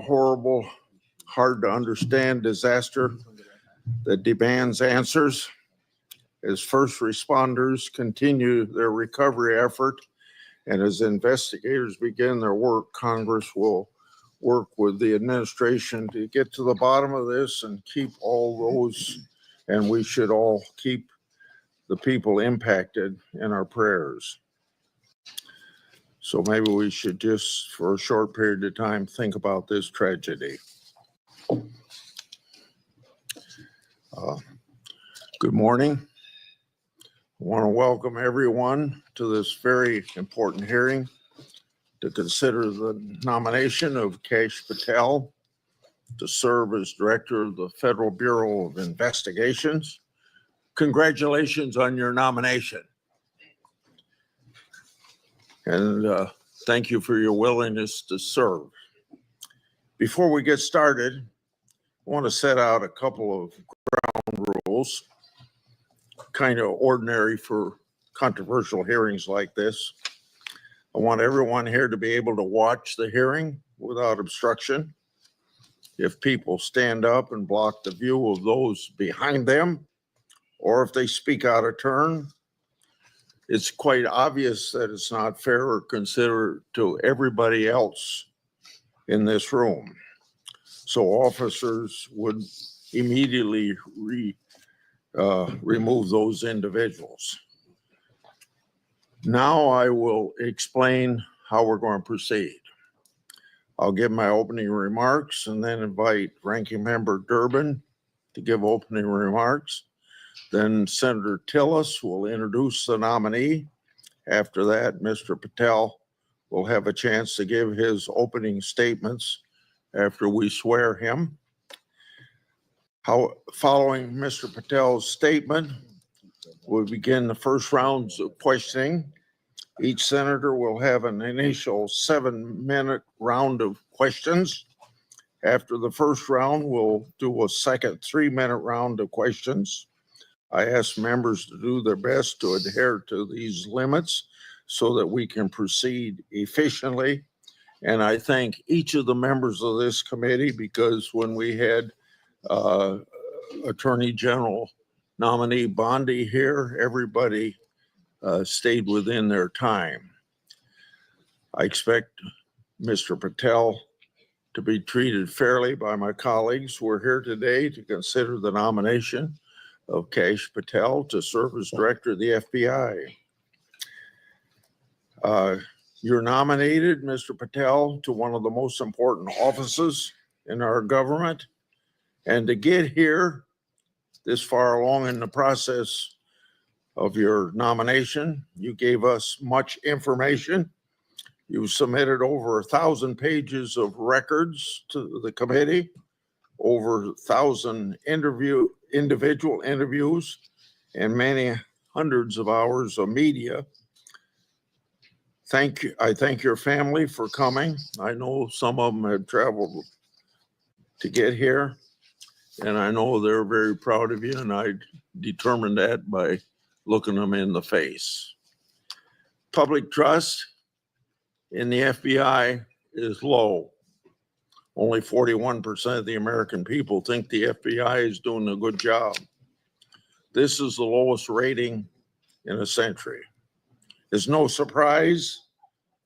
horrible, hard to understand disaster that demands answers. As first responders continue their recovery effort and as investigators begin their work, Congress will work with the administration to get to the bottom of this and keep all those, and we should all keep the people impacted in our prayers. So maybe we should just, for a short period of time, think about this tragedy. Good morning. I want to welcome everyone to this very important hearing to consider the nomination of Kash Patel to serve as Director of the Federal Bureau of Investigations. Congratulations on your nomination. And thank you for your willingness to serve. Before we get started, I want to set out a couple of ground rules, kind of ordinary for controversial hearings like this. I want everyone here to be able to watch the hearing without obstruction. If people stand up and block the view of those behind them, or if they speak out of turn, it's quite obvious that it's not fair or considerate to everybody else in this room. So officers would immediately remove those individuals. Now I will explain how we're going to proceed. I'll give my opening remarks and then invite Ranking Member Durbin to give opening remarks. Then Senator Tillis will introduce the nominee. After that, Mr. Patel will have a chance to give his opening statements after we swear him. Following Mr. Patel's statement, we'll begin the first rounds of questioning. Each senator will have an initial 7-minute round of questions. After the first round, we'll do a second 3-minute round of questions. I ask members to do their best to adhere to these limits so that we can proceed efficiently. And I thank each of the members of this committee, because when we had Attorney General Nominee Bondi here, everybody stayed within their time. I expect Mr. Patel to be treated fairly by my colleagues. We're here today to consider the nomination of Kash Patel to serve as Director of the FBI. You're nominated, Mr. Patel, to one of the most important offices in our government. And to get here this far along in the process of your nomination, you gave us much information. You submitted over 1,000 pages of records to the committee, over 1,000 individual interviews, and many hundreds of hours of media. Thank you. I thank your family for coming. I know some of them had traveled to get here, and I know they're very proud of you, and I determined that by looking them in the face. Public trust in the FBI is low. Only 41% of the American people think the FBI is doing a good job. This is the lowest rating in a century. It's no surprise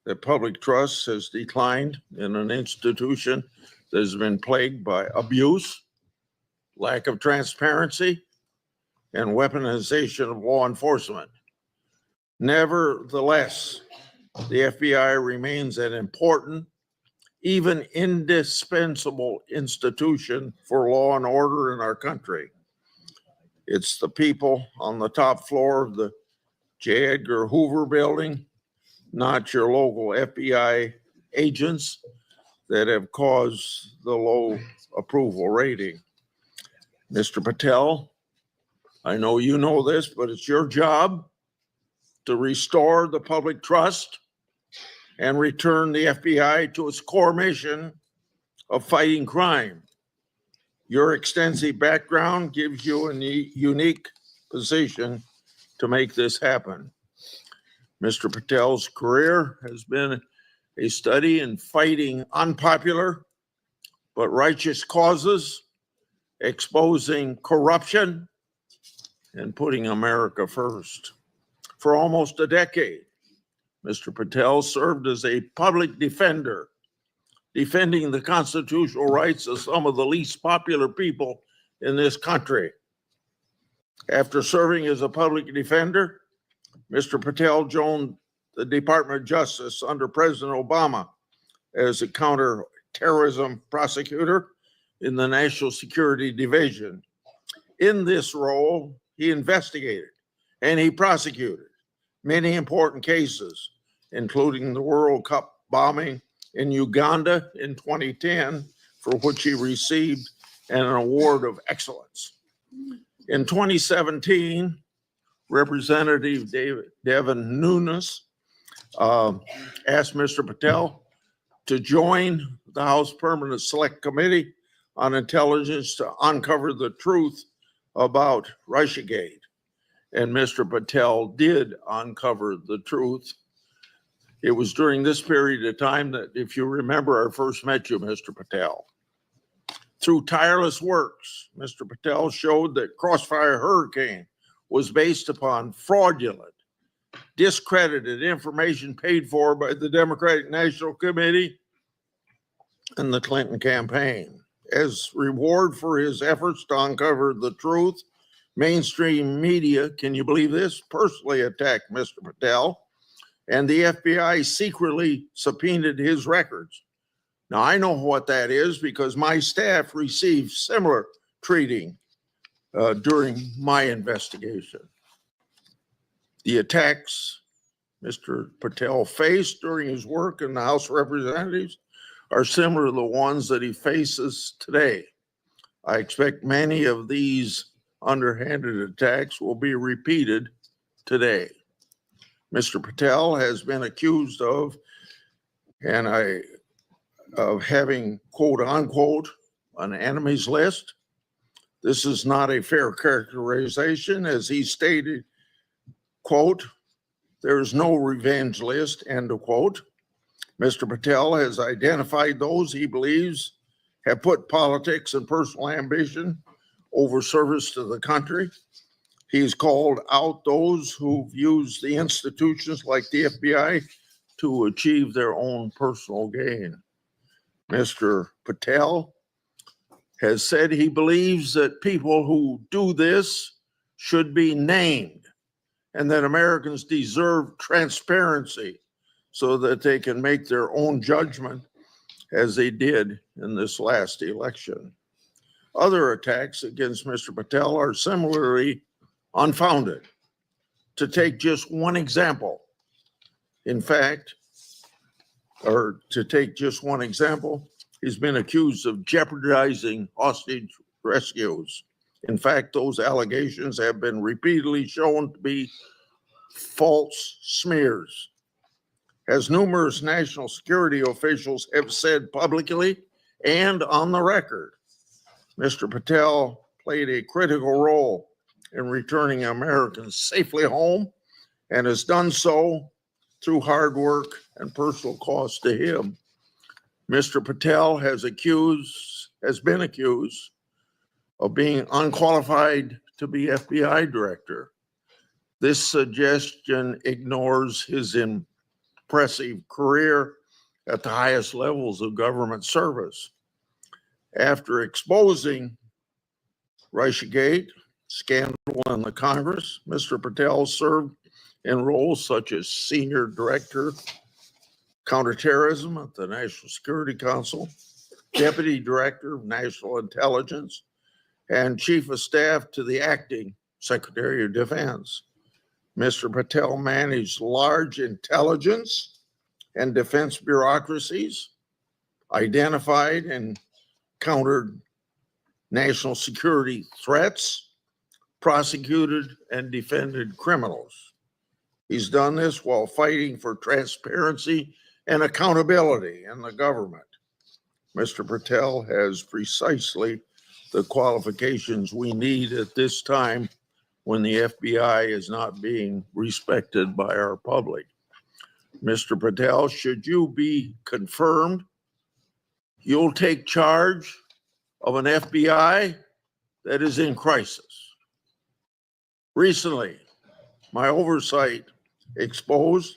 that public trust has declined in an institution that has been plagued by abuse, lack of transparency, and weaponization of law enforcement. Nevertheless, the FBI remains an important, even indispensable institution for law and order in our country. It's the people on the top floor of the J. Edgar Hoover building, not your local FBI agents, that have caused the low approval rating. Mr. Patel, I know you know this, but it's your job to restore the public trust and return the FBI to its core mission of fighting crime. Your extensive background gives you a unique position to make this happen. Mr. Patel's career has been a study in fighting unpopular, but righteous causes, exposing corruption, and putting America first. For almost a decade, Mr. Patel served as a public defender, defending the constitutional rights of some of the least popular people in this country. After serving as a public defender, Mr. Patel joined the Department of Justice under President Obama as a counterterrorism prosecutor in the National Security Division. In this role, he investigated and he prosecuted many important cases, including the World Cup bombing in Uganda in 2010, for which he received an award of excellence. In 2017, Representative Devin Nunes asked Mr. Patel to join the House Permanent Select Committee on Intelligence to uncover the truth about Russiagate. And Mr. Patel did uncover the truth. It was during this period of time that, if you remember, I first met you, Mr. Patel. Through tireless works, Mr. Patel showed that Crossfire Hurricane was based upon fraudulent, discredited information paid for by the Democratic National Committee and the Clinton campaign. As reward for his efforts to uncover the truth, mainstream media, can you believe this, personally attacked Mr. Patel, and the FBI secretly subpoenaed his records. Now, I know what that is because my staff received similar treating during my investigation. The attacks Mr. Patel faced during his work in the House of Representatives are similar to the ones that he faces today. I expect many of these underhanded attacks will be repeated today. Mr. Patel has been accused of having, quote unquote, an enemies list. This is not a fair characterization, as he stated, quote, "There is no revenge list," end of quote. Mr. Patel has identified those he believes have put politics and personal ambition over service to the country. He's called out those who've used the institutions like the FBI to achieve their own personal gain. Mr. Patel has said he believes that people who do this should be named and that Americans deserve transparency so that they can make their own judgment, as they did in this last election. Other attacks against Mr. Patel are similarly unfounded. To take just one example, he's been accused of jeopardizing hostage rescues. In fact, those allegations have been repeatedly shown to be false smears. As numerous national security officials have said publicly and on the record, Mr. Patel played a critical role in returning Americans safely home and has done so through hard work and personal cost to him. Mr. Patel has been accused of being unqualified to be FBI director. This suggestion ignores his impressive career at the highest levels of government service. After exposing Russiagate scandal in the Congress, Mr. Patel served in roles such as Senior Director, Counterterrorism at the National Security Council, Deputy Director of National Intelligence, and Chief of Staff to the Acting Secretary of Defense. Mr. Patel managed large intelligence and defense bureaucracies, identified and countered national security threats, prosecuted and defended criminals. He's done this while fighting for transparency and accountability in the government. Mr. Patel has precisely the qualifications we need at this time when the FBI is not being respected by our public. Mr. Patel, should you be confirmed you'll take charge of an FBI that is in crisis. Recently, my oversight exposed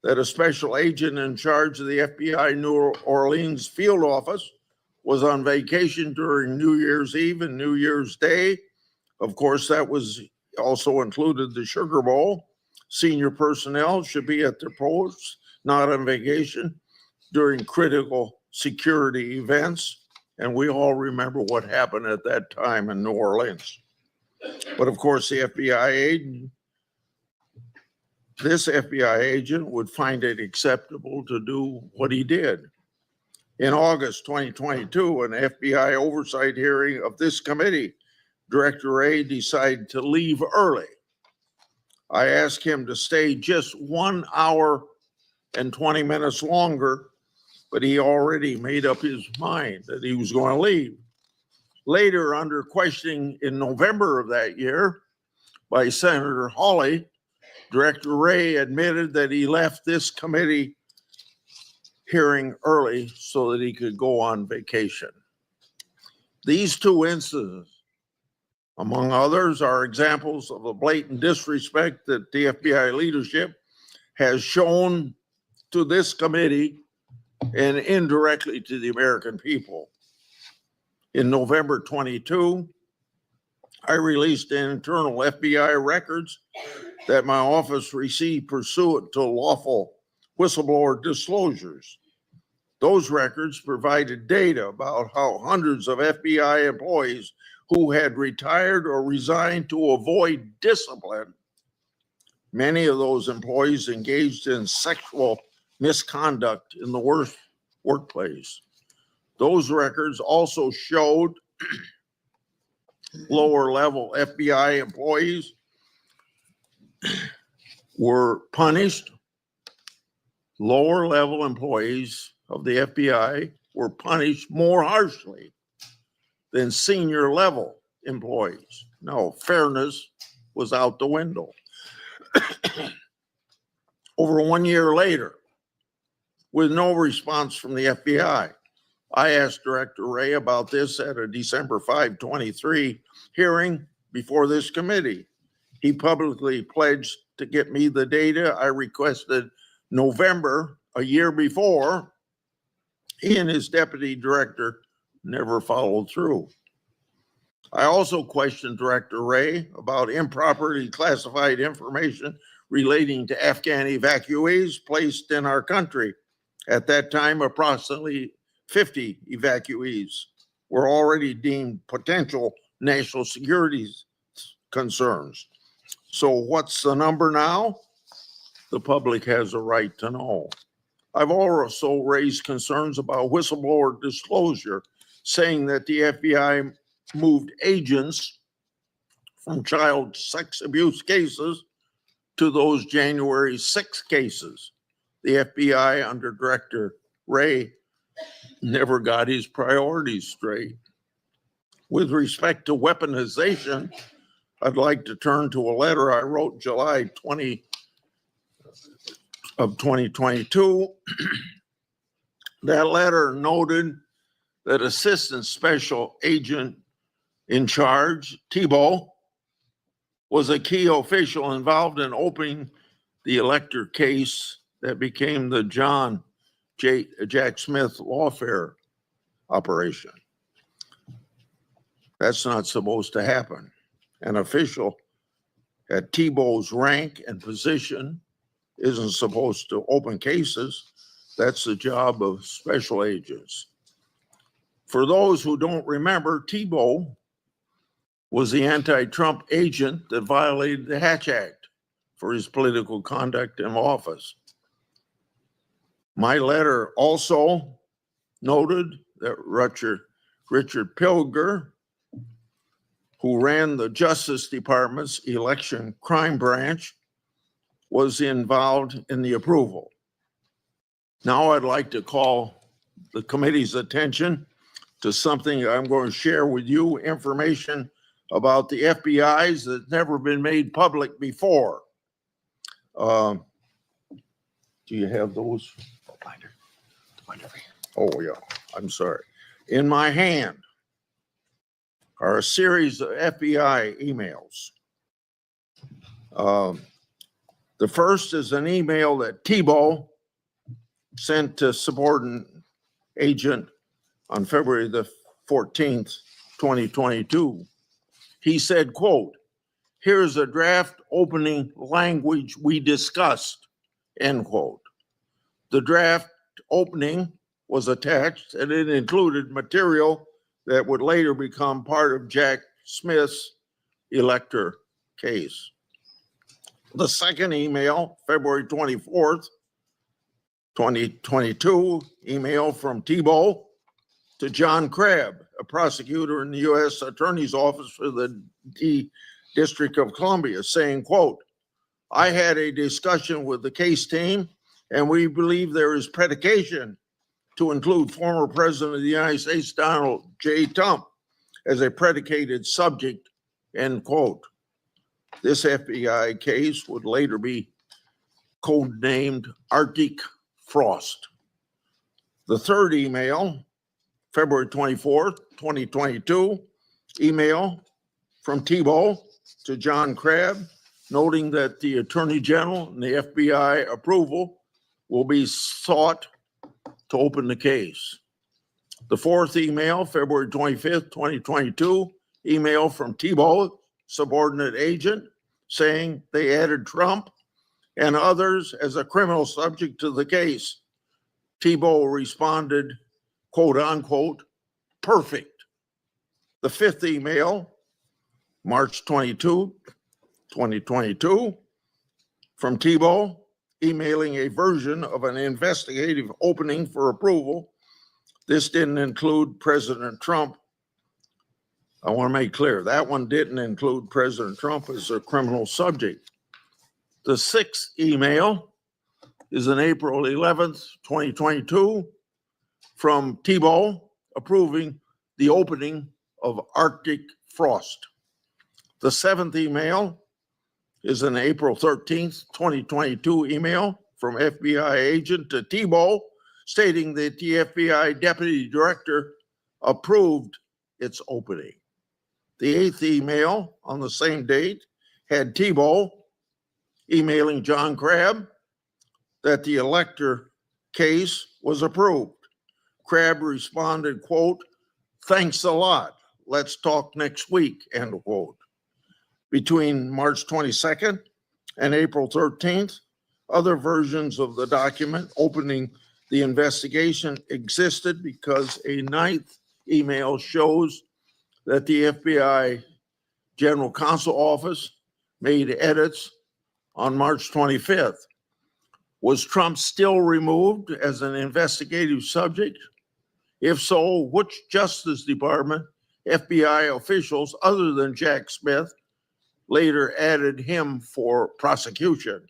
that a special agent in charge of the FBI New Orleans field office was on vacation during New Year's Eve and New Year's Day. Of course, that was also included the Sugar Bowl. Senior personnel should be at their posts, not on vacation, during critical security events. And we all remember what happened at that time in New Orleans. But of course, this FBI agent would find it acceptable to do what he did. In August 2022, an FBI oversight hearing of this committee, Director Wray decided to leave early. I asked him to stay just 1 hour and 20 minutes longer, but he already made up his mind that he was going to leave. Later, under questioning in November of that year by Senator Hawley, Director Wray admitted that he left this committee hearing early so that he could go on vacation. These two incidents, among others, are examples of the blatant disrespect that the FBI leadership has shown to this committee and indirectly to the American people. In November 22, I released internal FBI records that my office received pursuant to lawful whistleblower disclosures. Those records provided data about how hundreds of FBI employees who had retired or resigned to avoid discipline, many of those employees engaged in sexual misconduct in the worst workplace. Those records also showed lower level FBI employees were punished. Lower level employees of the FBI were punished more harshly than senior level employees. No, fairness was out the window. Over 1 year later, with no response from the FBI, I asked Director Wray about this at a December 5, 23 hearing before this committee. He publicly pledged to get me the data I requested November, a year before. He and his deputy director never followed through. I also questioned Director Wray about improperly classified information relating to Afghan evacuees placed in our country. At that time, approximately 50 evacuees were already deemed potential national security concerns. So what's the number now? The public has a right to know. I've also raised concerns about whistleblower disclosure, saying that the FBI moved agents from child sex abuse cases to those January 6 cases. The FBI under Director Wray never got his priorities straight. With respect to weaponization, I'd like to turn to a letter I wrote July 20 of 2022. That letter noted that Assistant Special Agent in charge, Thibault, was a key official involved in opening the elector case that became the Jack Smith lawfare operation. That's not supposed to happen. An official at Thibault's rank and position isn't supposed to open cases. That's the job of special agents. For those who don't remember, Thibault was the anti-Trump agent that violated the Hatch Act for his political conduct in office. My letter also noted that Richard Pilger, who ran the Justice Department's election crime branch, was involved in the approval. Now I'd like to call the committee's attention to something I'm going to share with you, information about the FBI's that's never been made public before. Do you have those? Oh, yeah. In my hand are a series of FBI emails. The first is an email that Tebow sent to subordinate agent on February the 14th, 2022. He said, quote, "Here's a draft opening language we discussed," end quote. The draft opening was attached and it included material that would later become part of Jack Smith's elector case. The second email, February 24th, 2022, email from Tebow to John Crabb, a prosecutor in the U.S. Attorney's Office for the District of Columbia, saying, quote, "I had a discussion with the case team and we believe there is predication to include former President of the United States, Donald J. Trump, as a predicated subject," end quote. This FBI case would later be codenamed Arctic Frost. The third email, February 24th, 2022, email from Tebow to John Crabb, noting that the Attorney General and the FBI approval will be sought to open the case. The fourth email, February 25th, 2022, email from Tebow, subordinate agent, saying they added Trump and others as a criminal subject to the case. Tebow responded, quote unquote, "perfect." The fifth email, March 22, 2022, from Tebow, emailing a version of an investigative opening for approval. This didn't include President Trump. I want to make clear, that one didn't include President Trump as a criminal subject. The sixth email is on April 11th, 2022, from Tebow approving the opening of Arctic Frost. The seventh email is an April 13th, 2022 email from FBI agent to Tebow stating that the FBI deputy director approved its opening. The eighth email on the same date had Tebow emailing John Crabb that the elector case was approved. Crabb responded, quote, "Thanks a lot. Let's talk next week," end quote. Between March 22nd and April 13th, other versions of the document opening the investigation existed because a ninth email shows that the FBI General Counsel Office made edits on March 25th. Was Trump still removed as an investigative subject? If so, which Justice Department FBI officials other than Jack Smith later added him for prosecution?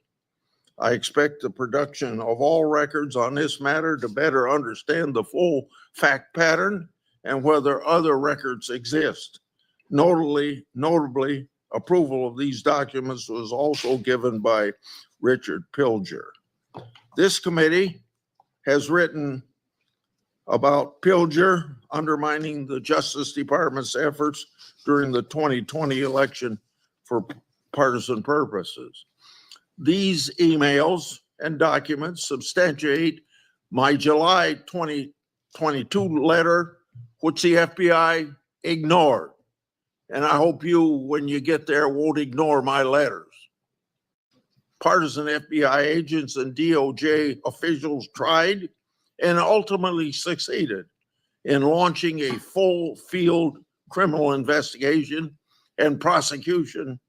I expect the production of all records on this matter to better understand the full fact pattern and whether other records exist. Notably, approval of these documents was also given by Richard Pilger. This committee has written about Pilger undermining the Justice Department's efforts during the 2020 election for partisan purposes. These emails and documents substantiate my July 2022 letter, which the FBI ignored. And I hope you, when you get there, won't ignore my letters. Partisan FBI agents and DOJ officials tried and ultimately succeeded in launching a full field criminal investigation and prosecution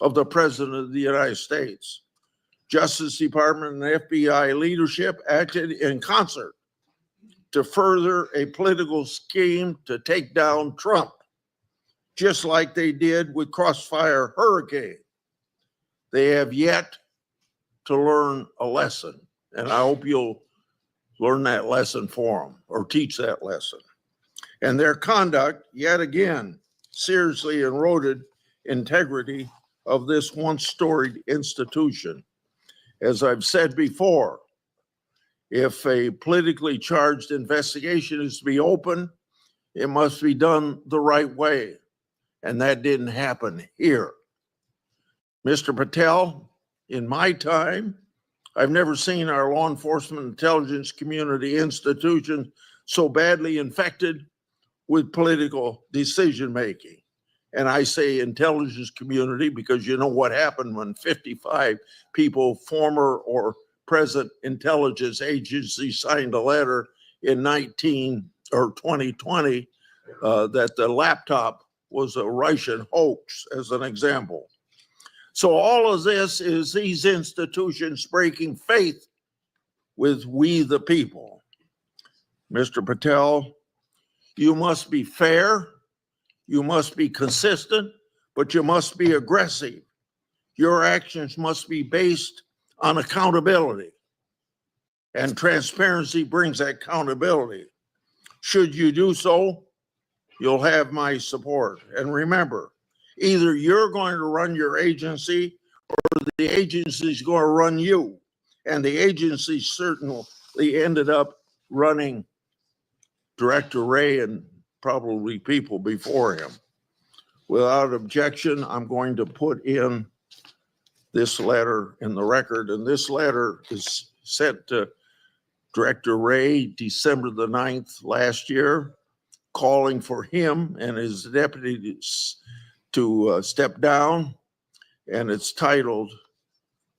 of the President of the United States. Justice Department and FBI leadership acted in concert to further a political scheme to take down Trump, just like they did with Crossfire Hurricane. They have yet to learn a lesson, and I hope you'll learn that lesson for them or teach that lesson. And their conduct, yet again, seriously eroded integrity of this once storied institution. As I've said before, If a politically charged investigation is to be open, it must be done the right way. And that didn't happen here. Mr. Patel, in my time, I've never seen our law enforcement intelligence community institution so badly infected with political decision-making. And I say intelligence community because you know what happened when 55 people, former or present intelligence agencies, signed a letter in 2020 that the laptop was a Russian hoax, as an example. So all of this is these institutions breaking faith with we the people. Mr. Patel, you must be fair, you must be consistent, but you must be aggressive. Your actions must be based on accountability. And transparency brings accountability. Should you do so, you'll have my support. And remember, either you're going to run your agency or the agency's going to run you. And the agency certainly ended up running Director Wray and probably people before him. Without objection, I'm going to put in this letter in the record. And this letter is sent to Director Wray December the 9th last year, calling for him and his deputies to step down. And it's titled,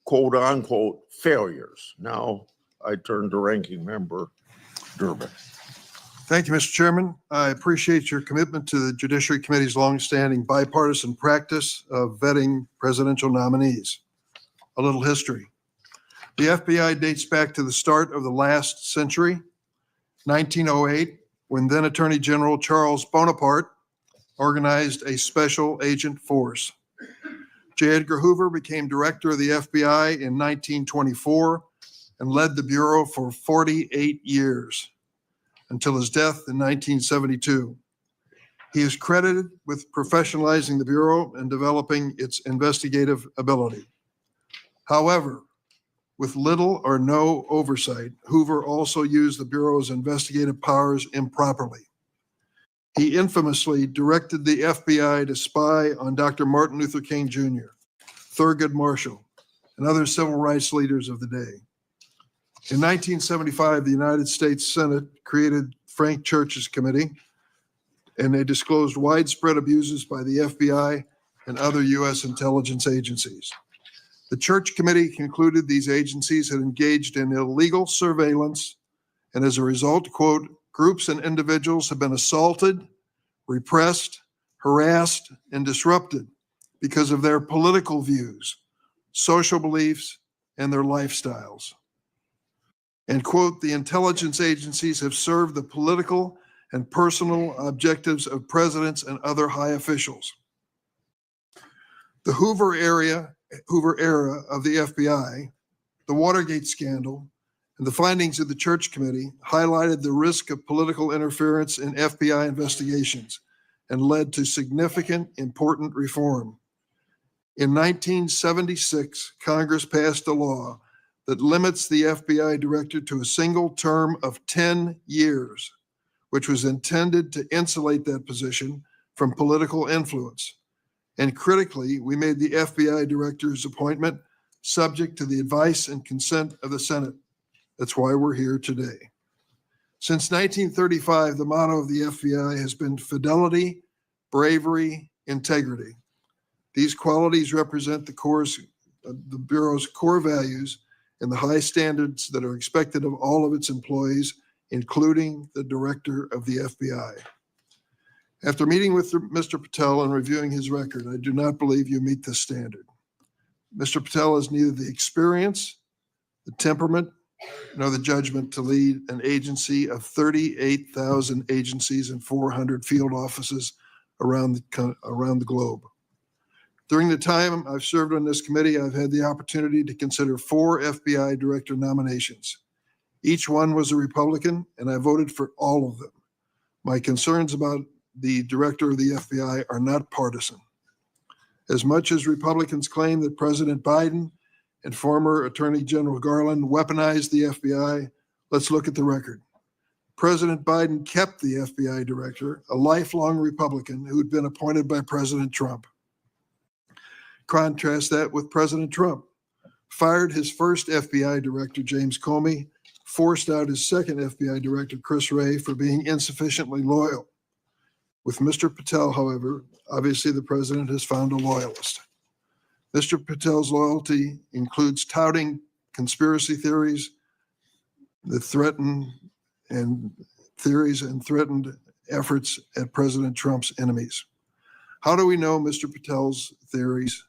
quote unquote, failures. Now I turn to Ranking Member Durbin. Thank you, Mr. Chairman. I appreciate your commitment to the Judiciary Committee's longstanding bipartisan practice of vetting presidential nominees. A little history. The FBI dates back to the start of the last century, 1908, when then Attorney General Charles Bonaparte organized a special agent force. J. Edgar Hoover became director of the FBI in 1924 and led the Bureau for 48 years until his death in 1972. He is credited with professionalizing the Bureau and developing its investigative ability. However, with little or no oversight, Hoover also used the Bureau's investigative powers improperly. He infamously directed the FBI to spy on Dr. Martin Luther King Jr., Thurgood Marshall, and other civil rights leaders of the day. In 1975, the United States Senate created Frank Church's committee, and they disclosed widespread abuses by the FBI and other U.S. intelligence agencies. The Church Committee concluded these agencies had engaged in illegal surveillance, and as a result, quote, groups and individuals have been assaulted, repressed, harassed, and disrupted because of their political views, social beliefs, and their lifestyles. And quote, the intelligence agencies have served the political and personal objectives of presidents and other high officials. The Hoover era of the FBI, the Watergate scandal, and the findings of the Church Committee highlighted the risk of political interference in FBI investigations and led to significant, important reform. In 1976, Congress passed a law that limits the FBI director to a single term of 10 years, which was intended to insulate that position from political influence. And critically, we made the FBI director's appointment subject to the advice and consent of the Senate. That's why we're here today. Since 1935, the motto of the FBI has been fidelity, bravery, integrity. These qualities represent the Bureau's core values and the high standards that are expected of all of its employees, including the director of the FBI. After meeting with Mr. Patel and reviewing his record, I do not believe you meet this standard. Mr. Patel has neither the experience, the temperament, nor the judgment to lead an agency of 38,000 agencies and 400 field offices around the globe. During the time I've served on this committee, I've had the opportunity to consider 4 FBI director nominations. Each one was a Republican, and I voted for all of them. My concerns about the director of the FBI are not partisan. As much as Republicans claim that President Biden and former Attorney General Garland weaponized the FBI, Let's look at the record. President Biden kept the FBI director, a lifelong Republican who had been appointed by President Trump. Contrast that with President Trump. Fired his first FBI director, James Comey, forced out his second FBI director, Chris Wray, for being insufficiently loyal. With Mr. Patel, however, obviously the president has found a loyalist. Mr. Patel's loyalty includes touting conspiracy theories that threaten and theories and threatened efforts at President Trump's enemies. How do we know Mr. Patel's theories,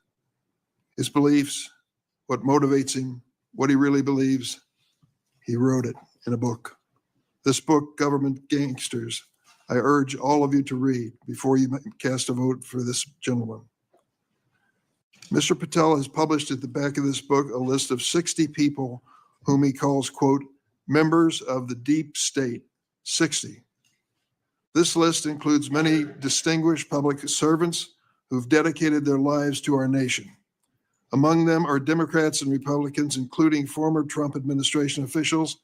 his beliefs, what motivates him, what he really believes? He wrote it in a book. This book, Government Gangsters, I urge all of you to read before you cast a vote for this gentleman. Mr. Patel has published at the back of this book a list of 60 people whom he calls, quote, members of the deep state, 60. This list includes many distinguished public servants who've dedicated their lives to our nation. Among them are Democrats and Republicans, including former Trump administration officials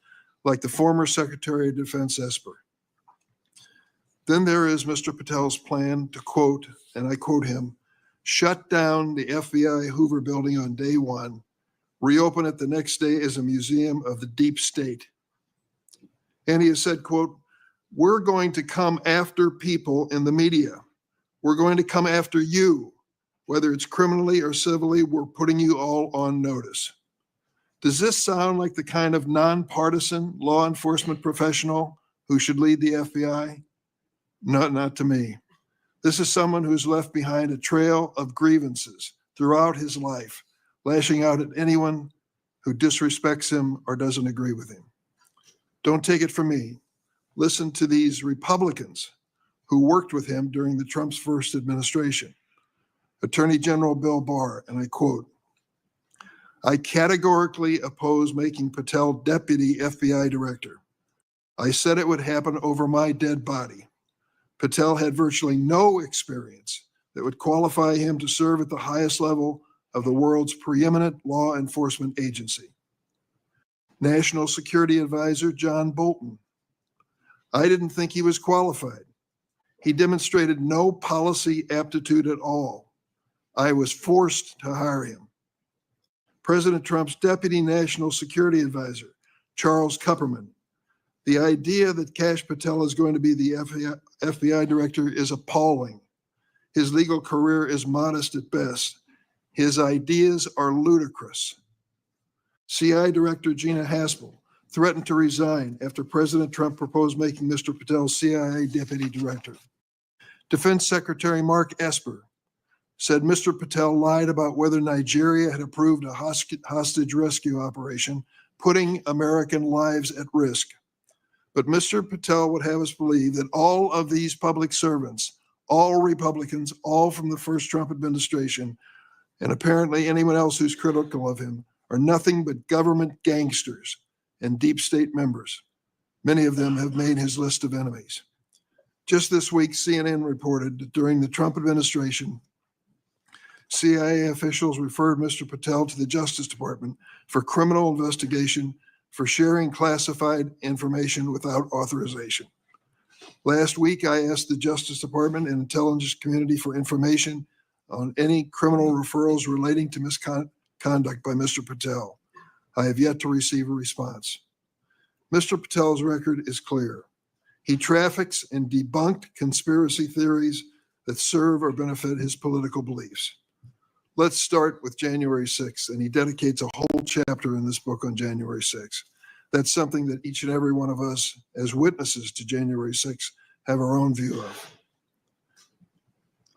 like the former Secretary of Defense Esper. Then there is Mr. Patel's plan to quote, and I quote him, shut down the FBI Hoover building on day one, reopen it the next day as a museum of the deep state. And he has said, quote, we're going to come after people in the media. We're going to come after you, whether it's criminally or civilly, we're putting you all on notice. Does this sound like the kind of nonpartisan law enforcement professional who should lead the FBI? No, not to me. This is someone who's left behind a trail of grievances throughout his life, lashing out at anyone who disrespects him or doesn't agree with him. Don't take it from me. Listen to these Republicans who worked with him during the Trump's first administration. Attorney General Bill Barr, and I quote, I categorically oppose making Patel deputy FBI director. I said it would happen over my dead body. Patel had virtually no experience that would qualify him to serve at the highest level of the world's preeminent law enforcement agency. National Security Advisor John Bolton. I didn't think he was qualified. He demonstrated no policy aptitude at all. I was forced to hire him. President Trump's Deputy National Security Advisor, Charles Kupperman. The idea that Kash Patel is going to be the FBI director is appalling. His legal career is modest at best. His ideas are ludicrous. CI Director Gina Haspel threatened to resign after President Trump proposed making Mr. Patel CIA Deputy Director. Defense Secretary Mark Esper said Mr. Patel lied about whether Nigeria had approved a hostage rescue operation, putting American lives at risk. But Mr. Patel would have us believe that all of these public servants, all Republicans, all from the first Trump administration, and apparently anyone else who's critical of him, are nothing but government gangsters and deep state members. Many of them have made his list of enemies. Just this week, CNN reported that during the Trump administration, CIA officials referred Mr. Patel to the Justice Department for criminal investigation for sharing classified information without authorization. Last week, I asked the Justice Department and intelligence community for information on any criminal referrals relating to misconduct by Mr. Patel. I have yet to receive a response. Mr. Patel's record is clear. He traffics in debunked conspiracy theories that serve or benefit his political beliefs. Let's start with January 6th, and he dedicates a whole chapter in this book on January 6th. That's something that each and every one of us, as witnesses to January 6th, have our own view of.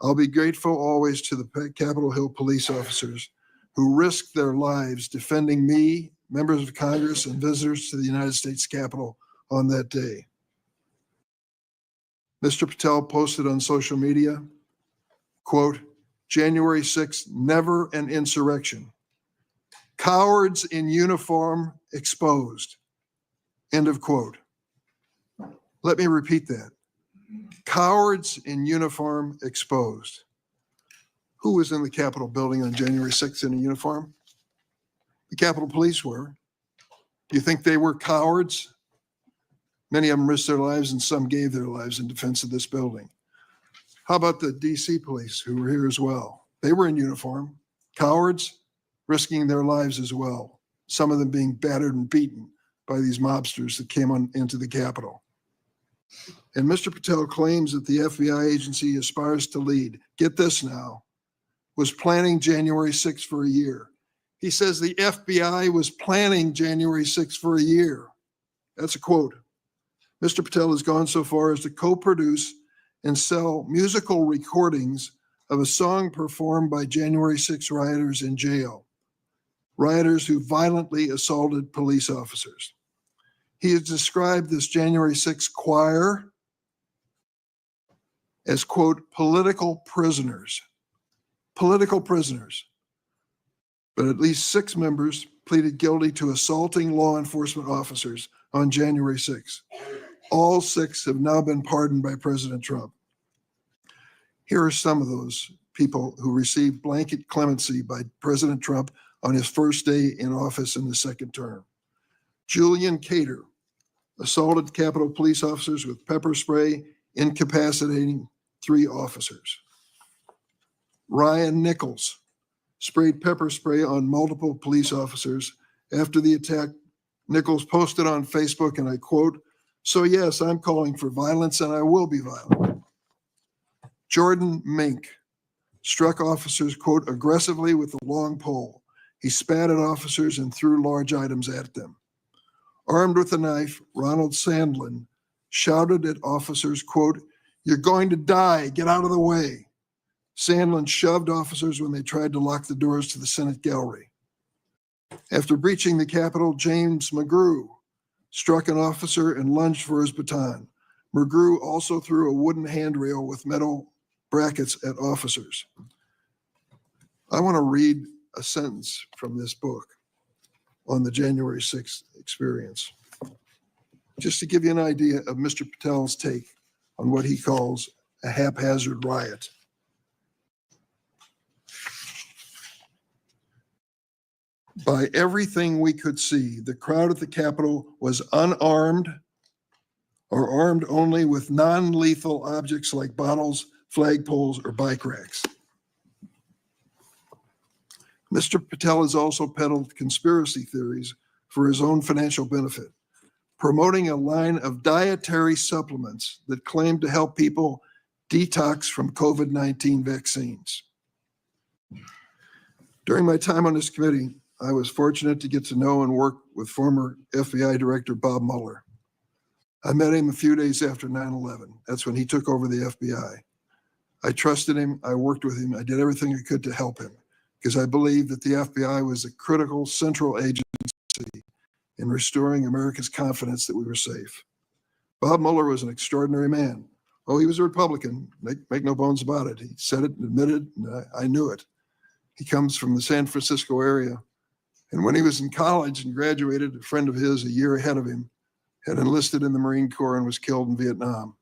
I'll be grateful always to the Capitol Hill police officers who risked their lives defending me, members of Congress, and visitors to the United States Capitol on that day. Mr. Patel posted on social media, quote, January 6th, never an insurrection. Cowards in uniform exposed. End of quote. Let me repeat that. Cowards in uniform exposed. Who was in the Capitol building on January 6th in a uniform? The Capitol Police were. Do you think they were cowards? Many of them risked their lives and some gave their lives in defense of this building. How about the DC police who were here as well? They were in uniform, cowards, risking their lives as well. Some of them being battered and beaten by these mobsters that came into the Capitol. And Mr. Patel claims that the FBI agency aspires to lead, get this now, was planning January 6th for a year. He says the FBI was planning January 6th for a year. That's a quote. Mr. Patel has gone so far as to co-produce and sell musical recordings of a song performed by January 6 rioters in jail, rioters who violently assaulted police officers. He has described this January 6 choir as, quote, political prisoners. Political prisoners. But at least 6 members pleaded guilty to assaulting law enforcement officers on January 6. All 6 have now been pardoned by President Trump. Here are some of those people who received blanket clemency by President Trump on his first day in office in the second term. Julian Cater assaulted Capitol police officers with pepper spray, incapacitating 3 officers. Ryan Nichols sprayed pepper spray on multiple police officers. After the attack, Nichols posted on Facebook, and I quote, "So yes, I'm calling for violence and I will be violent." Jordan Mink struck officers, quote, aggressively with a long pole. He spat at officers and threw large items at them. Armed with a knife, Ronald Sandlin shouted at officers, quote, "You're going to die, get out of the way." Sandlin shoved officers when they tried to lock the doors to the Senate gallery. After breaching the Capitol, James McGrew struck an officer and lunged for his baton. McGrew also threw a wooden handrail with metal brackets at officers. I want to read a sentence from this book on the January 6th experience, just to give you an idea of Mr. Patel's take on what he calls a haphazard riot. By everything we could see, the crowd at the Capitol was unarmed or armed only with non-lethal objects like bottles, flagpoles, or bike racks. Mr. Patel has also peddled conspiracy theories for his own financial benefit, promoting a line of dietary supplements that claim to help people detox from COVID-19 vaccines. During my time on this committee, I was fortunate to get to know and work with former FBI Director Bob Mueller. I met him a few days after 9/11. That's when he took over the FBI. I trusted him. I worked with him. I did everything I could to help him because I believed that the FBI was a critical central agency in restoring America's confidence that we were safe. Bob Mueller was an extraordinary man. Oh, he was a Republican. Make no bones about it. He said it and admitted, and I knew it. He comes from the San Francisco area. And when he was in college and graduated, a friend of his a year ahead of him had enlisted in the Marine Corps and was killed in Vietnam.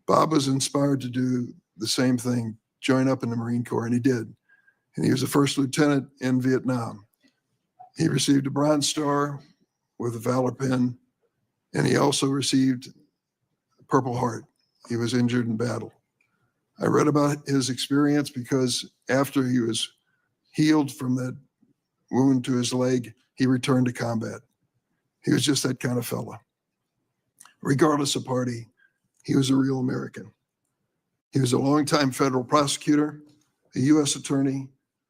Bob was inspired to do the same thing, join up in the Marine Corps, and he did. And he was a first lieutenant in Vietnam. He received a Bronze Star with a Valor Pin, and he also received a Purple Heart. He was injured in battle. I read about his experience because after he was healed from that wound to his leg, he returned to combat. He was just that kind of fella. Regardless of party, he was a real American. He was a longtime federal prosecutor, a U.S. attorney,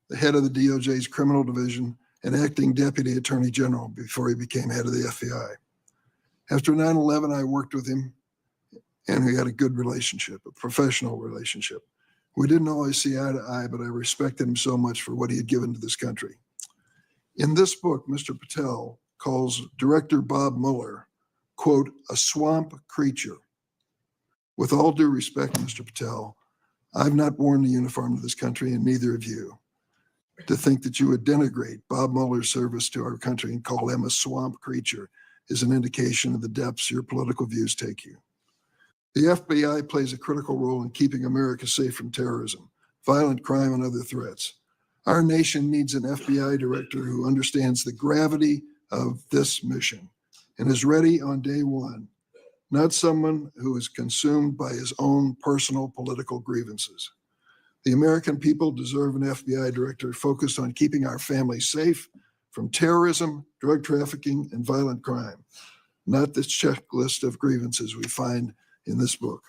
the head of the DOJ's criminal division, and acting deputy attorney general before he became head of the FBI. After 9/11, I worked with him, and we had a good relationship, a professional relationship. We didn't always see eye to eye, but I respected him so much for what he had given to this country. In this book, Mr. Patel calls Director Bob Mueller, quote, a swamp creature. With all due respect, Mr. Patel, I've not worn the uniform of this country, and neither have you. To think that you would denigrate Bob Mueller's service to our country and call him a swamp creature is an indication of the depths your political views take you. The FBI plays a critical role in keeping America safe from terrorism, violent crime, and other threats. Our nation needs an FBI director who understands the gravity of this mission and is ready on day one not someone who is consumed by his own personal political grievances. The American people deserve an FBI director focused on keeping our families safe from terrorism, drug trafficking, and violent crime, not this checklist of grievances we find in this book.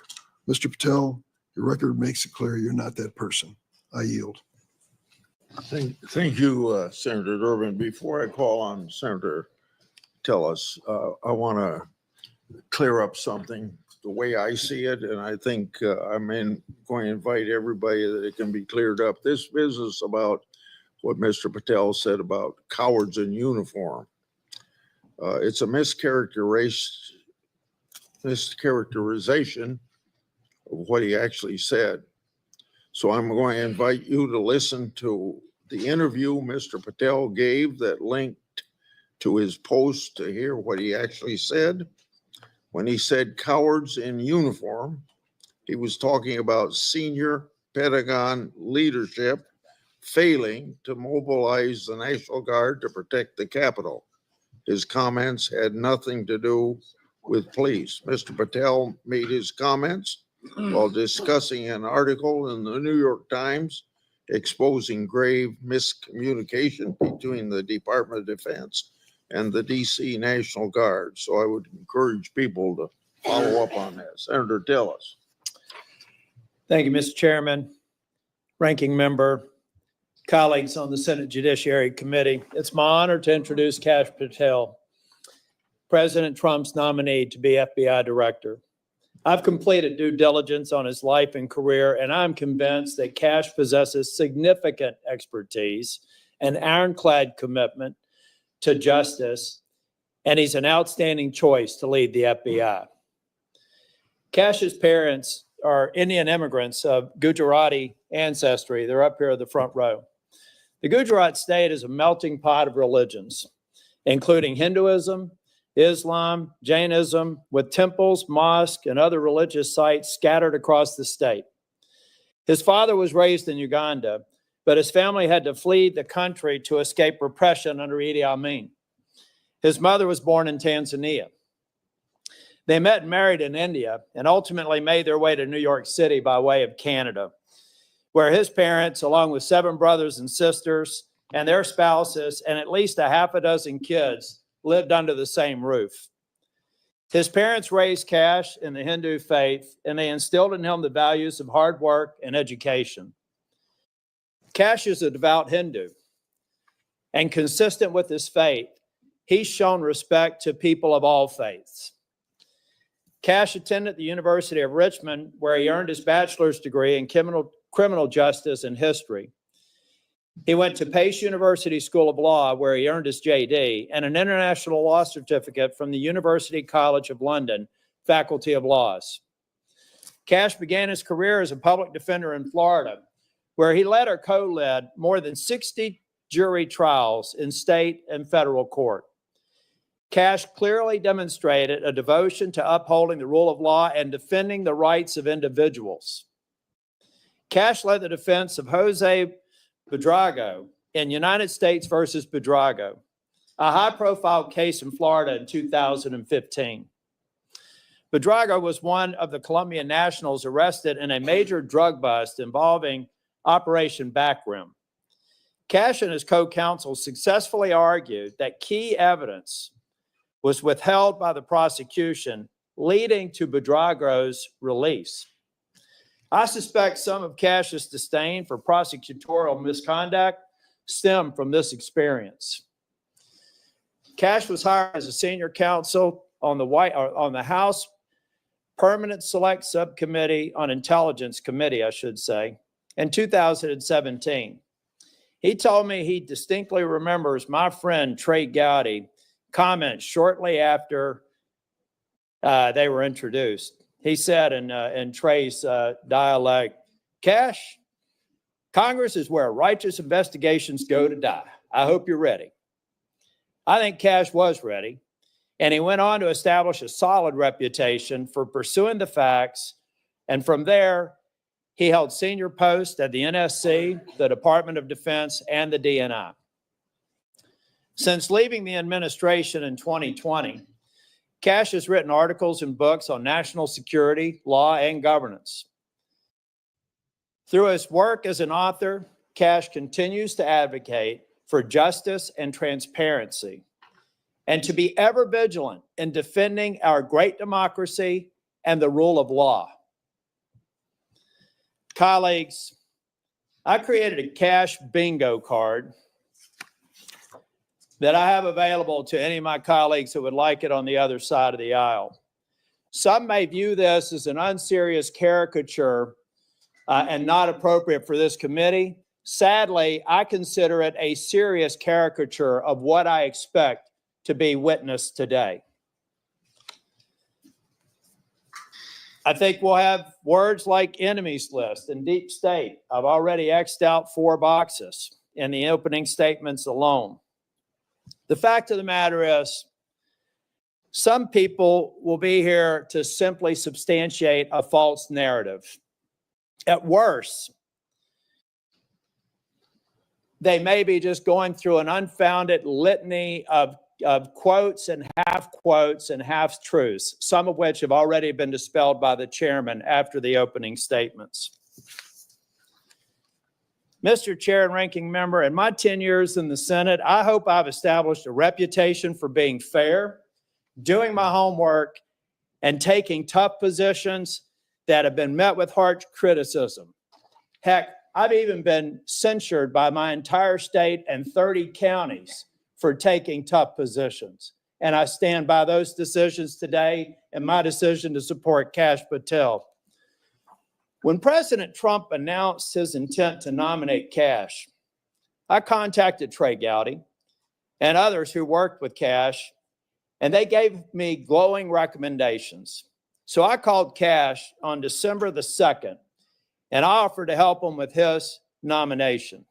Mr. Patel, your record makes it clear you're not that person. I yield. Thank you, Senator Durbin. Before I call on Senator Tellis, I want to clear up something the way I see it, and I think I'm going to invite everybody that it can be cleared up. This business about what Mr. Patel said about cowards in uniform, it's a mischaracterization of what he actually said. So I'm going to invite you to listen to the interview Mr. Patel gave that linked to his post to hear what he actually said. When he said cowards in uniform, he was talking about senior Pentagon leadership failing to mobilize the National Guard to protect the Capitol. His comments had nothing to do with police. Mr. Patel made his comments while discussing an article in the New York Times exposing grave miscommunication between the Department of Defense and the DC National Guard. So I would encourage people to follow up on that. Senator Tellis. Thank you, Mr. Chairman, ranking member, colleagues on the Senate Judiciary Committee. It's my honor to introduce Kash Patel, President Trump's nominee to be FBI Director. I've completed due diligence on his life and career, and I'm convinced that Kash possesses significant expertise and ironclad commitment to justice, and he's an outstanding choice to lead the FBI. Kash's parents are Indian immigrants of Gujarati ancestry. They're up here in the front row. The Gujarat state is a melting pot of religions, including Hinduism, Islam, Jainism, with temples, mosques, and other religious sites scattered across the state. His father was raised in Uganda, but his family had to flee the country to escape repression under Idi Amin. His mother was born in Tanzania. They met and married in India and ultimately made their way to New York City by way of Canada, where his parents, along with 7 brothers and sisters and their spouses and at least a half a dozen kids, lived under the same roof. His parents raised Kash in the Hindu faith, and they instilled in him the values of hard work and education. Kash is a devout Hindu, and consistent with his faith, he's shown respect to people of all faiths. Kash attended the University of Richmond, where he earned his bachelor's degree in criminal justice and history. He went to Pace University School of Law, where he earned his JD, and an international law certificate from the University College of London, Faculty of Laws. Kash began his career as a public defender in Florida, where he led or co-led more than 60 jury trials in state and federal court. Kash clearly demonstrated a devotion to upholding the rule of law and defending the rights of individuals. Kash led the defense of Jose Buitrago in United States versus Buitrago, a high-profile case in Florida in 2015. Buitrago was one of the Colombian nationals arrested in a major drug bust involving Operation Backrim. Kash and his co-counsel successfully argued that key evidence was withheld by the prosecution, leading to Buitrago's release. I suspect some of Kash's disdain for prosecutorial misconduct stemmed from this experience. Kash was hired as a senior counsel on the House Permanent Select Subcommittee on Intelligence Committee, I should say, in 2017. He told me he distinctly remembers my friend Trey Gowdy comment shortly after they were introduced. He said in Trey's dialect, "Kash, Congress is where righteous investigations go to die. I hope you're ready." I think Kash was ready, and he went on to establish a solid reputation for pursuing the facts, and from there, he held senior posts at the NSC, the Department of Defense, and the DNI. Since leaving the administration in 2020, Kash has written articles and books on national security, law, and governance. Through his work as an author, Kash continues to advocate for justice and transparency, and to be ever vigilant in defending our great democracy and the rule of law. Colleagues, I created a Kash bingo card that I have available to any of my colleagues who would like it on the other side of the aisle. Some may view this as an unserious caricature and not appropriate for this committee. Sadly, I consider it a serious caricature of what I expect to be witnessed today. I think we'll have words like enemies list and deep state. I've already X'd out 4 boxes in the opening statements alone. The fact of the matter is, some people will be here to simply substantiate a false narrative. At worst, they may be just going through an unfounded litany of quotes and half-truths, some of which have already been dispelled by the chairman after the opening statements. Mr. Chair and Ranking Member, in my 10 years in the Senate, I hope I've established a reputation for being fair, doing my homework, and taking tough positions that have been met with harsh criticism. Heck, I've even been censured by my entire state and 30 counties for taking tough positions. And I stand by those decisions today and my decision to support Kash Patel. When President Trump announced his intent to nominate Kash, I contacted Trey Gowdy and others who worked with Kash, and they gave me glowing recommendations. So I called Kash on December the 2nd, and I offered to help him with his nomination.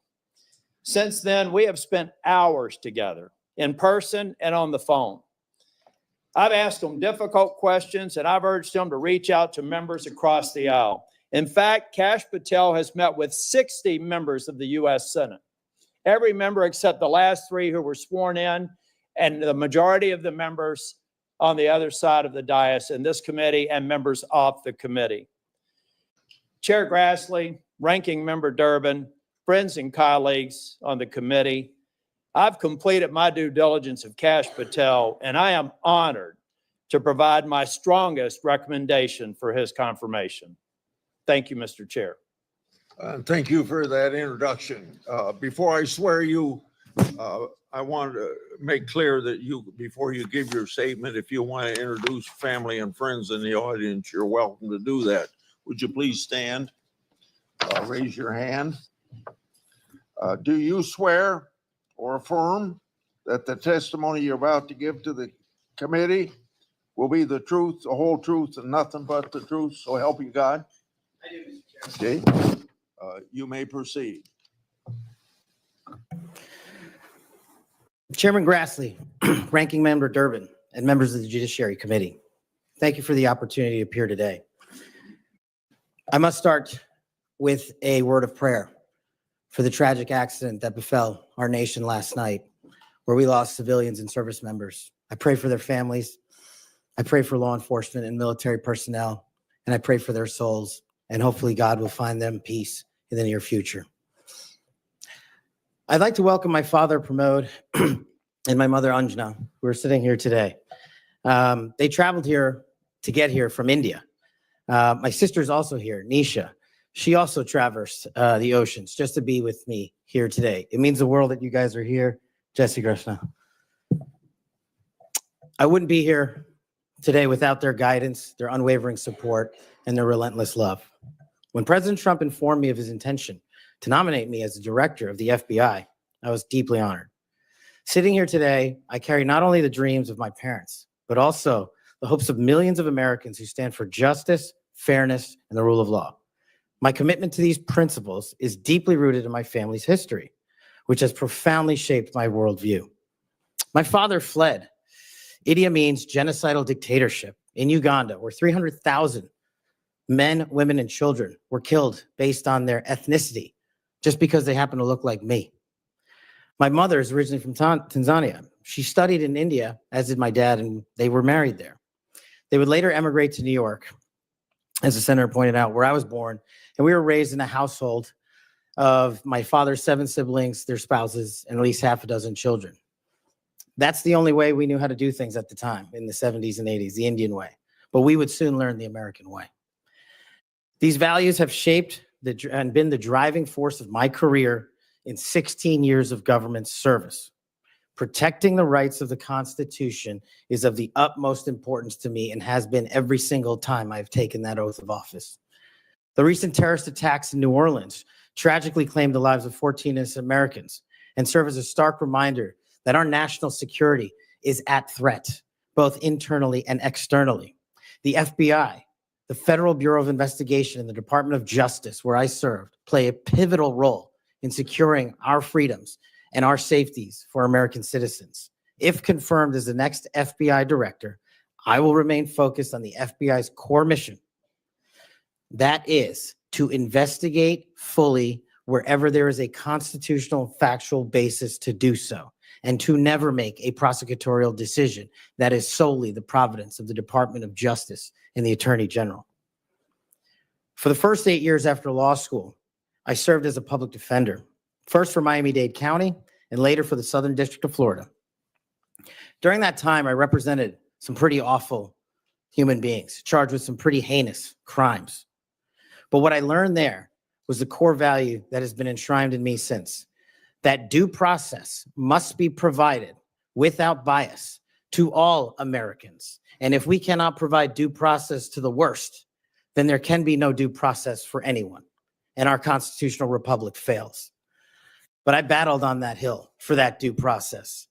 Since then, we have spent hours together, in person and on the phone. I've asked him difficult questions, and I've urged him to reach out to members across the aisle. In fact, Kash Patel has met with 60 members of the U.S. Senate. Every member except the last 3 who were sworn in, and the majority of the members on the other side of the dais in this committee and members off the committee. Chair Grassley, Ranking Member Durbin, friends and colleagues on the committee, I've completed my due diligence of Kash Patel, and I am honored to provide my strongest recommendation for his confirmation. Thank you, Mr. Chair. Thank you for that introduction. Before I swear you, I want to make clear that before you give your statement, if you want to introduce family and friends in the audience, you're welcome to do that. Would you please stand? Raise your hand. Do you swear or affirm that the testimony you're about to give to the committee will be the truth, the whole truth, and nothing but the truth? So help you God. I do, Mr. Chair. Okay. You may proceed. Chairman Grassley, Ranking Member Durbin, and members of the Judiciary Committee, thank you for the opportunity to appear today. I must start with a word of prayer for the tragic accident that befell our nation last night, where we lost civilians and service members. I pray for their families. I pray for law enforcement and military personnel, and I pray for their souls, and hopefully God will find them peace in the near future. I'd like to welcome my father, Pramod, and my mother, Anjana, who are sitting here today. They traveled here to get here from India. My sister's also here, Nisha. She also traversed the oceans just to be with me here today. It means the world that you guys are here. Jesse Krishna. I wouldn't be here today without their guidance, their unwavering support, and their relentless love. When President Trump informed me of his intention to nominate me as the director of the FBI, I was deeply honored. Sitting here today, I carry not only the dreams of my parents, but also the hopes of millions of Americans who stand for justice, fairness, and the rule of law. My commitment to these principles is deeply rooted in my family's history, which has profoundly shaped my worldview. My father fled Idi Amin's genocidal dictatorship in Uganda, where 300,000 men, women, and children were killed based on their ethnicity, just because they happen to look like me. My mother is originally from Tanzania. She studied in India, as did my dad, and they were married there. They would later emigrate to New York, as the senator pointed out, where I was born. And we were raised in a household of my father's 7 siblings, their spouses, and at least half a dozen children. That's the only way we knew how to do things at the time in the 70s and 80s, the Indian way. But we would soon learn the American way. These values have shaped and been the driving force of my career in 16 years of government service. Protecting the rights of the Constitution is of the utmost importance to me and has been every single time I've taken that oath of office. The recent terrorist attacks in New Orleans tragically claimed the lives of 14 innocent Americans and serve as a stark reminder that our national security is at threat, both internally and externally. The FBI, the Federal Bureau of Investigation, and the Department of Justice, where I served, play a pivotal role in securing our freedoms and our safeties for American citizens. If confirmed as the next FBI director, I will remain focused on the FBI's core mission. That is to investigate fully wherever there is a constitutional factual basis to do so, and to never make a prosecutorial decision that is solely the providence of the Department of Justice and the Attorney General. For the first 8 years after law school, I served as a public defender, first for Miami-Dade County and later for the Southern District of Florida. During that time, I represented some pretty awful human beings charged with some pretty heinous crimes. But what I learned there was the core value that has been enshrined in me since, that due process must be provided without bias to all Americans. And if we cannot provide due process to the worst, then there can be no due process for anyone, and our constitutional republic fails. But I battled on that hill for that due process.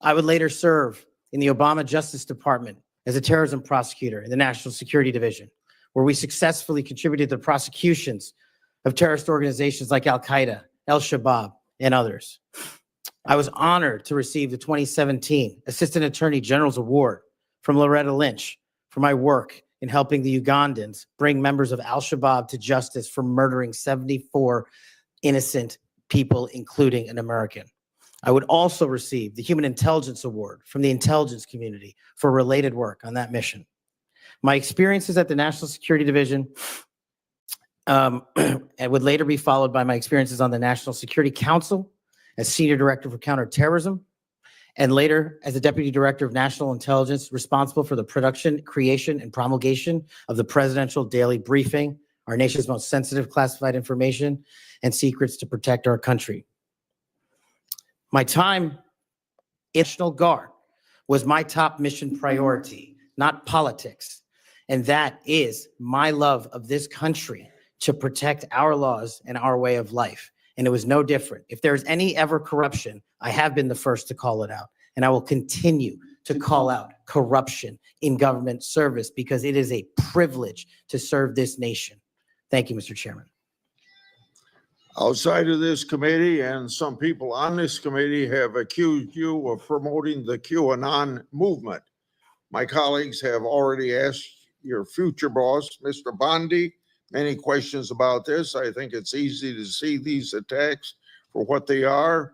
I would later serve in the Obama Justice Department as a terrorism prosecutor in the National Security Division, where we successfully contributed to the prosecutions of terrorist organizations like Al-Qaeda, Al-Shabaab, and others. I was honored to receive the 2017 Assistant Attorney General's Award from Loretta Lynch for my work in helping the Ugandans bring members of Al-Shabaab to justice for murdering 74 innocent people, including an American. I would also receive the Human Intelligence Award from the intelligence community for related work on that mission. My experiences at the National Security Division and would later be followed by my experiences on the National Security Council as Senior Director for Counterterrorism, and later as the Deputy Director of National Intelligence, responsible for the production, creation, and promulgation of the Presidential Daily Briefing, our nation's most sensitive classified information and secrets to protect our country. My time in National Guard was my top mission priority, not politics. And that is my love of this country to protect our laws and our way of life. And it was no different. If there's any ever corruption, I have been the first to call it out. And I will continue to call out corruption in government service because it is a privilege to serve this nation. Thank you, Mr. Chairman. Outside of this committee, and some people on this committee have accused you of promoting the QAnon movement. My colleagues have already asked your future boss, Mr. Bondi, many questions about this. I think it's easy to see these attacks for what they are,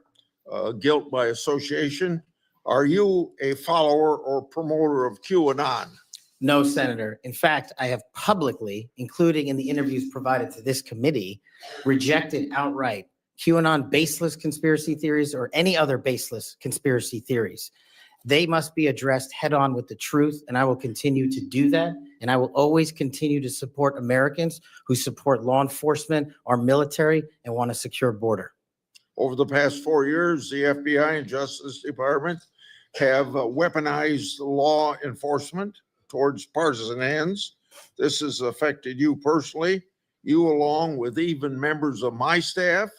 guilt by association. Are you a follower or promoter of QAnon? No, Senator. In fact, I have publicly, including in the interviews provided to this committee, rejected outright QAnon baseless conspiracy theories or any other baseless conspiracy theories. They must be addressed head on with the truth, and I will continue to do that. And I will always continue to support Americans who support law enforcement, our military, and want a secure border. Over the past 4 years, the FBI and Justice Department have weaponized law enforcement towards partisan ends. This has affected you personally. You, along with even members of my staff,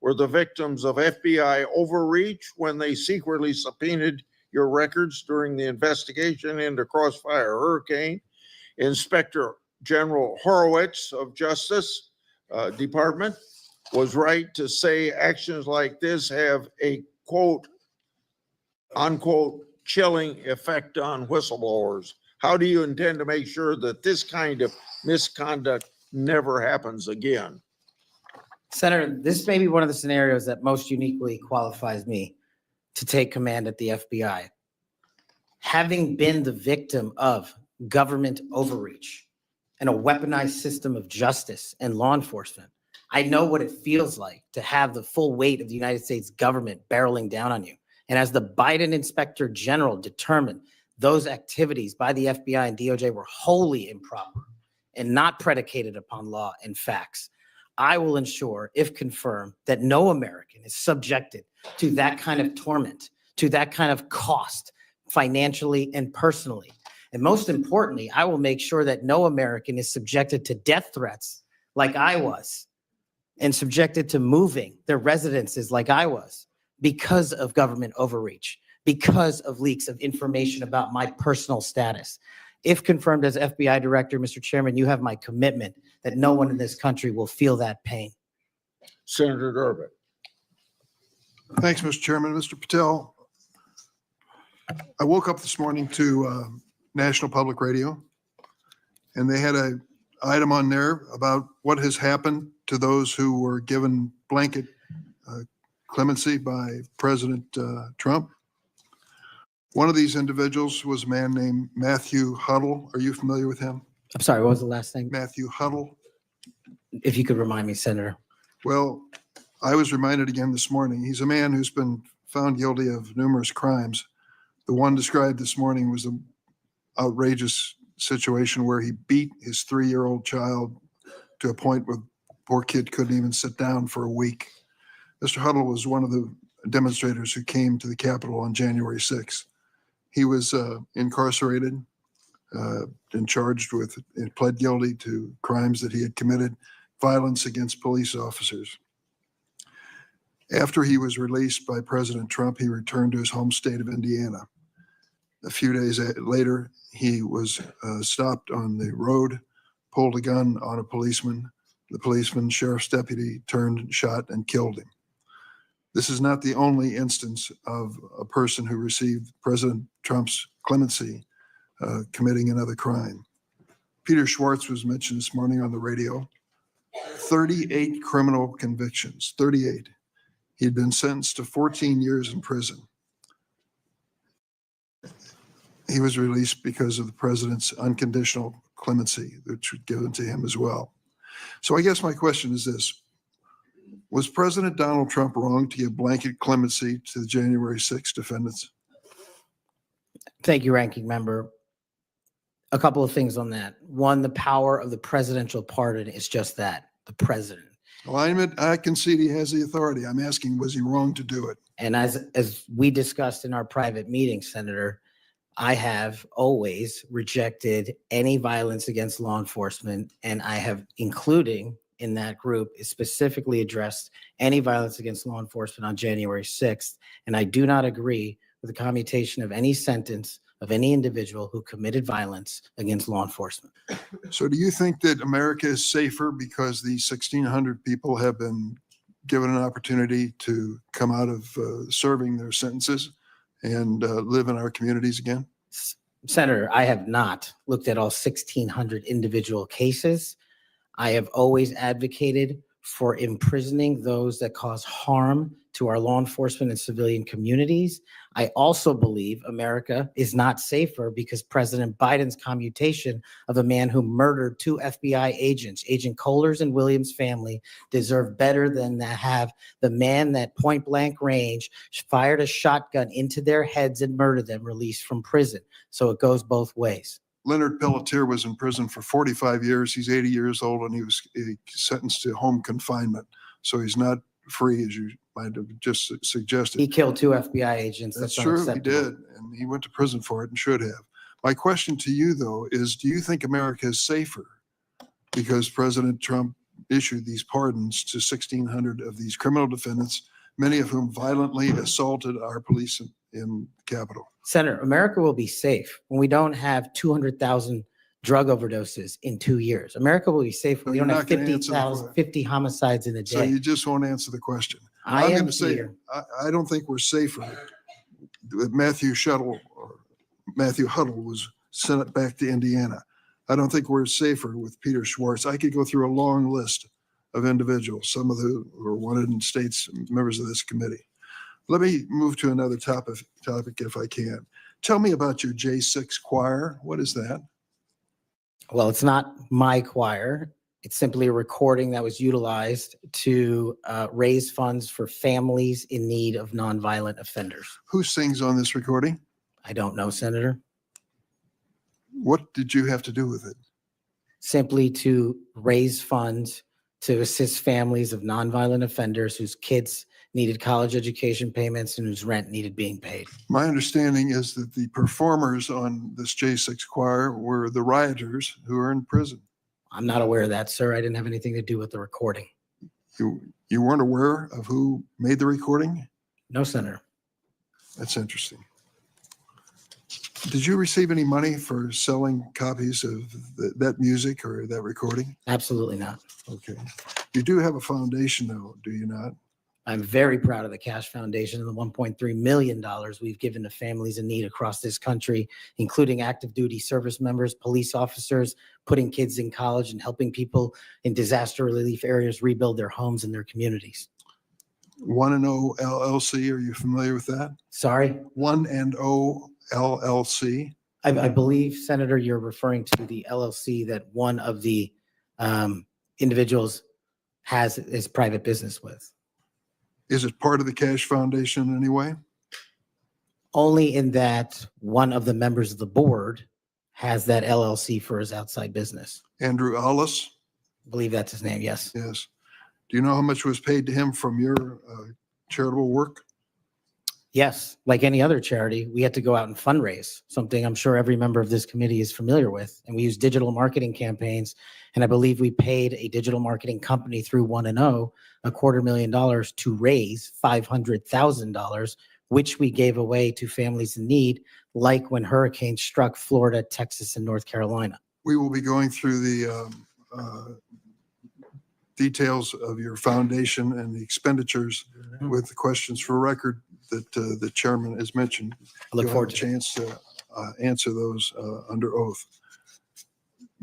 were the victims of FBI overreach when they secretly subpoenaed your records during the investigation into Crossfire Hurricane. Inspector General Horowitz of Justice Department was right to say actions like this have a quote, unquote, chilling effect on whistleblowers. How do you intend to make sure that this kind of misconduct never happens again? Senator, this may be one of the scenarios that most uniquely qualifies me to take command at the FBI. Having been the victim of government overreach and a weaponized system of justice and law enforcement. I know what it feels like to have the full weight of the United States government barreling down on you. And as the Biden Inspector General determined, those activities by the FBI and DOJ were wholly improper and not predicated upon law and facts. I will ensure, if confirmed, that no American is subjected to that kind of torment, to that kind of cost, financially and personally. And most importantly, I will make sure that no American is subjected to death threats like I was, and subjected to moving their residences like I was, because of government overreach, because of leaks of information about my personal status. If confirmed as FBI director, Mr. Chairman, you have my commitment that no one in this country will feel that pain. Senator Durbin. Thanks, Mr. Chairman. Mr. Patel, I woke up this morning to National Public Radio, and they had an item on there about what has happened to those who were given blanket clemency by President Trump. One of these individuals was a man named Matthew Huddle. Are you familiar with him? I'm sorry, what was the last name? Matthew Huddle. If you could remind me, Senator. Well, I was reminded again this morning. He's a man who's been found guilty of numerous crimes. The one described this morning was an outrageous situation where he beat his 3-year-old child to a point where the poor kid couldn't even sit down for a week. Mr. Huddle was one of the demonstrators who came to the Capitol on January 6th. He was incarcerated and charged with, and pled guilty to crimes that he had committed, violence against police officers. After he was released by President Trump, he returned to his home state of Indiana. A few days later, he was stopped on the road, pulled a gun on a policeman. The policeman, sheriff's deputy, turned, shot, and killed him. This is not the only instance of a person who received President Trump's clemency committing another crime. Peter Schwartz was mentioned this morning on the radio. 38 criminal convictions, 38. He'd been sentenced to 14 years in prison. He was released because of the president's unconditional clemency, which was given to him as well. So I guess my question is this. Was President Donald Trump wrong to give blanket clemency to the January 6 defendants? Thank you, Ranking Member. A couple of things on that. One, the power of the presidential pardon is just that, the president. Well, I concede he has the authority. I'm asking, was he wrong to do it? And as we discussed in our private meeting, Senator, I have always rejected any violence against law enforcement, and I have, including in that group, is specifically addressed any violence against law enforcement on January 6th. And I do not agree with the commutation of any sentence of any individual who committed violence against law enforcement. So do you think that America is safer because these 1,600 people have been given an opportunity to come out of serving their sentences and live in our communities again? Senator, I have not looked at all 1,600 individual cases. I have always advocated for imprisoning those that cause harm to our law enforcement and civilian communities. I also believe America is not safer because President Biden's commutation of a man who murdered 2 FBI agents, Agent Kohler's and Williams' family, deserve better than to have the man that point blank range fired a shotgun into their heads and murdered them released from prison. So it goes both ways. Leonard Pelletier was in prison for 45 years. He's 80 years old and he was sentenced to home confinement. So he's not free, as you might have just suggested. He killed 2 FBI agents. That's true, he did. And he went to prison for it and should have. My question to you, though, is do you think America is safer because President Trump issued these pardons to 1,600 of these criminal defendants, many of whom violently assaulted our police in the Capitol? Senator, America will be safe when we don't have 200,000 drug overdoses in 2 years. America will be safe when we You're don't have not gonna answer the question. 50 homicides in a So day. you just won't answer the question. I I'm am going to say, here. I don't think we're safer. Matthew Huddle was sent back to Indiana. I don't think we're safer with Peter Schwartz. I could go through a long list of individuals, some of who were wanted in states, members of this committee. Let me move to another topic if I can. Tell me about your J6 choir. What is that? Well, it's not my choir. It's simply a recording that was utilized to raise funds for families in need of nonviolent offenders. Who sings on this recording? I don't know, Senator. What did you have to do with it? Simply to raise funds to assist families of nonviolent offenders whose kids needed college education payments and whose rent needed being paid. My understanding is that the performers on this J6 choir were the rioters who are in prison. I'm not aware of that, sir. I didn't have anything to do with the recording. You weren't aware of who made the recording? No, Senator. That's interesting. Did you receive any money for selling copies of that music or that recording? Absolutely not. Okay. You do have a foundation though, do you not? I'm very proud of the Cash Foundation and the $1.3 million we've given to families in need across this country, including active duty service members, police officers, putting kids in college and helping people in disaster relief areas rebuild their homes and their communities. 1&0 LLC, are you familiar with that? Sorry? 1&0 LLC? I believe, Senator, you're referring to the LLC that one of the individuals has his private business with. Is it part of the Cash Foundation in any way? Only in that one of the members of the board has that LLC for his outside business. Andrew Allis? I believe that's his name, yes. Yes. Do you know how much was paid to him from your charitable work? Yes, like any other charity, we had to go out and fundraise, something I'm sure every member of this committee is familiar with. And we use digital marketing campaigns. And I believe we paid a digital marketing company through 1&0 $250,000 to raise $500,000, which we gave away to families in need, like when hurricanes struck Florida, Texas, and North Carolina. We will be going through the details of your foundation and the expenditures with the questions for record that the chairman has mentioned. I look You'll forward have a to it. chance to answer those under oath.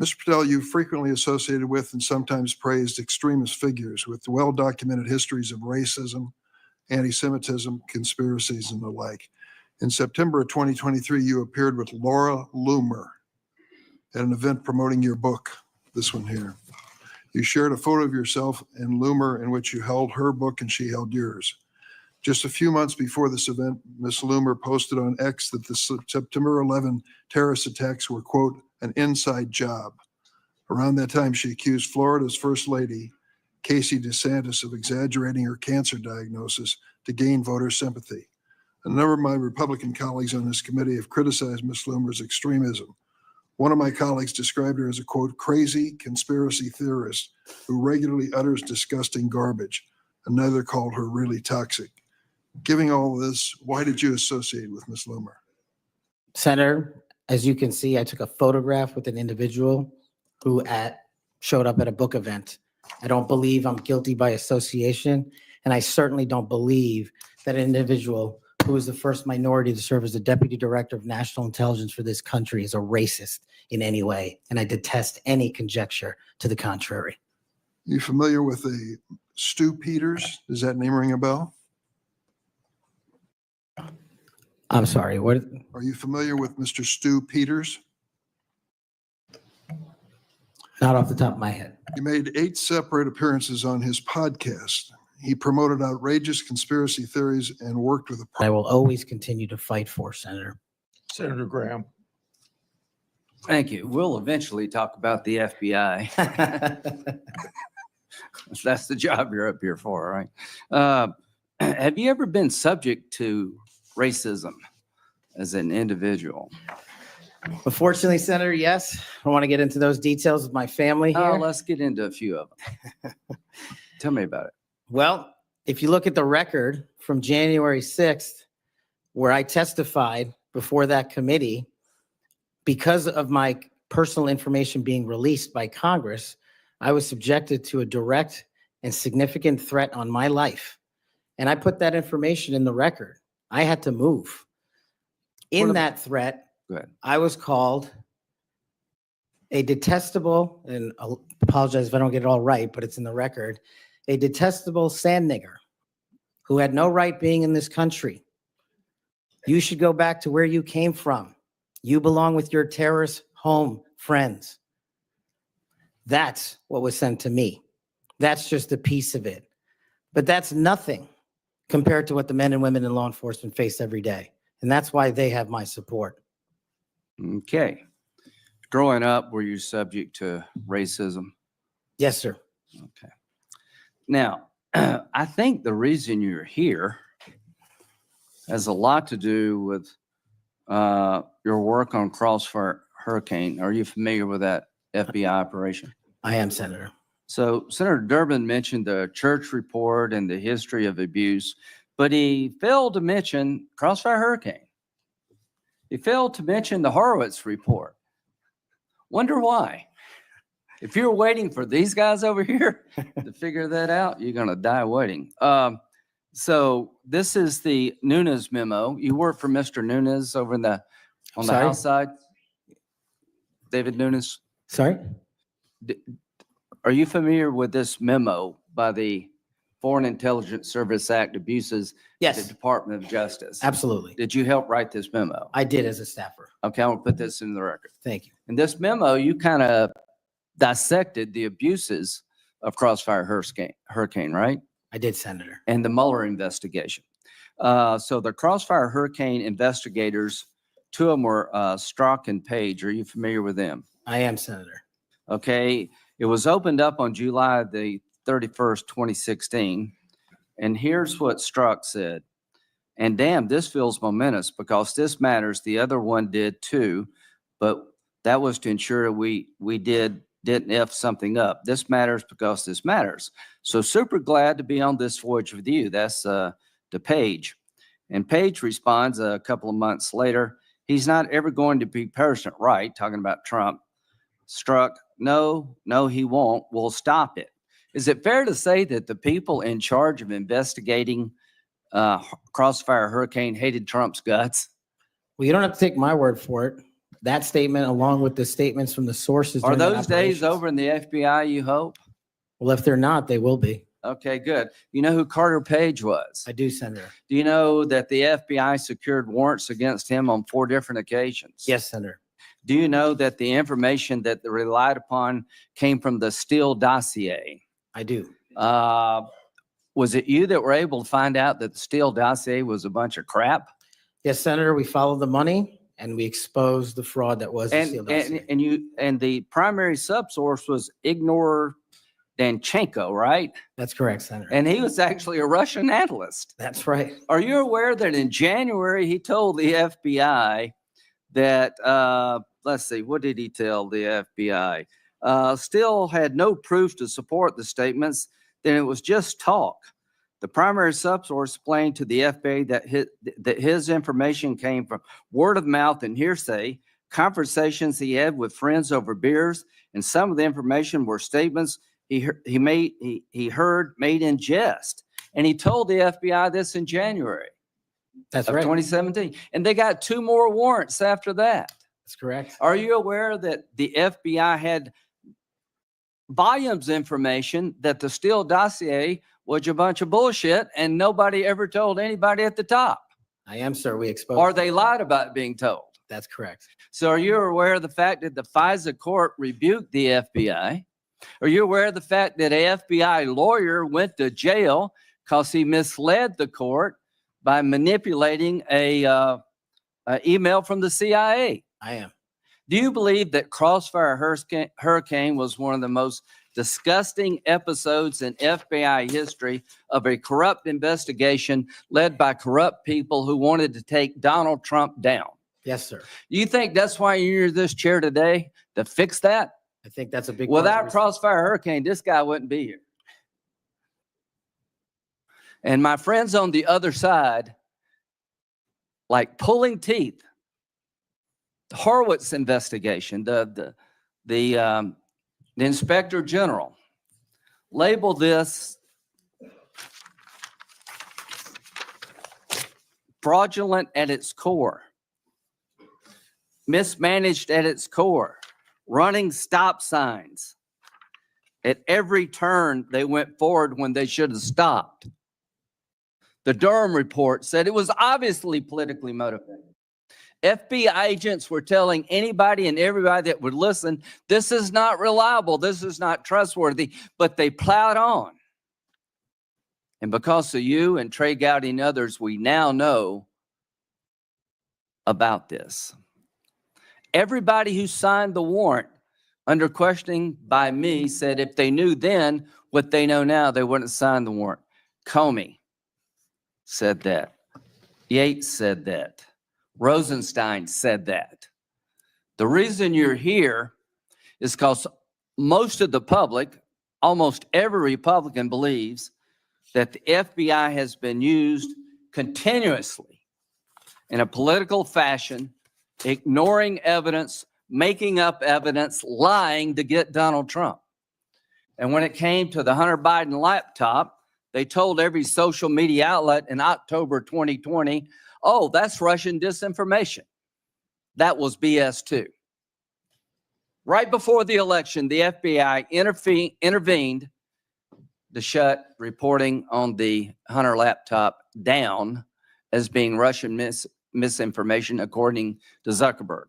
Mr. Patel, you frequently associated with and sometimes praised extremist figures with well-documented histories of racism, anti-Semitism, conspiracies, and the like. In September of 2023, you appeared with Laura Loomer at an event promoting your book, this one here. You shared a photo of yourself and Loomer in which you held her book and she held yours. Just a few months before this event, Ms. Loomer posted on X that the September 11 terrorist attacks were, quote, an inside job. Around that time, she accused Florida's First Lady, Casey DeSantis, of exaggerating her cancer diagnosis to gain voter sympathy. A number of my Republican colleagues on this committee have criticized Ms. Loomer's extremism. One of my colleagues described her as a, quote, crazy conspiracy theorist who regularly utters disgusting garbage. Another called her really toxic. Given all of this, why did you associate with Ms. Loomer? Senator, as you can see, I took a photograph with an individual who showed up at a book event. I don't believe I'm guilty by association, and I certainly don't believe that an individual who is the first minority to serve as the Deputy Director of National Intelligence for this country is a racist in any way, and I detest any conjecture to the contrary. You familiar with the Stu Peters? Does that name ring a bell? I'm sorry, what? Are you familiar with Mr. Stu Peters? Not off the top of my head. He made 8 separate appearances on his podcast. He promoted outrageous conspiracy theories and worked with I will always continue to fight for, Senator. Senator Graham. Thank you. We'll eventually talk about the FBI. That's the job you're up here for, right? Have you ever been subject to racism as an individual? Unfortunately, Senator, yes. I want to get into those details with my family here. Let's get into a few of them. Tell me about it. Well, if you look at the record from January 6th, where I testified before that committee, because of my personal information being released by Congress, I was subjected to a direct and significant threat on my life. And I put that information in the record. I had to move. In that threat, Go ahead. I was called a detestable, and I'll apologize if I don't get it all right, but it's in the record, a detestable sand nigger who had no right being in this country. You should go back to where you came from. You belong with your terrorist home friends. That's what was sent to me. That's just a piece of it. But that's nothing compared to what the men and women in law enforcement face every day. And that's why they have my support. Okay. Growing up, were you subject to racism? Yes, sir. Okay. Now, I think the reason you're here has a lot to do with your work on Crossfire Hurricane. Are you familiar with that FBI operation? I am, Senator. So Senator Durbin mentioned the church report and the history of abuse, but he failed to mention Crossfire Hurricane. He failed to mention the Horowitz report. Wonder why? If you're waiting for these guys over here to figure that out, you're going to die waiting. So this is the Nunes memo. You work for Mr. Nunes over on the Sorry? House side? David Nunes? Sorry? Are you familiar with this memo by the Foreign Intelligence Service Act abuses? The Yes, Department of Justice? absolutely. Did you help write this memo? I did as a staffer. Okay, I'll put this in the record. Thank you. In this memo, you kind of dissected the abuses of Crossfire Hurricane, right? I did, Senator. And the Mueller investigation. So the Crossfire Hurricane investigators, two of them were Strzok and Page. Are you familiar with them? I am, Senator. Okay, it was opened up on July the 31st, 2016. And here's what Strzok said. And damn, this feels momentous because this matters. The other one did too, but that was to ensure we didn't F something up. This matters because this matters. So super glad to be on this voyage with you. That's to Page. And Page responds a couple of months later, he's not ever going to be President right, talking about Trump. Strzok, no, he won't. We'll stop it. Is it fair to say that the people in charge of investigating Crossfire Hurricane hated Trump's guts? Well, you don't have to take my word for it. That statement, along with the statements from the sources. Are during the those days operations- over in the FBI, you hope? Well, if they're not, they will be. Okay, good. You know who Carter Page was? I do, Senator. Do you know that the FBI secured warrants against him on 4 different occasions? Yes, Senator. Do you know that the information that they relied upon came from the Steele dossier? I do. Was it you that were able to find out that the Steele dossier was a bunch of crap? Yes, Senator, we followed the money and we exposed the fraud that was the Steele dossier. And the primary subsource was Ignor Danchenko, right? That's correct, Senator. And he was actually a Russian analyst. That's right. Are you aware that in January, he told the FBI that, let's see, what did he tell the FBI? Still had no proof to support the statements, then it was just talk. The primary subsource explained to the FBI that his information came from word of mouth and hearsay, conversations he had with friends over beers, and some of the information were statements he heard made in jest. And he told the FBI this in January That's of right. 2017. And they got 2 more warrants after that. That's correct. Are you aware that the FBI had volumes of information that the Steele dossier was a bunch of bullshit and nobody ever told anybody at the top? I am, sir. We exposed. Or they lied about being told? That's correct. So are you aware of the fact that the FISA court rebuked the FBI? Are you aware of the fact that an FBI lawyer went to jail because he misled the court by manipulating a email from the CIA? I am. Do you believe that Crossfire Hurricane was one of the most disgusting episodes in FBI history of a corrupt investigation led by corrupt people who wanted to take Donald Trump down? Yes, sir. You think that's why you're in this chair today, to fix that? I think that's a big. part of the Without reason. Crossfire Hurricane, this guy wouldn't be here. And my friends on the other side, like pulling teeth, the Horowitz investigation, the inspector general labeled this fraudulent at its core, mismanaged at its core, running stop signs. At every turn, they went forward when they should have stopped. The Durham report said it was obviously politically motivated. FBI agents were telling anybody and everybody that would listen, this is not reliable, this is not trustworthy, but they plowed on. And because of you and Trey Gowdy and others, we now know about this. Everybody who signed the warrant under questioning by me said if they knew then what they know now, they wouldn't sign the warrant. Comey said that. Yates said that. Rosenstein said that. The reason you're here is because most of the public, almost every Republican believes that the FBI has been used continuously in a political fashion, ignoring evidence, making up evidence, lying to get Donald Trump. And when it came to the Hunter Biden laptop, they told every social media outlet in October 2020, oh, that's Russian disinformation. That was BS too. Right before the election, the FBI intervened to shut reporting on the Hunter laptop down as being Russian misinformation, according to Zuckerberg.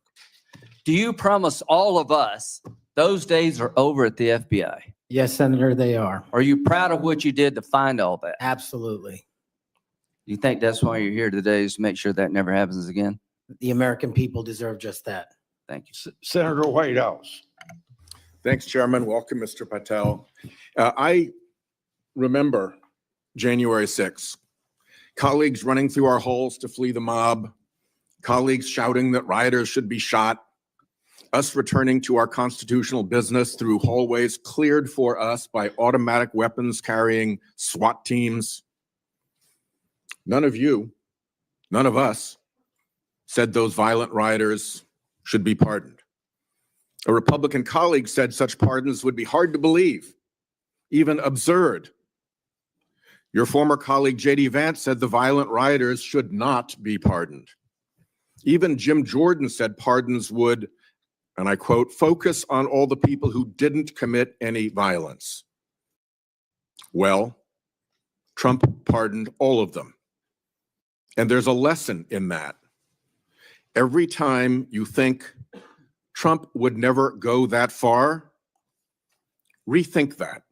Do you promise all of us those days are over at the FBI? Yes, Senator, they are. Are you proud of what you did to find all that? Absolutely. You think that's why you're here today, is to make sure that never happens again? The American people deserve just that. Thank you. Senator Whitehouse. Thanks, Chairman. Welcome, Mr. Patel. I remember January 6th, colleagues running through our halls to flee the mob, colleagues shouting that rioters should be shot, us returning to our constitutional business through hallways cleared for us by automatic weapons carrying SWAT teams. None of you, none of us said those violent rioters should be pardoned. A Republican colleague said such pardons would be hard to believe, even absurd. Your former colleague, J.D. Vance, said the violent rioters should not be pardoned. Even Jim Jordan said pardons would, and I quote, focus on all the people who didn't commit any violence. Well, Trump pardoned all of them. And there's a lesson in that. Every time you think Trump would never go that far, rethink that.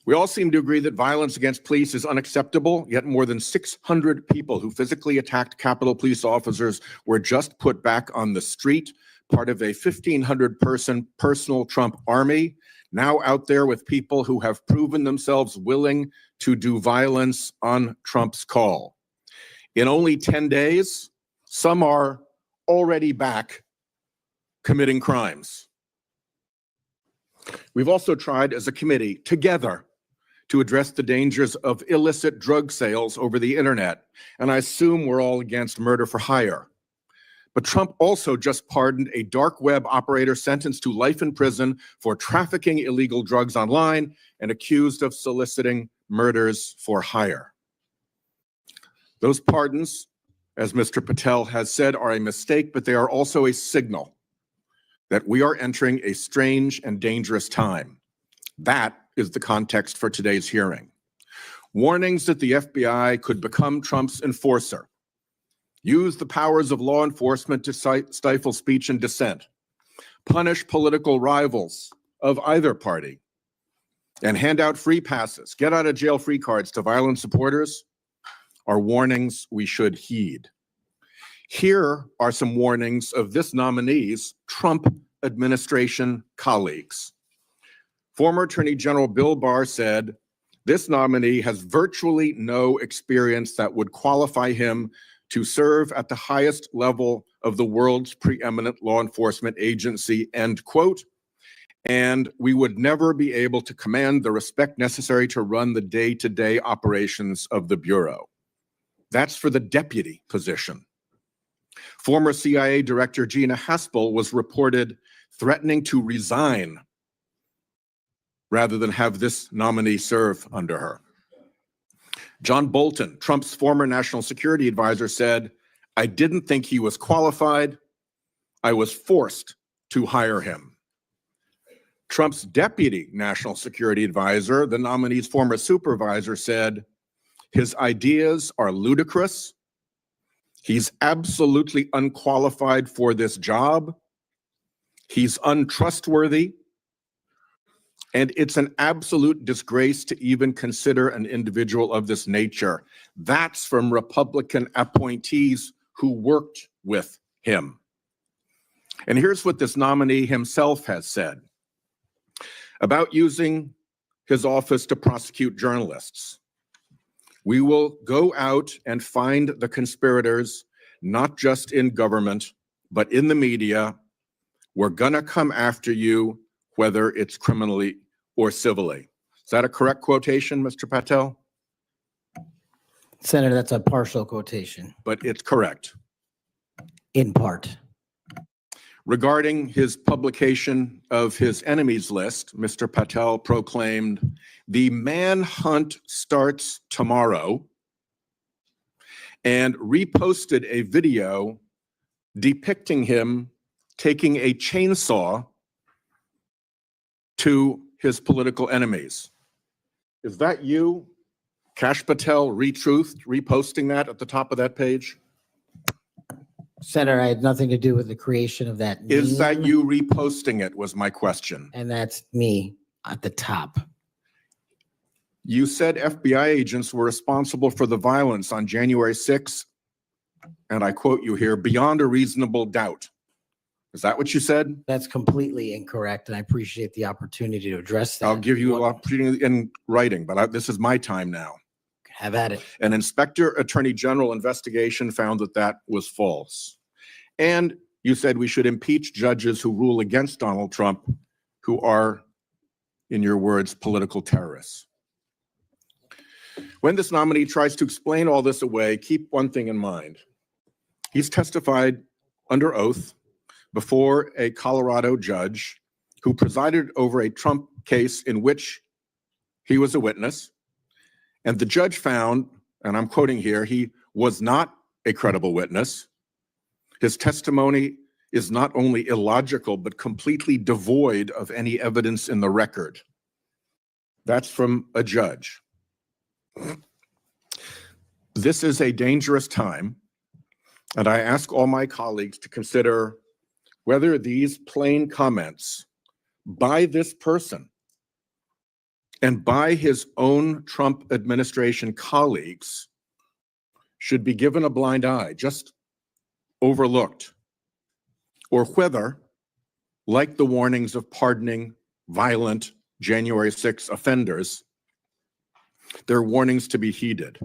We all seem to agree that violence against police is unacceptable, yet more than 600 people who physically attacked Capitol Police officers were just put back on the street, part of a 1,500-person personal Trump army, now out there with people who have proven themselves willing to do violence on Trump's call. In only 10 days, some are already back committing crimes. We've also tried as a committee together to address the dangers of illicit drug sales over the internet, and I assume we're all against murder for hire. But Trump also just pardoned a dark web operator sentenced to life in prison for trafficking illegal drugs online and accused of soliciting murders for hire. Those pardons, as Mr. Patel has said, are a mistake, but they are also a signal that we are entering a strange and dangerous time. That is the context for today's hearing. Warnings that the FBI could become Trump's enforcer, use the powers of law enforcement to stifle speech and dissent, punish political rivals of either party, and hand out free passes, get out of jail free cards to violent supporters are warnings we should heed. Here are some warnings of this nominee's Trump administration colleagues. Former Attorney General Bill Barr said, this nominee has virtually no experience that would qualify him to serve at the highest level of the world's preeminent law enforcement agency, end quote. And we would never be able to command the respect necessary to run the day-to-day operations of the Bureau. That's for the deputy position. Former CIA Director Gina Haspel was reported threatening to resign rather than have this nominee serve under her. John Bolton, Trump's former national security advisor, said, I didn't think he was qualified. I was forced to hire him. Trump's deputy national security advisor, the nominee's former supervisor, said, his ideas are ludicrous. He's absolutely unqualified for this job. He's untrustworthy. And it's an absolute disgrace to even consider an individual of this nature. That's from Republican appointees who worked with him. And here's what this nominee himself has said about using his office to prosecute journalists. We will go out and find the conspirators, not just in government, but in the media. We're gonna come after you, whether it's criminally or civilly. Is that a correct quotation, Mr. Patel? Senator, that's a partial quotation, But it's correct. in part. Regarding his publication of his enemies list, Mr. Patel proclaimed, "The manhunt starts tomorrow," and reposted a video depicting him taking a chainsaw to his political enemies. Is that you, Kash Patel, reposting that at the top of that page? Senator, I had nothing to do with the creation of that. Is that meme, you reposting it was my question. And that's me at the top. You said FBI agents were responsible for the violence on January 6th, and I quote you here, "beyond a reasonable doubt." Is that what you said? That's completely incorrect, and I appreciate the opportunity to address that. I'll give you an opportunity in writing, but this is my time now. Have at it. An Inspector Attorney General investigation found that that was false. And you said we should impeach judges who rule against Donald Trump, who are, in your words, political terrorists. When this nominee tries to explain all this away, keep one thing in mind. He's testified under oath before a Colorado judge who presided over a Trump case in which he was a witness. And the judge found, and I'm quoting here, he was not a credible witness. His testimony is not only illogical, but completely devoid of any evidence in the record. That's from a judge. This is a dangerous time, and I ask all my colleagues to consider whether these plain comments by this person and by his own Trump administration colleagues should be given a blind eye, just overlooked, or whether, like the warnings of pardoning violent January 6 offenders, they're warnings to be heeded.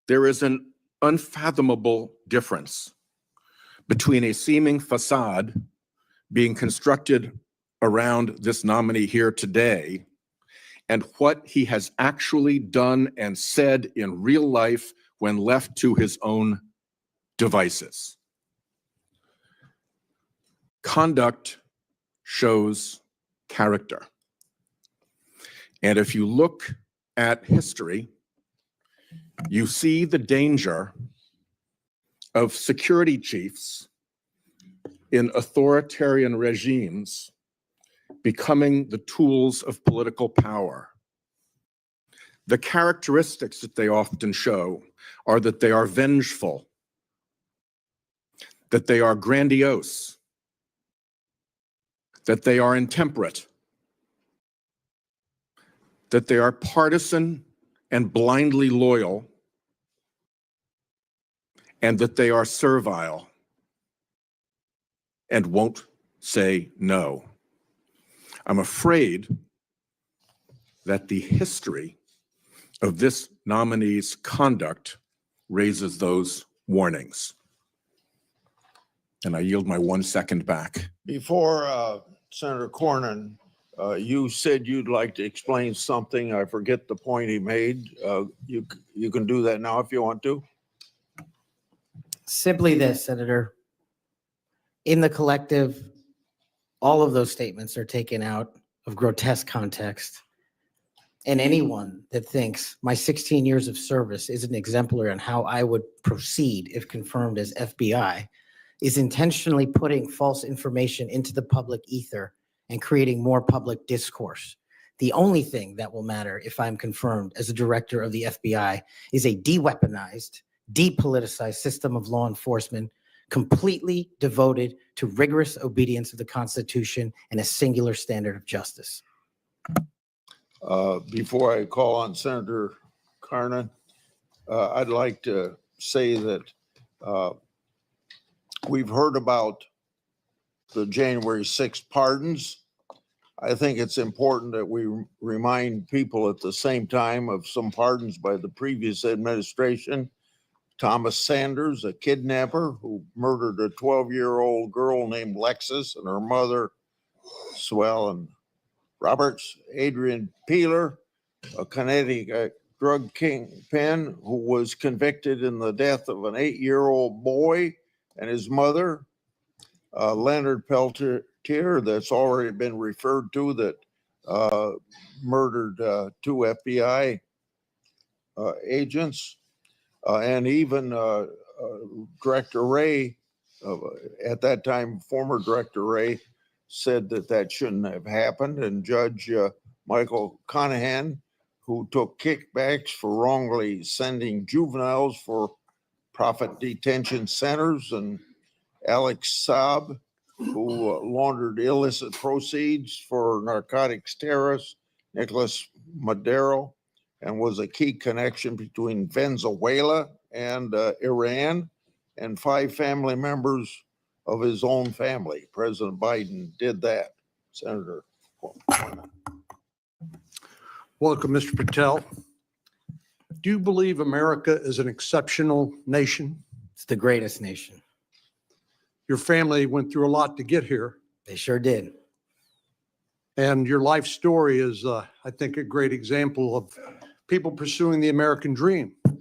There is an unfathomable difference between a seeming facade being constructed around this nominee here today and what he has actually done and said in real life when left to his own devices. Conduct shows character. And if you look at history, you see the danger of security chiefs in authoritarian regimes becoming the tools of political power. The characteristics that they often show are that they are vengeful, that they are grandiose, that they are intemperate, that they are partisan and blindly loyal, and that they are servile and won't say no. I'm afraid that the history of this nominee's conduct raises those warnings. And I yield my 1 second back. Before Senator Cornyn, you said you'd like to explain something. I forget the point he made. You can do that now if you want to. Simply this, Senator. In the collective, all of those statements are taken out of grotesque context. And anyone that thinks my 16 years of service is an exemplar on how I would proceed if confirmed as FBI is intentionally putting false information into the public ether and creating more public discourse. The only thing that will matter if I'm confirmed as a director of the FBI is a de-weaponized, depoliticized system of law enforcement, completely devoted to rigorous obedience of the Constitution and a singular standard of justice. Before I call on Senator Carnan, I'd like to say that we've heard about the January 6th pardons. I think it's important that we remind people at the same time of some pardons by the previous administration. Thomas Sanders, a kidnapper who murdered a 12-year-old girl named Lexus and her mother, Swellen Roberts. Adrian Peeler, a Connecticut drug kingpin who was convicted in the death of an 8-year-old boy and his mother. Leonard Peltier, that's already been referred to, that murdered 2 FBI agents. And even Director Ray, at that time, former Director Ray, said that that shouldn't have happened. And Judge Michael Conahan, who took kickbacks for wrongly sending juveniles for profit detention centers, and Alex Saab, who laundered illicit proceeds for narcotics terrorist Nicholas Madero, and was a key connection between Venezuela and Iran, and 5 family members of his own family. President Biden did that. Senator. Welcome, Mr. Patel. Do you believe America is an exceptional nation? It's the greatest nation. Your family went through a lot to get here, They sure did. and your life story is, I think, a great example of people pursuing the American dream. Do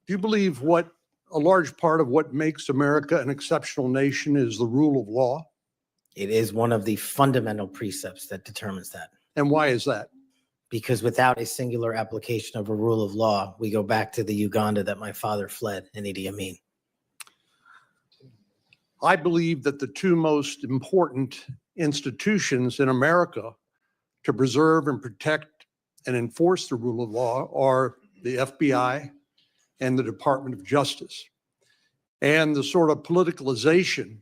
you believe what a large part of what makes America an exceptional nation is the rule of law? It is one of the fundamental precepts that determines that. And why is that? Because without a singular application of a rule of law, we go back to the Uganda that my father fled in Idi Amin. I believe that the 2 most important institutions in America to preserve and protect and enforce the rule of law are the FBI and the Department of Justice. And the sort of politicalization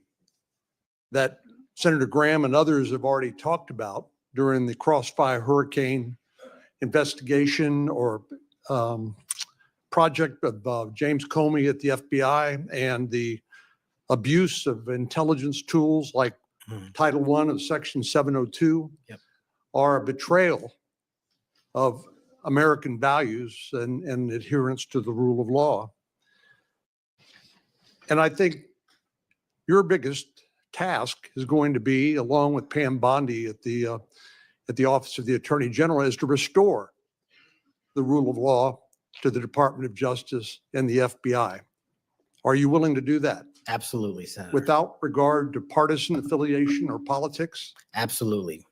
that Senator Graham and others have already talked about during the Crossfire Hurricane investigation or project of James Comey at the FBI, and the abuse of intelligence tools like Title I of Section 702 are a betrayal of American values and adherence to the rule of law. And I think your biggest task is going to be, along with Pam Bondi at the Office of the Attorney General, is to restore the rule of law to the Department of Justice and the FBI. Are you willing to do that? Absolutely, Senator. Without regard to partisan affiliation or politics? Absolutely.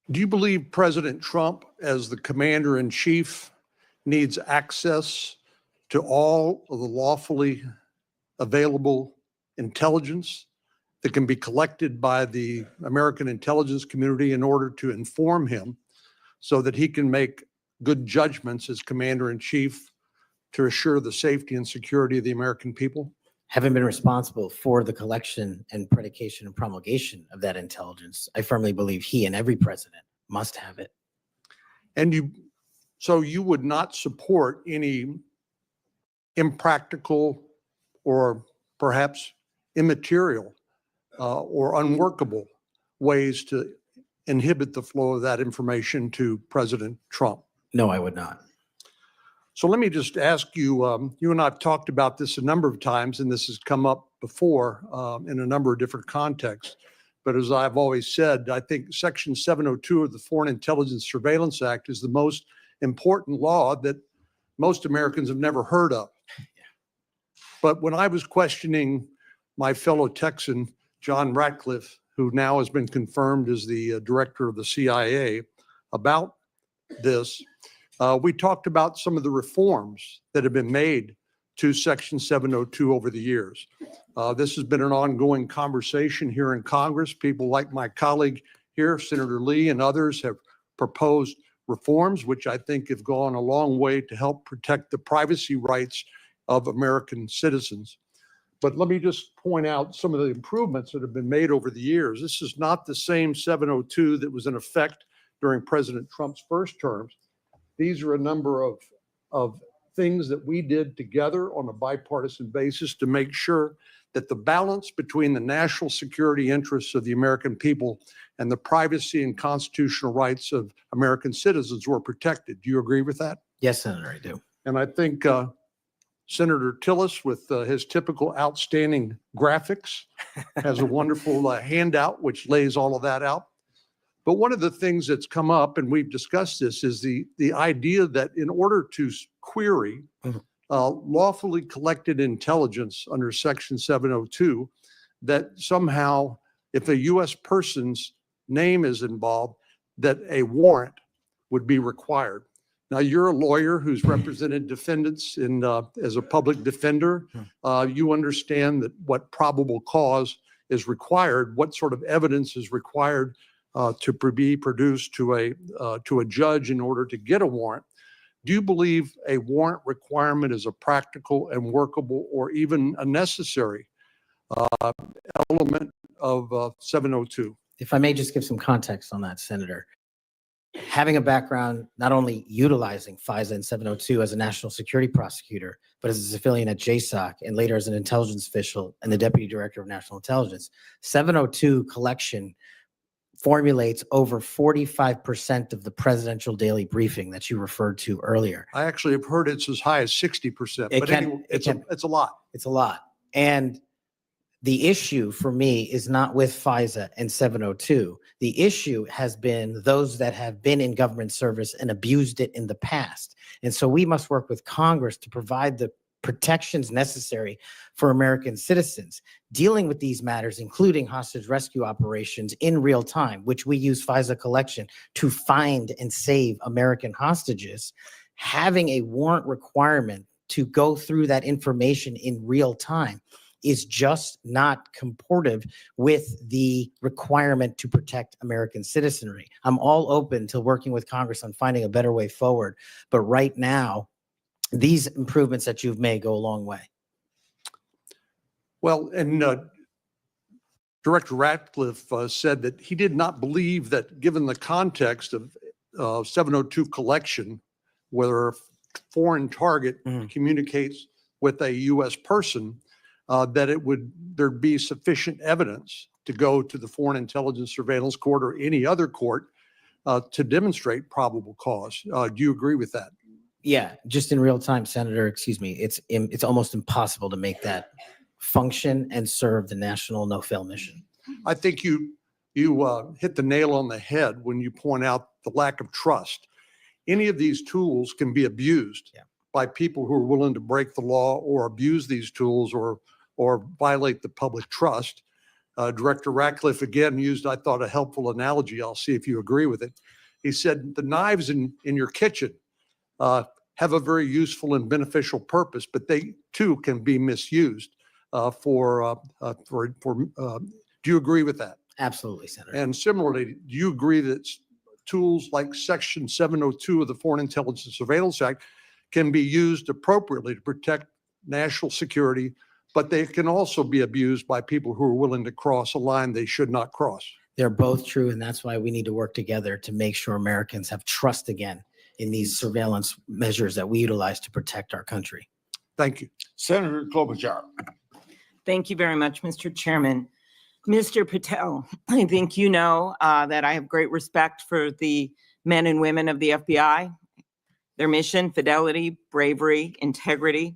Do you believe President Trump, as the commander-in-chief, needs access to all of the lawfully available intelligence that can be collected by the American intelligence community in order to inform him so that he can make good judgments as commander-in-chief to assure the safety and security of the American people? Having been responsible for the collection and predication and promulgation of that intelligence, I firmly believe he and every president must have it. And so you would not support any impractical or perhaps immaterial or unworkable ways to inhibit the flow of that information to President Trump? No, I would not. So let me just ask you, you and I have talked about this a number of times, and this has come up before in a number of different contexts. But as I've always said, I think Section 702 of the Foreign Intelligence Surveillance Act is the most important law that most Americans have never heard of. But when I was questioning my fellow Texan, John Ratcliffe, who now has been confirmed as the director of the CIA, about this, we talked about some of the reforms that have been made to Section 702 over the years. This has been an ongoing conversation here in Congress. People like my colleague here, Senator Lee, and others have proposed reforms, which I think have gone a long way to help protect the privacy rights of American citizens. But let me just point out some of the improvements that have been made over the years. This is not the same 702 that was in effect during President Trump's first terms. These are a number of things that we did together on a bipartisan basis to make sure that the balance between the national security interests of the American people and the privacy and constitutional rights of American citizens were protected. Do you agree with that? Yes, Senator, I do. And I think Senator Tillis, with his typical outstanding graphics, has a wonderful handout which lays all of that out. But one of the things that's come up, and we've discussed this, is the idea that in order to query lawfully collected intelligence under Section 702, that somehow if a U.S. person's name is involved, that a warrant would be required. Now, you're a lawyer who's represented defendants in as a public defender. You understand that what probable cause is required, what sort of evidence is required to be produced to a judge in order to get a warrant. Do you believe a warrant requirement is a practical and workable or even a necessary element of 702? If I may just give some context on that, Senator. Having a background not only utilizing FISA and 702 as a national security prosecutor, but as a civilian at JSOC and later as an intelligence official and the Deputy Director of National Intelligence, 702 collection formulates over 45% of the presidential daily briefing that you referred to earlier. I actually have heard it's as high as 60%, It but can- anyway, it can- it's a lot. It's a lot. And the issue for me is not with FISA and 702. The issue has been those that have been in government service and abused it in the past. And so we must work with Congress to provide the protections necessary for American citizens. Dealing with these matters, including hostage rescue operations in real time, which we use FISA collection to find and save American hostages, having a warrant requirement to go through that information in real time is just not comportive with the requirement to protect American citizenry. I'm all open to working with Congress on finding a better way forward. But right now, these improvements that you've made go a long way. Well, and Director Ratcliffe said that he did not believe that, given the context of 702 collection, whether a foreign target communicates with a U.S. person, that there'd be sufficient evidence to go to the Foreign Intelligence Surveillance Court or any other court to demonstrate probable cause. Do you agree with that? Yeah, just in real time, Senator, excuse me, it's almost impossible to make that function and serve the national no-fail mission. I think you hit the nail on the head when you point out the lack of trust. Any of these tools can be abused by people who are willing to break the law or abuse these tools or violate the public trust. Director Ratcliffe again used, I thought, a helpful analogy. I'll see if you agree with it. He said the knives in your kitchen have a very useful and beneficial purpose, but they too can be misused do you agree with that? Absolutely, Senator. And similarly, do you agree that tools like Section 702 of the Foreign Intelligence Surveillance Act can be used appropriately to protect national security, but they can also be abused by people who are willing to cross a line they should not cross? They're both true, and that's why we need to work together to make sure Americans have trust again in these surveillance measures that we utilize to protect our country. Thank you. Senator Klobuchar. Thank you very much, Mr. Chairman. Mr. Patel, I think you know that I have great respect for the men and women of the FBI, their mission, fidelity, bravery, integrity.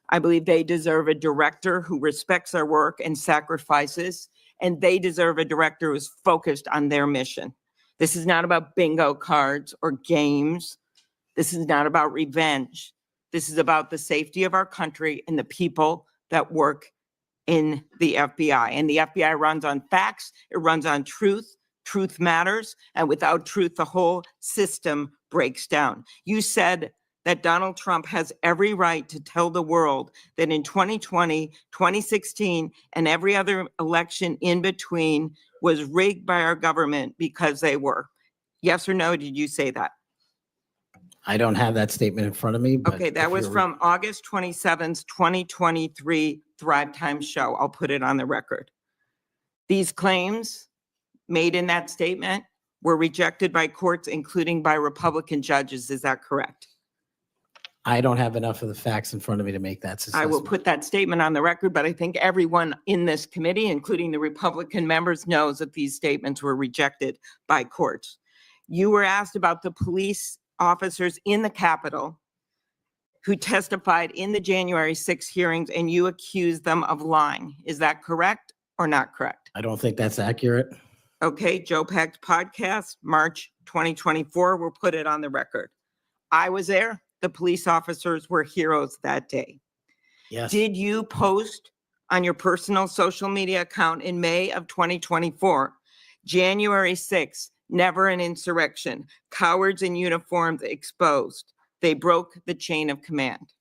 I believe they deserve a director who respects their work and sacrifices, and they deserve a director who's focused on their mission. This is not about bingo cards or games. This is not about revenge. This is about the safety of our country and the people that work in the FBI. And the FBI runs on facts. It runs on truth. Truth matters. And without truth, the whole system breaks down. You said that Donald Trump has every right to tell the world that in 2020, 2016, and every other election in between was rigged by our government because they were. Yes or no? Did you say that? I don't have that statement in front of me, but. Okay, that if was you're- from August 27th, 2023 Thrive Time show. I'll put it on the record. These claims made in that statement were rejected by courts, including by Republican judges. Is that correct? I don't have enough of the facts in front of me to make that I will assessment. put that statement on the record, but I think everyone in this committee, including the Republican members, knows that these statements were rejected by courts. You were asked about the police officers in the Capitol who testified in the January 6 hearings, and you accused them of lying. Is that correct or not correct? I don't think that's accurate. Okay, Joe Pack's podcast, March 2024, we'll put it on the record. I was there. The police officers were heroes that day. Yes. Did you post on your personal social media account in May of 2024, January 6th, never an insurrection, cowards in uniforms exposed. They broke the chain of command.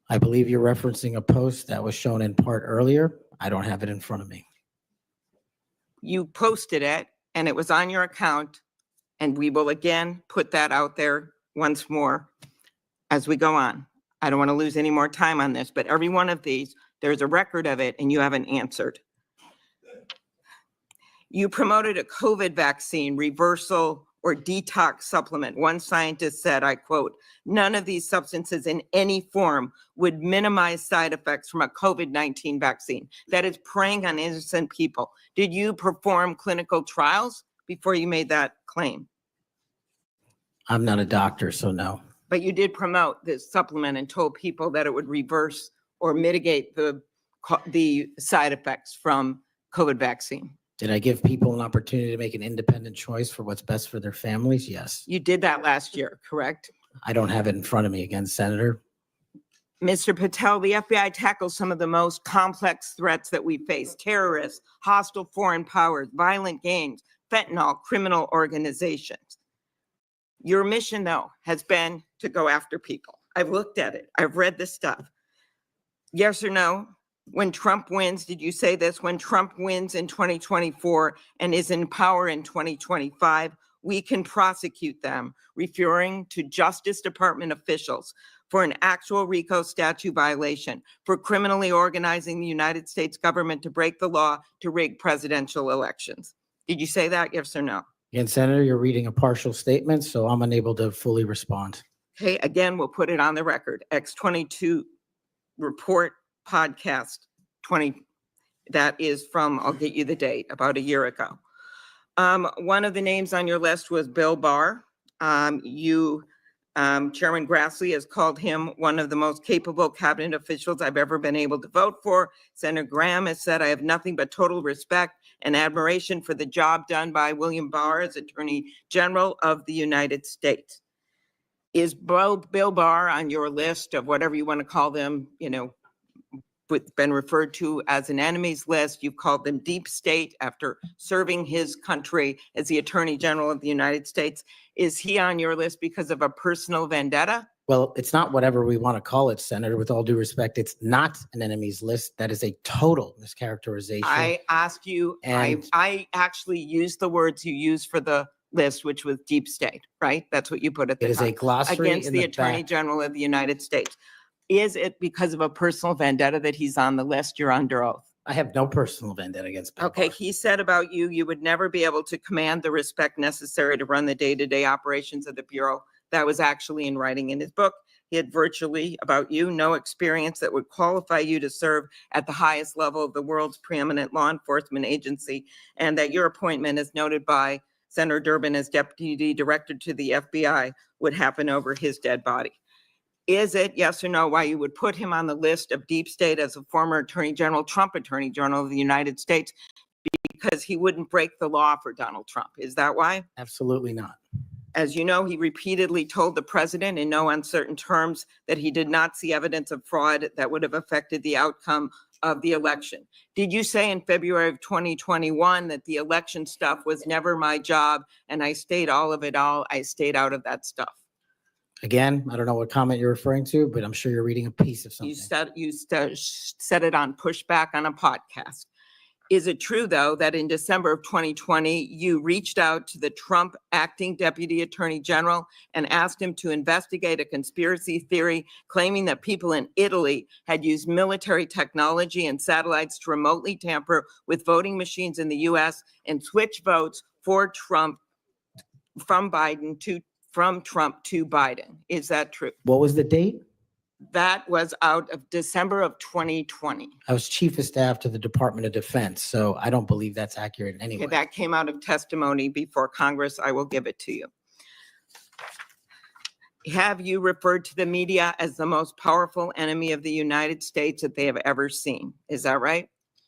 I believe you're referencing a post that was shown in part earlier. I don't have it in front of me. You posted it and it was on your account, and we will again put that out there once more as we go on. I don't want to lose any more time on this, but every one of these, there's a record of it and you haven't answered. You promoted a COVID vaccine reversal or detox supplement. One scientist said, I quote, "None of these substances in any form would minimize side effects from a COVID-19 vaccine." That is preying on innocent people. Did you perform clinical trials before you made that claim? I'm not a doctor, so no. But you did promote this supplement and told people that it would reverse or mitigate the side effects from COVID vaccine. Did I give people an opportunity to make an independent choice for what's best for their families? Yes. You did that last year, correct? I don't have it in front of me again, Senator. Mr. Patel, the FBI tackles some of the most complex threats that we face: terrorists, hostile foreign powers, violent gangs, fentanyl, criminal organizations. Your mission, though, has been to go after people. I've looked at it. I've read this stuff. Yes or no? When Trump wins, did you say this? When Trump wins in 2024 and is in power in 2025, we can prosecute them, referring to Justice Department officials for an actual RICO statute violation for criminally organizing the United States government to break the law to rig presidential elections. Did you say that? Yes or no? Again, Senator, you're reading a partial statement, so I'm unable to fully respond. Okay, again, we'll put it on the record. X22 report podcast 20, that is from, I'll get you the date, about a year ago. One of the names on your list was Bill Barr. Chairman Grassley has called him one of the most capable cabinet officials I've ever been able to vote for. Senator Graham has said, I have nothing but total respect and admiration for the job done by William Barr as Attorney General of the United States. Is Bill Barr on your list of whatever you want to call them, been referred to as an enemies list? You've called them deep state after serving his country as the Attorney General of the United States. Is he on your list because of a personal vendetta? Well, it's not whatever we want to call it, Senator. With all due respect, it's not an enemies list. That is a total mischaracterization. I asked you, I actually used the words you used for the list, which was deep state, right? That's what you put at the It is top. a glossary Against in the the Attorney back. General of the United States. Is it because of a personal vendetta that he's on the list? You're under oath. I have no personal vendetta against Bill Okay, Barr. he said about you, you would never be able to command the respect necessary to run the day-to-day operations of the Bureau. That was actually in writing in his book. He had virtually, about you, no experience that would qualify you to serve at the highest level of the world's preeminent law enforcement agency, and that your appointment, as noted by Senator Durbin as Deputy Director to the FBI, would happen over his dead body. Is it, yes or no, why you would put him on the list of deep state as a former Attorney General, Trump Attorney General of the United States, because he wouldn't break the law for Donald Trump? Is that why? Absolutely not. As you know, he repeatedly told the president in no uncertain terms that he did not see evidence of fraud that would have affected the outcome of the election. Did you say in February of 2021 that the election stuff was never my job and I stayed out of that stuff? Again, I don't know what comment you're referring to, but I'm sure you're reading a piece of something. You said it on Pushback on a podcast. Is it true, though, that in December of 2020, you reached out to the Trump acting deputy attorney general and asked him to investigate a conspiracy theory claiming that people in Italy had used military technology and satellites to remotely tamper with voting machines in the US and switch votes for Trump from Trump to Biden? Is that true? What was the date? That was out of December of 2020. I was chief of staff to the Department of Defense, so I don't believe that's accurate in any Okay, way. that came out of testimony before Congress. I will give it to you. Have you referred to the media as the most powerful enemy of the United States that they have ever seen? Is that right?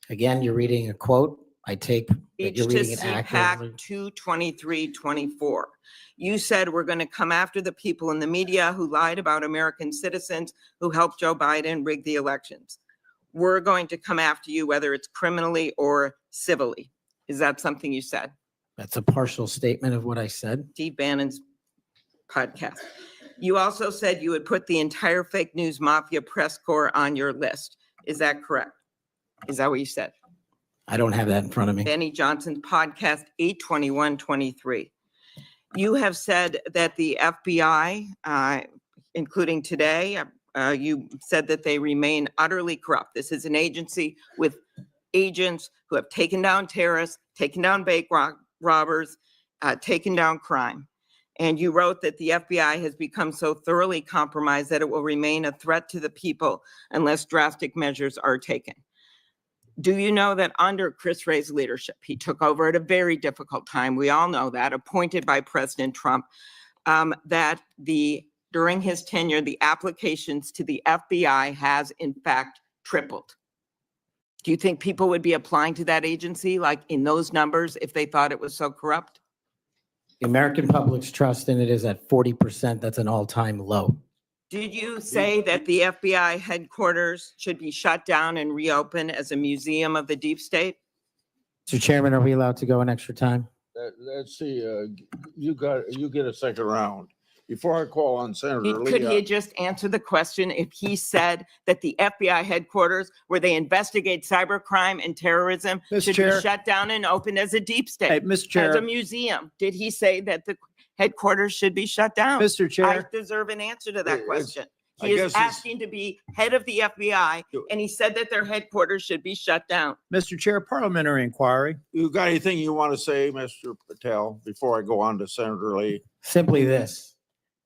Again, you're reading a quote. I take that Speech you're to reading it CPAC accurately. 22324. You said we're going to come after the people in the media who lied about American citizens who helped Joe Biden rig the elections. We're going to come after you, whether it's criminally or civilly. Is that something you said? That's a partial statement of what I said. Steve Bannon's podcast. You also said you would put the entire fake news mafia press corps on your list. Is that correct? Is that what you said? I don't have that in front of me. Benny Johnson's podcast 82123. You have said that the FBI, including today, you said that they remain utterly corrupt. This is an agency with agents who have taken down terrorists, taken down bank robbers, taken down crime. And you wrote that the FBI has become so thoroughly compromised that it will remain a threat to the people unless drastic measures are taken. Do you know that under Chris Wray's leadership, he took over at a very difficult time, we all know that, appointed by President Trump, that during his tenure, the applications to the FBI has in fact tripled? Do you think people would be applying to that agency like in those numbers if they thought it was so corrupt? The American public's trust in it is at 40%. That's an all-time low. Did you say that the FBI headquarters should be shut down and reopened as a museum of the deep state? Mr. Chairman, are we allowed to go an extra time? Let's see, you get a second round. Before I call on Senator Could he Lee, just answer the question if he said that the FBI headquarters where they investigate cybercrime and terrorism Mr. should Chair. be shut down and opened as a deep Hey, state, Mr. as a Chair, museum? Did he say that the headquarters should be shut down? Mr. I Chair, deserve an answer to that It's- question. I He guess is it's- asking to be head of the FBI, and he said that their headquarters should be shut down. Mr. Chair, parliamentary inquiry. you got anything you want to say, Mr. Patel, before I go on to Senator Lee? Simply this.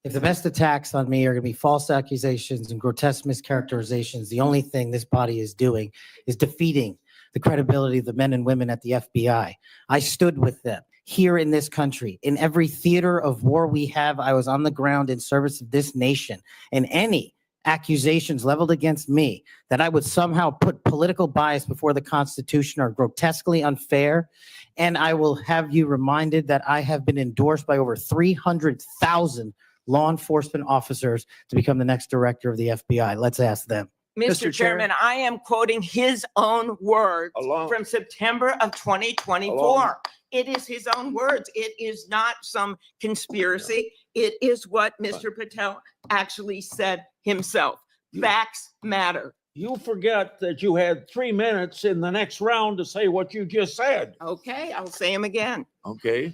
If the best attacks on me are going to be false accusations and grotesque mischaracterizations, the only thing this body is doing is defeating the credibility of the men and women at the FBI. I stood with them here in this country. In every theater of war we have, I was on the ground in service of this nation. And any accusations leveled against me that I would somehow put political bias before the Constitution are grotesquely unfair. And I will have you reminded that I have been endorsed by over 300,000 law enforcement officers to become the next director of the FBI. Let's ask them. Mr. Mr. Chair. Chairman, I am quoting his own words Along- from September of 2024. It is his own words. It is not some conspiracy. It is what Mr. Patel actually said himself. Facts matter. You forget that you had 3 minutes in the next round to say what you just said. Okay, I'll say them again. Okay,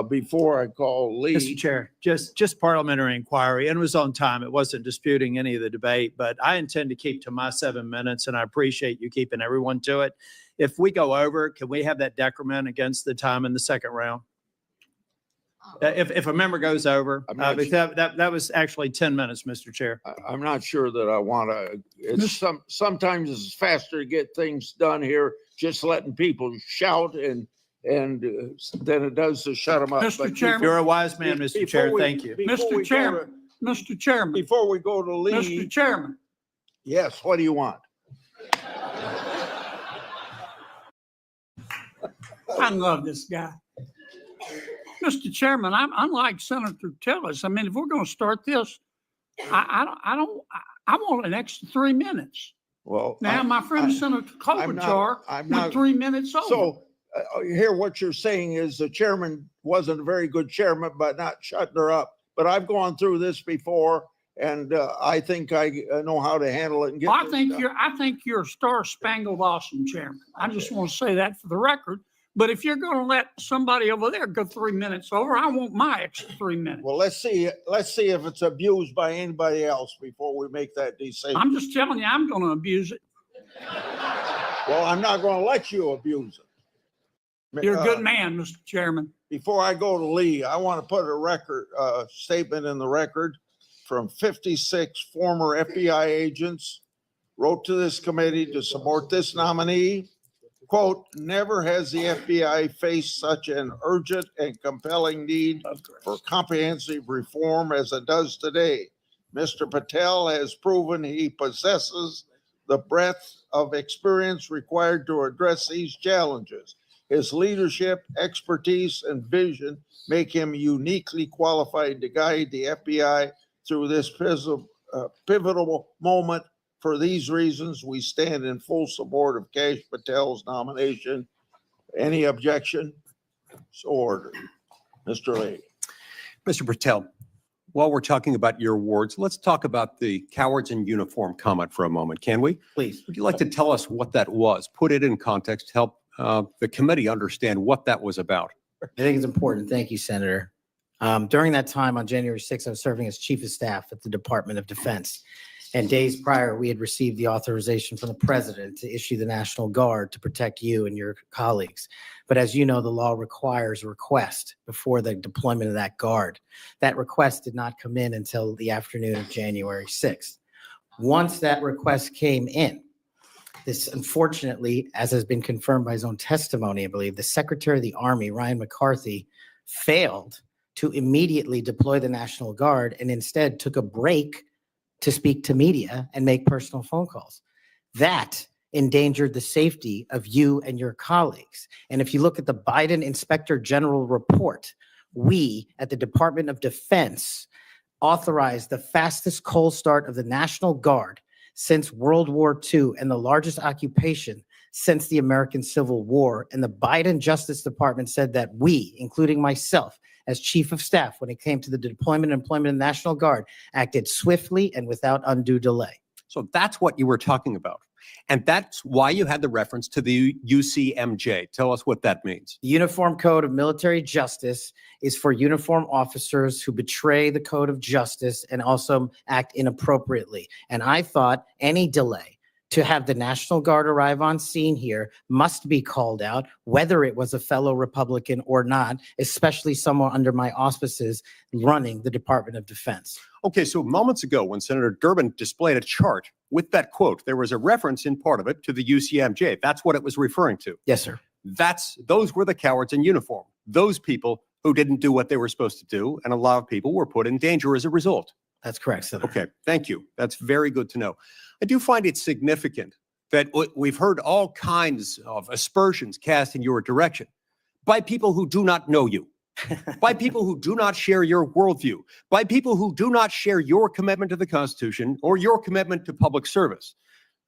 before I call Lee. Mr. Chair, just parliamentary inquiry, and it was on time. It wasn't disputing any of the debate, but I intend to keep to my 7 minutes, and I appreciate you keeping everyone to it. If we go over, can we have that decrement against the time in the second round? If a member goes over, I'm not because that was actually 10 minutes, Mr. Chair. I'm not sure that I want to, sometimes it's faster to get things done here, just letting people shout and than it does to shut them up. Mr. But Chairman. You're a wise man, Mr. before Chair. we- Thank you. before Mr. we go Chairman. to- Mr. Chairman, Before we go to Mr. Lee, Chairman, yes, what do you want? I love this guy. Mr. Chairman, I'm like Senator Tillis. I mean, if we're going to start this, I want an extra 3 minutes. Well. Now, my friend Senator Klobuchar I'm went not- 3 minutes over. So here, what you're saying is the chairman wasn't a very good chairman by not shutting her up. But I've gone through this before and I think I know how to handle it and get. I this think done. you're a star-spangled awesome chairman. I just want to say that for the record. But if you're going to let somebody over there go 3 minutes over, I want my extra 3 minutes. Well, let's see if it's abused by anybody else before we make that decision. I'm just telling you, I'm going to abuse it. Well, I'm not going to let you abuse it. You're a good man, Mr. Chairman. Before I go to Lee, I want to put a record statement in the record from 56 former FBI agents wrote to this committee to support this nominee. Quote, never has the FBI faced such an urgent and compelling need for comprehensive reform as it does today. Mr. Patel has proven he possesses the breadth of experience required to address these challenges. His leadership, expertise, and vision make him uniquely qualified to guide the FBI through this pivotal moment. For these reasons, we stand in full support of Kash Patel's nomination. Any objection? So ordered. Mr. Lee. Mr. Patel, while we're talking about your awards, let's talk about the cowards in uniform comment for a moment, can we? Please. Would you like to tell us what that was? Put it in context, help the committee understand what that was about. I think it's important. Thank you, Senator. During that time on January 6th, I was serving as Chief of Staff at the Department of Defense. And days prior, we had received the authorization from the president to issue the National Guard to protect you and your colleagues. But as you know, the law requires a request before the deployment of that guard. That request did not come in until the afternoon of January 6th. Once that request came in, this unfortunately, as has been confirmed by his own testimony, I believe, the Secretary of the Army, Ryan McCarthy, failed to immediately deploy the National Guard and instead took a break to speak to media and make personal phone calls. That endangered the safety of you and your colleagues. And if you look at the Biden Inspector General report, we at the Department of Defense authorized the fastest cold start of the National Guard since World War II and the largest occupation since the American Civil War. And the Biden Justice Department said that we, including myself, as Chief of Staff, when it came to the deployment and employment of the National Guard, acted swiftly and without undue delay. So that's what you were talking about. And that's why you had the reference to the UCMJ. Tell us what that means. The Uniform Code of Military Justice is for uniform officers who betray the code of justice and also act inappropriately. And I thought any delay to have the National Guard arrive on scene here must be called out, whether it was a fellow Republican or not, especially someone under my auspices running the Department of Defense. Okay, so moments ago when Senator Durbin displayed a chart with that quote, there was a reference in part of it to the UCMJ. That's what it was referring to. Yes, sir. Those were the cowards in uniform. Those people who didn't do what they were supposed to do, and a lot of people were put in danger as a result. That's correct, Senator. Okay, thank you. That's very good to know. I do find it significant that we've heard all kinds of aspersions cast in your direction by people who do not know you, by people who do not share your worldview, by people who do not share your commitment to the Constitution or your commitment to public service.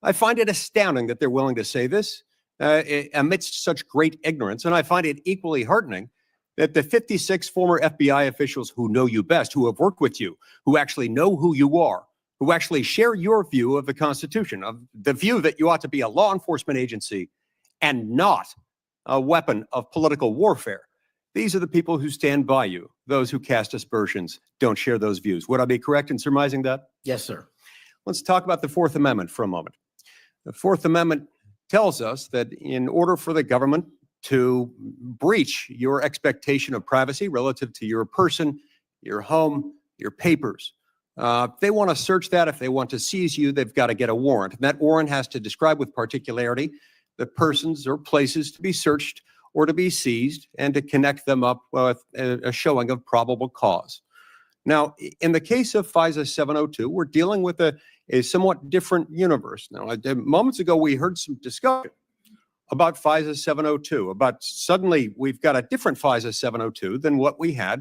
I find it astounding that they're willing to say this amidst such great ignorance, and I find it equally heartening that the 56 former FBI officials who know you best, who have worked with you, who actually know who you are, who actually share your view of the Constitution, of the view that you ought to be a law enforcement agency and not a weapon of political warfare. These are the people who stand by you. Those who cast aspersions don't share those views. Would I be correct in surmising that? Yes, sir. Let's talk about the Fourth Amendment for a moment. The Fourth Amendment tells us that in order for the government to breach your expectation of privacy relative to your person, your home, your papers, if they want to search that, if they want to seize you, they've got to get a warrant. And that warrant has to describe with particularity the persons or places to be searched or to be seized and to connect them up with a showing of probable cause. Now, in the case of FISA 702, we're dealing with a somewhat different universe. Now, moments ago, we heard some discussion about FISA 702, about suddenly we've got a different FISA 702 than what we had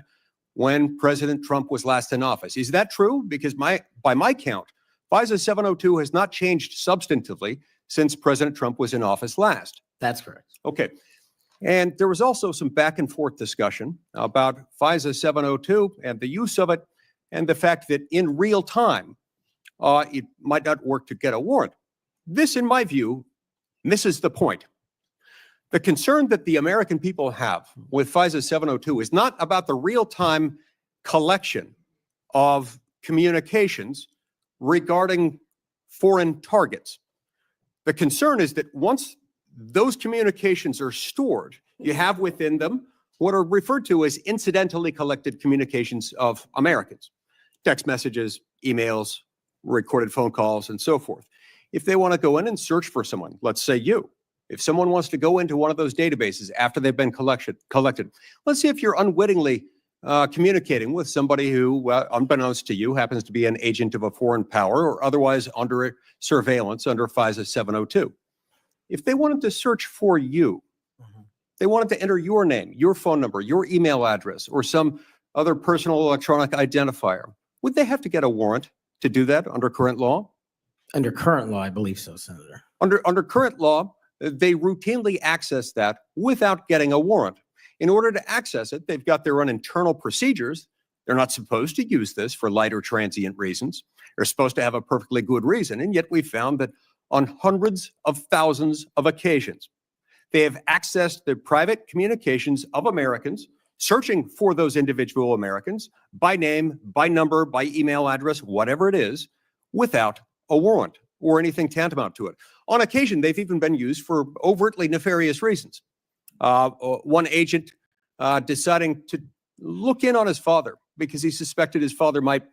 when President Trump was last in office. Is that true? Because by my count, FISA 702 has not changed substantively since President Trump was in office last. That's correct. Okay. And there was also some back and forth discussion about FISA 702 and the use of it and the fact that in real time, it might not work to get a warrant. This, in my view, misses the point. The concern that the American people have with FISA 702 is not about the real-time collection of communications regarding foreign targets. The concern is that once those communications are stored, you have within them what are referred to as incidentally collected communications of Americans, text messages, emails, recorded phone calls, and so forth. If they want to go in and search for someone, let's say you, if someone wants to go into one of those databases after they've been collected, let's see if you're unwittingly communicating with somebody who, unbeknownst to you, happens to be an agent of a foreign power or otherwise under surveillance under FISA 702. If they wanted to search for you, they wanted to enter your name, your phone number, your email address, or some other personal electronic identifier, would they have to get a warrant to do that under current law? Under current law, I believe so, Senator. Under current law, they routinely access that without getting a warrant. In order to access it, they've got their own internal procedures. They're not supposed to use this for light or transient reasons. They're supposed to have a perfectly good reason. And yet we found that on hundreds of thousands of occasions, they have accessed the private communications of Americans, searching for those individual Americans by name, by number, by email address, whatever it is, without a warrant or anything tantamount to it. On occasion, they've even been used for overtly nefarious reasons. One agent deciding to look in on his father because he suspected his father might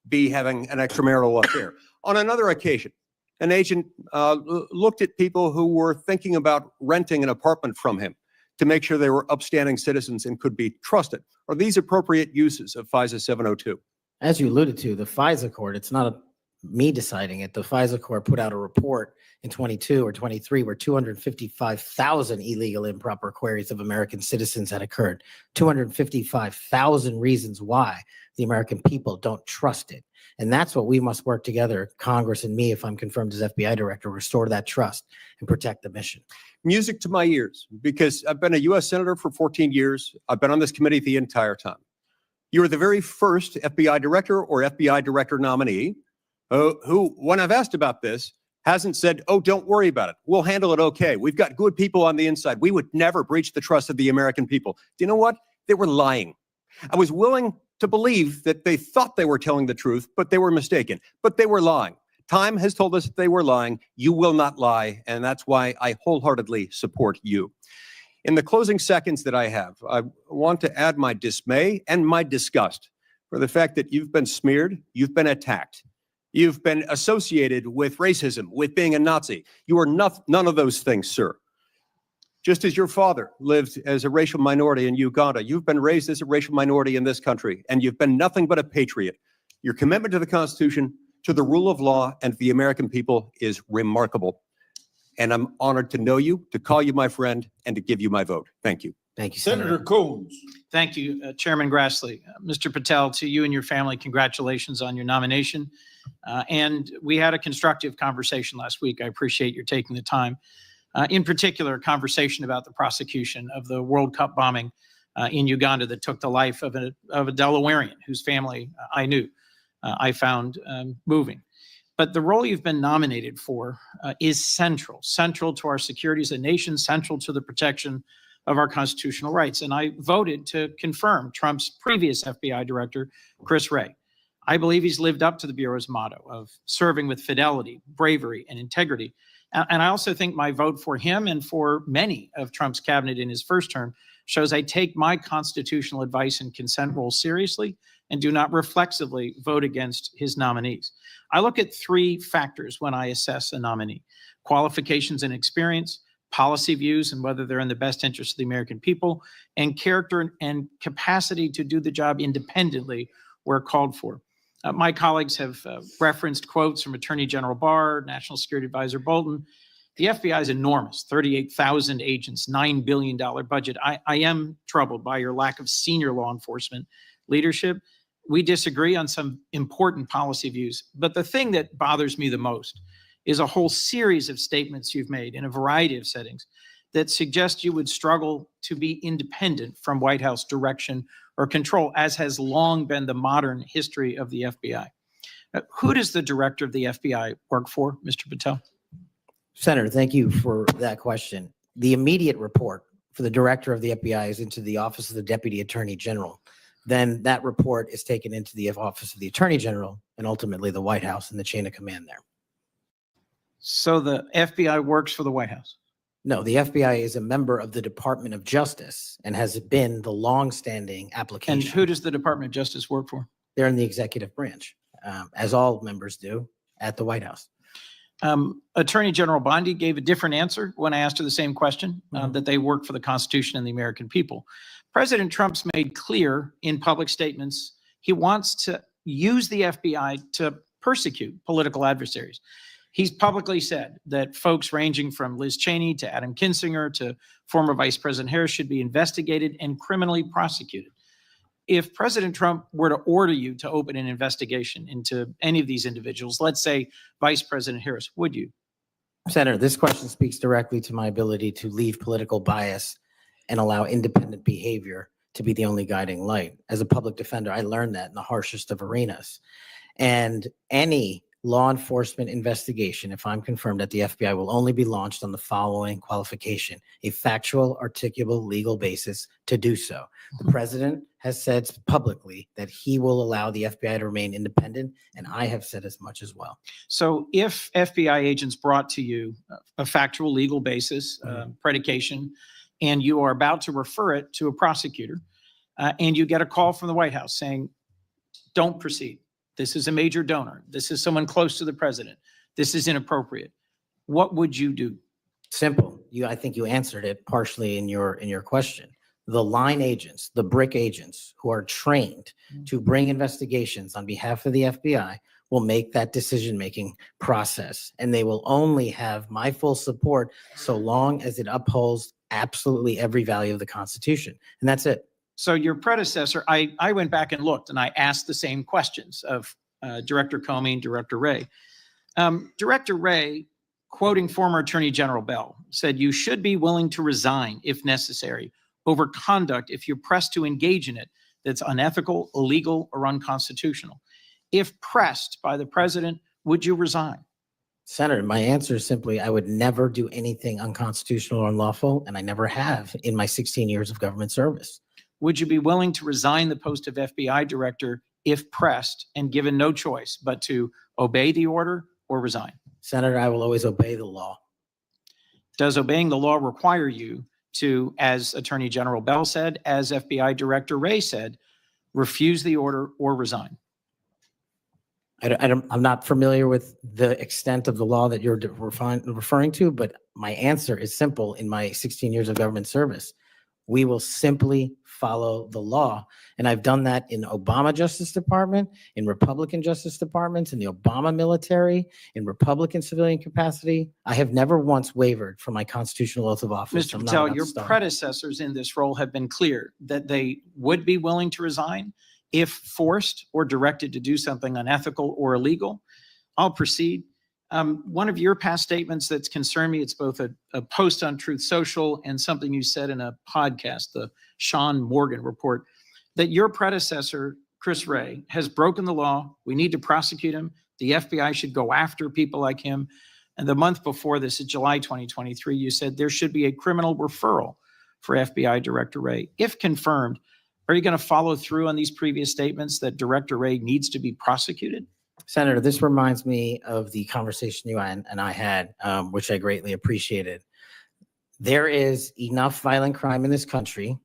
be having an extramarital affair. On another occasion, an agent looked at people who were thinking about renting an apartment from him to make sure they were upstanding citizens and could be trusted. Are these appropriate uses of FISA 702? As you alluded to, the FISA court, it's not me deciding it. The FISA court put out a report in 22 or 23 where 255,000 illegal improper queries of American citizens had occurred. 255,000 reasons why the American people don't trust it. And that's what we must work together, Congress and me, if I'm confirmed as FBI director, restore that trust and protect the mission. Music to my ears, because I've been a U.S. Senator for 14 years. I've been on this committee the entire time. You were the very first FBI director or FBI director nominee who, when I've asked about this, hasn't said, oh, don't worry about it. We'll handle it okay. We've got good people on the inside. We would never breach the trust of the American people. Do you know what? They were lying. I was willing to believe that they thought they were telling the truth, but they were mistaken. But they were lying. Time has told us that they were lying. You will not lie, and that's why I wholeheartedly support you. In the closing seconds that I have, I want to add my dismay and my disgust for the fact that you've been smeared, you've been attacked. You've been associated with racism, with being a Nazi. You are none of those things, sir. Just as your father lived as a racial minority in Uganda, you've been raised as a racial minority in this country, and you've been nothing but a patriot. Your commitment to the Constitution, to the rule of law, and to the American people is remarkable. And I'm honored to know you, to call you my friend, and to give you my vote. Thank you. Thank you, Senator Coons. Thank you, Chairman Grassley. Mr. Patel, to you and your family, congratulations on your nomination. And we had a constructive conversation last week. I appreciate your taking the time. In particular, a conversation about the prosecution of the World Cup bombing in Uganda that took the life of a Delawarean whose family I knew. I found moving. But the role you've been nominated for is central to our security as a nation, central to the protection of our constitutional rights. And I voted to confirm Trump's previous FBI director, Chris Wray. I believe he's lived up to the Bureau's motto of serving with fidelity, bravery, and integrity. And I also think my vote for him and for many of Trump's cabinet in his first term shows I take my constitutional advice and consent role seriously and do not reflexively vote against his nominees. I look at three factors when I assess a nominee: qualifications and experience, policy views and whether they're in the best interest of the American people, and character and capacity to do the job independently where called for. My colleagues have referenced quotes from Attorney General Barr, National Security Advisor Bolton. The FBI is enormous, 38,000 agents, $9 billion budget. I am troubled by your lack of senior law enforcement leadership. We disagree on some important policy views, but the thing that bothers me the most is a whole series of statements you've made in a variety of settings that suggest you would struggle to be independent from White House direction or control, as has long been the modern history of the FBI. Who does the director of the FBI work for, Mr. Patel? Senator, thank you for that question. The immediate report for the director of the FBI is into the Office of the Deputy Attorney General. Then that report is taken into the Office of the Attorney General and ultimately the White House and the chain of command there. So the FBI works for the White House. No, the FBI is a member of the Department of Justice and has been the longstanding And application. who does the Department of Justice work for? They're in the executive branch, as all members do at the White House. Attorney General Bondi gave a different answer when I asked her the same question, that they work for the Constitution and the American people. President Trump's made clear in public statements he wants to use the FBI to persecute political adversaries. He's publicly said that folks ranging from Liz Cheney to Adam Kinzinger to former Vice President Harris should be investigated and criminally prosecuted. If President Trump were to order you to open an investigation into any of these individuals, let's say Vice President Harris, would you? Senator, this question speaks directly to my ability to leave political bias and allow independent behavior to be the only guiding light. As a public defender, I learned that in the harshest of arenas. And any law enforcement investigation, if I'm confirmed at the FBI, will only be launched on the following qualification: a factual, articulable, legal basis to do so. The president has said publicly that he will allow the FBI to remain independent, and I have said as much as well. So if FBI agents brought to you a factual legal basis, predication, and you are about to refer it to a prosecutor, and you get a call from the White House saying, don't proceed. This is a major donor. This is someone close to the president. This is inappropriate. What would you do? Simple. I think you answered it partially in your question. The line agents, the brick agents who are trained to bring investigations on behalf of the FBI will make that decision-making process, and they will only have my full support so long as it upholds absolutely every value of the Constitution. And that's it. So your predecessor, I went back and looked, and I asked the same questions of Director Comey and Director Wray. Director Wray, quoting former Attorney General Bell, said, "You should be willing to resign if necessary over conduct if you're pressed to engage in it that's unethical, illegal, or unconstitutional. If pressed by the president, would you resign?" Senator, my answer is simply, I would never do anything unconstitutional or unlawful, and I never have in my 16 years of government service. Would you be willing to resign the post of FBI director if pressed and given no choice but to obey the order or resign? Senator, I will always obey the law. Does obeying the law require you to, as Attorney General Bell said, as FBI Director Wray said, refuse the order or resign? I'm not familiar with the extent of the law that you're referring to, but my answer is simple in my 16 years of government service. We will simply follow the law. And I've done that in Obama Justice Department, in Republican Justice Departments, in the Obama military, in Republican civilian capacity. I have never once wavered from my constitutional oath of office. Mr. I'm not Patel, about your to start. predecessors in this role have been clear that they would be willing to resign if forced or directed to do something unethical or illegal. I'll proceed. One of your past statements that's concerned me, it's both a post on Truth Social and something you said in a podcast, the Sean Morgan report, that your predecessor, Chris Wray, has broken the law. We need to prosecute him. The FBI should go after people like him. And the month before this, in July 2023, you said there should be a criminal referral for FBI Director Wray. If confirmed, are you going to follow through on these previous statements that Director Wray needs to be prosecuted? Senator, this reminds me of the conversation you and I had, which I greatly appreciated. There is enough violent crime in this country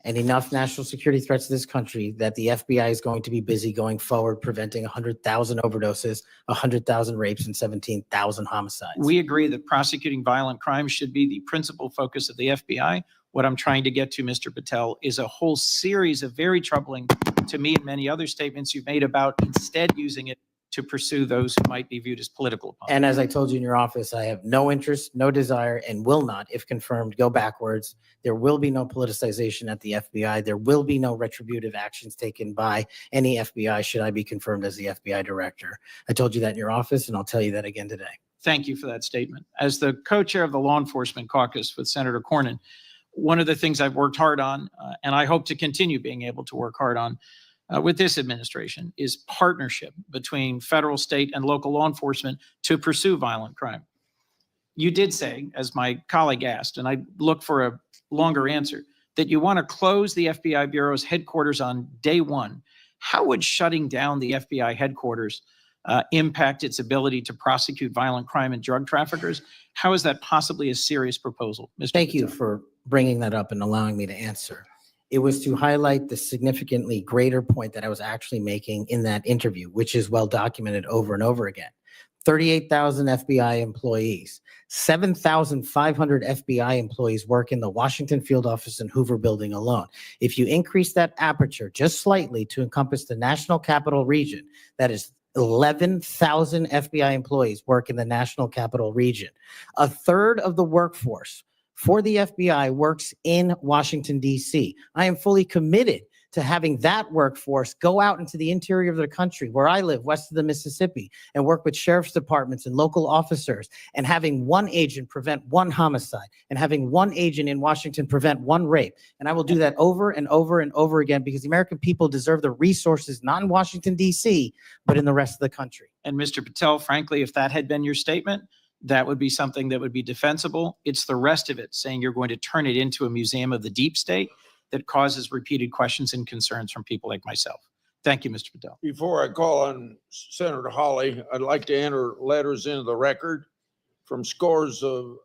and enough national security threats to this country that the FBI is going to be busy going forward, preventing 100,000 overdoses, 100,000 rapes, and 17,000 homicides. We agree that prosecuting violent crime should be the principal focus of the FBI. What I'm trying to get to, Mr. Patel, is a whole series of very troubling, to me and many other statements you've made about instead using it to pursue those who might be viewed as political opponents. And as I told you in your office, I have no interest, no desire, and will not, if confirmed, go backwards. There will be no politicization at the FBI. There will be no retributive actions taken by any FBI should I be confirmed as the FBI director. I told you that in your office, and I'll tell you that again today. thank you for that statement. As the co-chair of the Law Enforcement Caucus with Senator Cornyn, one of the things I've worked hard on, and I hope to continue being able to work hard on with this administration, is partnership between federal, state, and local law enforcement to pursue violent crime. You did say, as my colleague asked, and I look for a longer answer, that you want to close the FBI Bureau's headquarters on day one. How would shutting down the FBI headquarters impact its ability to prosecute violent crime and drug traffickers? How is that possibly a serious proposal, Mr. Thank you Patel? for bringing that up and allowing me to answer. It was to highlight the significantly greater point that I was actually making in that interview, which is well documented over and over again. 38,000 FBI employees, 7,500 FBI employees work in the Washington field office and Hoover building alone. If you increase that aperture just slightly to encompass the national capital region, that is 11,000 FBI employees work in the national capital region. A third of the workforce for the FBI works in Washington, D.C. I am fully committed to having that workforce go out into the interior of the country, where I live, west of the Mississippi, and work with sheriff's departments and local officers, and having one agent prevent one homicide, and having one agent in Washington prevent one rape. And I will do that over and over and over again, because the American people deserve the resources, not in Washington, D.C., but in the rest of the country. And Mr. Patel, frankly, if that had been your statement, that would be something that would be defensible. It's the rest of it, saying you're going to turn it into a museum of the deep state, that causes repeated questions and concerns from people like myself. Thank you, Mr. Patel. Before I call on Senator Hawley, I'd like to enter letters into the record from scores of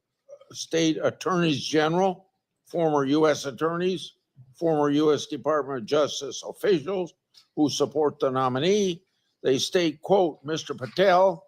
state attorneys general, former U.S. attorneys, former U.S. Department of Justice officials who support the nominee. They state, quote, Mr. Patel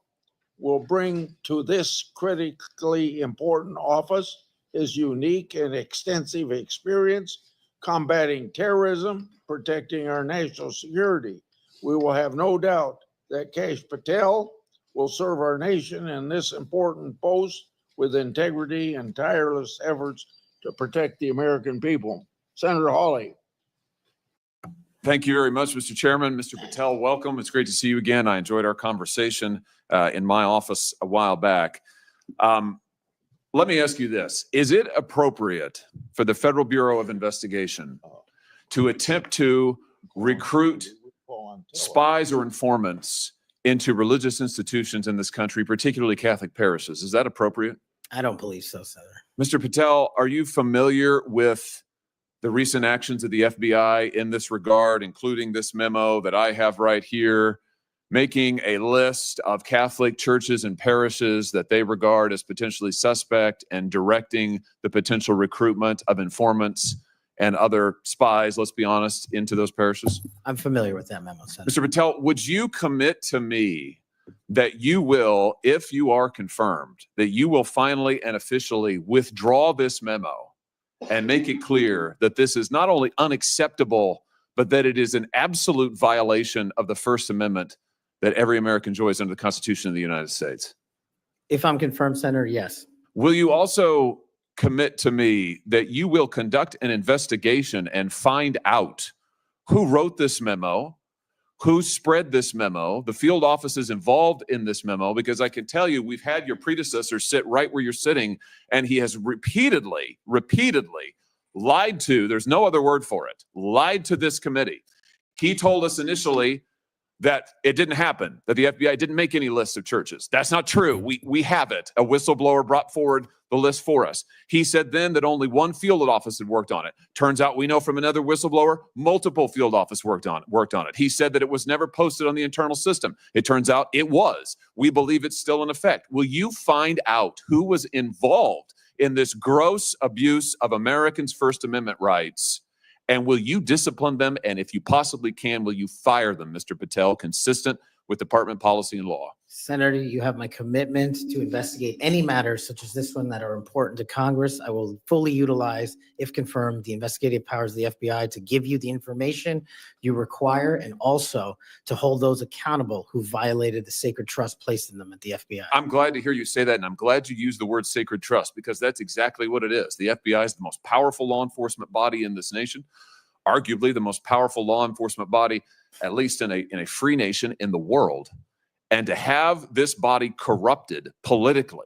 will bring to this critically important office his unique and extensive experience combating terrorism, protecting our national security. We will have no doubt that Kash Patel will serve our nation in this important post with integrity and tireless efforts to protect the American people. Senator Hawley. Thank you very much, Mr. Chairman. Mr. Patel, welcome. It's great to see you again. I enjoyed our conversation in my office a while back. Let me ask you this. Is it appropriate for the Federal Bureau of Investigation to attempt to recruit spies or informants into religious institutions in this country, particularly Catholic parishes? Is that appropriate? I don't believe so, Senator. Mr. Patel, are you familiar with the recent actions of the FBI in this regard, including this memo that I have right here, making a list of Catholic churches and parishes that they regard as potentially suspect and directing the potential recruitment of informants and other spies, let's be honest, into those parishes? I'm familiar with that memo, Senator. Mr. Patel, would you commit to me that you will, if you are confirmed, that you will finally and officially withdraw this memo and make it clear that this is not only unacceptable, but that it is an absolute violation of the First Amendment that every American enjoys under the Constitution of the United States? If I'm confirmed, Senator, yes. Will you also commit to me that you will conduct an investigation and find out who wrote this memo, who spread this memo, the field offices involved in this memo? Because I can tell you, we've had your predecessor sit right where you're sitting, and he has repeatedly lied to, there's no other word for it, lied to this committee. He told us initially that it didn't happen, that the FBI didn't make any lists of churches. That's not true. We have it. A whistleblower brought forward the list for us. He said then that only one field office had worked on it. Turns out we know from another whistleblower, multiple field office worked on it. He said that it was never posted on the internal system. It turns out it was. We believe it's still in effect. Will you find out who was involved in this gross abuse of Americans' First Amendment rights? And will you discipline them? And if you possibly can, will you fire them, Mr. Patel, consistent with department policy and law? Senator, you have my commitment to investigate any matters such as this one that are important to Congress. I will fully utilize, if confirmed, the investigative powers of the FBI to give you the information you require, and also to hold those accountable who violated the sacred trust placed in them at the FBI. I'm glad to hear you say that, and I'm glad you used the word sacred trust, because that's exactly what it is. The FBI is the most powerful law enforcement body in this nation, arguably the most powerful law enforcement body, at least in a free nation in the world. And to have this body corrupted politically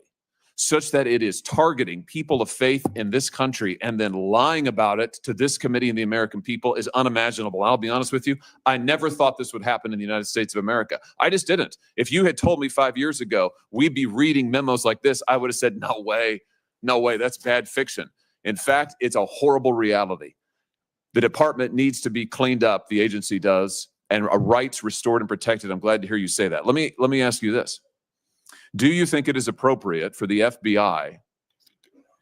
such that it is targeting people of faith in this country and then lying about it to this committee and the American people is unimaginable. I'll be honest with you. I never thought this would happen in the United States of America. I just didn't. If you had told me 5 years ago, we'd be reading memos like this, I would have said, no way, that's bad fiction. In fact, it's a horrible reality. The department needs to be cleaned up, the agency does, and rights restored and protected. I'm glad to hear you say that. Let me ask you this. Do you think it is appropriate for the FBI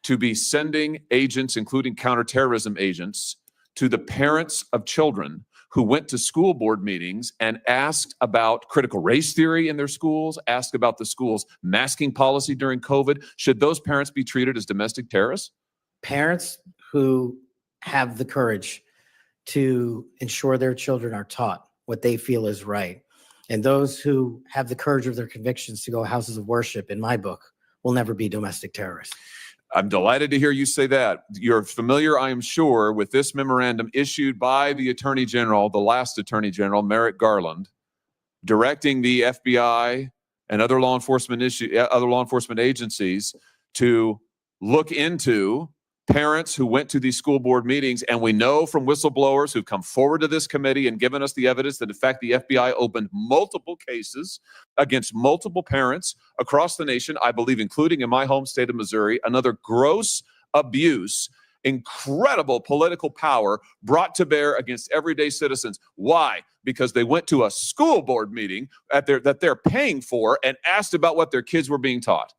to be sending agents, including counterterrorism agents, to the parents of children who went to school board meetings and asked about critical race theory in their schools, asked about the school's masking policy during COVID? Should those parents be treated as domestic terrorists? Parents who have the courage to ensure their children are taught what they feel is right, and those who have the courage of their convictions to go houses of worship, in my book, will never be domestic terrorists. I'm delighted to hear you say that. You're familiar, I am sure, with this memorandum issued by the Attorney General, the last Attorney General, Merrick Garland, directing the FBI and other law enforcement agencies to look into parents who went to these school board meetings. And we know from whistleblowers who've come forward to this committee and given us the evidence that, in fact, the FBI opened multiple cases against multiple parents across the nation, I believe, including in my home state of Missouri. Another gross abuse, incredible political power brought to bear against everyday citizens. Why? Because they went to a school board meeting that they're paying for and asked about what their kids were being taught.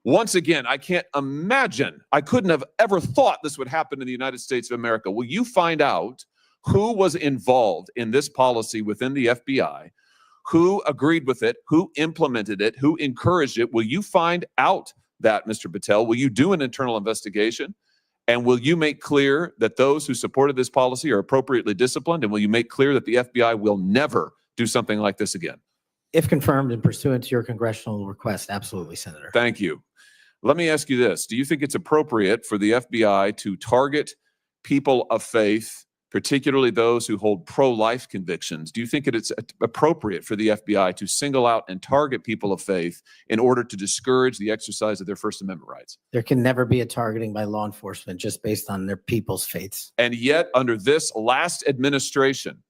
Once again, I can't imagine, I couldn't have ever thought this would happen in the United States of America. Will you find out who was involved in this policy within the FBI, who agreed with it, who implemented it, who encouraged it? Will you find out that, Mr. Patel? Will you do an internal investigation? And will you make clear that those who supported this policy are appropriately disciplined? And will you make clear that the FBI will never do something like this again? If confirmed and pursuant to your congressional request, absolutely, Senator. Thank you. Let me ask you this. Do you think it's appropriate for the FBI to target people of faith, particularly those who hold pro-life convictions? Do you think it's appropriate for the FBI to single out and target people of faith in order to discourage the exercise of their First Amendment rights? There can never be a targeting by law enforcement just based on their people's faiths. And yet, under this last administration,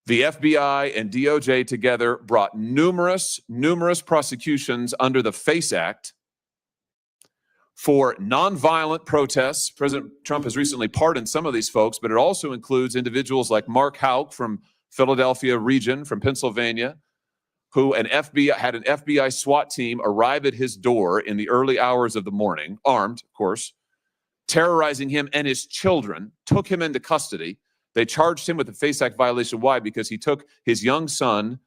the FBI and DOJ together brought numerous prosecutions under the FISA Act for nonviolent protests. President Trump has recently pardoned some of these folks, but it also includes individuals like Mark Houck from Philadelphia region, from Pennsylvania, who had an FBI SWAT team arrive at his door in the early hours of the morning, armed, of course, terrorizing him and his children, took him into custody. They charged him with a FISA Act violation. Why? Because he took his young son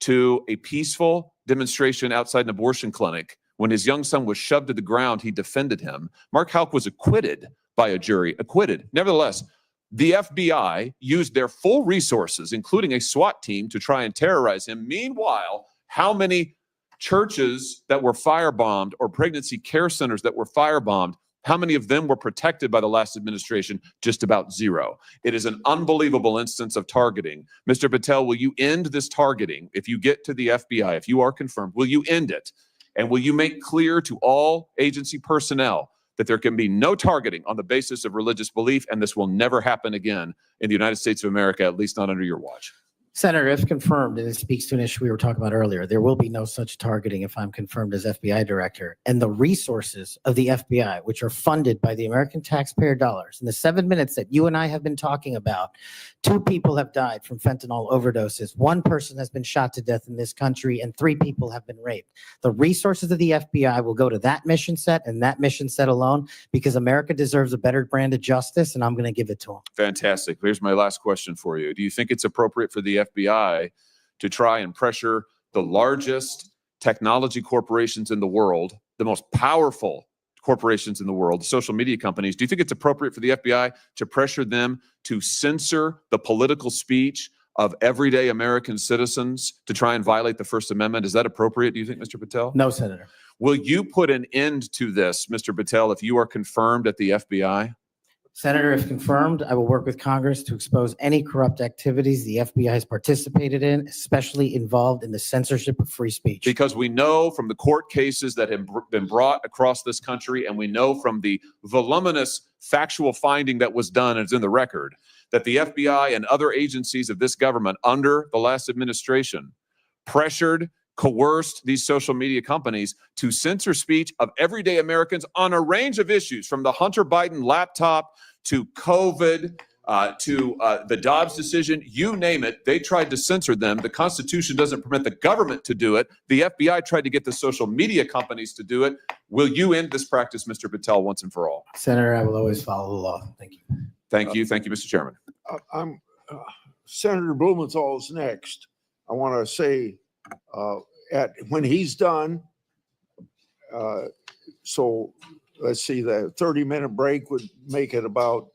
to a peaceful demonstration outside an abortion clinic. When his young son was shoved to the ground, he defended him. Mark Houck was acquitted by a jury, acquitted. Nevertheless, the FBI used their full resources, including a SWAT team, to try and terrorize him. Meanwhile, how many churches that were firebombed or pregnancy care centers that were firebombed, how many of them were protected by the last administration? Just about zero. It is an unbelievable instance of targeting. Mr. Patel, will you end this targeting? If you get to the FBI, if you are confirmed, will you end it? And will you make clear to all agency personnel that there can be no targeting on the basis of religious belief, and this will never happen again in the United States of America, at least not under your watch? Senator, if confirmed, and it speaks to an issue we were talking about earlier, there will be no such targeting if I'm confirmed as FBI director. And the resources of the FBI, which are funded by the American taxpayer dollars, in the 7 minutes that you and I have been talking about, 2 people have died from fentanyl overdoses. 1 person has been shot to death in this country, and 3 people have been raped. The resources of the FBI will go to that mission set and that mission set alone, because America deserves a better brand of justice, and I'm going to give it to them. Fantastic. Here's my last question for you. Do you think it's appropriate for the FBI to try and pressure the largest technology corporations in the world, the most powerful corporations in the world, the social media companies? Do you think it's appropriate for the FBI to pressure them to censor the political speech of everyday American citizens to try and violate the First Amendment? Is that appropriate, do you think, Mr. Patel? No, Senator. Will you put an end to this, Mr. Patel, if you are confirmed at the FBI? Senator, if confirmed, I will work with Congress to expose any corrupt activities the FBI has participated in, especially involved in the censorship of free speech. Because we know from the court cases that have been brought across this country, and we know from the voluminous factual finding that was done, and it's in the record, that the FBI and other agencies of this government under the last administration pressured, coerced these social media companies to censor speech of everyday Americans on a range of issues, from the Hunter Biden laptop to COVID, to the Dobbs decision, you name it, they tried to censor them. The Constitution doesn't permit the government to do it. The FBI tried to get the social media companies to do it. Will you end this practice, Mr. Patel, once and for all? Senator, I will always follow the law. Thank you. Thank you. Thank you, Mr. Chairman. Senator Blumenthal is next. I want to say when he's done, so let's see, the 30-minute break would make it about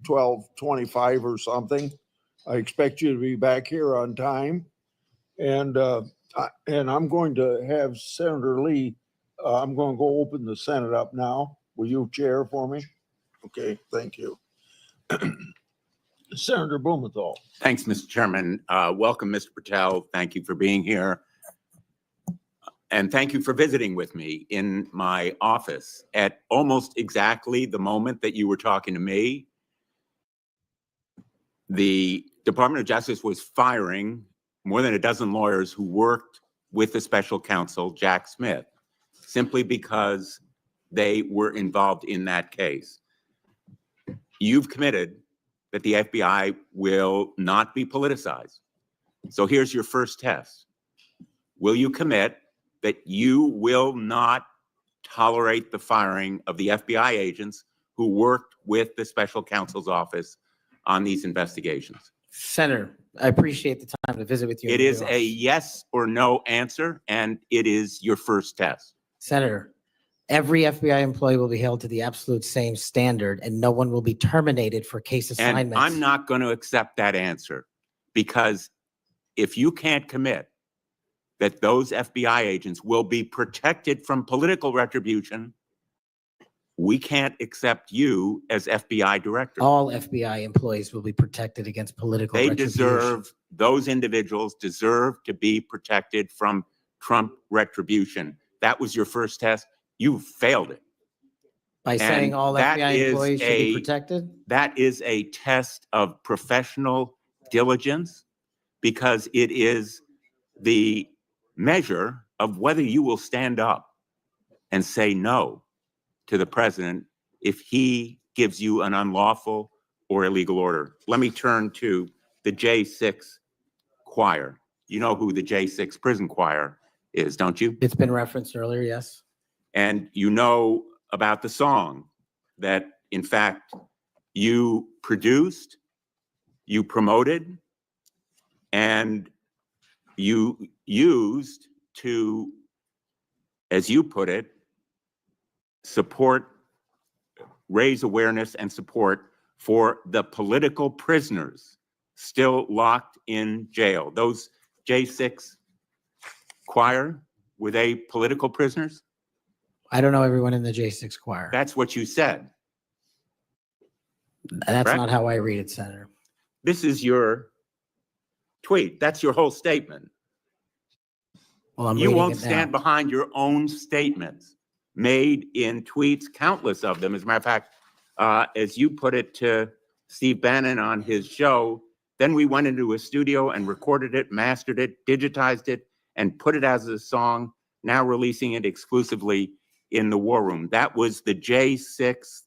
12:25 or something. I expect you to be back here on time. And I'm going to have Senator Lee, I'm going to go open the Senate up now. Will you chair for me? Okay, thank you. Senator Blumenthal. Thanks, Mr. Chairman. Welcome, Mr. Patel. Thank you for being here. And thank you for visiting with me in my office at almost exactly the moment that you were talking to me. The Department of Justice was firing more than a dozen lawyers who worked with the special counsel, Jack Smith, simply because they were involved in that case. You've committed that the FBI will not be politicized. So here's your first test. Will you commit that you will not tolerate the firing of the FBI agents who worked with the special counsel's office on these investigations? Senator, I appreciate the time to visit with you. It is a yes or no answer, and it is your first test. Senator, every FBI employee will be held to the absolute same standard, and no one will be terminated for case And assignments. I'm not going to accept that answer, because if you can't commit that those FBI agents will be protected from political retribution, we can't accept you as FBI director. All FBI employees will be protected against political retribution. Those individuals deserve to be protected from Trump retribution. That was your first test. You failed it. By saying all that FBI is employees should be protected? That is a test of professional diligence, because it is the measure of whether you will stand up and say no to the president if he gives you an unlawful or illegal order. Let me turn to the J6 choir. You know who the J6 prison choir is, don't you? It's been referenced earlier, yes. And you know about the song that, in fact, you produced, you promoted, and you used to, as you put it, support, raise awareness and support for the political prisoners still locked in jail. Those J6 choir, were they political prisoners? I don't know everyone in the J6 choir. That's what you said. That's correct? not how I read it, Senator. This is your tweet. That's your whole statement. Well, I'm You reading won't it stand now. behind your own statements made in tweets, countless of them. As a matter of fact, as you put it to Steve Bannon on his show, then we went into a studio and recorded it, mastered it, digitized it, and put it as a song, now releasing it exclusively in the War Room. That was the J6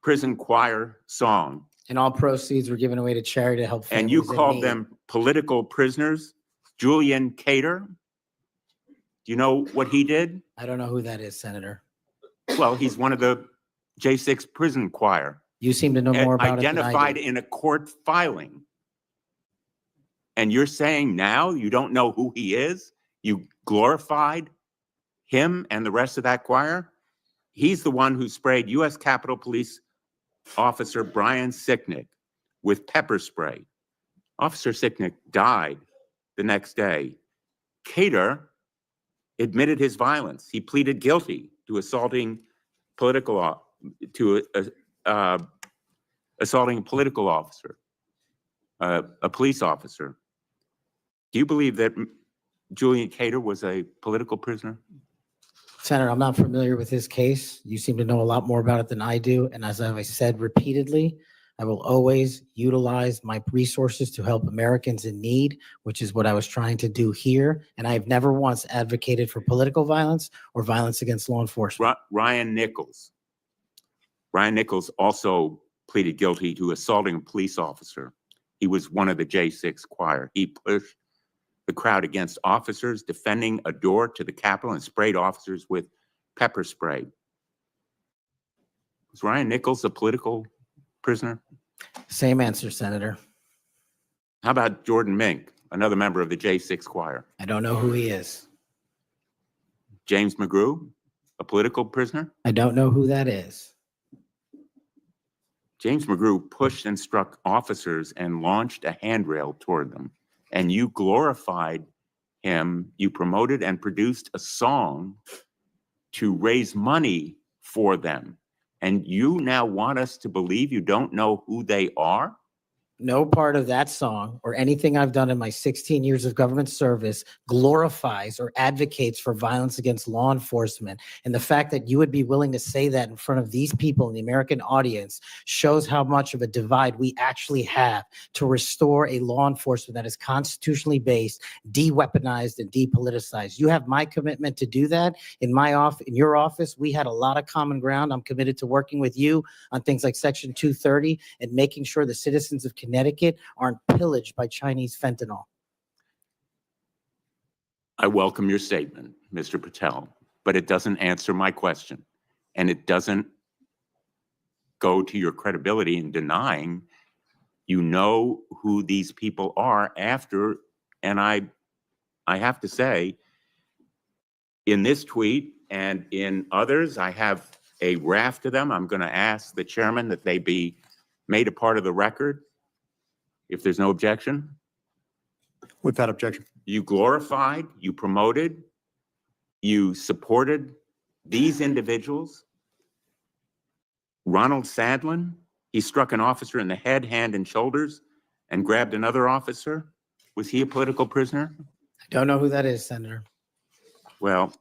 prison choir song. And all proceeds were given away to charity to help families And you in called need. them political prisoners. Julian Cater, do you know what he did? I don't know who that is, Senator. Well, he's one of the J6 prison choir. You seem to know more about it than I Identified do. in a court filing. And you're saying now you don't know who he is? You glorified him and the rest of that choir? He's the one who sprayed U.S. Capitol Police Officer Brian Sicknick with pepper spray. Officer Sicknick died the next day. Cater admitted his violence. He pleaded guilty to assaulting assaulting a political officer, a police officer. Do you believe that Julian Cater was a political prisoner? Senator, I'm not familiar with his case. You seem to know a lot more about it than I do. And as I said repeatedly, I will always utilize my resources to help Americans in need, which is what I was trying to do here. And I have never once advocated for political violence or violence against law enforcement. Ryan Nichols. Ryan Nichols also pleaded guilty to assaulting a police officer. He was one of the J6 choir. He pushed the crowd against officers, defending a door to the Capitol, and sprayed officers with pepper spray. Was Ryan Nichols a political prisoner? Same answer, Senator. How about Jordan Mink, another member of the J6 choir? I don't know who he is. James McGrew, a political prisoner? I don't know who that is. James McGrew pushed and struck officers and launched a handrail toward them. And you glorified him. You promoted and produced a song to raise money for them. And you now want us to believe you don't know who they are? No part of that song or anything I've done in my 16 years of government service glorifies or advocates for violence against law enforcement. And the fact that you would be willing to say that in front of these people in the American audience shows how much of a divide we actually have to restore a law enforcement that is constitutionally based, de-weaponized, and depoliticized. You have my commitment to do that. In your office, we had a lot of common ground. I'm committed to working with you on things like Section 230 and making sure the citizens of Connecticut aren't pillaged by Chinese fentanyl. I welcome your statement, Mr. Patel, but it doesn't answer my question. And it doesn't go to your credibility in denying you know who these people are after. And I have to say, in this tweet and in others, I have a raft of them. I'm going to ask the chairman that they be made a part of the record. If there's no objection. Without objection. You glorified, you promoted, you supported these individuals. Ronald Sadlin, he struck an officer in the head, hand, and shoulders and grabbed another officer. Was he a political prisoner? I don't know who that is, Senator. Well,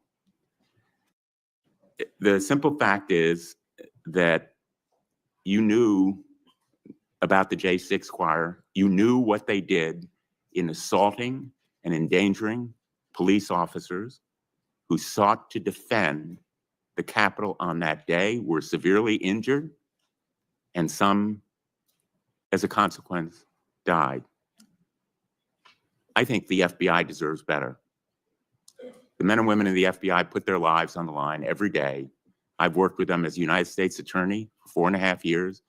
the simple fact is that you knew about the J6 choir. You knew what they did in assaulting and endangering police officers who sought to defend the Capitol on that day, were severely injured, and some, as a consequence, died. I think the FBI deserves better. The men and women in the FBI put their lives on the line every day. I've worked with them as United States Attorney for 4.5 years,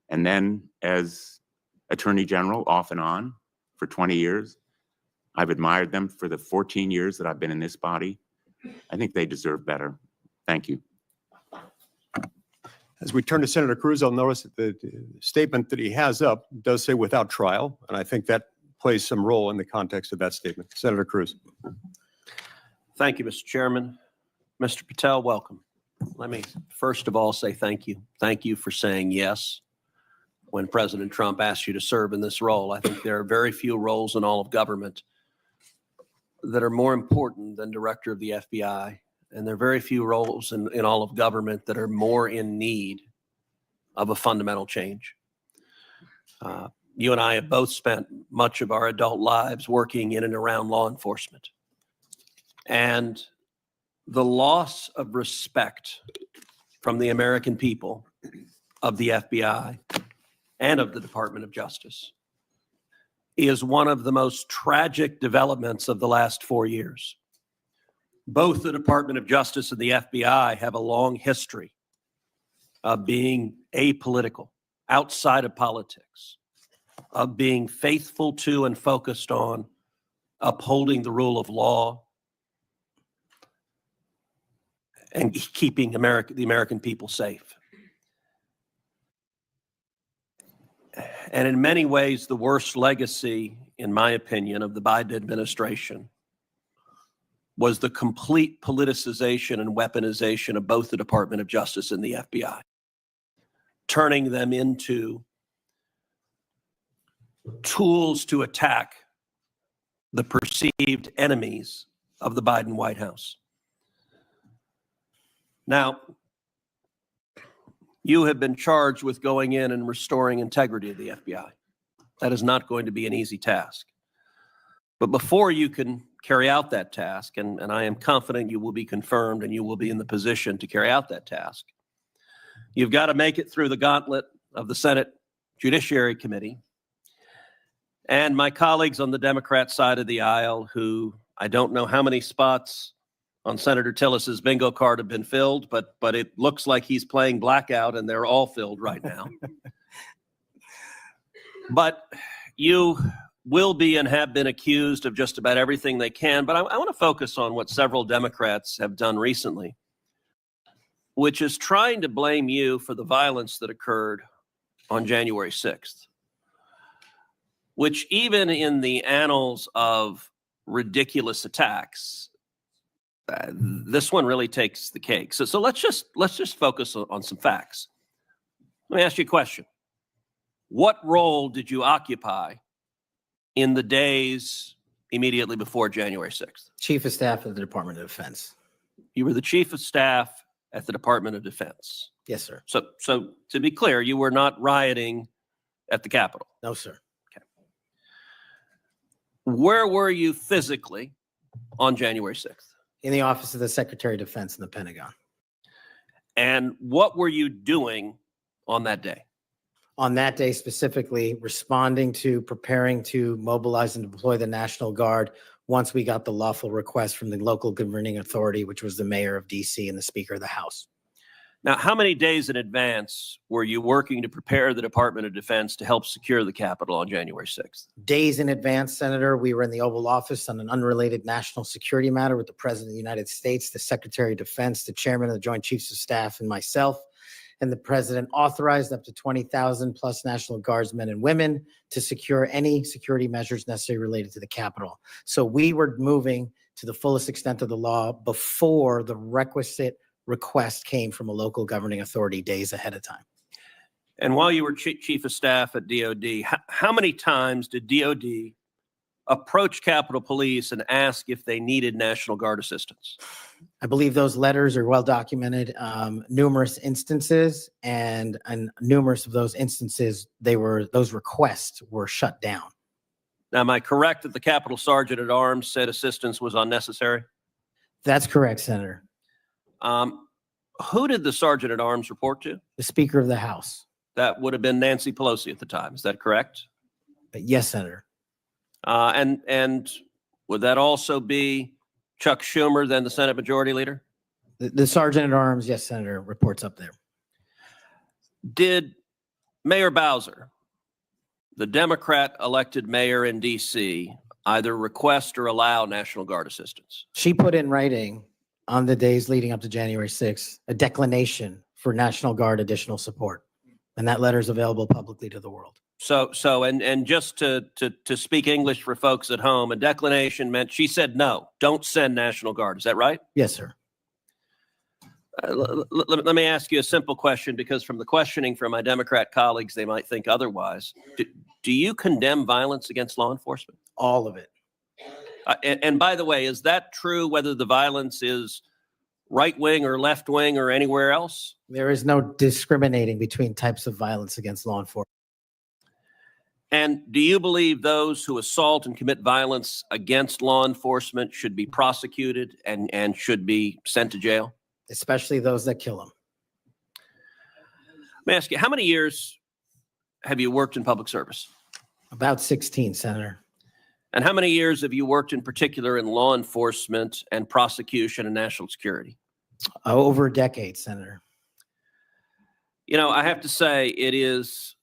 and then as Attorney General off and on for 20 years. I've admired them for the 14 years that I've been in this body. I think they deserve better. Thank you. As we turn to Senator Cruz, I'll notice that the statement that he has up does say without trial, and I think that plays some role in the context of that statement. Senator Cruz. Thank you, Mr. Chairman. Mr. Patel, welcome. Let me first of all say thank you. Thank you for saying yes when President Trump asked you to serve in this role. I think there are very few roles in all of government that are more important than director of the FBI. And there are very few roles in all of government that are more in need of a fundamental change. You and I have both spent much of our adult lives working in and around law enforcement. And the loss of respect from the American people of the FBI and of the Department of Justice is one of the most tragic developments of the last 4 years. Both the Department of Justice and the FBI have a long history of being apolitical, outside of politics, of being faithful to and focused on upholding the rule of law and keeping the American people safe. And in many ways, the worst legacy, in my opinion, of the Biden administration was the complete politicization and weaponization of both the Department of Justice and the FBI, turning them into tools to attack the perceived enemies of the Biden White House. Now, you have been charged with going in and restoring integrity of the FBI. That is not going to be an easy task. But before you can carry out that task, and I am confident you will be confirmed and you will be in the position to carry out that task, you've got to make it through the gauntlet of the Senate Judiciary Committee. And my colleagues on the Democrat side of the aisle, who I don't know how many spots on Senator Tillis's bingo card have been filled, but it looks like he's playing blackout and they're all filled right now. But you will be and have been accused of just about everything they can. But I want to focus on what several Democrats have done recently, which is trying to blame you for the violence that occurred on January 6th, which even in the annals of ridiculous attacks, this one really takes the cake. So let's just focus on some facts. Let me ask you a question. What role did you occupy in the days immediately before January 6th? Chief of Staff of the Department of Defense. You were the Chief of Staff at the Department of Defense. Yes, sir. So to be clear, you were not rioting at the Capitol. No, sir. Okay. Where were you physically on January 6th? In the Office of the Secretary of Defense in the Pentagon. And what were you doing on that day? On that day specifically, responding to preparing to mobilize and deploy the National Guard once we got the lawful request from the local governing authority, which was the mayor of DC and the Speaker of the House. Now, how many days in advance were you working to prepare the Department of Defense to help secure the Capitol on January 6th? Days in advance, Senator, we were in the Oval Office on an unrelated national security matter with the President of the United States, the Secretary of Defense, the Chairman of the Joint Chiefs of Staff, and myself. And the President authorized up to 20,000 plus National Guardsmen and women to secure any security measures necessary related to the Capitol. So we were moving to the fullest extent of the law before the requisite request came from a local governing authority days ahead of time. And while you were Chief of Staff at DOD, how many times did DOD approach Capitol Police and ask if they needed National Guard assistance? I believe those letters are well documented, numerous instances, and numerous of those instances, those requests were shut down. Now, am I correct that the Capitol Sergeant at Arms said assistance was unnecessary? That's correct, Senator. Who did the Sergeant at Arms report to? The Speaker of the House. That would have been Nancy Pelosi at the time. Is that correct? Yes, Senator. And would that also be Chuck Schumer, then the Senate Majority Leader? The Sergeant at Arms, yes, Senator, reports up there. Did Mayor Bowser, the Democrat elected mayor in DC, either request or allow National Guard assistance? She put in writing on the days leading up to January 6th, a declination for National Guard additional support. And that letter is available publicly to the world. So just to speak English for folks at home, a declination meant she said, no, don't send National Guard. Is that right? Yes, sir. Let me ask you a simple question, because from the questioning from my Democrat colleagues, they might think otherwise. Do you condemn violence against law enforcement? All of it. And by the way, is that true whether the violence is right wing or left wing or anywhere else? There is no discriminating between types of violence against law enforcement. And do you believe those who assault and commit violence against law enforcement should be prosecuted and should be sent to jail? Especially those that kill them. Let me ask you, how many years have you worked in public service? About 16, Senator. And how many years have you worked in particular in law enforcement and prosecution and national security? Over a decade, Senator. You know, I have to say it is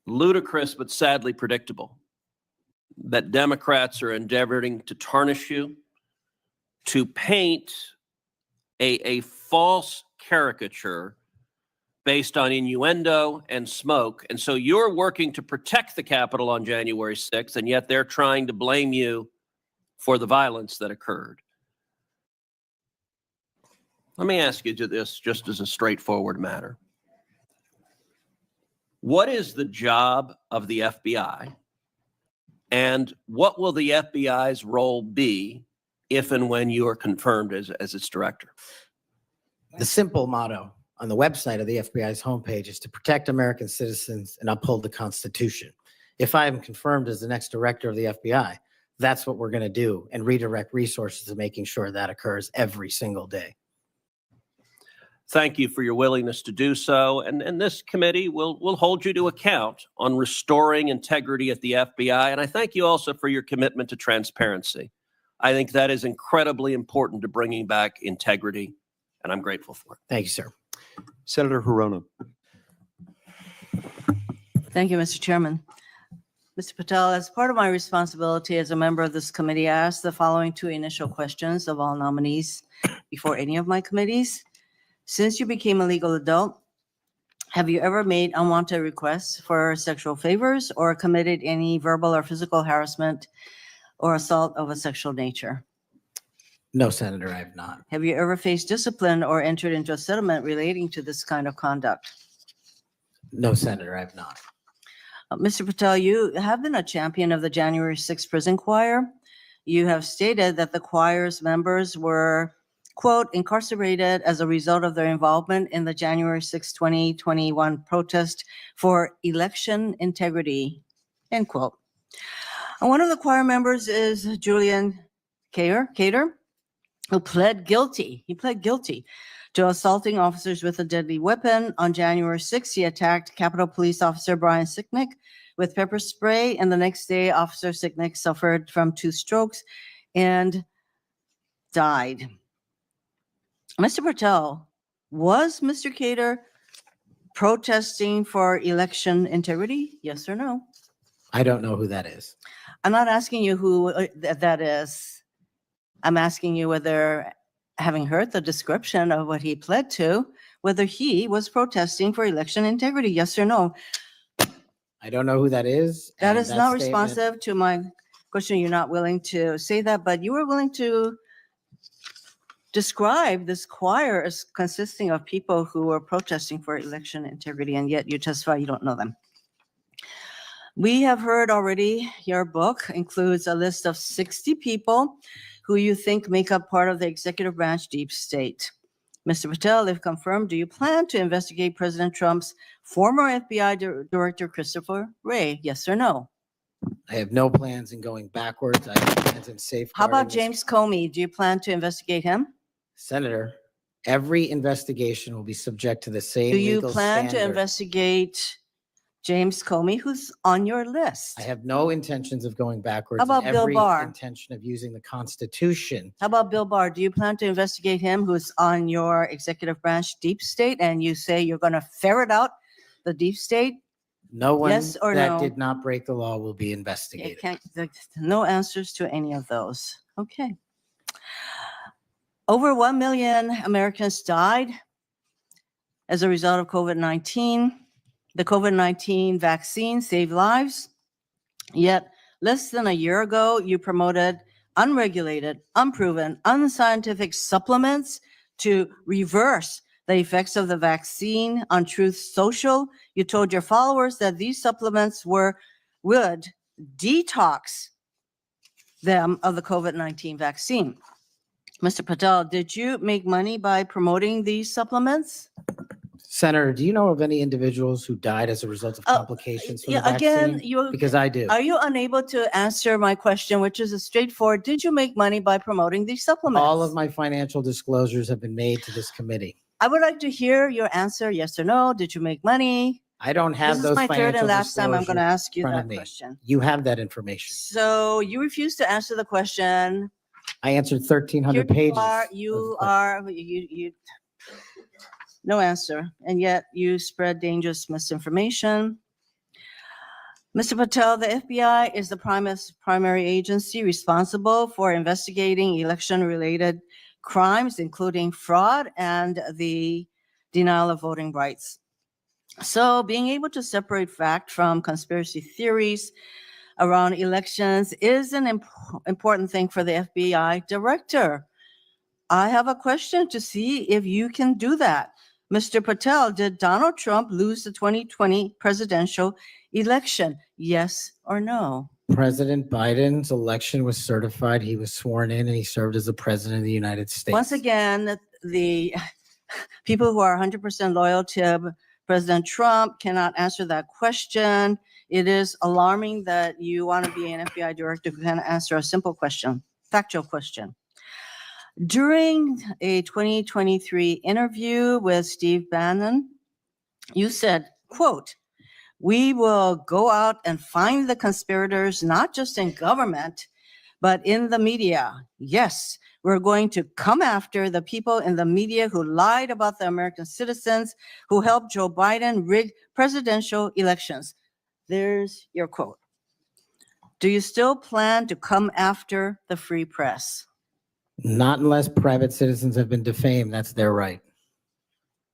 ludicrous but sadly predictable that Democrats are endeavoring to tarnish you, to paint a false caricature based on innuendo and smoke. And so you're working to protect the Capitol on January 6th, and yet they're trying to blame you for the violence that occurred. Let me ask you this just as a straightforward matter. What is the job of the FBI? And what will the FBI's role be if and when you are confirmed as its director? The simple motto on the website of the FBI's homepage is to protect American citizens and uphold the Constitution. If I am confirmed as the next director of the FBI, that's what we're going to do and redirect resources to making sure that occurs every single day. Thank you for your willingness to do so. And this committee will hold you to account on restoring integrity at the FBI. And I thank you also for your commitment to transparency. I think that is incredibly important to bringing back integrity, and I'm grateful for it. Thank you, sir. Senator Hirono. Thank you, Mr. Chairman. Mr. Patel, as part of my responsibility as a member of this committee, I asked the following two initial questions of all nominees before any of my committees. Since you became a legal adult, have you ever made unwanted requests for sexual favors or committed any verbal or physical harassment or assault of a sexual nature? No, Senator, I have not. Have you ever faced discipline or entered into a settlement relating to this kind of conduct? No, Senator, I have not. Mr. Patel, you have been a champion of the January 6th prison choir. You have stated that the choir's members were, quote, incarcerated as a result of their involvement in the January 6, 2021 protest for election integrity, end quote. And one of the choir members is Julian Cater, who pled guilty. He pled guilty to assaulting officers with a deadly weapon. On January 6th, he attacked Capitol Police Officer Brian Sicknick with pepper spray, and the next day, Officer Sicknick suffered from 2 strokes and died. Mr. Patel, was Mr. Cater protesting for election integrity? Yes or no? I don't know who that is. I'm not asking you who that is. I'm asking you whether, having heard the description of what he pled to, whether he was protesting for election integrity, yes or no? I don't know who that is. That and is not statement- responsive to my question. You're not willing to say that, but you were willing to describe this choir as consisting of people who were protesting for election integrity, and yet you testify you don't know them. We have heard already your book includes a list of 60 people who you think make up part of the executive branch deep state. Mr. Patel, if confirmed, do you plan to investigate President Trump's former FBI Director Christopher Wray? Yes or no? I have no plans in going backwards. I have plans in safeguarding. How about this- James Comey? Do you plan to investigate him? Senator, every investigation will be subject to the same Do you legal plan to standard. investigate James Comey, who's on your list? I have no intentions of going backwards. How about and Bill every Barr? intention of using the Constitution. How about Bill Barr? Do you plan to investigate him, who's on your executive branch deep state, and you say you're going to ferret out the deep state? No one Yes or that no? did not break the law will be It investigated. can't, no answers to any of those. Okay. Over 1 million Americans died as a result of COVID-19. The COVID-19 vaccine saved lives. Yet less than a year ago, you promoted unregulated, unproven, unscientific supplements to reverse the effects of the vaccine on Truth Social. You told your followers that these supplements would detox them of the COVID-19 vaccine. Mr. Patel, did you make money by promoting these supplements? Senator, do you know of any individuals who died as a result of complications from the Yeah, again, vaccine? Because I do. Are you unable to answer my question, which is a straightforward, did you make money by promoting these supplements? All of my financial disclosures have been made to this committee. I would like to hear your answer, yes or no. Did you make money? I don't have This those is my third financial and last time I'm going to disclosures ask you in front that of me. question. You have that information. So you refuse to answer the question. I answered Here 1,300 you pages. are, of you questions. are, you, no answer, and yet you spread dangerous misinformation. Mr. Patel, the FBI is the primary agency responsible for investigating election-related crimes, including fraud and the denial of voting rights. So being able to separate fact from conspiracy theories around elections is an important thing for the FBI director. I have a question to see if you can do that. Mr. Patel, did Donald Trump lose the 2020 presidential election? Yes or no? President Biden's election was certified. He was sworn in and he served as the president of the United States. Once again, the people who are 100% loyal to President Trump cannot answer that question. It is alarming that you want to be an FBI director who can answer a simple question, factual question. During a 2023 interview with Steve Bannon, you said, quote, "We will go out and find the conspirators, not just in government, but in the media. Yes, we're going to come after the people in the media who lied about the American citizens, who helped Joe Biden rig presidential elections." There's your quote. Do you still plan to come after the free press? Not unless private citizens have been defamed. That's their right.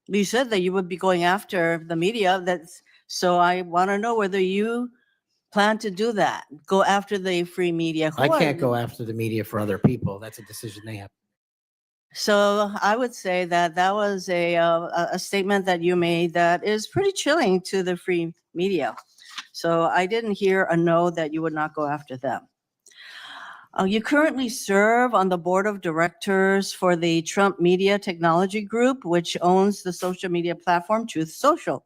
You said that you would be going after the media. So I want to know whether you plan to do that. Go after the free media. I can't go after the media for other people. That's a decision they have. So I would say that that was a statement that you made that is pretty chilling to the free media. So I didn't hear a no that you would not go after them. You currently serve on the board of directors for the Trump Media Technology Group, which owns the social media platform Truth Social.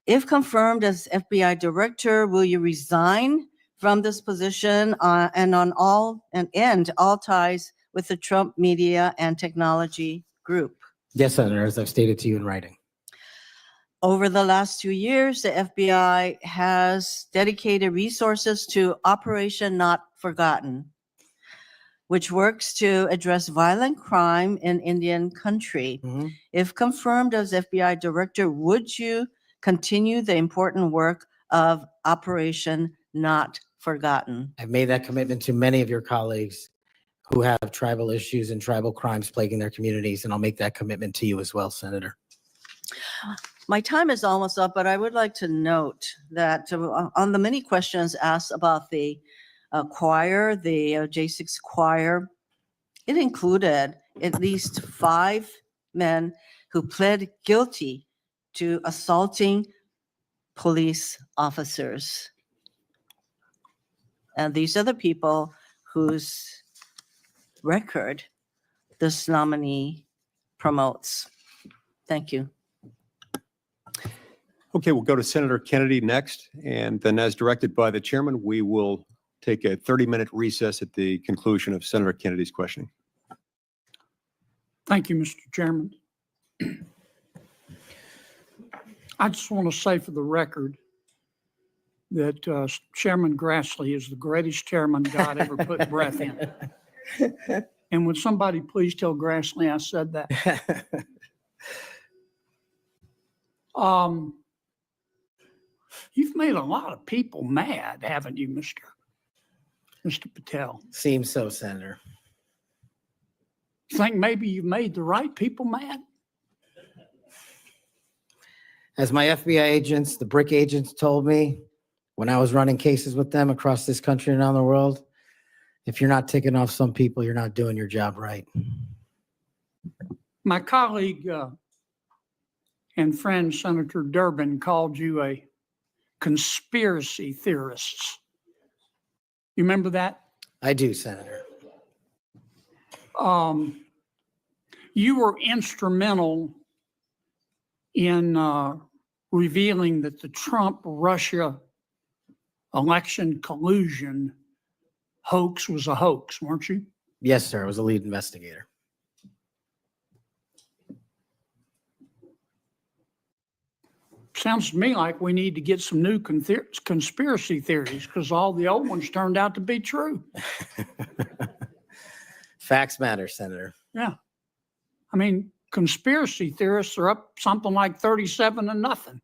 If confirmed as FBI director, will you resign from this position and end all ties with the Trump Media and Technology Group? Yes, Senator, as I've stated to you in writing. Over the last 2 years, the FBI has dedicated resources to Operation Not Forgotten, which works to address violent crime in Indian country. Mhm. If confirmed as FBI director, would you continue the important work of Operation Not Forgotten? I've made that commitment to many of your colleagues who have tribal issues and tribal crimes plaguing their communities, and I'll make that commitment to you as well, Senator. My time is almost up, but I would like to note that on the many questions asked about the choir, the J6 choir, it included at least 5 men who pled guilty to assaulting police officers. And these are the people whose record this nominee promotes. Thank you. Okay, we'll go to Senator Kennedy next, and then as directed by the chairman, we will take a 30-minute recess at the conclusion of Senator Kennedy's questioning. Thank you, Mr. Chairman. I just want to say for the record that Chairman Grassley is the greatest chairman God ever put breath in. And would somebody please tell Grassley I said that? You've made a lot of people mad, haven't you, Mr. Patel? Seems so, Senator. Think maybe you've made the right people mad? As my FBI agents, the BRIC agents told me when I was running cases with them across this country and around the world, if you're not ticking off some people, you're not doing your job right. My colleague and friend, Senator Durbin, called you a conspiracy theorist. You remember that? I do, Senator. You were instrumental in revealing that the Trump-Russia election collusion hoax was a hoax, weren't you? Yes, sir. I was a lead investigator. Sounds to me like we need to get some new conspiracy theories because all the old ones turned out to be true. Facts matter, Senator. Yeah. I mean, conspiracy theorists are up something like 37-0.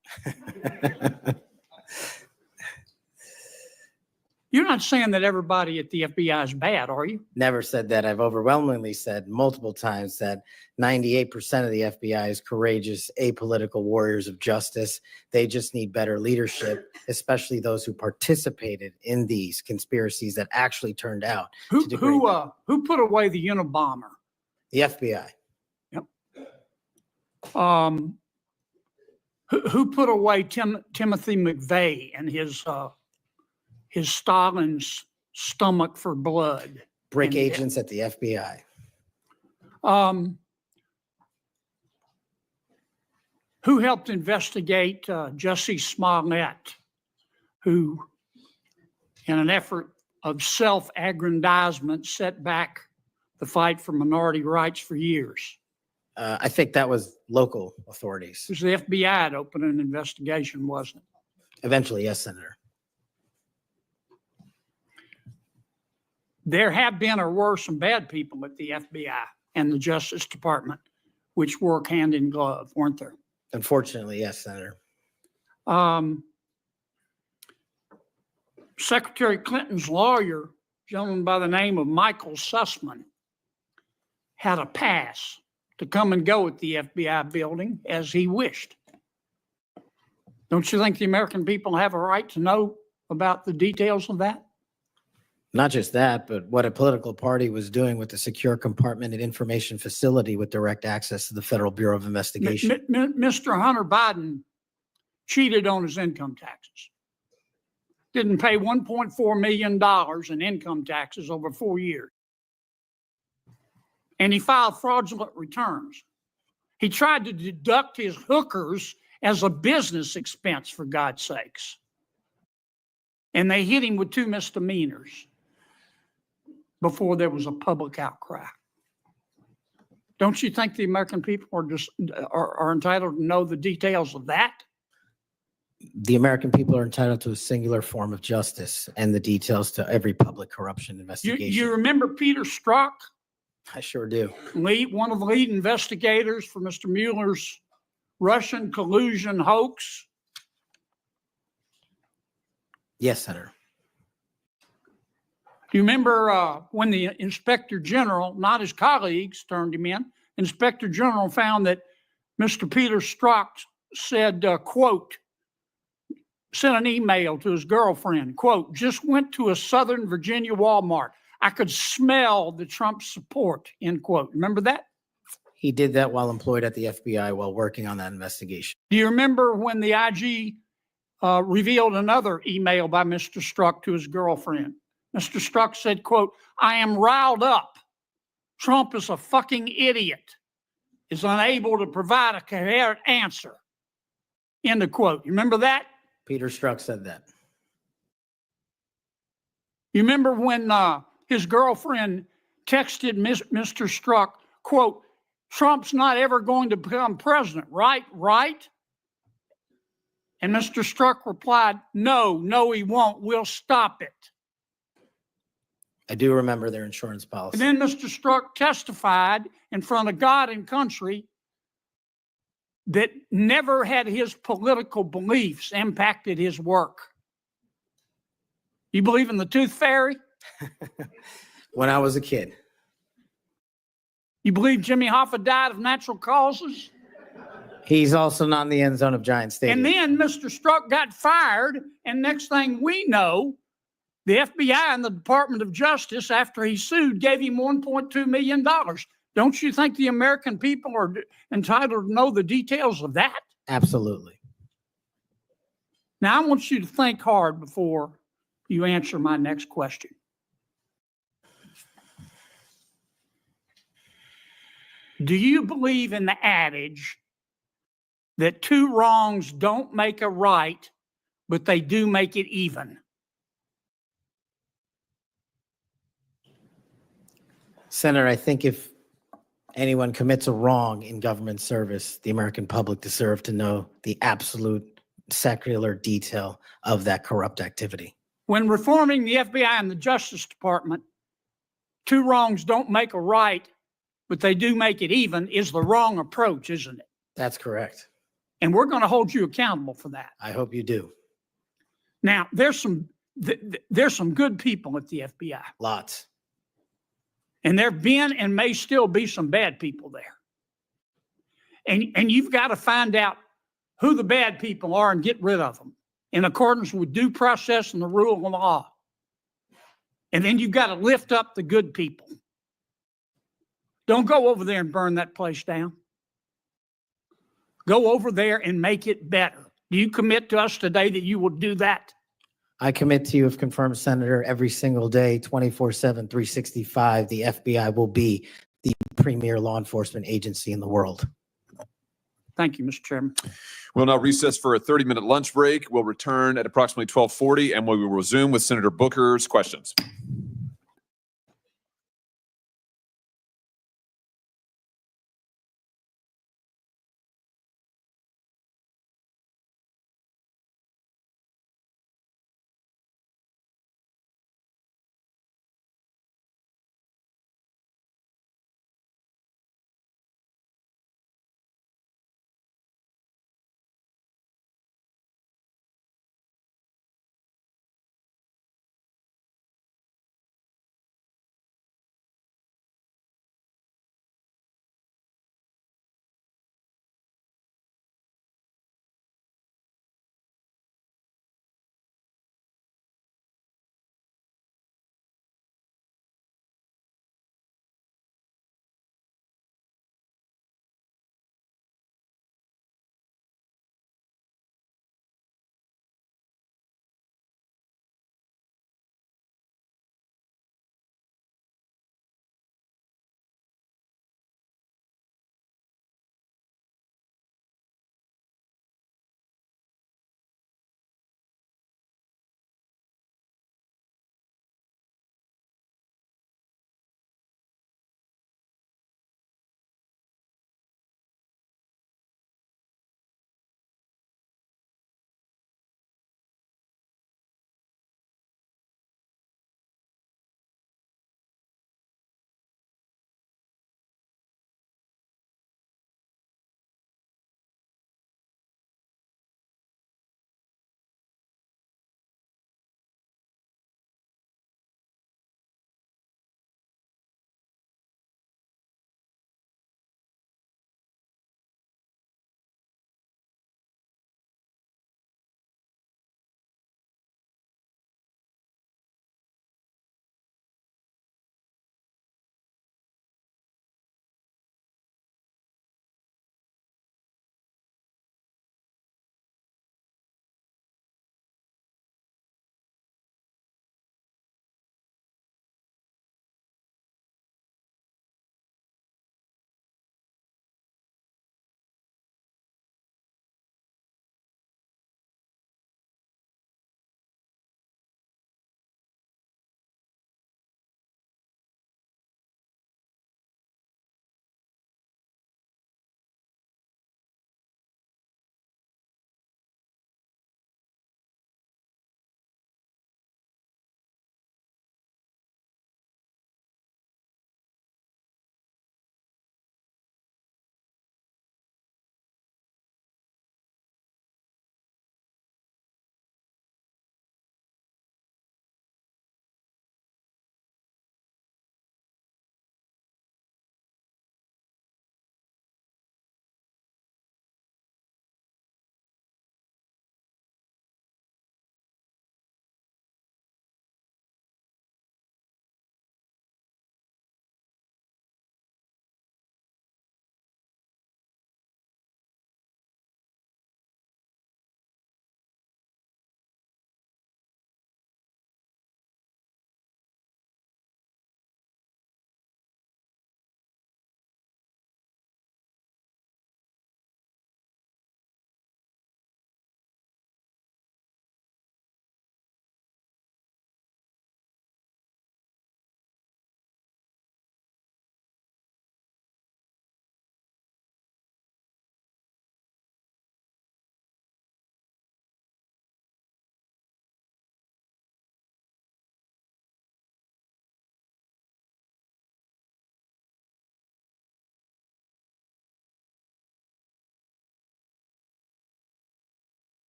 You're not saying that everybody at the FBI is bad, are you? Never said that. I've overwhelmingly said multiple times that 98% of the FBI is courageous, apolitical warriors of justice. They just need better leadership, especially those who participated in these conspiracies that actually turned out. Who put away the Unabomber? The FBI. Yep. Who put away Timothy McVeigh and his Stalin's stomach for blood? Brick And- agents at the FBI. Who helped investigate Jussie Smollett, who, in an effort of self-aggrandizement, set back the fight for minority rights for years? I think that was local authorities. It was the FBI that opened an investigation, wasn't it? Eventually, yes, Senator. There have been or were some bad people at the FBI and the Justice Department, which work hand in glove, weren't there? Unfortunately, yes, Senator. Secretary Clinton's lawyer, a gentleman by the name of Michael Sussman, had a pass to come and go at the FBI building as he wished. Don't you think the American people have a right to know about the details of that? Not just that, but what a political party was doing with the secure compartmented information facility with direct access to the Federal Bureau of Investigation. Mr. Hunter Biden cheated on his income taxes. Didn't pay $1.4 million in income taxes over 4 years. And he filed fraudulent returns. He tried to deduct his hookers as a business expense, for God's sakes. And they hit him with 2 misdemeanors before there was a public outcry. Don't you think the American people are entitled to know the details of that? The American people are entitled to a singular form of justice and the details to every public corruption investigation. You remember Peter Strzok, I sure do. one of the lead investigators for Mr. Mueller's Russian collusion hoax? Yes, Senator. Do you remember when the Inspector General, not his colleagues, turned him in? Inspector General found that Mr. Peter Strzok said, quote, sent an email to his girlfriend, quote, just went to a Southern Virginia Walmart. I could smell the Trump support, end quote. Remember that? He did that while employed at the FBI while working on that investigation. Do you remember when the IG revealed another email by Mr. Strzok to his girlfriend? Mr. Strzok said, quote, I am riled up. Trump is a fucking idiot, is unable to provide a coherent answer. End of quote. You remember that? Peter Strzok said that. You remember when his girlfriend texted Mr. Strzok, quote, Trump's not ever going to become president, right? Right? And Mr. Strzok replied, no, he won't. We'll stop it. I do remember their insurance policy. And then Mr. Strzok testified in front of God and country that never had his political beliefs impacted his work. You believe in the tooth fairy? When I was a kid. You believe Jimmy Hoffa died of natural causes? He's also not in the end zone of Giant Stadium. And then Mr. Strzok got fired, and next thing we know, the FBI and the Department of Justice, after he sued, gave him $1.2 million. Don't you think the American people are entitled to know the details of that? Absolutely. Now, I want you to think hard before you answer my next question. Do you believe in the adage that 2 wrongs don't make a right, but they do make it even? Senator, I think if anyone commits a wrong in government service, the American public deserve to know the absolute secular detail of that corrupt activity. When reforming the FBI and the Justice Department, 2 wrongs don't make a right, but they do make it even, is the wrong approach, isn't it? That's correct. And we're going to hold you accountable for that. I hope you do. Now, there's some good people at the FBI. Lots. And there have been and may still be some bad people there. And you've got to find out who the bad people are and get rid of them in accordance with due process and the rule of law. And then you've got to lift up the good people. Don't go over there and burn that place down. Go over there and make it better. Do you commit to us today that you will do that? I commit to you, if confirmed, Senator, every single day, 24/7, 365, the FBI will be the premier law enforcement agency in the world. Thank you, Mr. Chairman. We'll now recess for a 30-minute lunch break. We'll return at approximately 12:40, and we will resume with Senator Booker's questions.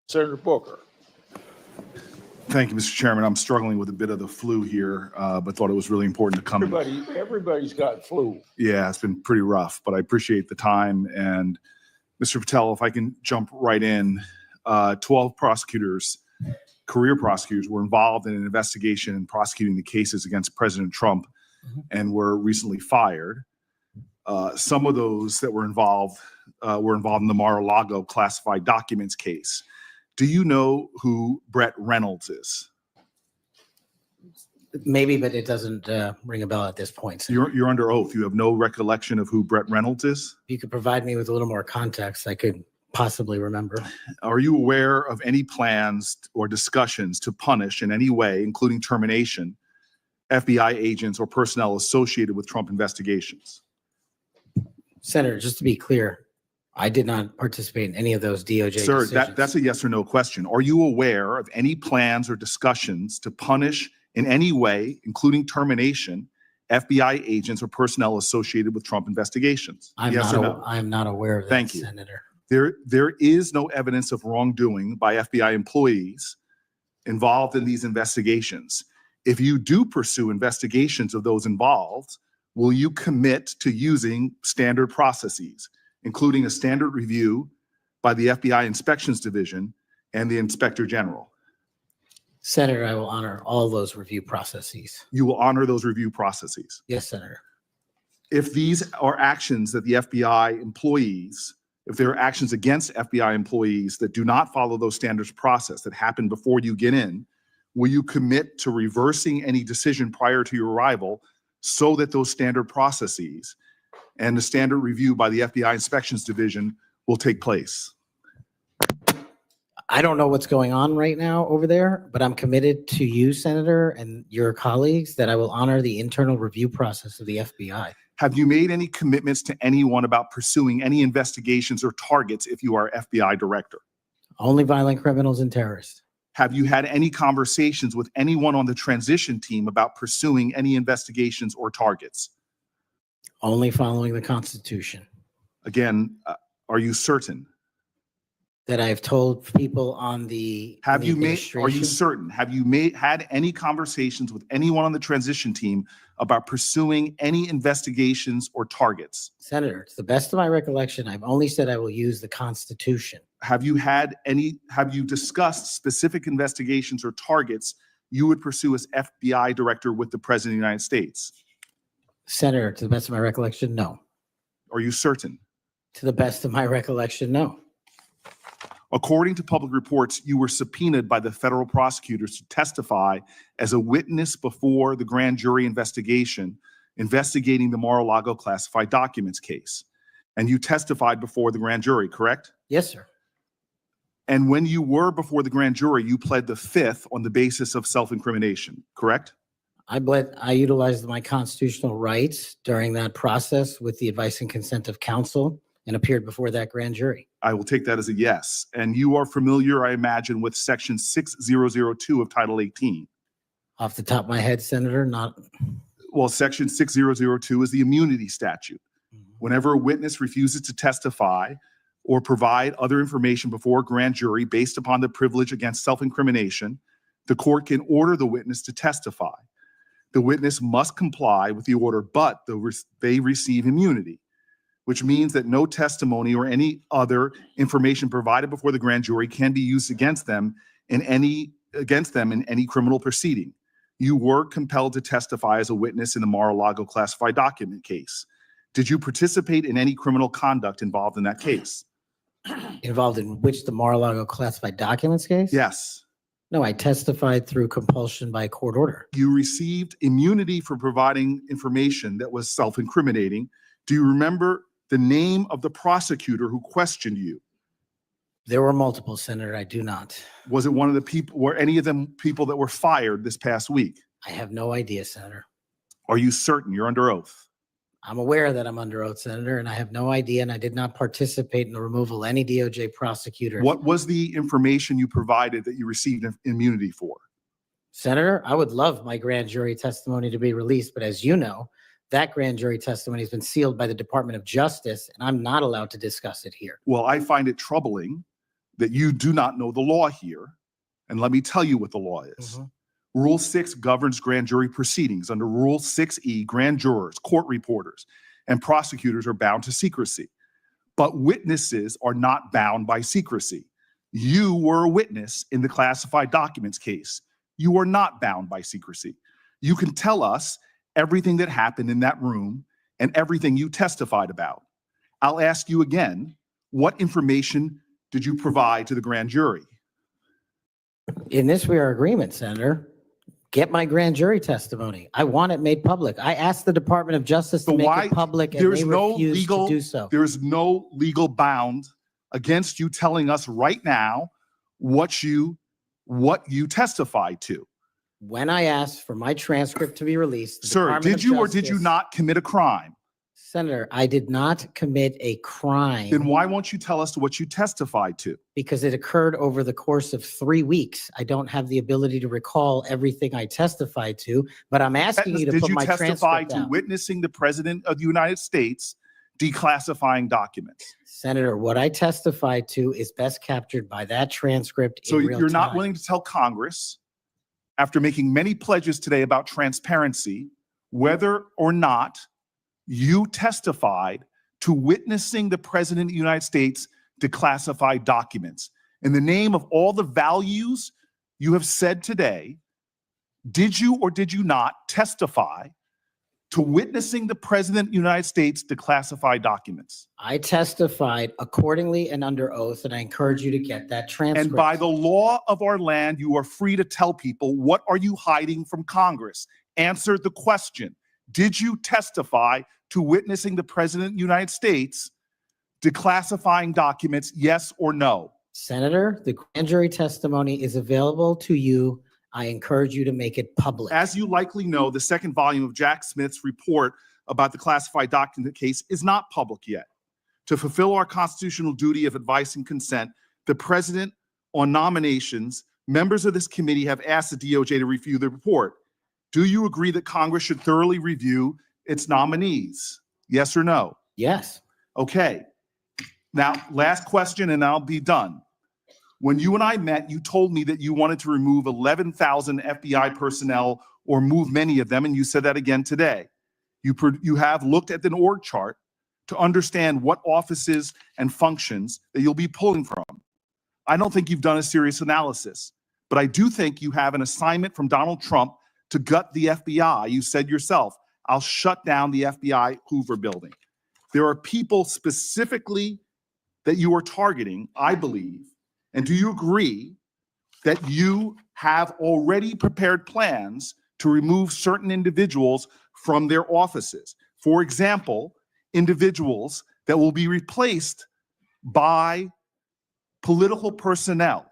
Senator Booker. Thank you, Mr. Chairman. I'm struggling with a bit of the flu here, but thought it was really important to come. Everybody's got flu. Yeah, it's been pretty rough, but I appreciate the time. And Mr. Patel, if I can jump right in, 12 prosecutors, career prosecutors, were involved in an investigation and prosecuting the cases against President Trump and were recently fired. Some of those that were involved in the Mar-a-Lago classified documents case. Do you know who Brett Reynolds is? Maybe, but it doesn't ring a bell at this point. So You're under oath. You have no recollection of who Brett Reynolds is? if you could provide me with a little more context, I could possibly remember. Are you aware of any plans or discussions to punish in any way, including termination, FBI agents or personnel associated with Trump investigations? Senator, just to be clear, I did not participate in any of those DOJ Sir, decisions. that's a yes or no question. Are you aware of any plans or discussions to punish in any way, including termination, FBI agents or personnel associated with Trump investigations? Yes or no? I'm not aware of that, Thank you. Senator. There is no evidence of wrongdoing by FBI employees involved in these investigations. If you do pursue investigations of those involved, will you commit to using standard processes, including a standard review by the FBI Inspections Division and the Inspector General? Senator, I will honor all those review processes. You will honor those review processes. Yes, Senator. If these are actions that the FBI employees, if there are actions against FBI employees that do not follow those standards process that happen before you get in, will you commit to reversing any decision prior to your arrival so that those standard processes and the standard review by the FBI Inspections Division will take place? I don't know what's going on right now over there, but I'm committed to you, Senator, and your colleagues that I will honor the internal review process of the FBI. Have you made any commitments to anyone about pursuing any investigations or targets if you are FBI director? Only violent criminals and terrorists. Have you had any conversations with anyone on the transition team about pursuing any investigations or targets? Only following the Constitution. Again, are you certain? That I've told people on the Have you made, are you administration. certain? Have you had any conversations with anyone on the transition team about pursuing any investigations or targets? Senator, to the best of my recollection, I've only said I will use the Constitution. Have you discussed specific investigations or targets you would pursue as FBI director with the President of the United States? Senator, to the best of my recollection, no. Are you certain? To the best of my recollection, no. According to public reports, you were subpoenaed by the federal prosecutors to testify as a witness before the grand jury investigation investigating the Mar-a-Lago classified documents case. And you testified before the grand jury, correct? Yes, sir. And when you were before the grand jury, you pled the fifth on the basis of self-incrimination, correct? I utilized my constitutional rights during that process with the advice and consent of counsel and appeared before that grand jury. I will take that as a yes. And you are familiar, I imagine, with section 6002 of Title 18. Off the top of my head, Senator, not. Well, section 6002 is the immunity statute. Whenever a witness refuses to testify or provide other information before a grand jury based upon the privilege against self-incrimination, the court can order the witness to testify. The witness must comply with the order, but they receive immunity, which means that no testimony or any other information provided before the grand jury can be used against them in any criminal proceeding. You were compelled to testify as a witness in the Mar-a-Lago classified document case. Did you participate in any criminal conduct involved in that case? Involved in which, the Mar-a-Lago classified documents case? Yes. No, I testified through compulsion by court order. You received immunity for providing information that was self-incriminating. Do you remember the name of the prosecutor who questioned you? There were multiple, Senator. I do not. Was it one of the people, were any of them people that were fired this past week? I have no idea, Senator. Are you certain? You're under oath. I'm aware that I'm under oath, Senator, and I have no idea, and I did not participate in the removal of any DOJ prosecutor. What was the information you provided that you received immunity for? Senator, I would love my grand jury testimony to be released, but as you know, that grand jury testimony has been sealed by the Department of Justice, and I'm not allowed to discuss it here. Well, I find it troubling that you do not know the law here. And let me tell you what the law is. Rule 6 governs grand jury proceedings. Under Rule 6E, grand jurors, court reporters, and prosecutors are bound to secrecy. But witnesses are not bound by secrecy. You were a witness in the classified documents case. You are not bound by secrecy. You can tell us everything that happened in that room and everything you testified about. I'll ask you again, what information did you provide to the grand jury? In this, we are agreement, Senator. Get my grand jury testimony. I want it made public. I asked the Department of Justice to So make why- it public and there's they no refused legal- to do so. There is no legal bound against you telling us right now what you testified to. When I asked for my transcript to be released, the Sir, Department did of you or did you Justice- not commit a crime? Senator, I did not commit a crime. Then why won't you tell us what you testified to? Because it occurred over the course of 3 weeks. I don't have the ability to recall everything I testified to, but I'm asking you to Did put you my testify transcript to out. witnessing the President of the United States declassifying documents? Senator, what I testified to is best captured by that transcript So in real you're not time. willing to tell Congress, after making many pledges today about transparency, whether or not you testified to witnessing the President of the United States declassify documents. In the name of all the values you have said today, did you or did you not testify to witnessing the President of the United States declassify documents? I testified accordingly and under oath, and I encourage you to get that transcript. And by the law of our land, you are free to tell people, what are you hiding from Congress? Answer the question. Did you testify to witnessing the President of the United States declassifying documents, yes or no? Senator, the grand jury testimony is available to you. I encourage you to make it public. As you likely know, the second volume of Jack Smith's report about the classified document case is not public yet. To fulfill our constitutional duty of advice and consent, the President, on nominations, members of this committee have asked the DOJ to review the report. Do you agree that Congress should thoroughly review its nominees? Yes or no? Yes. Okay. Now, last question and I'll be done. When you and I met, you told me that you wanted to remove 11,000 FBI personnel or move many of them, and you said that again today. You have looked at an org chart to understand what offices and functions that you'll be pulling from. I don't think you've done a serious analysis, but I do think you have an assignment from Donald Trump to gut the FBI. You said yourself, I'll shut down the FBI Hoover building. There are people specifically that you are targeting, I believe. And do you agree that you have already prepared plans to remove certain individuals from their offices? For example, individuals that will be replaced by political personnel.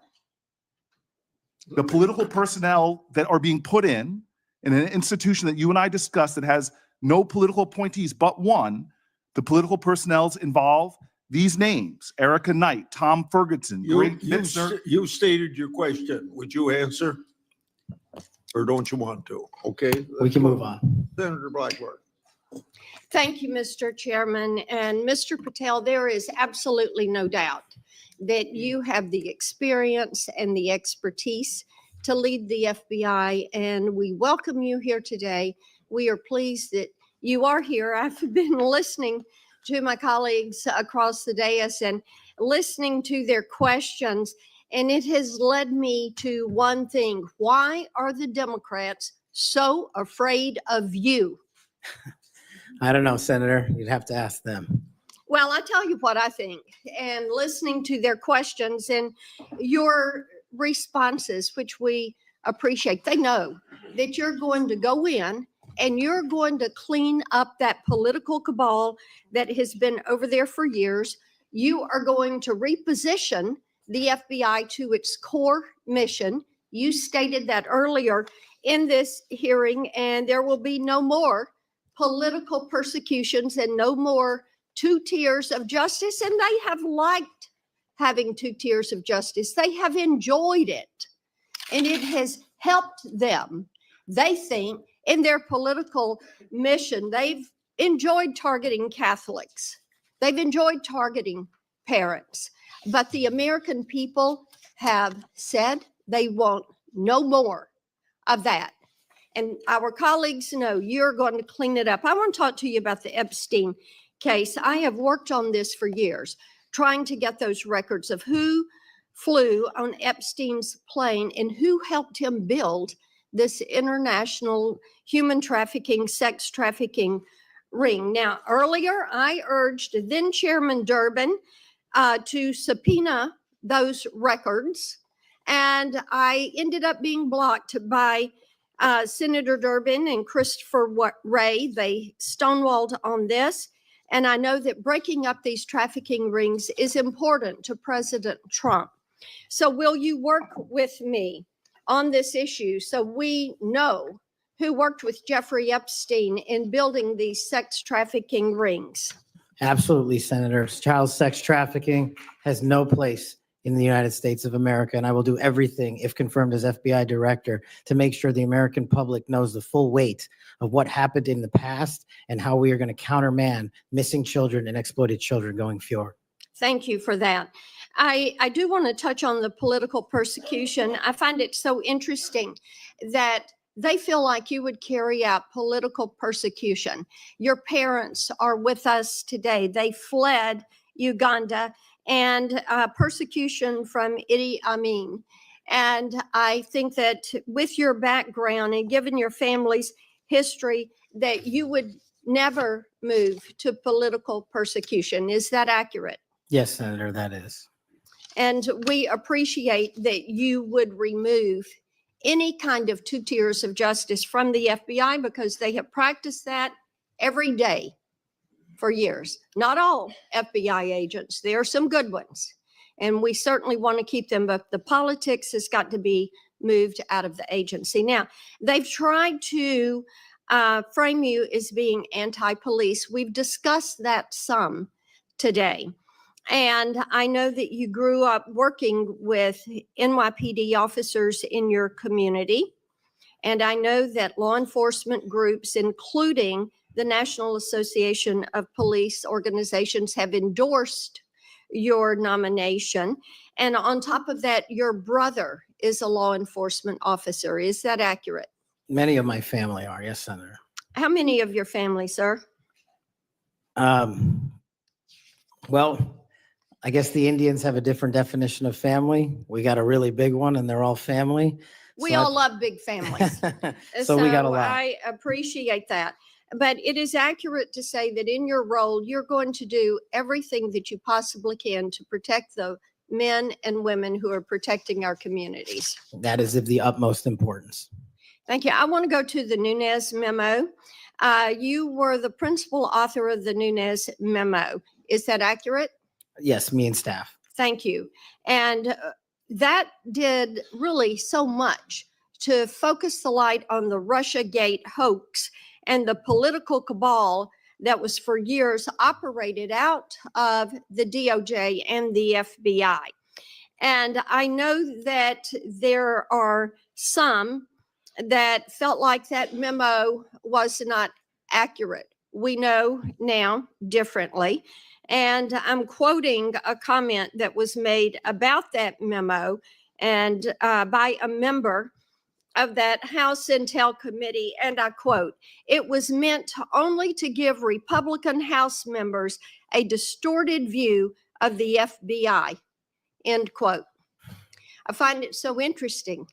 The political personnel that are being put in an institution that you and I discussed that has no political appointees but one, the political personnel involve these names: Erica Knight, Tom Ferguson, Greg Bitzner. You stated your question. Would you answer? Or don't you want to? Okay. We can move on. Senator Blackburn. Thank you, Mr. Chairman. And Mr. Patel, there is absolutely no doubt that you have the experience and the expertise to lead the FBI, and we welcome you here today. We are pleased that you are here. I've been listening to my colleagues across the dais and listening to their questions, and it has led me to one thing. Why are the Democrats so afraid of you? I don't know, Senator. You'd have to ask them. Well, I tell you what I think, and listening to their questions and your responses, which we appreciate, they know that you're going to go in and you're going to clean up that political cabal that has been over there for years. You are going to reposition the FBI to its core mission. You stated that earlier in this hearing, and there will be no more political persecutions and no more two tiers of justice. And they have liked having two tiers of justice. They have enjoyed it, and it has helped them. They think in their political mission, they've enjoyed targeting Catholics. They've enjoyed targeting parents. But the American people have said they want no more of that. And our colleagues know you're going to clean it up. I want to talk to you about the Epstein case. I have worked on this for years, trying to get those records of who flew on Epstein's plane and who helped him build this international human trafficking, sex trafficking ring. Now, earlier, I urged then Chairman Durbin to subpoena those records, and I ended up being blocked by Senator Durbin and Christopher Wray. They stonewalled on this. And I know that breaking up these trafficking rings is important to President Trump. So will you work with me on this issue so we know who worked with Jeffrey Epstein in building these sex trafficking rings? Absolutely, Senator. Child sex trafficking has no place in the United States of America, and I will do everything, if confirmed as FBI director, to make sure the American public knows the full weight of what happened in the past and how we are going to countermand missing children and exploited children going forward. Thank you for that. I do want to touch on the political persecution. I find it so interesting that they feel like you would carry out political persecution. Your parents are with us today. They fled Uganda and persecution from Idi Amin. And I think that with your background and given your family's history, that you would never move to political persecution. Is that accurate? Yes, Senator, that is. And we appreciate that you would remove any kind of 2 tiers of justice from the FBI, because they have practiced that every day for years. Not all FBI agents. There are some good ones, and we certainly want to keep them, but the politics has got to be moved out of the agency. Now, they've tried to frame you as being anti-police. We've discussed that some today. And I know that you grew up working with NYPD officers in your community. And I know that law enforcement groups, including the National Association of Police Organizations, have endorsed your nomination. And on top of that, your brother is a law enforcement officer. Is that accurate? Many of my family are, yes, Senator. How many of your family, sir? Well, I guess the Indians have a different definition of family. We got a really big one, and they're all family. We So all love big families. So we got a lot. I appreciate that. But it is accurate to say that in your role, you're going to do everything that you possibly can to protect the men and women who are protecting our communities. That is of the utmost importance. Thank you. I want to go to the Nunes memo. You were the principal author of the Nunes memo. Is that accurate? Yes, me and staff. Thank you. And that did really so much to focus the light on the Russiagate hoax and the political cabal that was for years operated out of the DOJ and the FBI. And I know that there are some that felt like that memo was not accurate. We know now differently. And I'm quoting a comment that was made about that memo and by a member of that House Intel Committee, and I quote, "It was meant only to give Republican House members a distorted view of the FBI," end quote. I find it so interesting.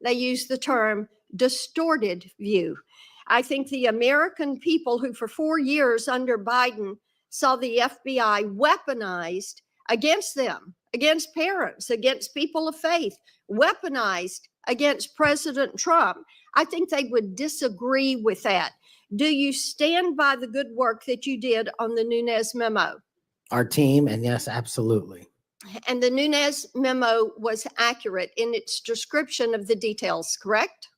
They use the term distorted view. I think the American people who for 4 years under Biden saw the FBI weaponized against them, against parents, against people of faith, weaponized against President Trump. I think they would disagree with that. Do you stand by the good work that you did on the Nunes memo? Our team, and yes, absolutely. And the Nunes memo was accurate in its description of the details, correct?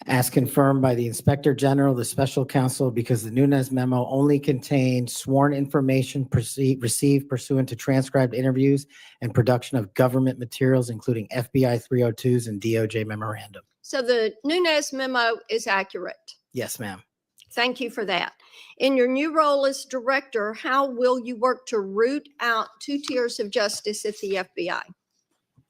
As confirmed by the Inspector General, the Special Counsel, because the Nunes memo only contained sworn information received pursuant to transcribed interviews and production of government materials, including FBI 302s and DOJ memorandum. So the Nunes memo is accurate. Yes, ma'am. Thank you for that. In your new role as director, how will you work to root out two tiers of justice at the FBI?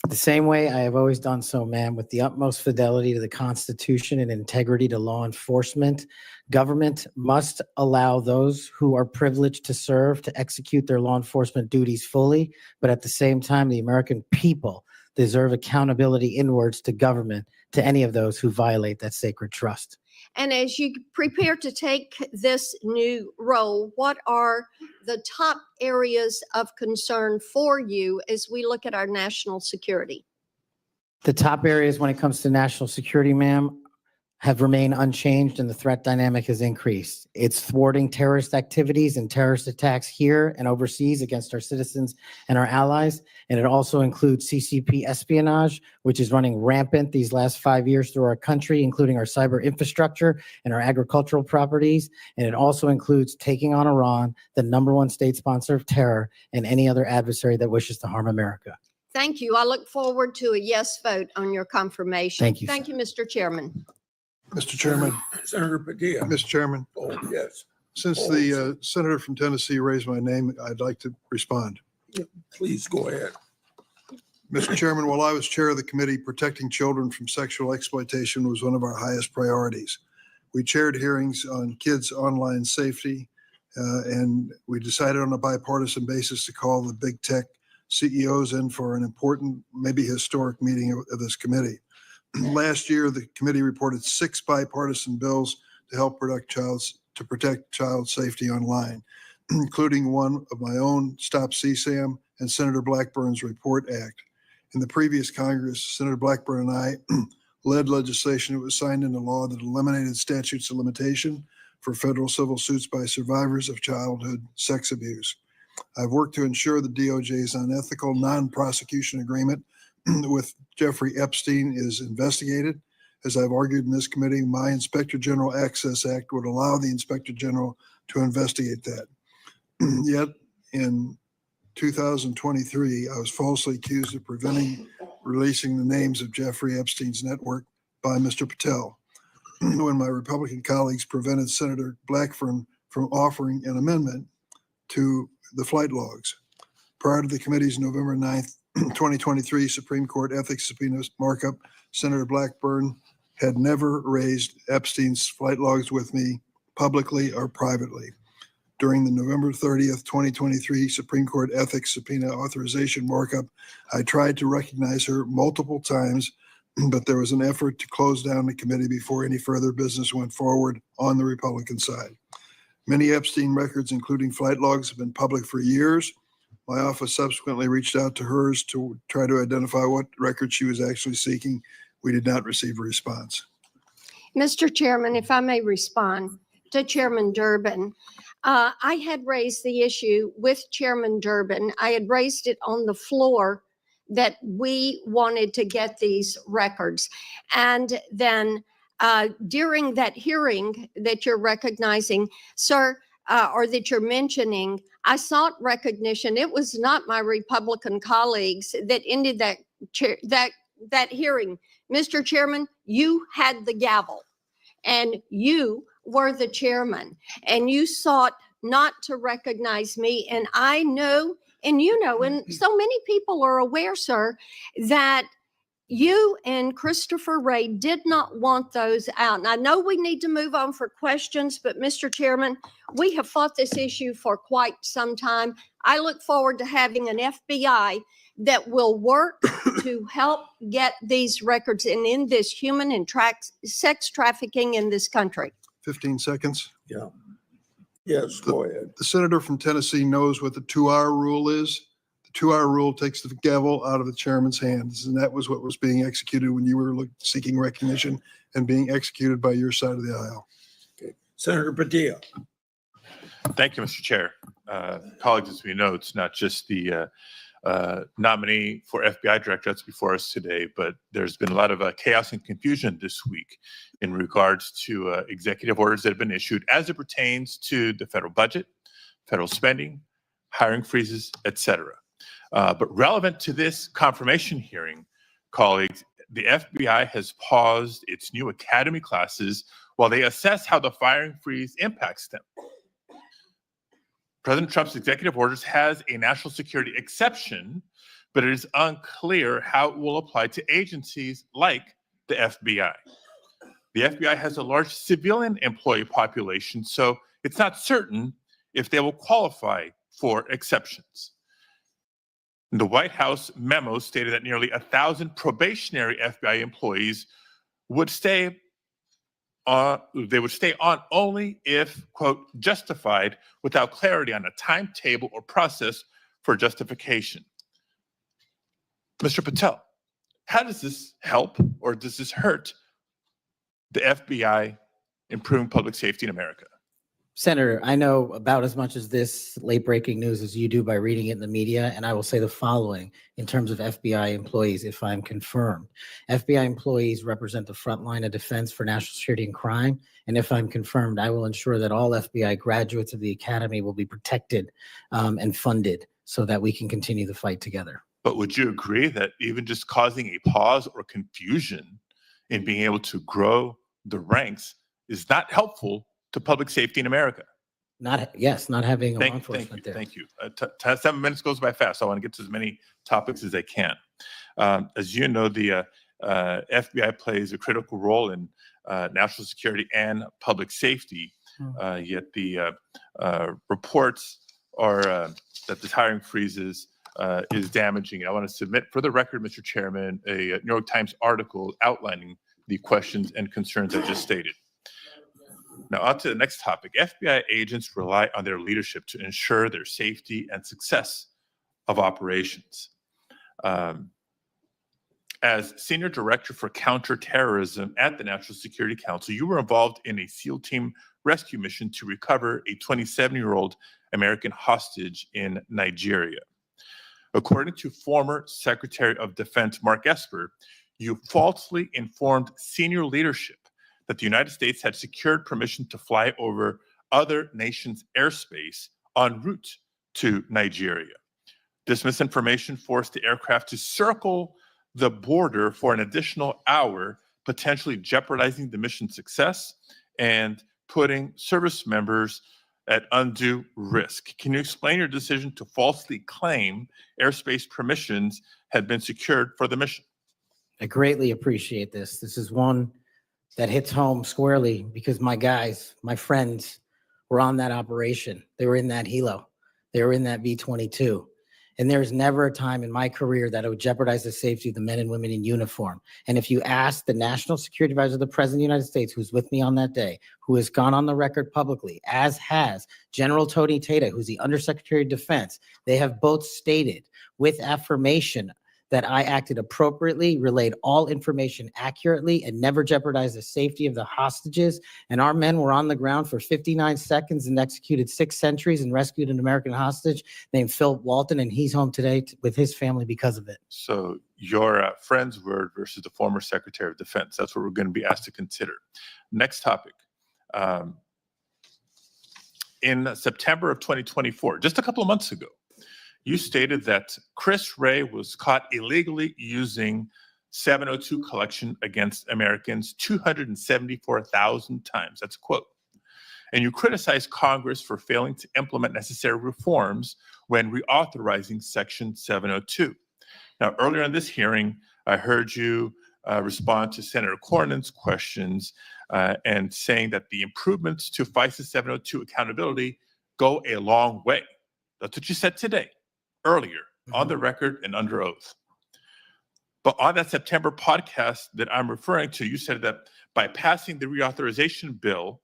The same way I have always done so, ma'am, with the utmost fidelity to the Constitution and integrity to law enforcement. Government must allow those who are privileged to serve to execute their law enforcement duties fully, but at the same time, the American people deserve accountability inwards to government, to any of those who violate that sacred trust. And as you prepare to take this new role, what are the top areas of concern for you as we look at our national security? The top areas when it comes to national security, ma'am, have remained unchanged and the threat dynamic has increased. It's thwarting terrorist activities and terrorist attacks here and overseas against our citizens and our allies. And it also includes CCP espionage, which is running rampant these last 5 years through our country, including our cyber infrastructure and our agricultural properties. And it also includes taking on Iran, the #1 state sponsor of terror, and any other adversary that wishes to harm America. Thank you. I look forward to a yes vote on your confirmation. Thank you, Thank you, Mr. Chairman. Mr. Chairman, Senator Padilla. Mr. Chairman, Oh, yes, since the senator from Tennessee raised my name, I'd like to respond. please go ahead. Mr. Chairman, while I was chair of the committee, protecting children from sexual exploitation was one of our highest priorities. We chaired hearings on kids' online safety, and we decided on a bipartisan basis to call the big tech CEOs in for an important, maybe historic meeting of this committee. Last year, the committee reported 6 bipartisan bills to help protect child safety online, including one of my own, Stop CSAM, and Senator Blackburn's Report Act. In the previous Congress, Senator Blackburn and I led legislation that was signed into law that eliminated statutes of limitation for federal civil suits by survivors of childhood sex abuse. I've worked to ensure the DOJ's unethical non-prosecution agreement with Jeffrey Epstein is investigated. As I've argued in this committee, my Inspector General Access Act would allow the Inspector General to investigate that. Yet in 2023, I was falsely accused of preventing releasing the names of Jeffrey Epstein's network by Mr. Patel, when my Republican colleagues prevented Senator Blackburn from offering an amendment to the flight logs. Prior to the committee's November 9th, 2023 Supreme Court ethics subpoena markup, Senator Blackburn had never raised Epstein's flight logs with me publicly or privately. During the November 30th, 2023 Supreme Court ethics subpoena authorization markup, I tried to recognize her multiple times, but there was an effort to close down the committee before any further business went forward on the Republican side. Many Epstein records, including flight logs, have been public for years. My office subsequently reached out to hers to try to identify what record she was actually seeking. We did not receive a response. Mr. Chairman, if I may respond to Chairman Durbin. I had raised the issue with Chairman Durbin. I had raised it on the floor that we wanted to get these records. And then during that hearing that you're recognizing, sir, or that you're mentioning, I sought recognition. It was not my Republican colleagues that ended that hearing. Mr. Chairman, you had the gavel and you were the chairman and you sought not to recognize me. And I know, and you know, and so many people are aware, sir, that you and Christopher Wray did not want those out. And I know we need to move on for questions, but Mr. Chairman, we have fought this issue for quite some time. I look forward to having an FBI that will work to help get these records and end this human and sex trafficking in this country. 15 seconds. Yeah. Yes, go ahead. The senator from Tennessee knows what the 2-hour rule is. The 2-hour rule takes the gavel out of the chairman's hands, and that was what was being executed when you were seeking recognition and being executed by your side of the aisle. Okay. Senator Padilla. Thank you, Mr. Chair. Colleagues, as we know, it's not just the nominee for FBI director that's before us today, but there's been a lot of chaos and confusion this week in regards to executive orders that have been issued as it pertains to the federal budget, federal spending, hiring freezes, et cetera. But relevant to this confirmation hearing, colleagues, the FBI has paused its new academy classes while they assess how the firing freeze impacts them. President Trump's executive orders has a national security exception, but it is unclear how it will apply to agencies like the FBI. The FBI has a large civilian employee population, so it's not certain if they will qualify for exceptions. The White House memo stated that nearly 1,000 probationary FBI employees would stay on only if, quote, justified, without clarity on a timetable or process for justification. Mr. Patel, how does this help or does this hurt the FBI improving public safety in America? Senator, I know about as much as this late breaking news as you do by reading it in the media, and I will say the following in terms of FBI employees, if I'm confirmed. FBI employees represent the front line of defense for national security and crime, and if I'm confirmed, I will ensure that all FBI graduates of the academy will be protected and funded so that we can continue the fight together. But would you agree that even just causing a pause or confusion in being able to grow the ranks is not helpful to public safety in America? Not having a law enforcement there. Thank you. 7 minutes goes by fast, so I want to get to as many topics as I can. As you know, the FBI plays a critical role in national security and public safety, yet the reports are that the hiring freezes is damaging. I want to submit for the record, Mr. Chairman, a New York Times article outlining the questions and concerns I just stated. Now, on to the next topic. FBI agents rely on their leadership to ensure their safety and success of operations. As Senior Director for Counterterrorism at the National Security Council, you were involved in a SEAL team rescue mission to recover a 27-year-old American hostage in Nigeria. According to former Secretary of Defense Mark Esper, you falsely informed senior leadership that the United States had secured permission to fly over other nations' airspace en route to Nigeria. This misinformation forced the aircraft to circle the border for an additional hour, potentially jeopardizing the mission's success and putting service members at undue risk. Can you explain your decision to falsely claim airspace permissions had been secured for the mission? I greatly appreciate this. This is one that hits home squarely because my guys, my friends were on that operation. They were in that helo. They were in that V-22. And there's never a time in my career that it would jeopardize the safety of the men and women in uniform. And if you ask the National Security Advisor of the President of the United States, who's with me on that day, who has gone on the record publicly, as has General Tony Tata, who's the Undersecretary of Defense, they have both stated with affirmation that I acted appropriately, relayed all information accurately, and never jeopardized the safety of the hostages. And our men were on the ground for 59 seconds and executed 6 sentries and rescued an American hostage named Phil Walton, and he's home today with his family because of it. So your friend's word versus the former Secretary of Defense. That's what we're going to be asked to consider. Next topic. In September of 2024, just a couple of months ago, you stated that Chris Wray was caught illegally using 702 collection against Americans 274,000 times. That's a quote. And you criticized Congress for failing to implement necessary reforms when reauthorizing Section 702. Now, earlier in this hearing, I heard you respond to Senator Cornyn's questions and saying that the improvements to FISA 702 accountability go a long way. That's what you said today. Earlier, on the record and under oath. But on that September podcast that I'm referring to, you said that by passing the reauthorization bill,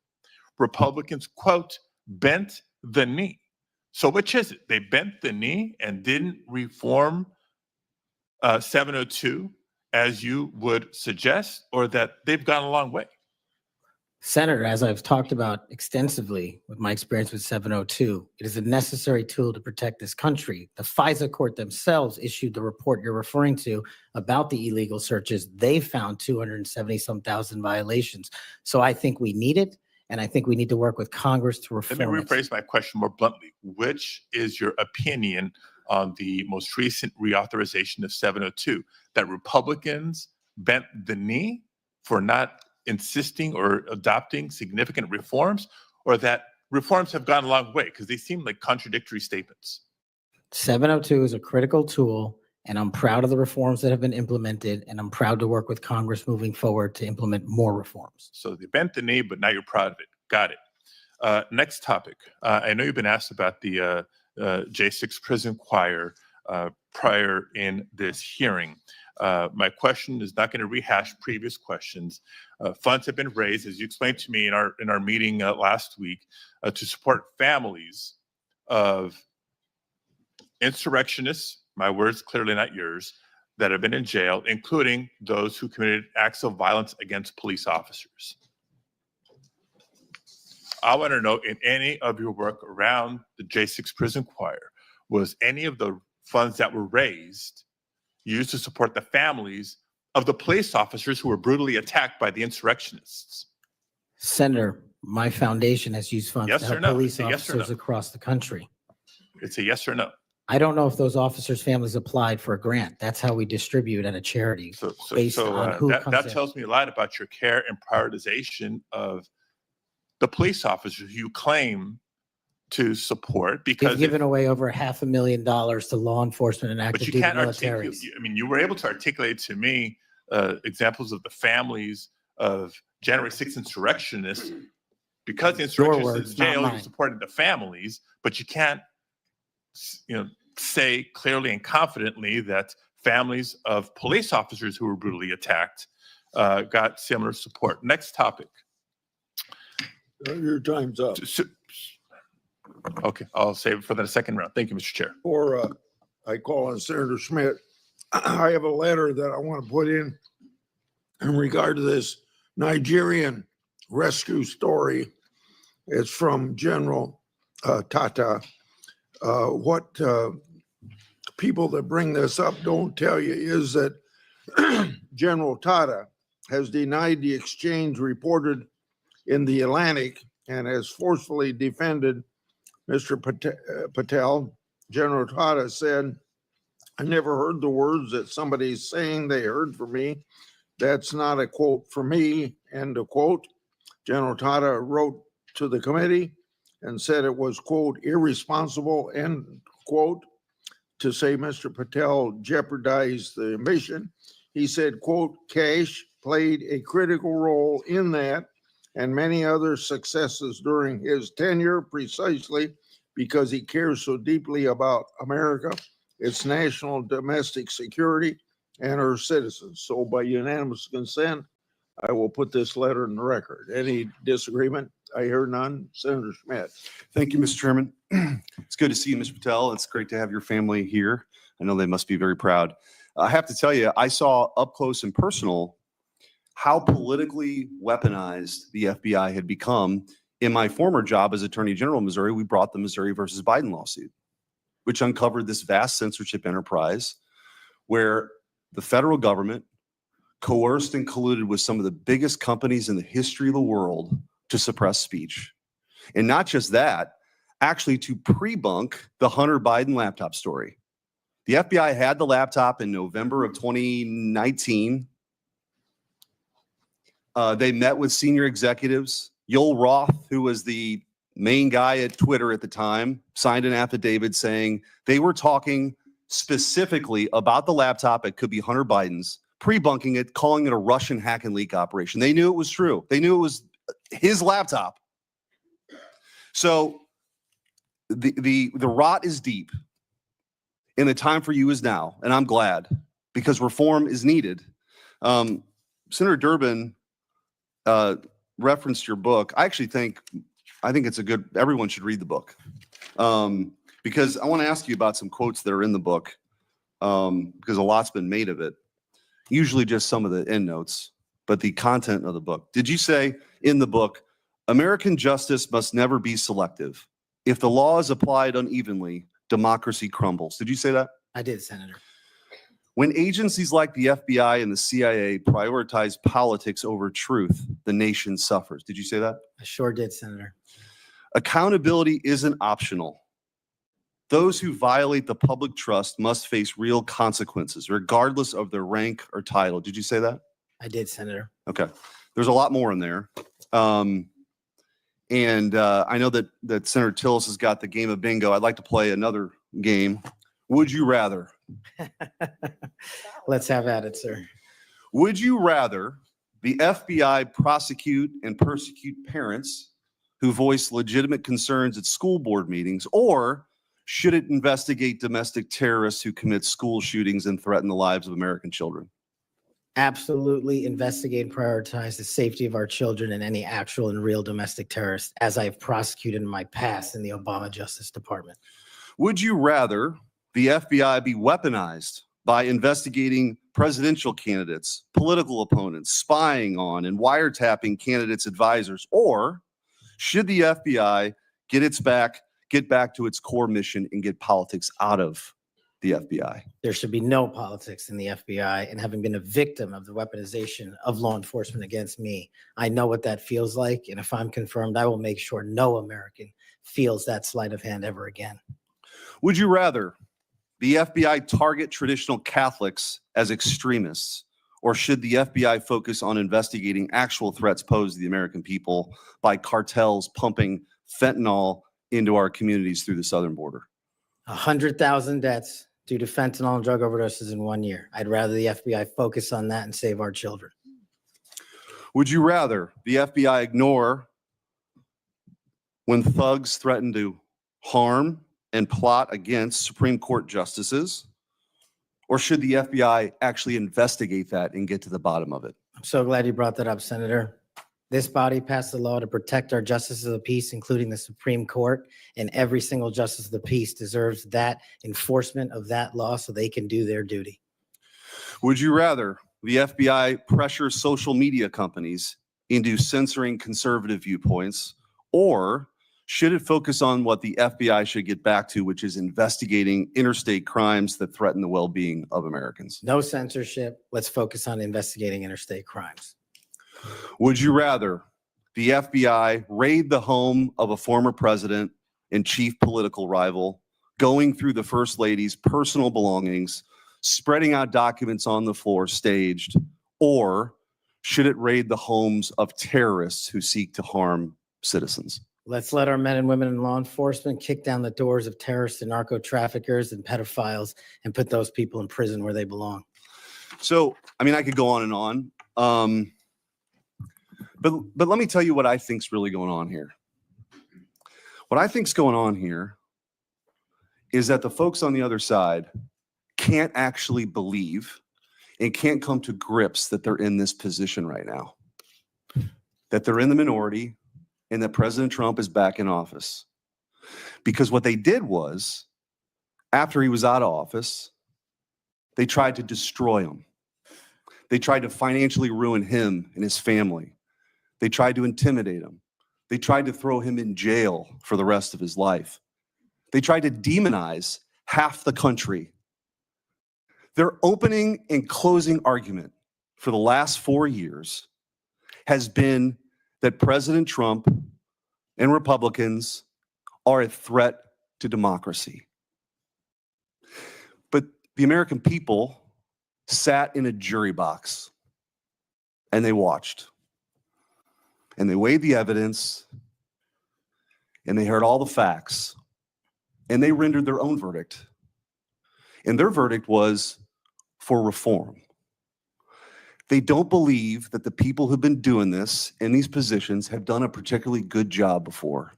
Republicans, quote, bent the knee. So which is it? They bent the knee and didn't reform 702 as you would suggest, or that they've gone a long way? Senator, as I've talked about extensively with my experience with 702, it is a necessary tool to protect this country. The FISA court themselves issued the report you're referring to about the illegal searches. They found 270-some thousand violations. So I think we need it, and I think we need to work with Congress to reform it. Let me rephrase my question more bluntly. Which is your opinion on the most recent reauthorization of 702? That Republicans bent the knee for not insisting or adopting significant reforms, or that reforms have gone a long way? Because they seem like contradictory statements. 702 is a critical tool, and I'm proud of the reforms that have been implemented, and I'm proud to work with Congress moving forward to implement more reforms. So they bent the knee, but now you're proud of it. Got it. Next topic. I know you've been asked about the J6 prison choir prior in this hearing. My question is not going to rehash previous questions. Funds have been raised, as you explained to me in our meeting last week, to support families of insurrectionists, my words, clearly not yours, that have been in jail, including those who committed acts of violence against police officers. I want to know, in any of your work around the J6 prison choir, was any of the funds that were raised used to support the families of the police officers who were brutally attacked by the insurrectionists? Senator, my foundation has used funds Yes to or help no? police It's a yes or officers no. across the country. It's a yes or no. I don't know if those officers' families applied for a grant. That's how we distribute at a charity. based on who comes that in. tells me a lot about your care and prioritization of the police officers you claim to support, because We've given away over $500,000 to law enforcement and but active you duty can't militaries. articulate. I mean, you were able to articulate to me examples of the families of January 6th insurrectionists, because the insurrectionists words, in not jail, you mine. supported the families, but you can't, say clearly and confidently that families of police officers who were brutally attacked got similar support. Next topic. Your time's up. Okay, I'll save it for the second round. Thank you, Mr. Chair. Or I call on Senator Schmidt. I have a letter that I want to put in regard to this Nigerian rescue story. It's from General Tata. What people that bring this up don't tell you is that General Tata has denied the exchange reported in the Atlantic and has forcefully defended Mr. Patel. General Tata said, "I never heard the words that somebody's saying they heard from me. That's not a quote from me," end of quote. General Tata wrote to the committee and said it was, quote, irresponsible, end quote, to say Mr. Patel jeopardized the mission. He said, quote, Kash played a critical role in that and many other successes during his tenure, precisely because he cares so deeply about America, its national domestic security, and her citizens. So by unanimous consent, I will put this letter in the record. Any disagreement? I hear none. Senator Schmidt. Thank you, Mr. Chairman. It's good to see you, Mr. Patel. It's great to have your family here. I know they must be very proud. I have to tell you, I saw up close and personal how politically weaponized the FBI had become. In my former job as Attorney General of Missouri, we brought the Missouri versus Biden lawsuit, which uncovered this vast censorship enterprise where the federal government coerced and colluded with some of the biggest companies in the history of the world to suppress speech. And not just that, actually to pre-bunk the Hunter Biden laptop story. The FBI had the laptop in November of 2019. They met with senior executives. Yoel Roth, who was the main guy at Twitter at the time, signed an affidavit saying they were talking specifically about the laptop. It could be Hunter Biden's, pre-bunking it, calling it a Russian hack and leak operation. They knew it was true. They knew it was his laptop. So the rot is deep, and the time for you is now. And I'm glad, because reform is needed. Senator Durbin referenced your book. I think it's a good, everyone should read the book. Because I want to ask you about some quotes that are in the book, because a lot's been made of it. Usually just some of the endnotes, but the content of the book. Did you say in the book, American justice must never be selective. If the law is applied unevenly, democracy crumbles. Did you say that? I did, Senator. When agencies like the FBI and the CIA prioritize politics over truth, the nation suffers. Did you say that? I sure did, Senator. Accountability isn't optional. Those who violate the public trust must face real consequences, regardless of their rank or title. Did you say that? I did, Senator. Okay. There's a lot more in there. I know that Senator Tillis has got the game of bingo. I'd like to play another game. Would you rather? Let's have at it, sir. Would you rather the FBI prosecute and persecute parents who voice legitimate concerns at school board meetings, or should it investigate domestic terrorists who commit school shootings and threaten the lives of American children? Absolutely investigate and prioritize the safety of our children and any actual and real domestic terrorists, as I've prosecuted in my past in the Obama Justice Department. Would you rather the FBI be weaponized by investigating presidential candidates, political opponents, spying on and wiretapping candidates' advisors, or should the FBI get back to its core mission and get politics out of the FBI? There should be no politics in the FBI, and having been a victim of the weaponization of law enforcement against me, I know what that feels like. And if I'm confirmed, I will make sure no American feels that sleight of hand ever again. Would you rather the FBI target traditional Catholics as extremists, or should the FBI focus on investigating actual threats posed to the American people by cartels pumping fentanyl into our communities through the southern border? 100,000 deaths due to fentanyl and drug overdoses in 1 year. I'd rather the FBI focus on that and save our children. Would you rather the FBI ignore when thugs threaten to harm and plot against Supreme Court justices, or should the FBI actually investigate that and get to the bottom of it? I'm so glad you brought that up, Senator. This body passed a law to protect our justices of the peace, including the Supreme Court, and every single justice of the peace deserves that enforcement of that law so they can do their duty. Would you rather the FBI pressure social media companies into censoring conservative viewpoints, or should it focus on what the FBI should get back to, which is investigating interstate crimes that threaten the well-being of Americans? No censorship. Let's focus on investigating interstate crimes. Would you rather the FBI raid the home of a former president and chief political rival, going through the First Lady's personal belongings, spreading out documents on the floor staged, or should it raid the homes of terrorists who seek to harm citizens? Let's let our men and women in law enforcement kick down the doors of terrorists and narco traffickers and pedophiles and put those people in prison where they belong. So, I mean, I could go on and on. But let me tell you what I think's really going on here. What I think's going on here is that the folks on the other side can't actually believe and can't come to grips that they're in this position right now, that they're in the minority and that President Trump is back in office. Because what they did was, after he was out of office, they tried to destroy him. They tried to financially ruin him and his family. They tried to intimidate him. They tried to throw him in jail for the rest of his life. They tried to demonize half the country. Their opening and closing argument for the last 4 years has been that President Trump and Republicans are a threat to democracy. But the American people sat in a jury box and they watched. And they weighed the evidence and they heard all the facts and they rendered their own verdict. And their verdict was for reform. They don't believe that the people who've been doing this in these positions have done a particularly good job before.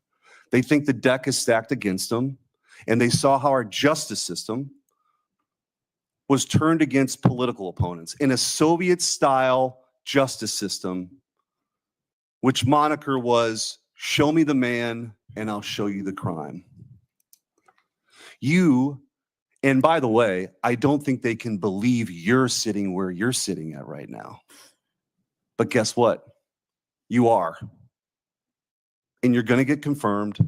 They think the deck is stacked against them, and they saw how our justice system was turned against political opponents in a Soviet-style justice system, which moniker was, "Show me the man and I'll show you the crime." And by the way, I don't think they can believe you're sitting where you're sitting at right now. But guess what? You are. And you're going to get confirmed,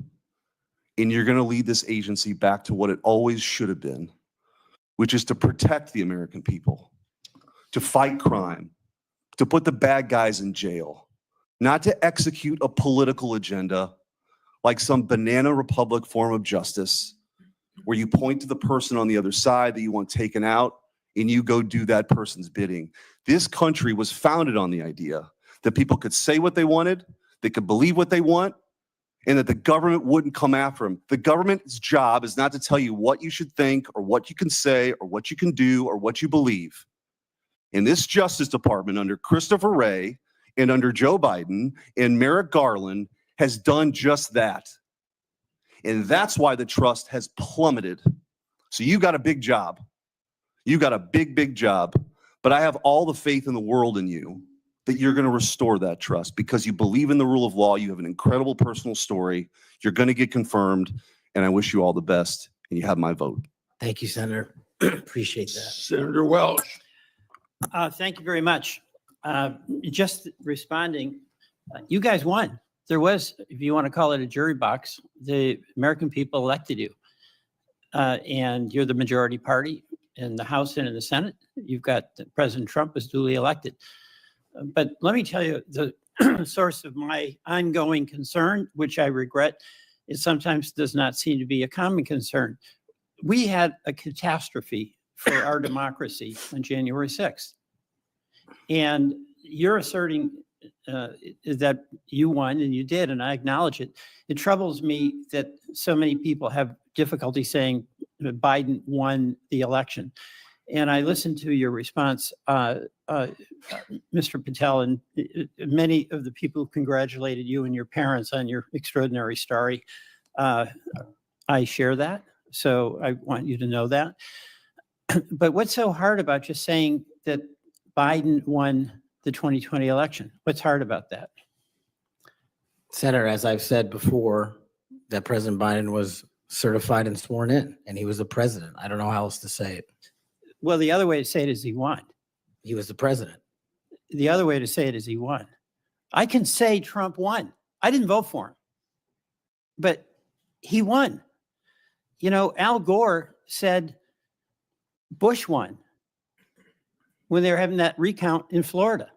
and you're going to lead this agency back to what it always should have been, which is to protect the American people, to fight crime, to put the bad guys in jail, not to execute a political agenda like some banana republic form of justice where you point to the person on the other side that you want taken out and you go do that person's bidding. This country was founded on the idea that people could say what they wanted, they could believe what they want, and that the government wouldn't come after them. The government's job is not to tell you what you should think or what you can say or what you can do or what you believe. In this Justice Department under Christopher Wray and under Joe Biden and Merrick Garland has done just that. And that's why the trust has plummeted. So you got a big job. You got a big, big job. But I have all the faith in the world in you that you're going to restore that trust because you believe in the rule of law. You have an incredible personal story. You're going to get confirmed. And I wish you all the best. And you have my vote. Thank you, Senator. Appreciate that. Senator Welch. Thank you very much. Just responding, you guys won. There was, if you want to call it a jury box, the American people elected you. And you're the majority party in the House and in the Senate. You've got President Trump was duly elected. But let me tell you, the source of my ongoing concern, which I regret, it sometimes does not seem to be a common concern. We had a catastrophe for our democracy on January 6th. And you're asserting that you won, and you did, and I acknowledge it. It troubles me that so many people have difficulty saying that Biden won the election. And I listened to your response, Mr. Patel, and many of the people who congratulated you and your parents on your extraordinary story. I share that, so I want you to know that. But what's so hard about just saying that Biden won the 2020 election? What's hard about that? Senator, as I've said before, that President Biden was certified and sworn in, and he was the president. I don't know how else to say it. Well, the other way to say it is he won. He was the president. The other way to say it is he won. I can say Trump won. I didn't vote for him, but he won. You know, Al Gore said Bush won when they were having that recount in Florida.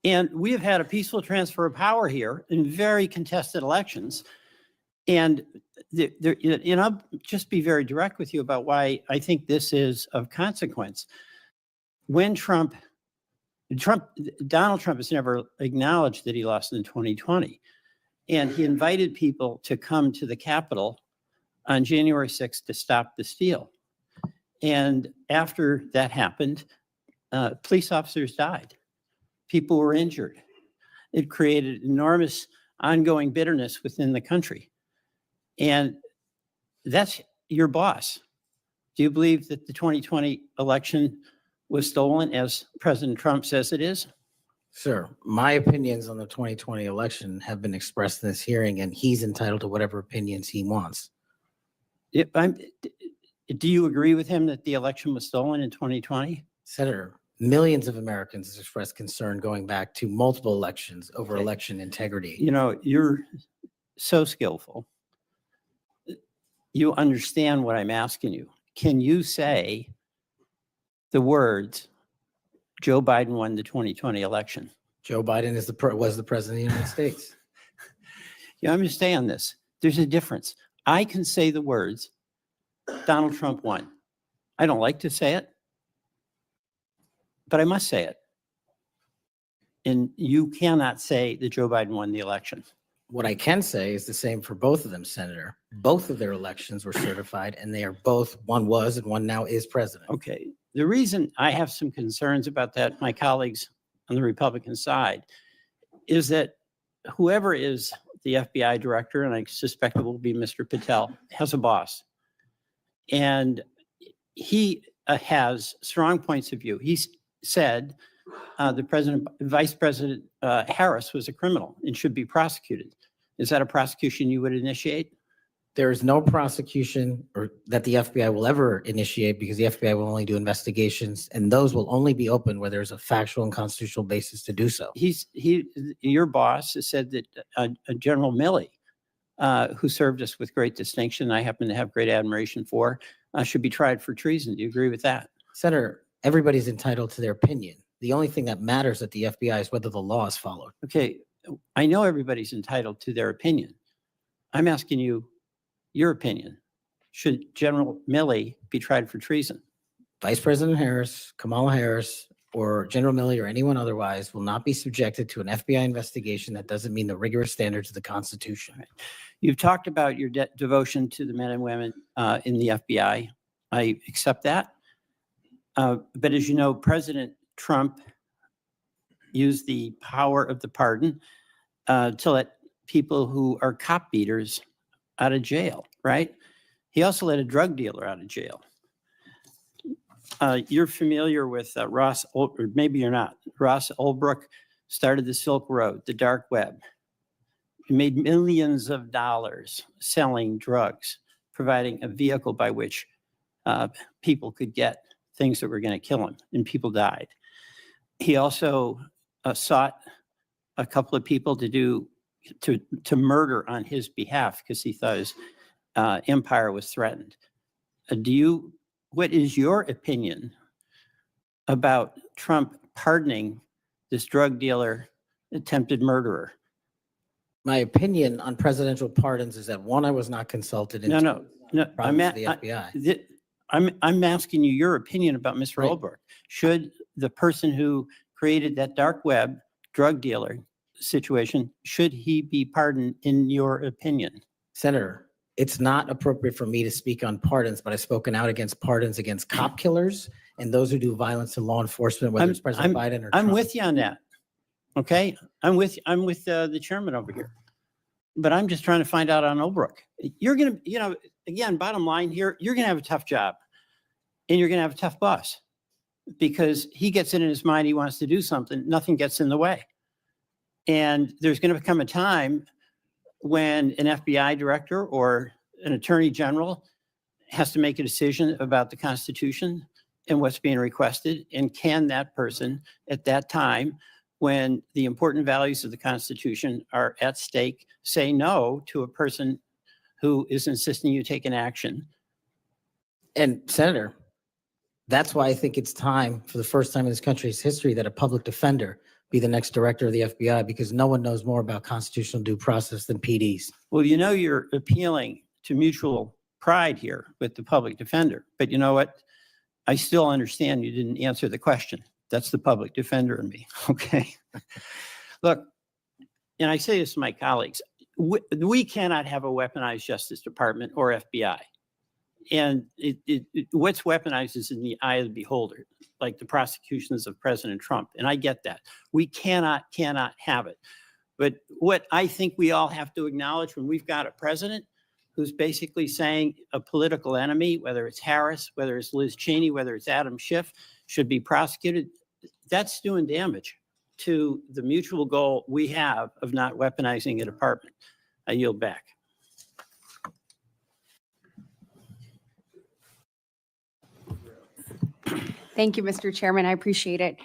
And we have had a peaceful transfer of power here in very contested elections. And I'll just be very direct with you about why I think this is of consequence. When Donald Trump has never acknowledged that he lost in 2020. And he invited people to come to the Capitol on January 6th to stop the steal. And after that happened, police officers died. People were injured. It created enormous ongoing bitterness within the country. And that's your boss. Do you believe that the 2020 election was stolen, as President Trump says it is? Sir, my opinions on the 2020 election have been expressed in this hearing, and he's entitled to whatever opinions he wants. Do you agree with him that the election was stolen in 2020? Senator, millions of Americans have expressed concern going back to multiple elections over election integrity. You know, you're so skillful. You understand what I'm asking you. Can you say the words, Joe Biden won the 2020 election? Joe Biden was the president of the United States. You understand this? There's a difference. I can say the words, Donald Trump won. I don't like to say it, but I must say it. And you cannot say that Joe Biden won the election. What I can say is the same for both of them, Senator. Both of their elections were certified, and they are both, one was and one now is president. Okay. The reason I have some concerns about that, my colleagues on the Republican side, is that whoever is the FBI director, and I suspect it will be Mr. Patel, has a boss. And he has strong points of view. He said the Vice President Harris was a criminal and should be prosecuted. Is that a prosecution you would initiate? There is no prosecution or that the FBI will ever initiate, because the FBI will only do investigations, and those will only be open where there's a factual and constitutional basis to do so. Your boss has said that General Milley, who served us with great distinction, I happen to have great admiration for, should be tried for treason. Do you agree with that? Senator, everybody's entitled to their opinion. The only thing that matters at the FBI is whether the law is followed. Okay, I know everybody's entitled to their opinion. I'm asking you your opinion. should General Milley be tried for treason? Vice President Harris, Kamala Harris, or General Milley or anyone otherwise will not be subjected to an FBI investigation that doesn't meet the rigorous standards of the Constitution. You've talked about your devotion to the men and women in the FBI. I accept that. But as you know, President Trump used the power of the pardon to let people who are cop beaters out of jail, right? He also let a drug dealer out of jail. You're familiar with Ross, or maybe you're not. Ross Ulbricht started the Silk Road, the dark web. He made millions of dollars selling drugs, providing a vehicle by which people could get things that were going to kill him, and people died. He also sought a couple of people to murder on his behalf because he thought his empire was threatened. What is your opinion about Trump pardoning this drug dealer, attempted murderer? My opinion on presidential pardons is that one, I was not consulted. And No. I'm the FBI. I'm asking you your opinion about Mr. Right. Ulbricht. Should the person who created that dark web drug dealer situation, should he be pardoned in your opinion? Senator, it's not appropriate for me to speak on pardons, but I've spoken out against pardons against cop killers and those who do violence to law enforcement, whether it's President Biden or I'm Trump. with you on that. Okay, I'm with the chairman over here, but I'm just trying to find out on Ulbricht. You're gonna, again, bottom line here, you're gonna have a tough job, and you're gonna have a tough boss, because he gets it in his mind he wants to do something, nothing gets in the way, and there's gonna become a time when an FBI director or an attorney general has to make a decision about the Constitution and what's being requested, and can that person at that time, when the important values of the Constitution are at stake, say no to a person who is insisting you take an action? And Senator, that's why I think it's time, for the first time in this country's history, that a public defender be the next director of the FBI, because no one knows more about constitutional due process than PDs. Well, you're appealing to mutual pride here with the public defender, but you know what? I still understand you didn't answer the question. That's the public defender in me, okay? Look, and I say this to my colleagues, we cannot have a weaponized Justice Department or FBI. And what's weaponized is in the eye of the beholder, like the prosecutions of President Trump. And I get that. We cannot have it. But what I think we all have to acknowledge, when we've got a president who's basically saying a political enemy, whether it's Harris, whether it's Liz Cheney, whether it's Adam Schiff, should be prosecuted, that's doing damage to the mutual goal we have of not weaponizing a department. I yield back. Thank you, Mr. Chairman. I appreciate it.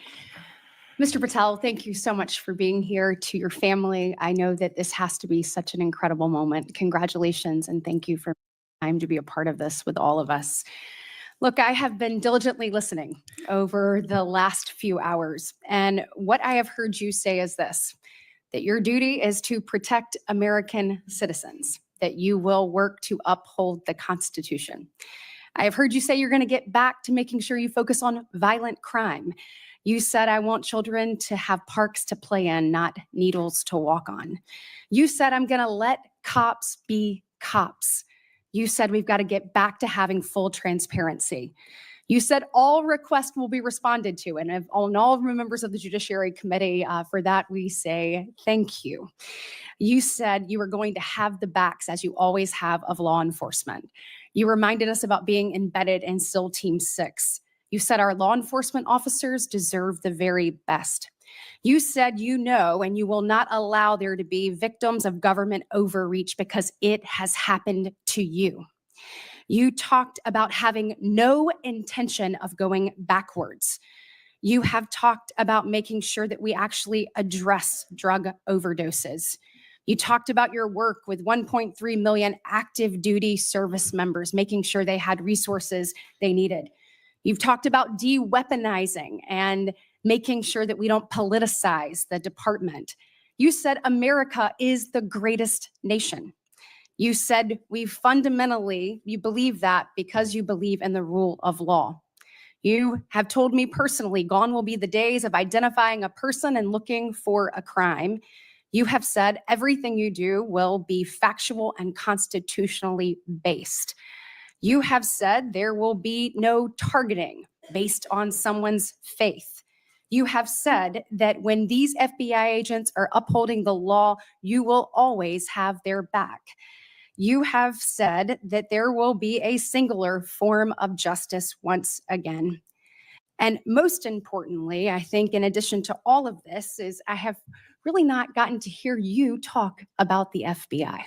Mr. Patel, thank you so much for being here. To your family, I know that this has to be such an incredible moment. Congratulations, and thank you for time to be a part of this with all of us. Look, I have been diligently listening over the last few hours, and what I have heard you say is this, that your duty is to protect American citizens, that you will work to uphold the Constitution. I have heard you say you're going to get back to making sure you focus on violent crime. You said, I want children to have parks to play in, not needles to walk on. You said, I'm going to let cops be cops. You said, we've got to get back to having full transparency. You said all requests will be responded to, and all members of the Judiciary Committee, for that we say thank you. You said you were going to have the backs, as you always have, of law enforcement. You reminded us about being embedded in SEAL Team 6. You said our law enforcement officers deserve the very best. You said you know and you will not allow there to be victims of government overreach because it has happened to you. You talked about having no intention of going backwards. You have talked about making sure that we actually address drug overdoses. You talked about your work with 1.3 million active duty service members, making sure they had resources they needed. You've talked about de-weaponizing and making sure that we don't politicize the department. You said America is the greatest nation. You said you believe that because you believe in the rule of law. You have told me personally, gone will be the days of identifying a person and looking for a crime. You have said everything you do will be factual and constitutionally based. You have said there will be no targeting based on someone's faith. You have said that when these FBI agents are upholding the law, you will always have their back. You have said that there will be a singular form of justice once again. And most importantly, I think in addition to all of this is I have really not gotten to hear you talk about the FBI.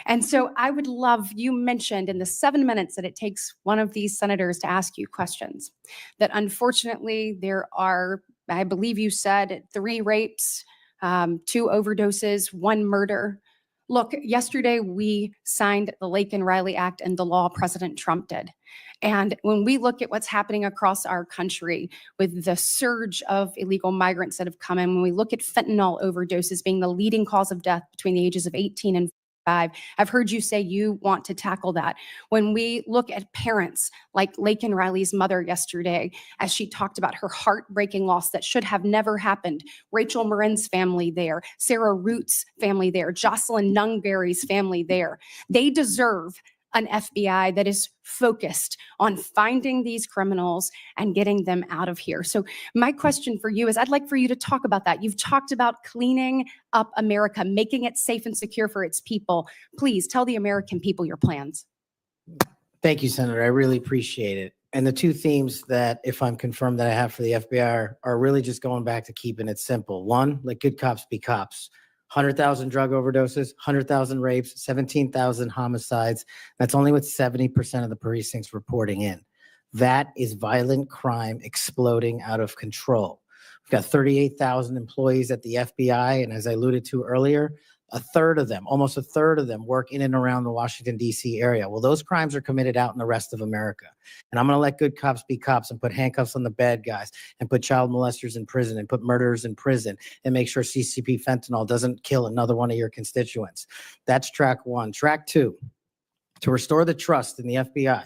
And so I would love, you mentioned in the 7 minutes that it takes one of these senators to ask you questions, that unfortunately there are, I believe you said 3 rapes, 2 overdoses, 1 murder. Look, yesterday we signed the Lake and Riley Act and the law President Trump did. And when we look at what's happening across our country with the surge of illegal migrants that have come in, when we look at fentanyl overdoses being the leading cause of death between the ages of 18 and 5, I've heard you say you want to tackle that. When we look at parents like Lake and Riley's mother yesterday, as she talked about her heartbreaking loss that should have never happened, Rachel Marin's family there, Sarah Root's family there, Jocelyn Nungberry's family there, they deserve an FBI that is focused on finding these criminals and getting them out of here. So my question for you is, I'd like for you to talk about that. You've talked about cleaning up America, making it safe and secure for its people. Please tell the American people your plans. Thank you, Senator. I really appreciate it. And the 2 themes that, if I'm confirmed, that I have for the FBI are really just going back to keeping it simple. 1, let good cops be cops. 100,000 drug overdoses, 100,000 rapes, 17,000 homicides. That's only with 70% of the precincts reporting in. That is violent crime exploding out of control. We've got 38,000 employees at the FBI, and as I alluded to earlier, almost a third of them work in and around the Washington, D.C. area. Well, those crimes are committed out in the rest of America. And I'm going to let good cops be cops and put handcuffs on the bad guys and put child molesters in prison and put murderers in prison and make sure CCP fentanyl doesn't kill another one of your constituents. That's track 1. Track 2, to restore the trust in the FBI.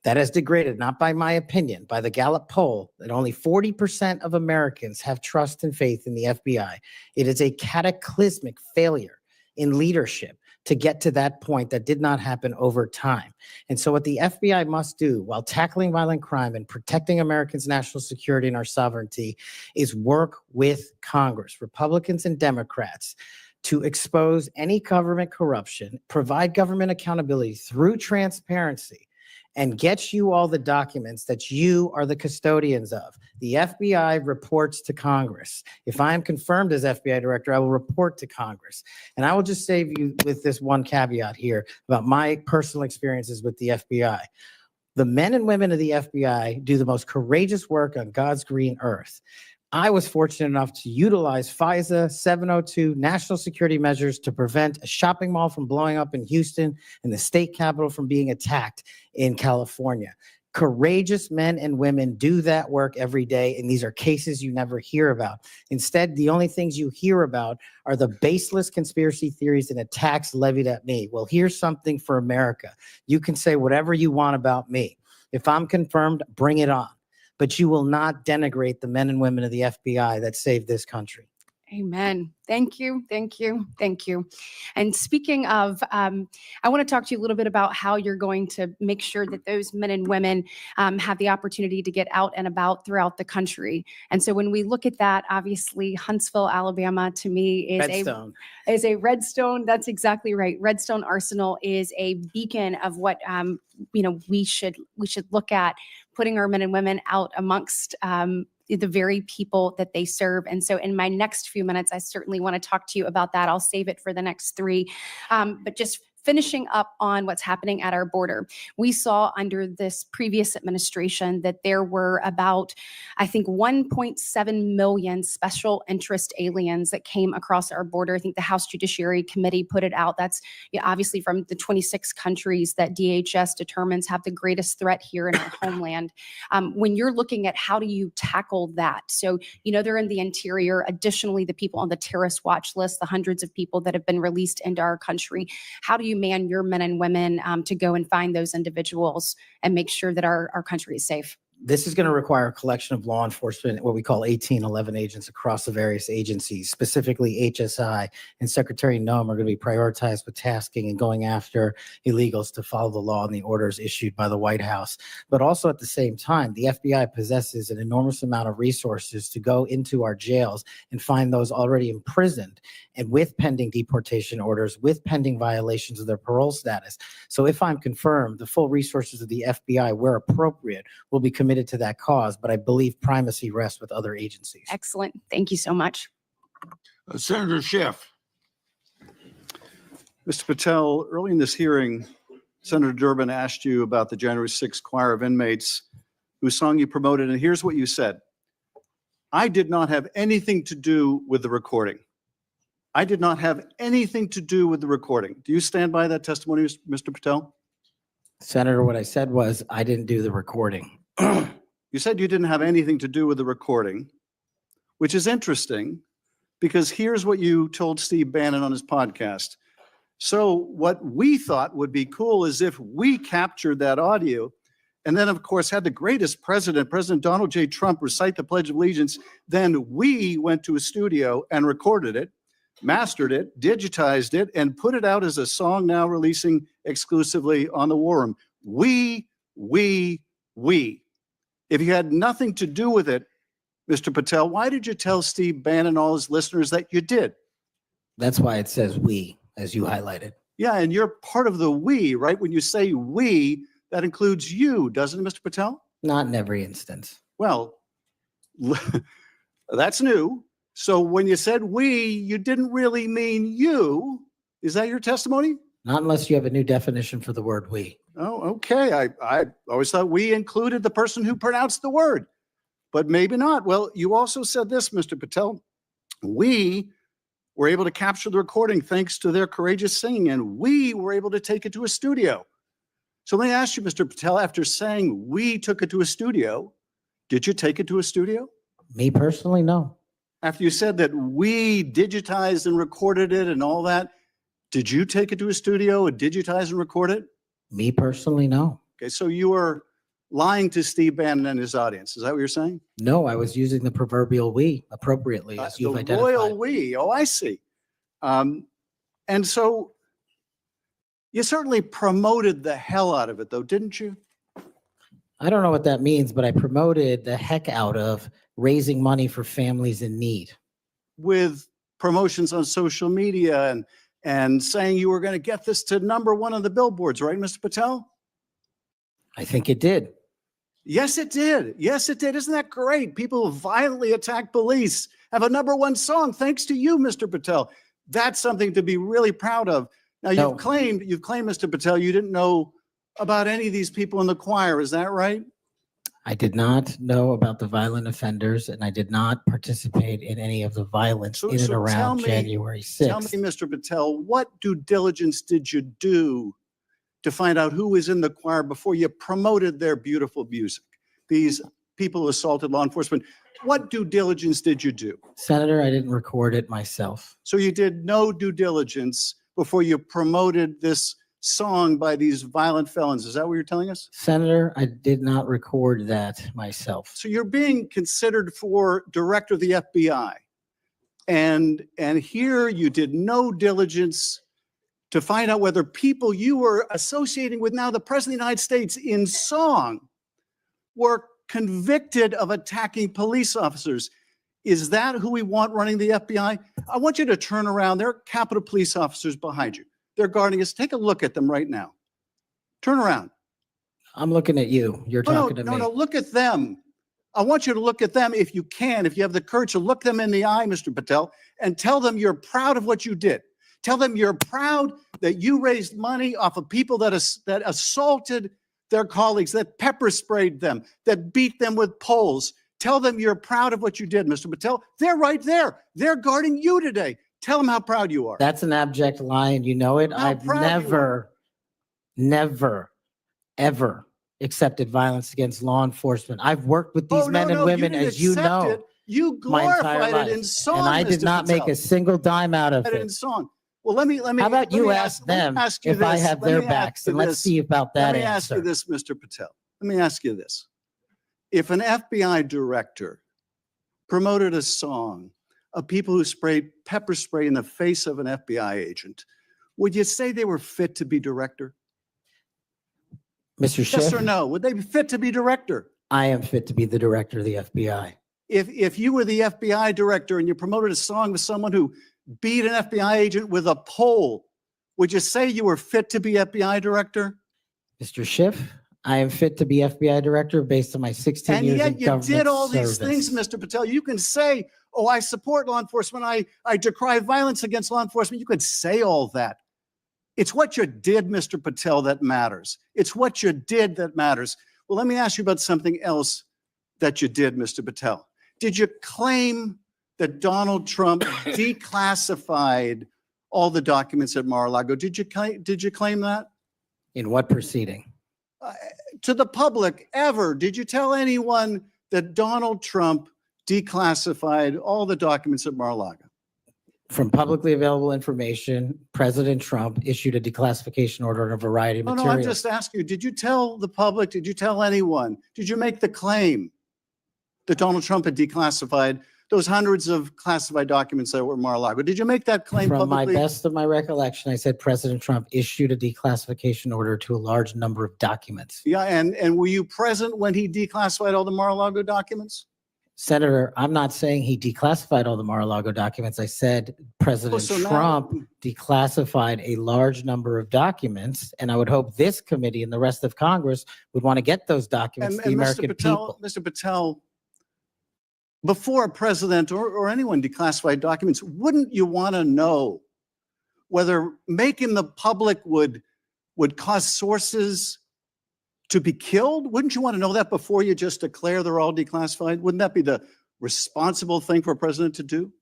That has degraded, not by my opinion, by the Gallup poll, that only 40% of Americans have trust and faith in the FBI. It is a cataclysmic failure in leadership to get to that point that did not happen over time. And so what the FBI must do while tackling violent crime and protecting Americans' national security and our sovereignty is work with Congress, Republicans and Democrats, to expose any government corruption, provide government accountability through transparency, and get you all the documents that you are the custodians of. The FBI reports to Congress. If I am confirmed as FBI director, I will report to Congress. And I will just save you with this one caveat here about my personal experiences with the FBI. The men and women of the FBI do the most courageous work on God's green earth. I was fortunate enough to utilize FISA 702 national security measures to prevent a shopping mall from blowing up in Houston and the state capitol from being attacked in California. Courageous men and women do that work every day, and these are cases you never hear about. Instead, the only things you hear about are the baseless conspiracy theories and attacks levied at me. Well, here's something for America. You can say whatever you want about me. If I'm confirmed, bring it on. But you will not denigrate the men and women of the FBI that saved this country. Amen. Thank you. Thank you. Thank you. And speaking of, I want to talk to you a little bit about how you're going to make sure that those men and women have the opportunity to get out and about throughout the country. And so when we look at that, obviously Huntsville, Alabama, to me is a Redstone. That's exactly right. Redstone Arsenal is a beacon of what we should look at, putting our men and women out amongst the very people that they serve. And so in my next few minutes, I certainly want to talk to you about that. I'll save it for the next 3. But just finishing up on what's happening at our border. We saw under this previous administration that there were about, I think, 1.7 million special interest aliens that came across our border. I think the House Judiciary Committee put it out. That's obviously from the 26 countries that DHS determines have the greatest threat here in our homeland. When you're looking at how do you tackle that? So, they're in the interior. Additionally, the people on the terrorist watch list, the hundreds of people that have been released into our country. How do you man your men and women to go and find those individuals and make sure that our country is safe? This is going to require a collection of law enforcement, what we call 1811 agents across the various agencies, specifically HSI and Secretary Noem are going to be prioritized with tasking and going after illegals to follow the law and the orders issued by the White House. But also at the same time, the FBI possesses an enormous amount of resources to go into our jails and find those already imprisoned and with pending deportation orders, with pending violations of their parole status. So if I'm confirmed, the full resources of the FBI, where appropriate, will be committed to that cause, but I believe primacy rests with other agencies. Excellent. Thank you so much. Senator Schiff. Mr. Patel, early in this hearing, Senator Durbin asked you about the January 6th choir of inmates whose song you promoted, and here's what you said. I did not have anything to do with the recording. I did not have anything to do with the recording. Do you stand by that testimony, Mr. Patel? Senator, what I said was I didn't do the recording. You said you didn't have anything to do with the recording, which is interesting because here's what you told Steve Bannon on his podcast. So what we thought would be cool is if we captured that audio and then, of course, had the greatest president, President Donald J. Trump, recite the Pledge of Allegiance, then we went to a studio and recorded it, mastered it, digitized it, and put it out as a song now releasing exclusively on the War Room. We. If you had nothing to do with it, Mr. Patel, why did you tell Steve Bannon and all his listeners that you did? That's why it says we, as you highlighted. Yeah, and you're part of the we, right? When you say we, that includes you, doesn't it, Mr. Patel? Not in every instance. Well, that's new. So when you said we, you didn't really mean you. Is that your testimony? Not unless you have a new definition for the word we. Oh, okay. I always thought we included the person who pronounced the word, but maybe not. Well, you also said this, Mr. Patel. We were able to capture the recording thanks to their courageous singing, and we were able to take it to a studio. So let me ask you, Mr. Patel, after saying we took it to a studio, did you take it to a studio? Me personally, no. After you said that we digitized and recorded it and all that, did you take it to a studio and digitize and record it? Me personally, no. Okay, so you were lying to Steve Bannon and his audience. Is that what you're saying? No, I was using the proverbial we appropriately, as you've The identified. royal we. Oh, I see. And so you certainly promoted the hell out of it, though, didn't you? I don't know what that means, but I promoted the heck out of raising money for families in need. With promotions on social media and saying you were going to get this to #1 on the billboards, right, Mr. Patel? I think it did. Yes, it did. Yes, it did. Isn't that great? People who violently attack police have a #1 song thanks to you, Mr. Patel. That's something to be really proud of. Now, No. you've claimed, Mr. Patel, you didn't know about any of these people in the choir. Is that right? I did not know about the violent offenders, and I did not participate in any of the violence in and tell around me- January Tell 6th. me, Mr. Patel, what due diligence did you do to find out who was in the choir before you promoted their beautiful music? These people who assaulted law enforcement. What due diligence did you do? Senator, I didn't record it myself. So you did no due diligence before you promoted this song by these violent felons. Is that what you're telling us? Senator, I did not record that myself. So you're being considered for director of the FBI. And here you did no diligence to find out whether people you were associating with now the President of the United States in song were convicted of attacking police officers. Is that who we want running the FBI? I want you to turn around. There are Capitol Police officers behind you. They're guarding us. Take a look at them right now. Turn around. I'm looking at you. You're talking to me. No, look at them. I want you to look at them if you can, if you have the courage to look them in the eye, Mr. Patel, and tell them you're proud of what you did. Tell them you're proud that you raised money off of people that assaulted their colleagues, that pepper sprayed them, that beat them with poles. Tell them you're proud of what you did, Mr. Patel. They're right there. They're guarding you today. Tell them how proud you are. That's an abject lie, and you know it. How I've proud you are. never, ever accepted violence against law enforcement. I've worked with these men and women, didn't as you accept know, it. You my entire glorified life. it in song, And I did Mr. not make Patel. a single dime out of It in it. song. Well, let me. How about you ask them if I have their backs, and let's see about that Let me ask you answer. this, Mr. Patel. Let me ask you this. If an FBI director promoted a song of people who sprayed pepper spray in the face of an FBI agent, would you say they were fit to be director? Mr. Yes Schiff, or no? Would they be fit to be director? I am fit to be the director of the FBI. If you were the FBI director and you promoted a song with someone who beat an FBI agent with a pole, would you say you were fit to be FBI director? Mr. Schiff, I am fit to be FBI director based on my 16 And years in yet you government did all these service. things, Mr. Patel. You can say, oh, I support law enforcement. I decry violence against law enforcement. You could say all that. It's what you did, Mr. Patel, that matters. It's what you did that matters. Well, let me ask you about something else that you did, Mr. Patel. Did you claim that Donald Trump declassified all the documents at Mar-a-Lago? Did you claim that? In what proceeding? To the public, ever? Did you tell anyone that Donald Trump declassified all the documents at Mar-a-Lago? From publicly available information, President Trump issued a declassification order on a variety of No, materials. I'm just asking you, did you tell the public, did you tell anyone, did you make the claim that Donald Trump had declassified those hundreds of classified documents that were at Mar-a-Lago? Did you make that claim From my publicly? best of my recollection, I said President Trump issued a declassification order to a large number of documents. Yeah, and were you present when he declassified all the Mar-a-Lago documents? Senator, I'm not saying he declassified all the Mar-a-Lago documents. I said President so now- Trump declassified a large number of documents, and I would hope this committee and the rest of Congress would want to get those documents to the American people. Mr. Patel, before a president or anyone declassified documents, wouldn't you want to know whether making the public would cause sources to be killed? Wouldn't you want to know that before you just declare they're all declassified? Wouldn't that be the responsible thing for a president to do?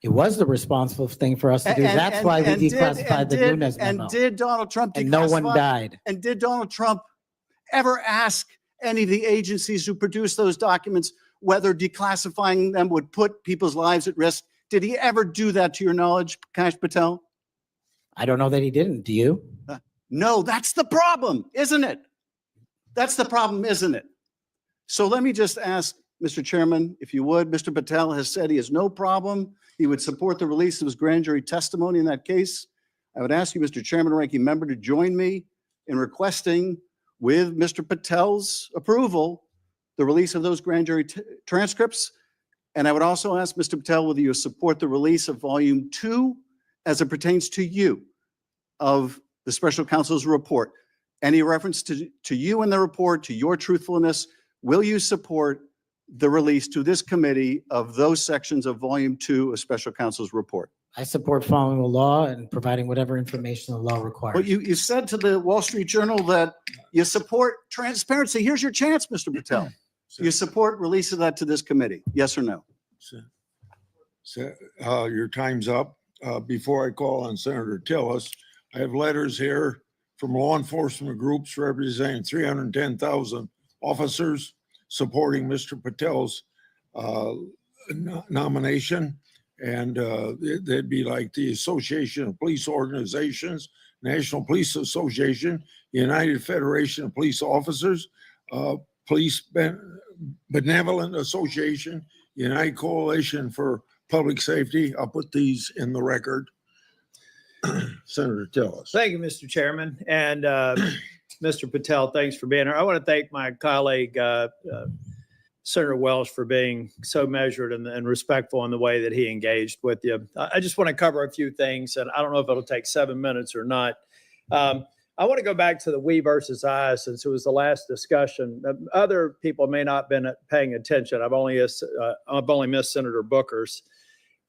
It was the responsible thing for us to do. That's why we declassified the Nunes memo. And did Donald Trump And no one declassify- died. And did Donald Trump ever ask any of the agencies who produced those documents whether declassifying them would put people's lives at risk? Did he ever do that to your knowledge, Kash Patel? I don't know that he didn't. Do you? No, that's the problem, isn't it? That's the problem, isn't it? So let me just ask, Mr. Chairman, if you would, Mr. Patel has said he has no problem. He would support the release of his grand jury testimony in that case. I would ask you, Mr. Chairman, ranking member, to join me in requesting, with Mr. Patel's approval, the release of those grand jury transcripts. And I would also ask Mr. Patel whether you support the release of volume 2 as it pertains to you of the special counsel's report. Any reference to you in the report, to your truthfulness, will you support the release to this committee of those sections of volume 2 of special counsel's report? I support following the law and providing whatever information the law requires. But you said to the Wall Street Journal that you support transparency. Here's your chance, Mr. Patel. You support release of that to this committee, yes or no? So, your time's up. Before I call on Senator Tillis, I have letters here from law enforcement groups representing 310,000 officers supporting Mr. Patel's nomination. And they'd be like the Association of Police Organizations, National Police Association, United Federation of Police Officers, Police Benevolent Association, United Coalition for Public Safety. I'll put these in the record. Senator Tillis. Thank you, Mr. Chairman. And Mr. Patel, thanks for being here. I want to thank my colleague, Senator Welsh, for being so measured and respectful in the way that he engaged with you. I just want to cover a few things, and I don't know if it'll take 7 minutes or not. I want to go back to the we versus I, since it was the last discussion. Other people may not have been paying attention. I've only missed Senator Booker's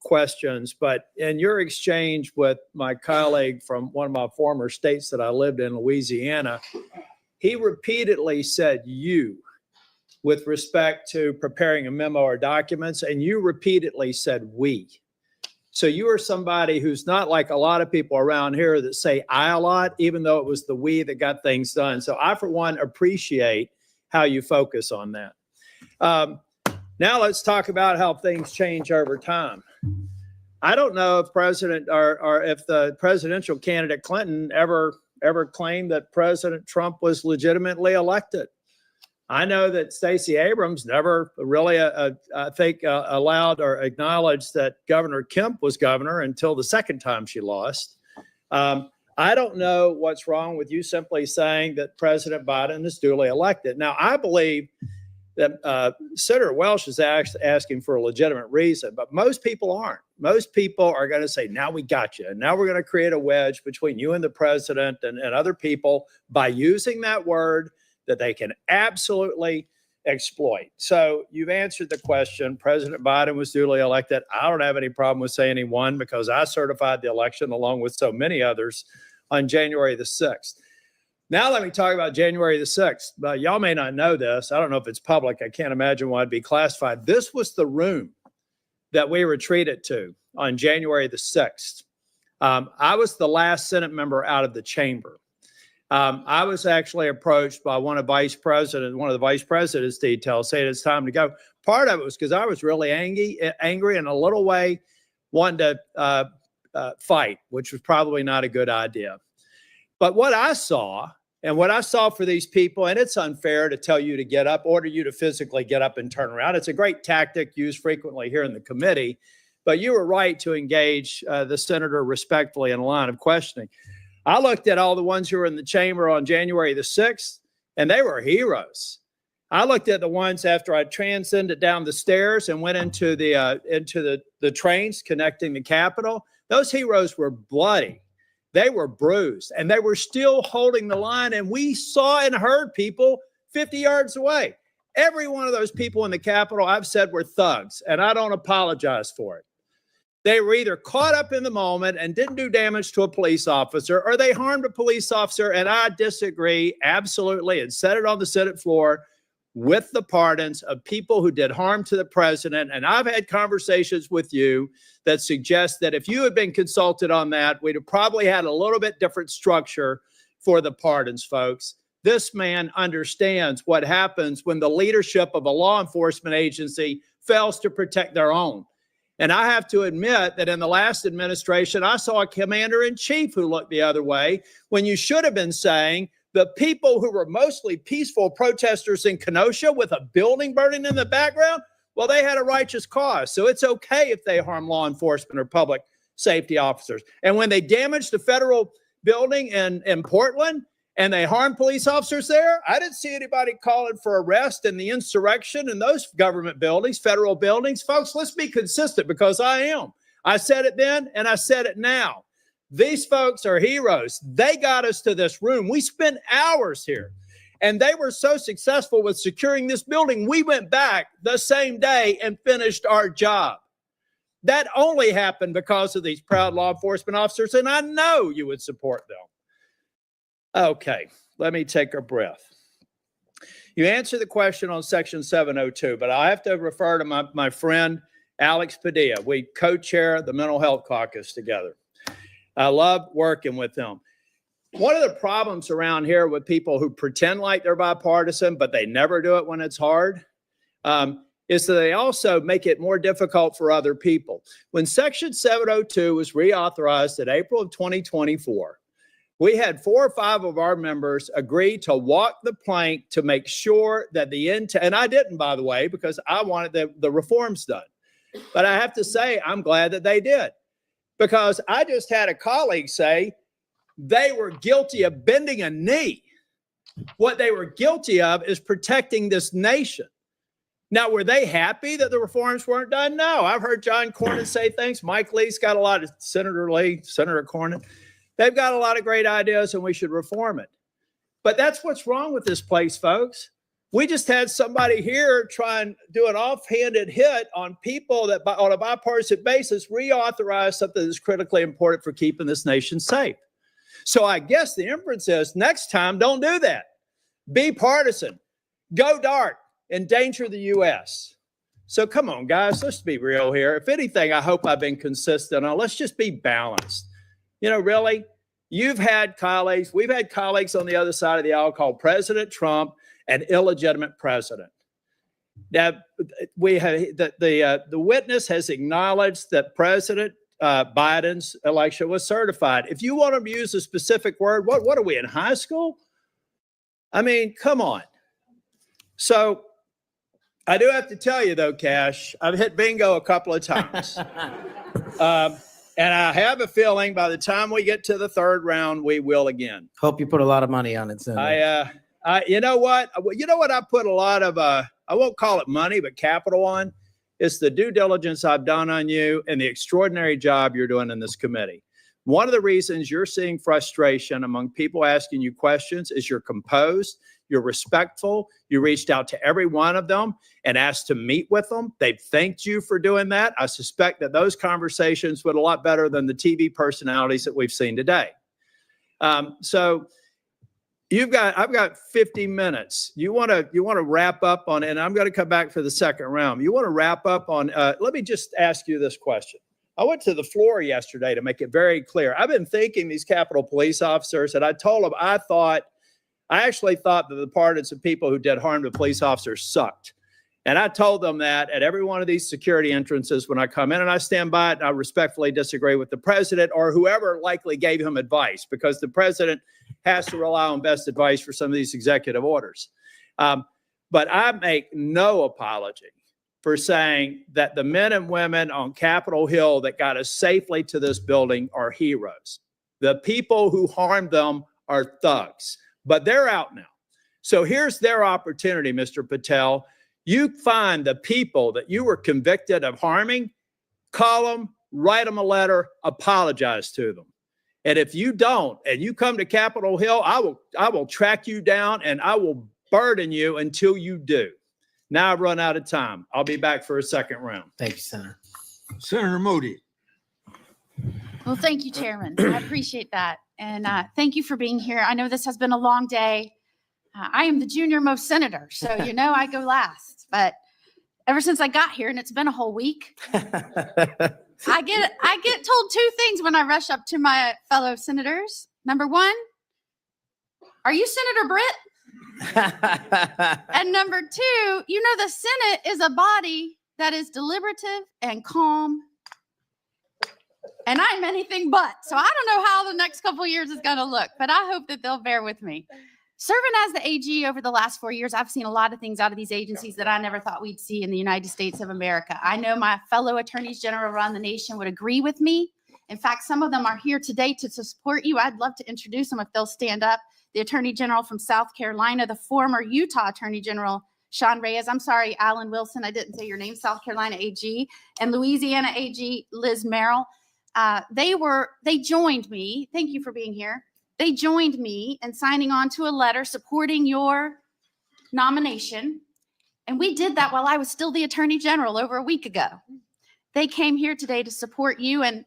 questions, but in your exchange with my colleague from one of my former states that I lived in, Louisiana, he repeatedly said you with respect to preparing a memo or documents, and you repeatedly said we. So you are somebody who's not like a lot of people around here that say I a lot, even though it was the we that got things done. So I, for one, appreciate how you focus on that. Now let's talk about how things change over time. I don't know if President or if the presidential candidate Clinton ever claimed that President Trump was legitimately elected. I know that Stacey Abrams never really, I think, allowed or acknowledged that Governor Kemp was governor until the second time she lost. I don't know what's wrong with you simply saying that President Biden is duly elected. Now, I believe that Senator Welch is asking for a legitimate reason, but most people aren't. Most people are going to say, now we got you. And now we're going to create a wedge between you and the president and other people by using that word that they can absolutely exploit. So you've answered the question. President Biden was duly elected. I don't have any problem with saying he won because I certified the election along with so many others on January the 6th. Now let me talk about January the 6th. Y'all may not know this. I don't know if it's public. I can't imagine why it'd be classified. This was the room that we retreated to on January the 6th. I was the last Senate member out of the chamber. I was actually approached by one of the vice president's details saying it's time to go. Part of it was because I was really angry and a little way wanted to fight, which was probably not a good idea. But what I saw for these people, and it's unfair to tell you to get up, order you to physically get up and turn around. It's a great tactic used frequently here in the committee, but you were right to engage the senator respectfully in a line of questioning. I looked at all the ones who were in the chamber on January the 6th, and they were heroes. I looked at the ones after I transcended down the stairs and went into the trains connecting the Capitol. Those heroes were bloody. They were bruised, and they were still holding the line, and we saw and heard people 50 yards away. Every one of those people in the Capitol, I've said, were thugs, and I don't apologize for it. They were either caught up in the moment and didn't do damage to a police officer, or they harmed a police officer, and I disagree absolutely and said it on the Senate floor with the pardons of people who did harm to the president. And I've had conversations with you that suggest that if you had been consulted on that, we'd have probably had a little bit different structure for the pardons, folks. This man understands what happens when the leadership of a law enforcement agency fails to protect their own. And I have to admit that in the last administration, I saw a commander-in-chief who looked the other way when you should have been saying the people who were mostly peaceful protesters in Kenosha with a building burning in the background, well, they had a righteous cause. So it's okay if they harm law enforcement or public safety officers. And when they damaged the federal building in Portland and they harmed police officers there, I didn't see anybody calling for arrest in the insurrection in those government buildings, federal buildings. Folks, let's be consistent because I am. I said it then and I said it now. These folks are heroes. They got us to this room. We spent hours here, and they were so successful with securing this building. We went back the same day and finished our job. That only happened because of these proud law enforcement officers, and I know you would support them. Okay, let me take a breath. You answered the question on Section 702, but I have to refer to my friend Alex Padilla. We co-chair the Mental Health Caucus together. I love working with them. One of the problems around here with people who pretend like they're bipartisan, but they never do it when it's hard, is that they also make it more difficult for other people. When Section 702 was reauthorized in April of 2024, we had 4 or 5 of our members agree to walk the plank to make sure that and I didn't, by the way, because I wanted the reforms done. But I have to say, I'm glad that they did. Because I just had a colleague say they were guilty of bending a knee. What they were guilty of is protecting this nation. Now, were they happy that the reforms weren't done? No. I've heard John Cornyn say things. Mike Lee's got a lot of Senator Cornyn. They've got a lot of great ideas, and we should reform it. But that's what's wrong with this place, folks. We just had somebody here try and do an offhanded hit on people that on a bipartisan basis reauthorize something that's critically important for keeping this nation safe. So I guess the inference is next time, don't do that. Be partisan. Go dark. Endanger the U.S. So come on, guys, let's be real here. If anything, I hope I've been consistent on. Let's just be balanced. You know, really, we've had colleagues on the other side of the aisle called President Trump an illegitimate president. Now, we have the witness has acknowledged that President Biden's election was certified. If you want to use a specific word, what are we in high school? I mean, come on. So I do have to tell you though, Cash, I've hit bingo a couple of times. And I have a feeling by the time we get to the third round, we will again. Hope you put a lot of money on it, Senator. You know what? You know what I put a lot of, I won't call it money, but capital on? It's the due diligence I've done on you and the extraordinary job you're doing in this committee. One of the reasons you're seeing frustration among people asking you questions is you're composed, you're respectful, you reached out to every one of them and asked to meet with them. They've thanked you for doing that. I suspect that those conversations went a lot better than the TV personalities that we've seen today. So I've got 50 minutes. You want to wrap up on, and I'm going to come back for the second round. You want to wrap up on, let me just ask you this question. I went to the floor yesterday to make it very clear. I've been thanking these Capitol Police officers, and I told them I actually thought that the pardons of people who did harm to police officers sucked. And I told them that at every one of these security entrances when I come in, and I stand by it, and I respectfully disagree with the president or whoever likely gave him advice, because the president has to rely on best advice for some of these executive orders. But I make no apology for saying that the men and women on Capitol Hill that got us safely to this building are heroes. The people who harmed them are thugs, but they're out now. So here's their opportunity, Mr. Patel. You find the people that you were convicted of harming, call them, write them a letter, apologize to them. And if you don't, and you come to Capitol Hill, I will track you down and I will burden you until you do. Now I've run out of time. I'll be back for a second round. Thank you, Senator. Senator Moody. Well, thank you, Chairman. I appreciate that. And thank you for being here. I know this has been a long day. I am the junior most senator, so you know I go last. But ever since I got here, and it's been a whole week, I get told two things when I rush up to my fellow senators. Number one, are you Senator Britt? And number two, you know the Senate is a body that is deliberative and calm. And I'm anything but. So I don't know how the next couple of years is going to look, but I hope that they'll bear with me. Serving as the AG over the last 4 years, I've seen a lot of things out of these agencies that I never thought we'd see in the United States of America. I know my fellow attorneys general around the nation would agree with me. In fact, some of them are here today to support you. I'd love to introduce them if they'll stand up. The Attorney General from South Carolina, the former Utah Attorney General, Sean Reyes. I'm sorry, Alan Wilson, I didn't say your name, South Carolina AG, and Louisiana AG, Liz Merrill. They joined me. Thank you for being here. They joined me in signing on to a letter supporting your nomination. And we did that while I was still the Attorney General over a week ago. They came here today to support you. And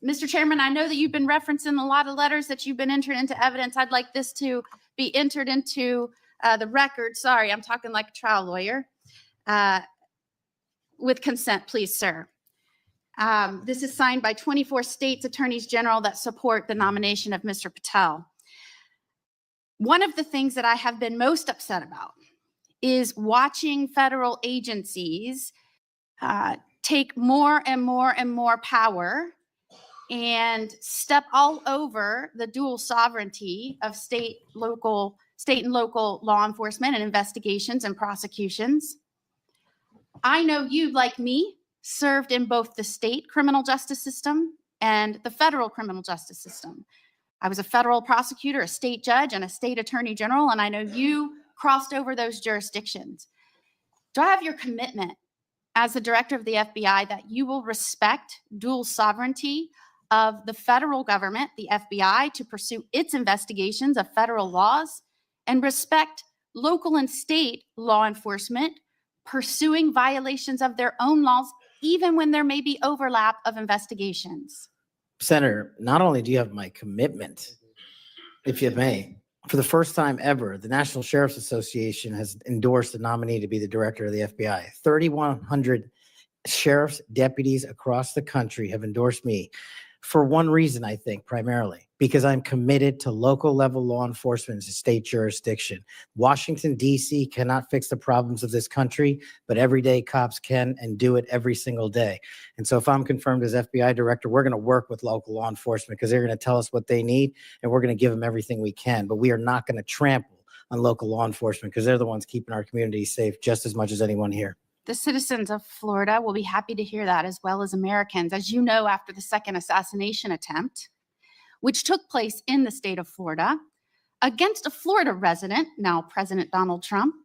Mr. Chairman, I know that you've been referencing a lot of letters that you've been entered into evidence. I'd like this to be entered into the record. Sorry, I'm talking like a trial lawyer. With consent, please, sir. This is signed by 24 states attorneys general that support the nomination of Mr. Patel. One of the things that I have been most upset about is watching federal agencies take more and more and more power and step all over the dual sovereignty of state and local law enforcement and investigations and prosecutions. I know you, like me, served in both the state criminal justice system and the federal criminal justice system. I was a federal prosecutor, a state judge, and a state attorney general, and I know you crossed over those jurisdictions. Do I have your commitment as the director of the FBI that you will respect dual sovereignty of the federal government, the FBI, to pursue its investigations of federal laws, and respect local and state law enforcement pursuing violations of their own laws, even when there may be overlap of investigations? Senator, not only do you have my commitment, if you may, for the first time ever, the National Sheriff's Association has endorsed a nominee to be the director of the FBI. 3,100 sheriff's deputies across the country have endorsed me for one reason, I think, primarily, because I'm committed to local level law enforcement and state jurisdiction. Washington, D.C. cannot fix the problems of this country, but everyday cops can and do it every single day. And so if I'm confirmed as FBI director, we're going to work with local law enforcement because they're going to tell us what they need and we're going to give them everything we can. But we are not going to trample on local law enforcement because they're the ones keeping our communities safe just as much as anyone here. The citizens of Florida will be happy to hear that, as well as Americans. As you know, after the second assassination attempt, which took place in the state of Florida against a Florida resident, now President Donald Trump,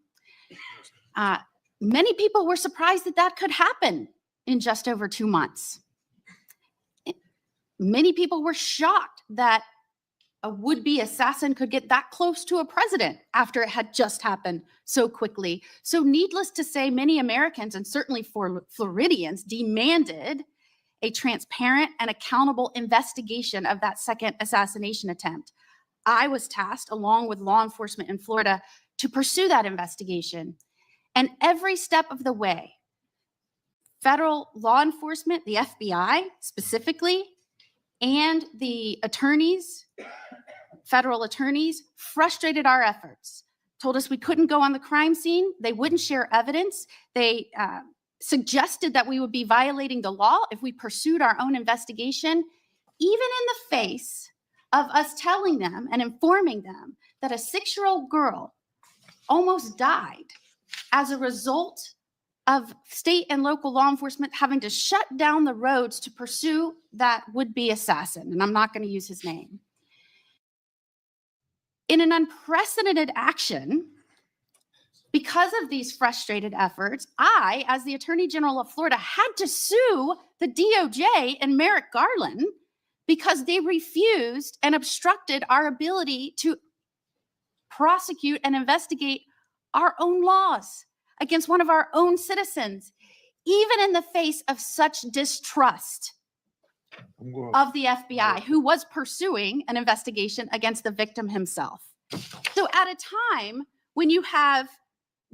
many people were surprised that that could happen in just over 2 months. Many people were shocked that a would-be assassin could get that close to a president after it had just happened so quickly. So needless to say, many Americans, and certainly Floridians, demanded a transparent and accountable investigation of that second assassination attempt. I was tasked, along with law enforcement in Florida, to pursue that investigation. And every step of the way, federal law enforcement, the FBI specifically, and the attorneys, federal attorneys, frustrated our efforts, told us we couldn't go on the crime scene. They wouldn't share evidence. They suggested that we would be violating the law if we pursued our own investigation, even in the face of us telling them and informing them that a 6-year-old girl almost died as a result of state and local law enforcement having to shut down the roads to pursue that would-be assassin. And I'm not going to use his name. In an unprecedented action, because of these frustrated efforts, I, as the Attorney General of Florida, had to sue the DOJ and Merrick Garland because they refused and obstructed our ability to prosecute and investigate our own laws against one of our own citizens, even in the face of such distrust of the FBI, who was pursuing an investigation against the victim himself. So at a time when you have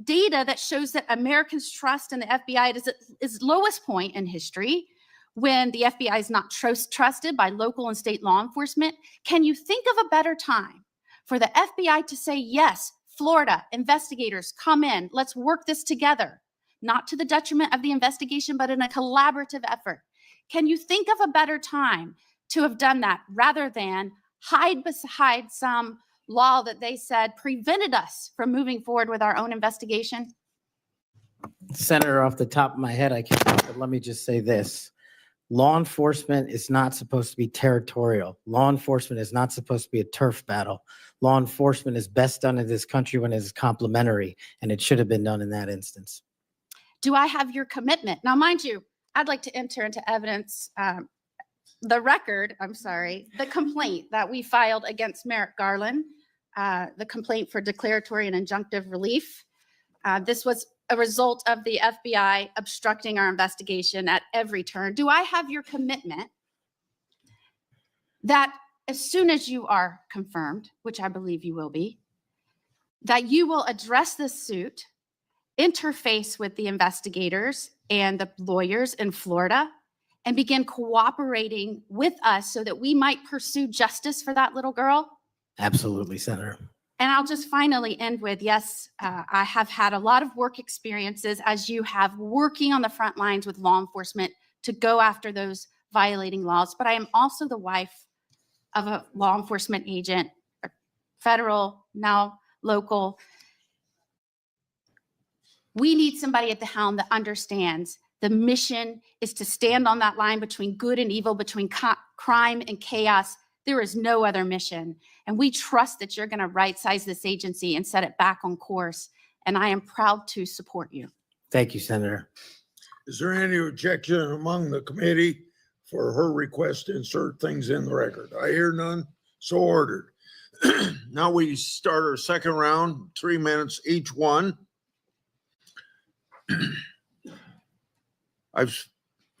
data that shows that Americans' trust in the FBI is at its lowest point in history, when the FBI is not trusted by local and state law enforcement, can you think of a better time for the FBI to say, yes, Florida investigators, come in, let's work this together, not to the detriment of the investigation, but in a collaborative effort? Can you think of a better time to have done that rather than hide beside some law that they said prevented us from moving forward with our own investigation? Senator, off the top of my head, I can't, but let me just say this. Law enforcement is not supposed to be territorial. Law enforcement is not supposed to be a turf battle. Law enforcement is best done in this country when it is complementary, and it should have been done in that instance. Do I have your commitment? Now, mind you, I'd like to enter into evidence the complaint that we filed against Merrick Garland, the complaint for declaratory and injunctive relief. This was a result of the FBI obstructing our investigation at every turn. Do I have your commitment that as soon as you are confirmed, which I believe you will be, that you will address this suit, interface with the investigators and the lawyers in Florida, and begin cooperating with us so that we might pursue justice for that little girl? Absolutely, Senator. And I'll just finally end with, yes, I have had a lot of work experiences, as you have, working on the front lines with law enforcement to go after those violating laws. But I am also the wife of a law enforcement agent, federal, now local. We need somebody at the helm that understands the mission is to stand on that line between good and evil, between crime and chaos. There is no other mission. And we trust that you're going to right-size this agency and set it back on course. And I am proud to support you. Thank you, Senator. Is there any objection among the committee for her request to insert things in the record? I hear none, so ordered. Now we start our second round, 3 minutes each one. I've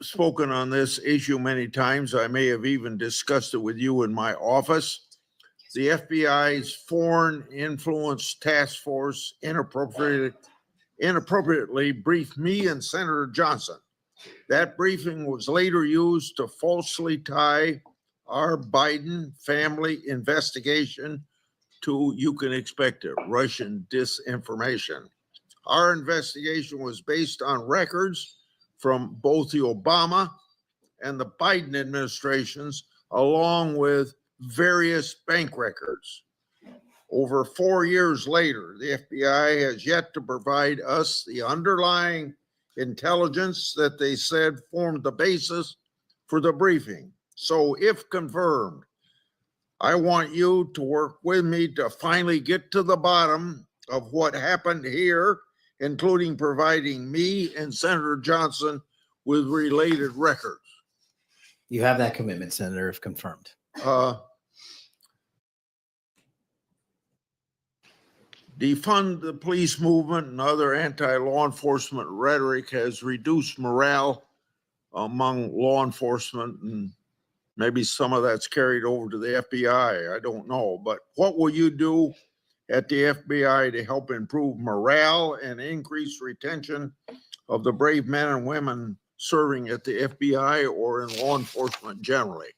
spoken on this issue many times. I may have even discussed it with you in my office. The FBI's Foreign Influence Task Force inappropriately briefed me and Senator Johnson. That briefing was later used to falsely tie our Biden family investigation to, you can expect it, Russian disinformation. Our investigation was based on records from both the Obama and the Biden administrations, along with various bank records. Over 4 years later, the FBI has yet to provide us the underlying intelligence that they said formed the basis for the briefing. So if confirmed, I want you to work with me to finally get to the bottom of what happened here, including providing me and Senator Johnson with related records. You have that commitment, Senator, if confirmed. Defund the police movement and other anti-law enforcement rhetoric has reduced morale among law enforcement, and maybe some of that's carried over to the FBI. I don't know. But what will you do at the FBI to help improve morale and increase retention of the brave men and women serving at the FBI or in law enforcement generally?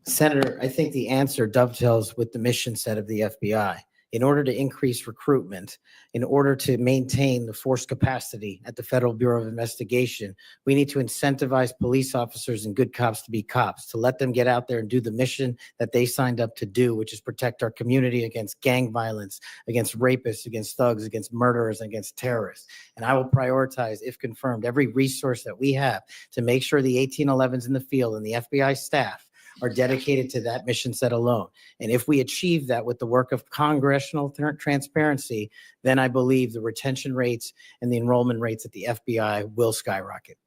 Senator, I think the answer dovetails with the mission set of the FBI. In order to increase recruitment, in order to maintain the force capacity at the Federal Bureau of Investigation, we need to incentivize police officers and good cops to be cops, to let them get out there and do the mission that they signed up to do, which is protect our community against gang violence, against rapists, against thugs, against murderers, and against terrorists. And I will prioritize, if confirmed, every resource that we have to make sure the 1811s in the field and the FBI staff are dedicated to that mission set alone. And if we achieve that with the work of congressional transparency, then I believe the retention rates and the enrollment rates at the FBI will skyrocket.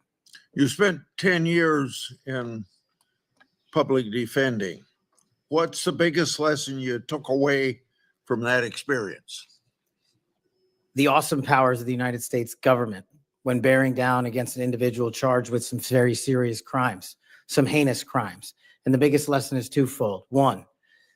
You spent 10 years in public defending. What's the biggest lesson you took away from that experience? The awesome powers of the United States government when bearing down against an individual charged with some very serious crimes, some heinous crimes. And the biggest lesson is twofold. One,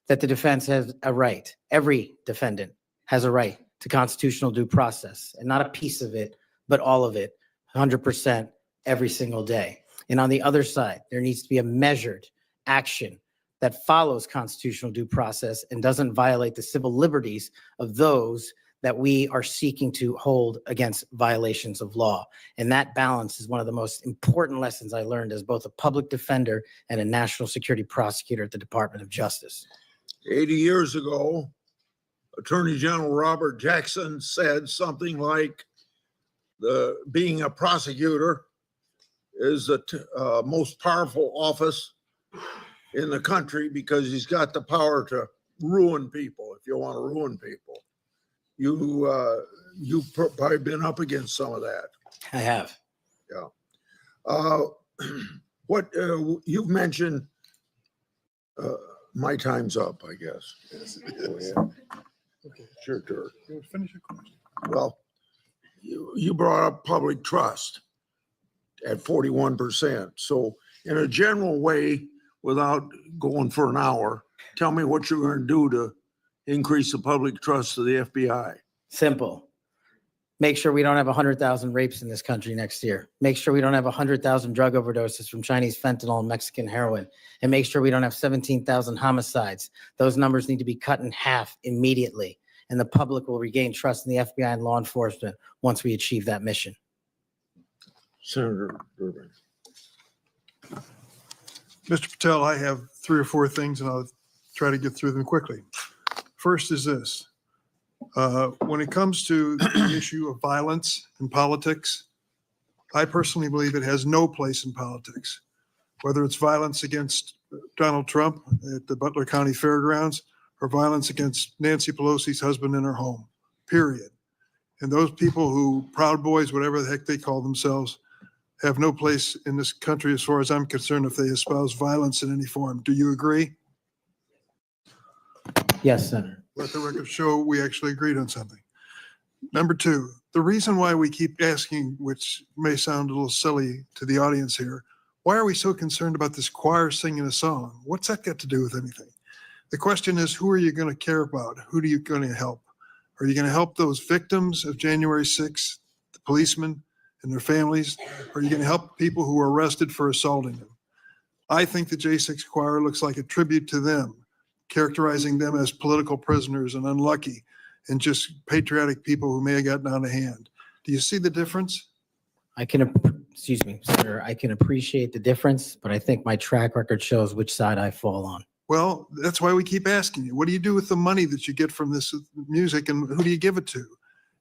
that the defense has a right. Every defendant has a right to constitutional due process, and not a piece of it, but all of it, 100% every single day. And on the other side, there needs to be a measured action that follows constitutional due process and doesn't violate the civil liberties of those that we are seeking to hold against violations of law. And that balance is one of the most important lessons I learned as both a public defender and a national security prosecutor at the Department of Justice. 80 years ago, Attorney General Robert Jackson said something like, being a prosecutor is the most powerful office in the country because he's got the power to ruin people if you want to ruin people. You've probably been up against some of that. I have. Yeah. What you've mentioned, my time's up, I guess. Oh, yeah. Okay, it's your turn. Finish your question. Well, you brought up public trust at 41%. So in a general way, without going for an hour, tell me what you're going to do to increase the public trust of the FBI. Simple. Make sure we don't have 100,000 rapes in this country next year. Make sure we don't have 100,000 drug overdoses from Chinese fentanyl and Mexican heroin. And make sure we don't have 17,000 homicides. Those numbers need to be cut in half immediately. And the public will regain trust in the FBI and law enforcement once we achieve that mission. Senator Durbin. Mr. Patel, I have 3 or 4 things and I'll try to get through them quickly. First is this. When it comes to the issue of violence in politics, I personally believe it has no place in politics, whether it's violence against Donald Trump at the Butler County Fairgrounds or violence against Nancy Pelosi's husband in her home, period. And those people who, Proud Boys, whatever the heck they call themselves, have no place in this country as far as I'm concerned if they espouse violence in any form. Do you agree? Yes, Senator. Let the record show we actually agreed on something. Number 2, the reason why we keep asking, which may sound a little silly to the audience here, why are we so concerned about this choir singing a song? What's that got to do with anything? The question is, who are you going to care about? Who are you going to help? Are you going to help those victims of January 6th, the policemen and their families? Or are you going to help people who were arrested for assaulting them? I think the J6 choir looks like a tribute to them, characterizing them as political prisoners and unlucky and just patriotic people who may have gotten out of hand. Do you see the difference? Excuse me, Senator, I can appreciate the difference, but I think my track record shows which side I fall on. Well, that's why we keep asking you, what do you do with the money that you get from this music and who do you give it to?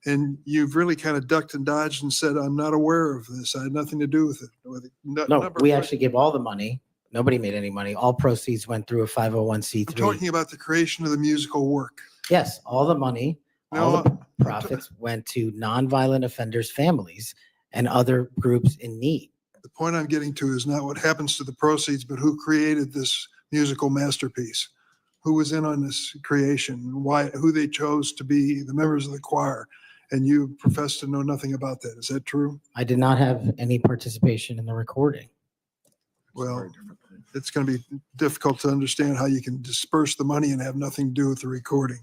And you've really kind of ducked and dodged and said, I'm not aware of this. I had nothing to do with it. No, we actually give all the money. Nobody made any money. All proceeds went through a 501c3. I'm talking about the creation of the musical work. Yes, all the money, all the profits went to nonviolent offenders' families and other groups in need. The point I'm getting to is not what happens to the proceeds, but who created this musical masterpiece, who was in on this creation, why, who they chose to be the members of the choir. And you profess to know nothing about that. Is that true? I did not have any participation in the recording. Well, it's going to be difficult to understand how you can disperse the money and have nothing to do with the recording.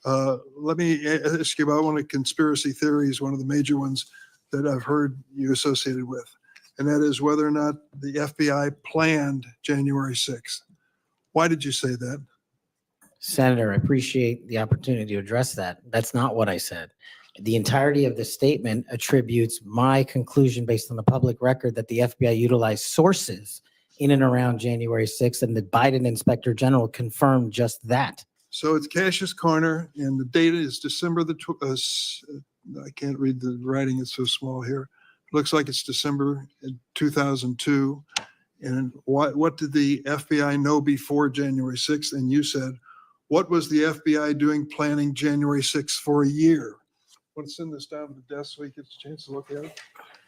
Let me ask you about one of the conspiracy theories, one of the major ones that I've heard you associated with, and that is whether or not the FBI planned January 6th. Why did you say that? Senator, I appreciate the opportunity to address that. That's not what I said. The entirety of the statement attributes my conclusion based on the public record that the FBI utilized sources in and around January 6th, and the Biden Inspector General confirmed just that. So it's Cash's Corner, and the date is December I can't read the writing, it's so small here. Looks like it's December 2002. And what did the FBI know before January 6th? And you said, what was the FBI doing planning January 6th for a year? Want to send this down to the desk so he gets a chance to look at it?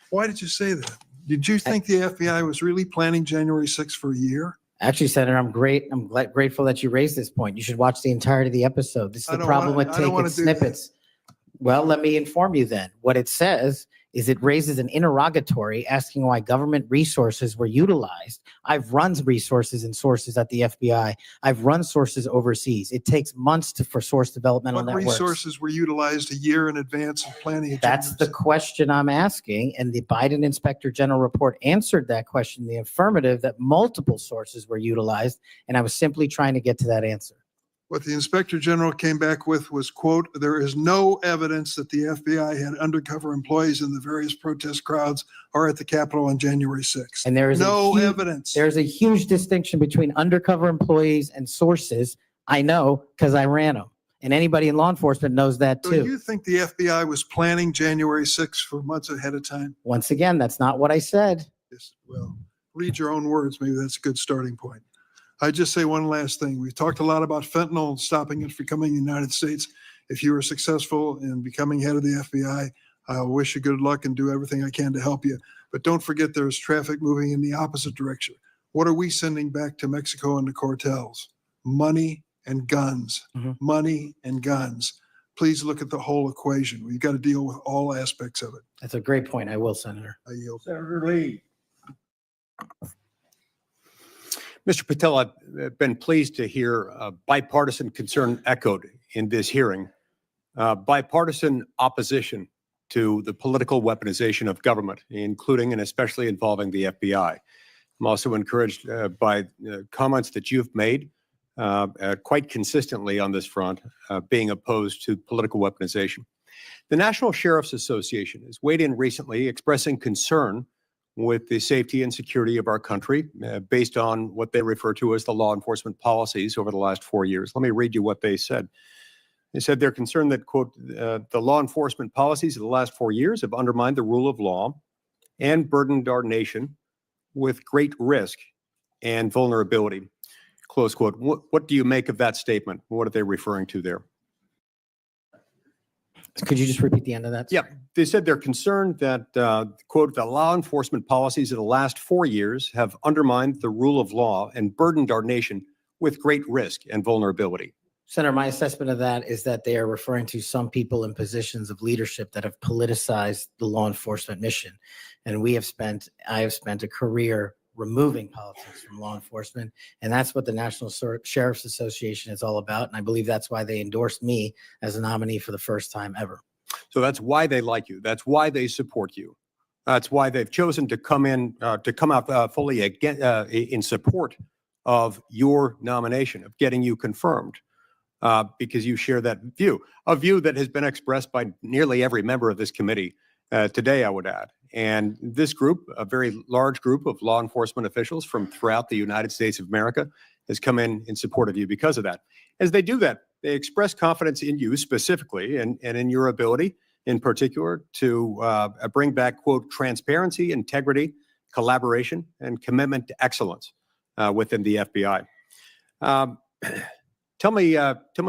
Why did you say that? Did you think the FBI was really planning January 6th for a year? Actually, Senator, I'm grateful that you raised this point. You should watch the entirety of the episode. This is the problem with taking snippets. Well, let me inform you then. What it says is it raises an interrogatory asking why government resources were utilized. I've run resources and sources at the FBI. I've run sources overseas. It takes months for source developmental What networks. resources were utilized a year in advance of planning? That's the question I'm asking. And the Biden Inspector General report answered that question in the affirmative, that multiple sources were utilized. And I was simply trying to get to that answer. What the Inspector General came back with was, quote, there is no evidence that the FBI had undercover employees in the various protest crowds or at the Capitol on January 6th. And there is no evidence. There's a huge distinction between undercover employees and sources. I know because I ran them. And anybody in law enforcement knows that So too. you think the FBI was planning January 6th for months ahead of time? Once again, that's not what I said. Yes, well, read your own words. Maybe that's a good starting point. I just say one last thing. We've talked a lot about fentanyl and stopping it from coming in the United States. If you were successful in becoming head of the FBI, I wish you good luck and do everything I can to help you. But don't forget there's traffic moving in the opposite direction. What are we sending back to Mexico and the cartels? Money and guns. Money and guns. Please look at the whole equation. We've got to deal with all aspects of it. That's a great point. I will, Senator. I yield. Senator Lee. Mr. Patel, I've been pleased to hear bipartisan concern echoed in this hearing. Bipartisan opposition to the political weaponization of government, including and especially involving the FBI. I'm also encouraged by comments that you've made quite consistently on this front, being opposed to political weaponization. The National Sheriff's Association has weighed in recently expressing concern with the safety and security of our country based on what they refer to as the law enforcement policies over the last 4 years. Let me read you what they said. They said they're concerned that, quote, the law enforcement policies of the last 4 years have undermined the rule of law and burdened our nation with great risk and vulnerability, close quote. What do you make of that statement? What are they referring to there? Could you just repeat the end of that? Yeah, they said they're concerned that, quote, the law enforcement policies of the last 4 years have undermined the rule of law and burdened our nation with great risk and vulnerability. Senator, my assessment of that is that they are referring to some people in positions of leadership that have politicized the law enforcement mission. And I have spent a career removing politics from law enforcement. And that's what the National Sheriff's Association is all about. And I believe that's why they endorsed me as a nominee for the first time ever. So that's why they like you. That's why they support you. That's why they've chosen to come out fully again, in support of your nomination, of getting you confirmed, because you share that view, a view that has been expressed by nearly every member of this committee today, I would add. And this group, a very large group of law enforcement officials from throughout the United States of America, has come in support of you because of that. As they do that, they express confidence in you specifically and in your ability in particular to bring back, quote, transparency, integrity, collaboration, and commitment to excellence within the FBI. Tell me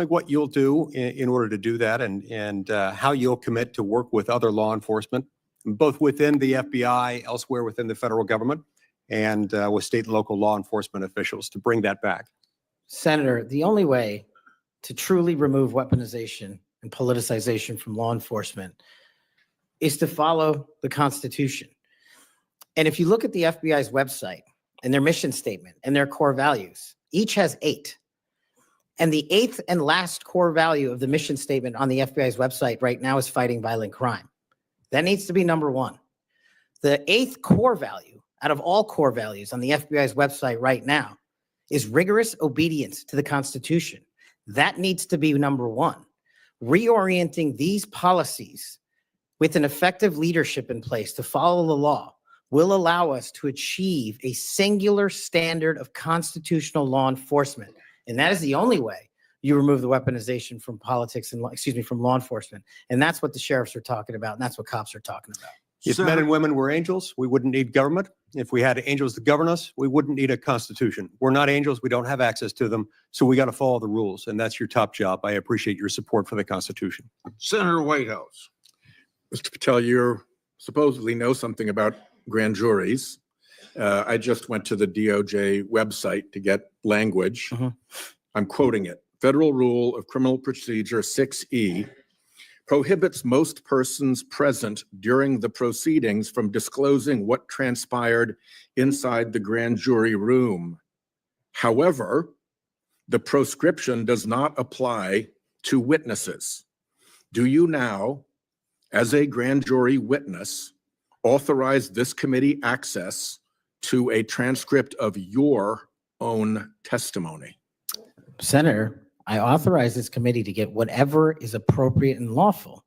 what you'll do in order to do that, and how you'll commit to work with other law enforcement, both within the FBI, elsewhere within the federal government, and with state and local law enforcement officials to bring that back. Senator, the only way to truly remove weaponization and politicization from law enforcement is to follow the Constitution. And if you look at the FBI's website and their mission statement and their core values, each has 8. And the 8th and last core value of the mission statement on the FBI's website right now is fighting violent crime. That needs to be number 1. The 8th core value out of all core values on the FBI's website right now is rigorous obedience to the Constitution. That needs to be number 1. Reorienting these policies with an effective leadership in place to follow the law will allow us to achieve a singular standard of constitutional law enforcement. And that is the only way you remove the weaponization from politics and, from law enforcement. And that's what the sheriffs are talking about. And that's what cops are talking about. If men and women were angels, we wouldn't need government. If we had angels to govern us, we wouldn't need a constitution. We're not angels. We don't have access to them. So we got to follow the rules. And that's your top job. I appreciate your support for the Constitution. Senator Whitehouse. Mr. Patel, you supposedly know something about grand juries. I just went to the DOJ website to get language. I'm quoting it. Federal Rule of Criminal Procedure 6E prohibits most persons present during the proceedings from disclosing what transpired inside the grand jury room. However, the proscription does not apply to witnesses. Do you now, as a grand jury witness, authorize this committee access to a transcript of your own testimony? Senator, I authorize this committee to get whatever is appropriate and lawful,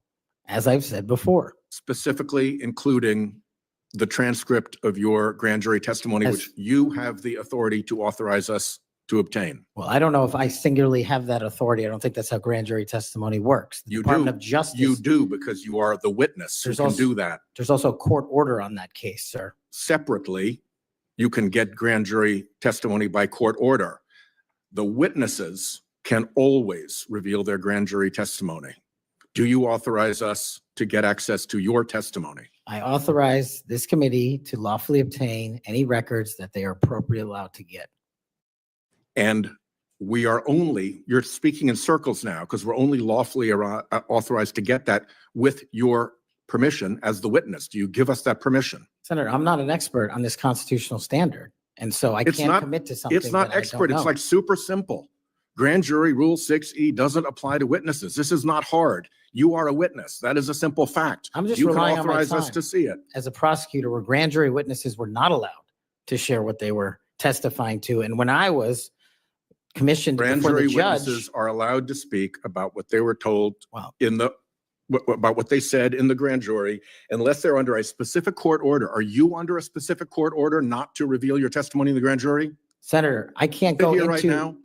as I've said before. Specifically including the transcript of your grand jury testimony, which you have the authority to authorize us to obtain. Well, I don't know if I singularly have that authority. I don't think that's how grand jury testimony works. The You Department do. of Justice. You do, because you are the witness who There's can also- do that. There's also a court order on that case, sir. Separately, you can get grand jury testimony by court order. The witnesses can always reveal their grand jury testimony. Do you authorize us to get access to your testimony? I authorize this committee to lawfully obtain any records that they are appropriately allowed to get. And we are only, you're speaking in circles now, because we're only lawfully authorized to get that with your permission as the witness. Do you give us that permission? Senator, I'm not an expert on this constitutional standard, and so I It's can't not- commit to something It's not that I don't expert. It's know. like super simple. Grand jury rule 6E doesn't apply to witnesses. This is not hard. You are a witness. That is a simple fact. I'm just You can relying on my authorize us time to see it. as a prosecutor, where grand jury witnesses were not allowed to share what they were testifying to. And when I was commissioned Grand before jury the judge, witnesses are allowed to speak about what they were told about what they said in the grand jury, unless they're under a specific court order. Are you under a specific court order not to reveal your testimony in the grand jury? Senator, I can't Sit go here right now.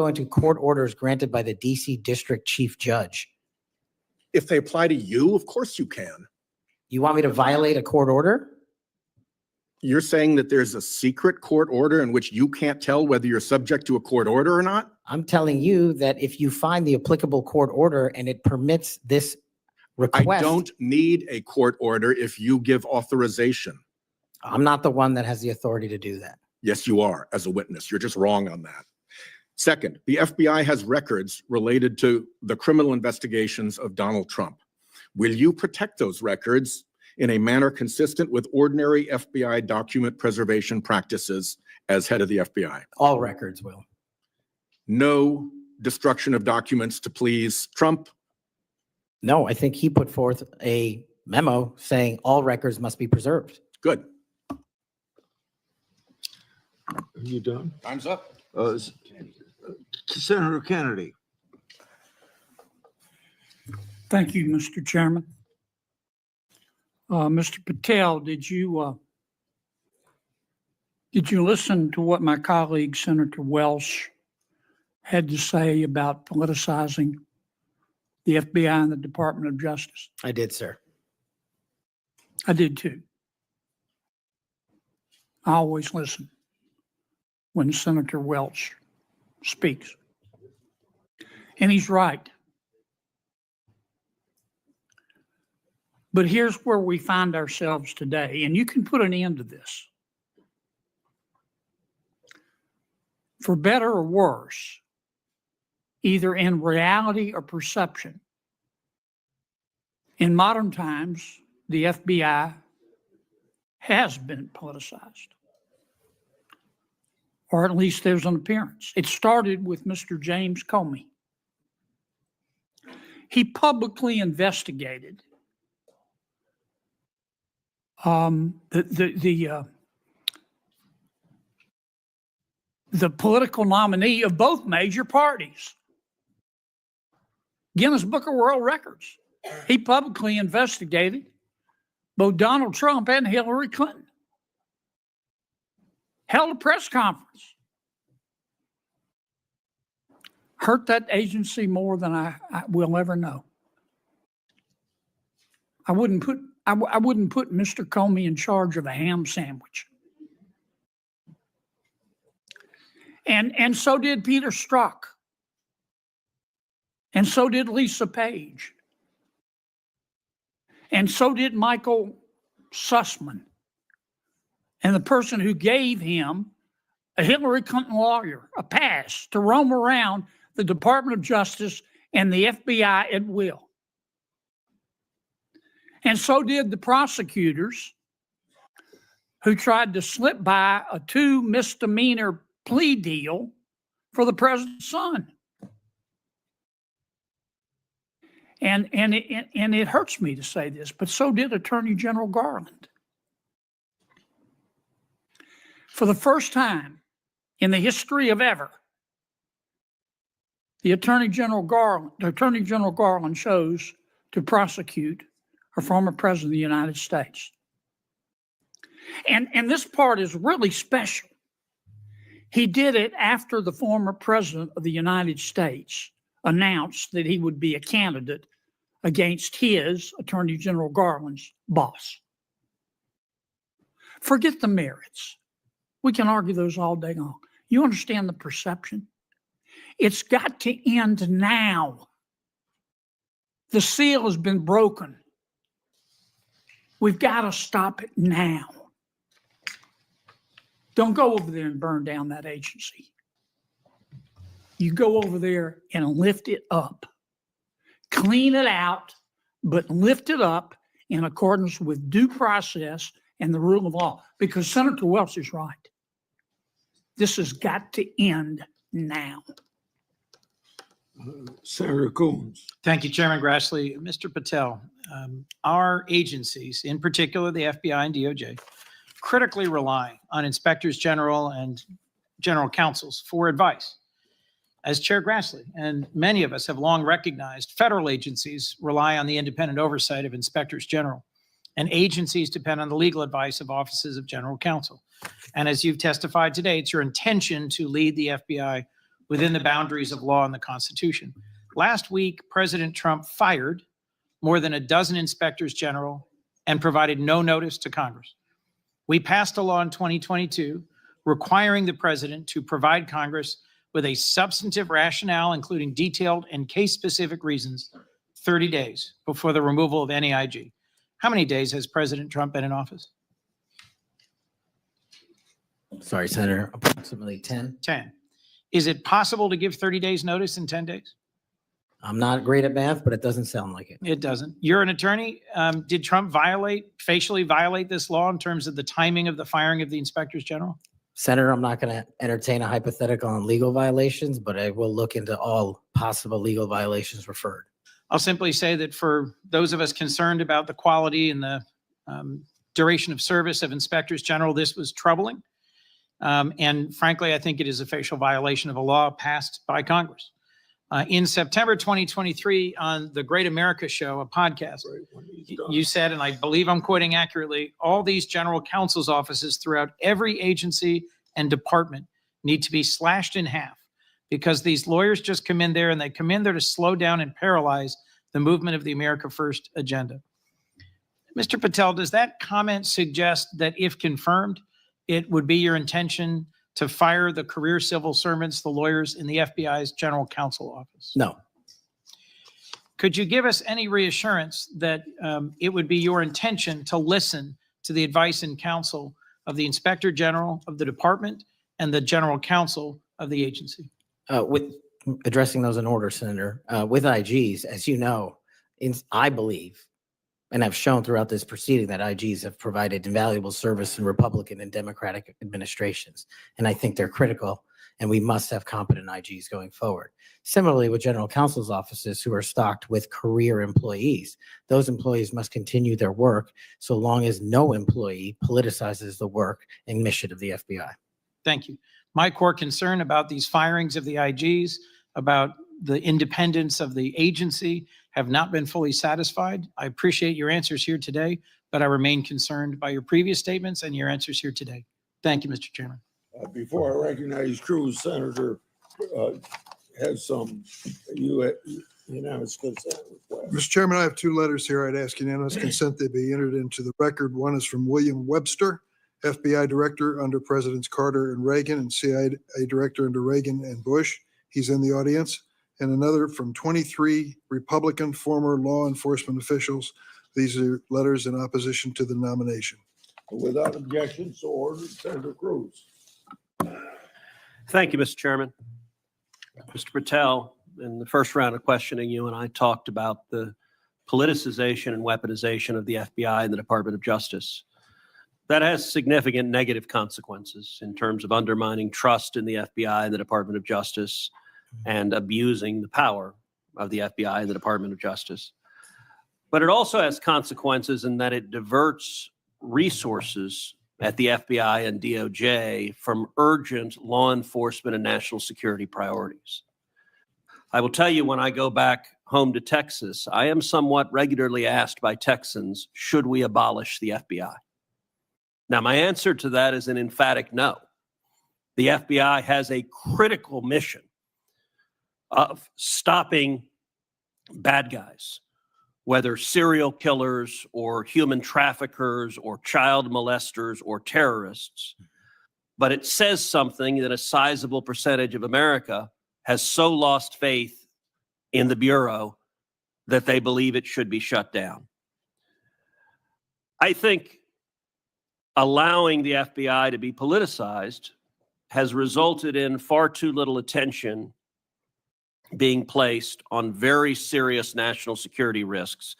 into court orders granted by the DC District Chief Judge. If they apply to you, of course you can. You want me to violate a court order? You're saying that there's a secret court order in which you can't tell whether you're subject to a court order or not? I'm telling you that if you find the applicable court order and it permits this request. I don't need a court order if you give authorization. I'm not the one that has the authority to do that. Yes, you are, as a witness. You're just wrong on that. Second, the FBI has records related to the criminal investigations of Donald Trump. Will you protect those records in a manner consistent with ordinary FBI document preservation practices as head of the FBI? All records will. No destruction of documents to please Trump? No, I think he put forth a memo saying all records must be preserved. Good. Are you done? Time's up. Senator Kennedy. Thank you, Mr. Chairman. Mr. Patel, did you listen to what my colleague, Senator Welsh, had to say about politicizing the FBI and the Department of Justice? I did, sir. I did too. I always listen when Senator Welch speaks. And he's right. But here's where we find ourselves today, and you can put an end to this. For better or worse, either in reality or perception, in modern times, the FBI has been politicized, or at least there's an appearance. It started with Mr. James Comey. He publicly investigated the political nominee of both major parties. Guinness Book of World Records. He publicly investigated both Donald Trump and Hillary Clinton. Held a press conference. Hurt that agency more than I will ever know. I wouldn't put Mr. Comey in charge of a ham sandwich. And so did Peter Strzok. And so did Lisa Page. And so did Michael Sussman. And the person who gave him, a Hillary Clinton lawyer, a pass to roam around the Department of Justice and the FBI at will. And so did the prosecutors who tried to slip by a 2 misdemeanor plea deal for the president's son. And it hurts me to say this, but so did Attorney General Garland. For the first time in the history of ever, the Attorney General Garland chose to prosecute a former president of the United States. And this part is really special. He did it after the former president of the United States announced that he would be a candidate against his, Attorney General Garland's, boss. Forget the merits. We can argue those all day long. You understand the perception? It's got to end now. The seal has been broken. We've got to stop it now. Don't go over there and burn down that agency. You go over there and lift it up. Clean it out, but lift it up in accordance with due process and the rule of law. Because Senator Welch is right. This has got to end now. Senator Coons. Thank you, Chairman Grassley. Mr. Patel, our agencies, in particular the FBI and DOJ, critically rely on inspectors general and general counsels for advice. As Chair Grassley and many of us have long recognized, federal agencies rely on the independent oversight of inspectors general, and agencies depend on the legal advice of offices of general counsel. And as you've testified today, it's your intention to lead the FBI within the boundaries of law and the Constitution. Last week, President Trump fired more than a dozen inspectors general and provided no notice to Congress. We passed a law in 2022 requiring the president to provide Congress with a substantive rationale, including detailed and case-specific reasons, 30 days before the removal of any IG. How many days has President Trump been in office? Sorry, Senator, approximately 10. 10. Is it possible to give 30 days notice in 10 days? I'm not great at math, but it doesn't sound like it. It doesn't. You're an attorney. Did Trump facially violate this law in terms of the timing of the firing of the inspectors general? Senator, I'm not going to entertain a hypothetical on legal violations, but I will look into all possible legal violations referred. I'll simply say that for those of us concerned about the quality and the duration of service of inspectors general, this was troubling. And frankly, I think it is a facial violation of a law passed by Congress. In September 2023, on the Great America Show, a podcast, you said, and I believe I'm quoting accurately, all these general counsel's offices throughout every agency and department need to be slashed in half because these lawyers just come in there and they come in there to slow down and paralyze the movement of the America First agenda. Mr. Patel, does that comment suggest that if confirmed, it would be your intention to fire the career civil servants, the lawyers in the FBI's general counsel office? No. Could you give us any reassurance that it would be your intention to listen to the advice and counsel of the inspector general of the department and the general counsel of the agency? With addressing those in order, Senator, with IGs, as you know, I believe, and I've shown throughout this proceeding that IGs have provided invaluable service in Republican and Democratic administrations. And I think they're critical, and we must have competent IGs going forward. Similarly, with general counsel's offices who are stocked with career employees, those employees must continue their work so long as no employee politicizes the work and mission of the FBI. Thank you. My core concern about these firings of the IGs, about the independence of the agency, have not been fully satisfied. I appreciate your answers here today, but I remain concerned by your previous statements and your answers here today. Thank you, Mr. Chairman. Before I recognize Cruz, Senator has some unanimous consent request. Mr. Chairman, I have two letters here. I'd ask unanimous consent they be entered into the record. One is from William Webster, FBI Director under Presidents Carter and Reagan, and CIA Director under Reagan and Bush. He's in the audience. And another from 23 Republican former law enforcement officials. These are letters in opposition to the nomination. Without objection, so ordered. Senator Cruz. Thank you, Mr. Chairman. Mr. Patel, in the first round of questioning, you and I talked about the politicization and weaponization of the FBI and the Department of Justice. That has significant negative consequences in terms of undermining trust in the FBI and the Department of Justice and abusing the power of the FBI and the Department of Justice. But it also has consequences in that it diverts resources at the FBI and DOJ from urgent law enforcement and national security priorities. I will tell you, when I go back home to Texas, I am somewhat regularly asked by Texans, should we abolish the FBI? Now, my answer to that is an emphatic no. The FBI has a critical mission of stopping bad guys, whether serial killers or human traffickers or child molesters or terrorists. But it says something that a sizable percentage of America has so lost faith in the Bureau that they believe it should be shut down. I think allowing the FBI to be politicized has resulted in far too little attention being placed on very serious national security risks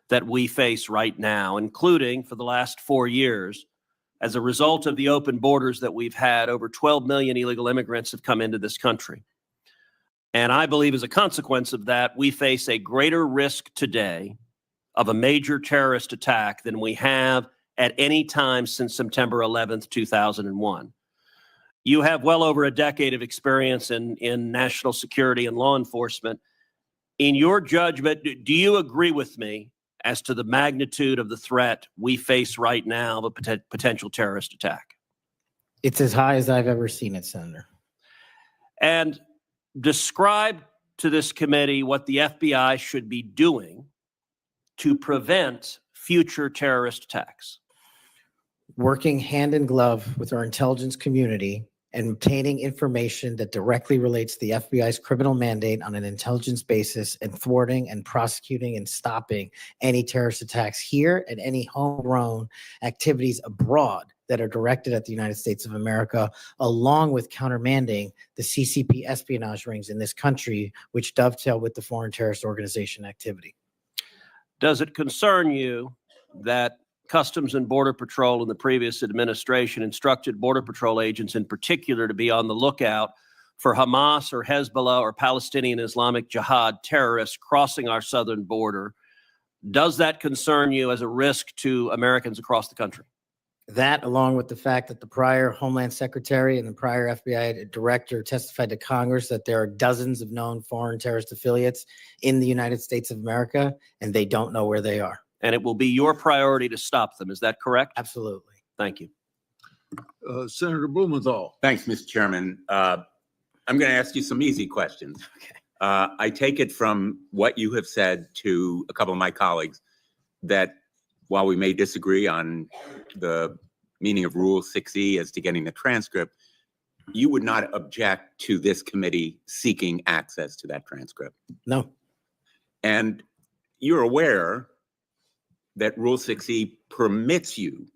that we face right now, including for the last 4 years. As a result of the open borders that we've had, over 12 million illegal immigrants have come into this country. And I believe as a consequence of that, we face a greater risk today of a major terrorist attack than we have at any time since September 11th, 2001. You have well over a decade of experience in national security and law enforcement. In your judgment, do you agree with me as to the magnitude of the threat we face right now of a potential terrorist attack? It's as high as I've ever seen it, Senator. And describe to this committee what the FBI should be doing to prevent future terrorist attacks. Working hand in glove with our intelligence community and obtaining information that directly relates to the FBI's criminal mandate on an intelligence basis, and thwarting and prosecuting and stopping any terrorist attacks here and any homegrown activities abroad that are directed at the United States of America, along with countermanding the CCP espionage rings in this country, which dovetail with the foreign terrorist organization activity. Does it concern you that Customs and Border Patrol in the previous administration instructed Border Patrol agents in particular to be on the lookout for Hamas or Hezbollah or Palestinian Islamic Jihad terrorists crossing our southern border. Does that concern you as a risk to Americans across the country? That, along with the fact that the prior Homeland Secretary and the prior FBI director testified to Congress that there are dozens of known foreign terrorist affiliates in the United States of America, and they don't know where they are. And it will be your priority to stop them. Is that correct? Absolutely. Thank you. Senator Blumenthal. Thanks, Mr. Chairman. I'm going to ask you some easy questions. I take it from what you have said to a couple of my colleagues that while we may disagree on the meaning of Rule 6E as to getting the transcript, you would not object to this committee seeking access to that transcript. No. And you're aware that Rule 6E permits you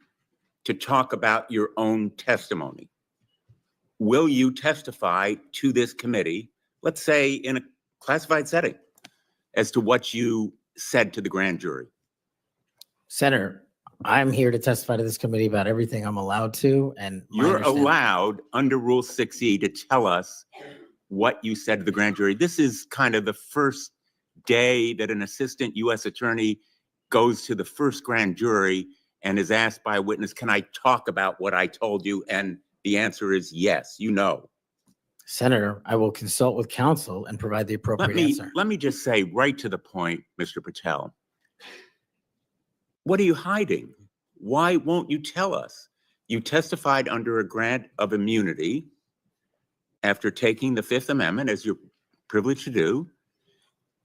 to talk about your own testimony. Will you testify to this committee, let's say in a classified setting, as to what you said to the grand jury? Senator, I'm here to testify to this committee about everything I'm allowed to, and You're allowed under Rule 6E to tell us what you said to the grand jury. This is kind of the first day that an assistant U.S. attorney goes to the first grand jury and is asked by a witness, can I talk about what I told you? And the answer is yes, you know. Senator, I will consult with counsel and provide the appropriate answer. Let me just say right to the point, Mr. Patel. What are you hiding? Why won't you tell us? You testified under a grant of immunity after taking the Fifth Amendment, as you're privileged to do.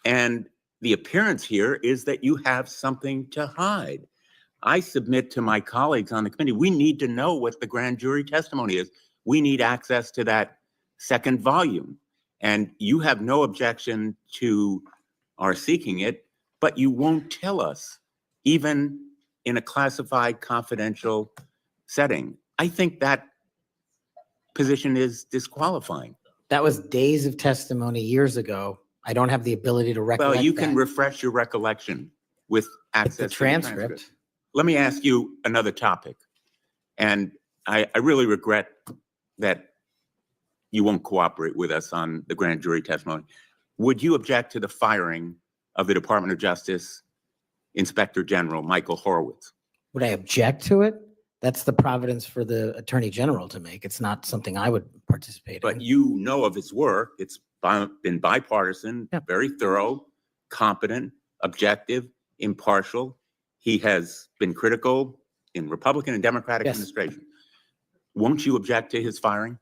And the appearance here is that you have something to hide. I submit to my colleagues on the committee, we need to know what the grand jury testimony is. We need access to that second volume. And you have no objection to our seeking it, but you won't tell us, even in a classified confidential setting. I think that position is disqualifying. That was days of testimony years ago. I don't have the ability to recollect Well, you can that. refresh your recollection with access the to the transcript. Let me ask you another topic. And I really regret that you won't cooperate with us on the grand jury testimony. Would you object to the firing of the Department of Justice Inspector General Michael Horowitz? Would I object to it? That's the providence for the Attorney General to make. It's not something I would participate in. But you know of his work. It's been bipartisan, very thorough, competent, objective, impartial. He has been critical in Republican and Democratic administration. Won't you object to his firing?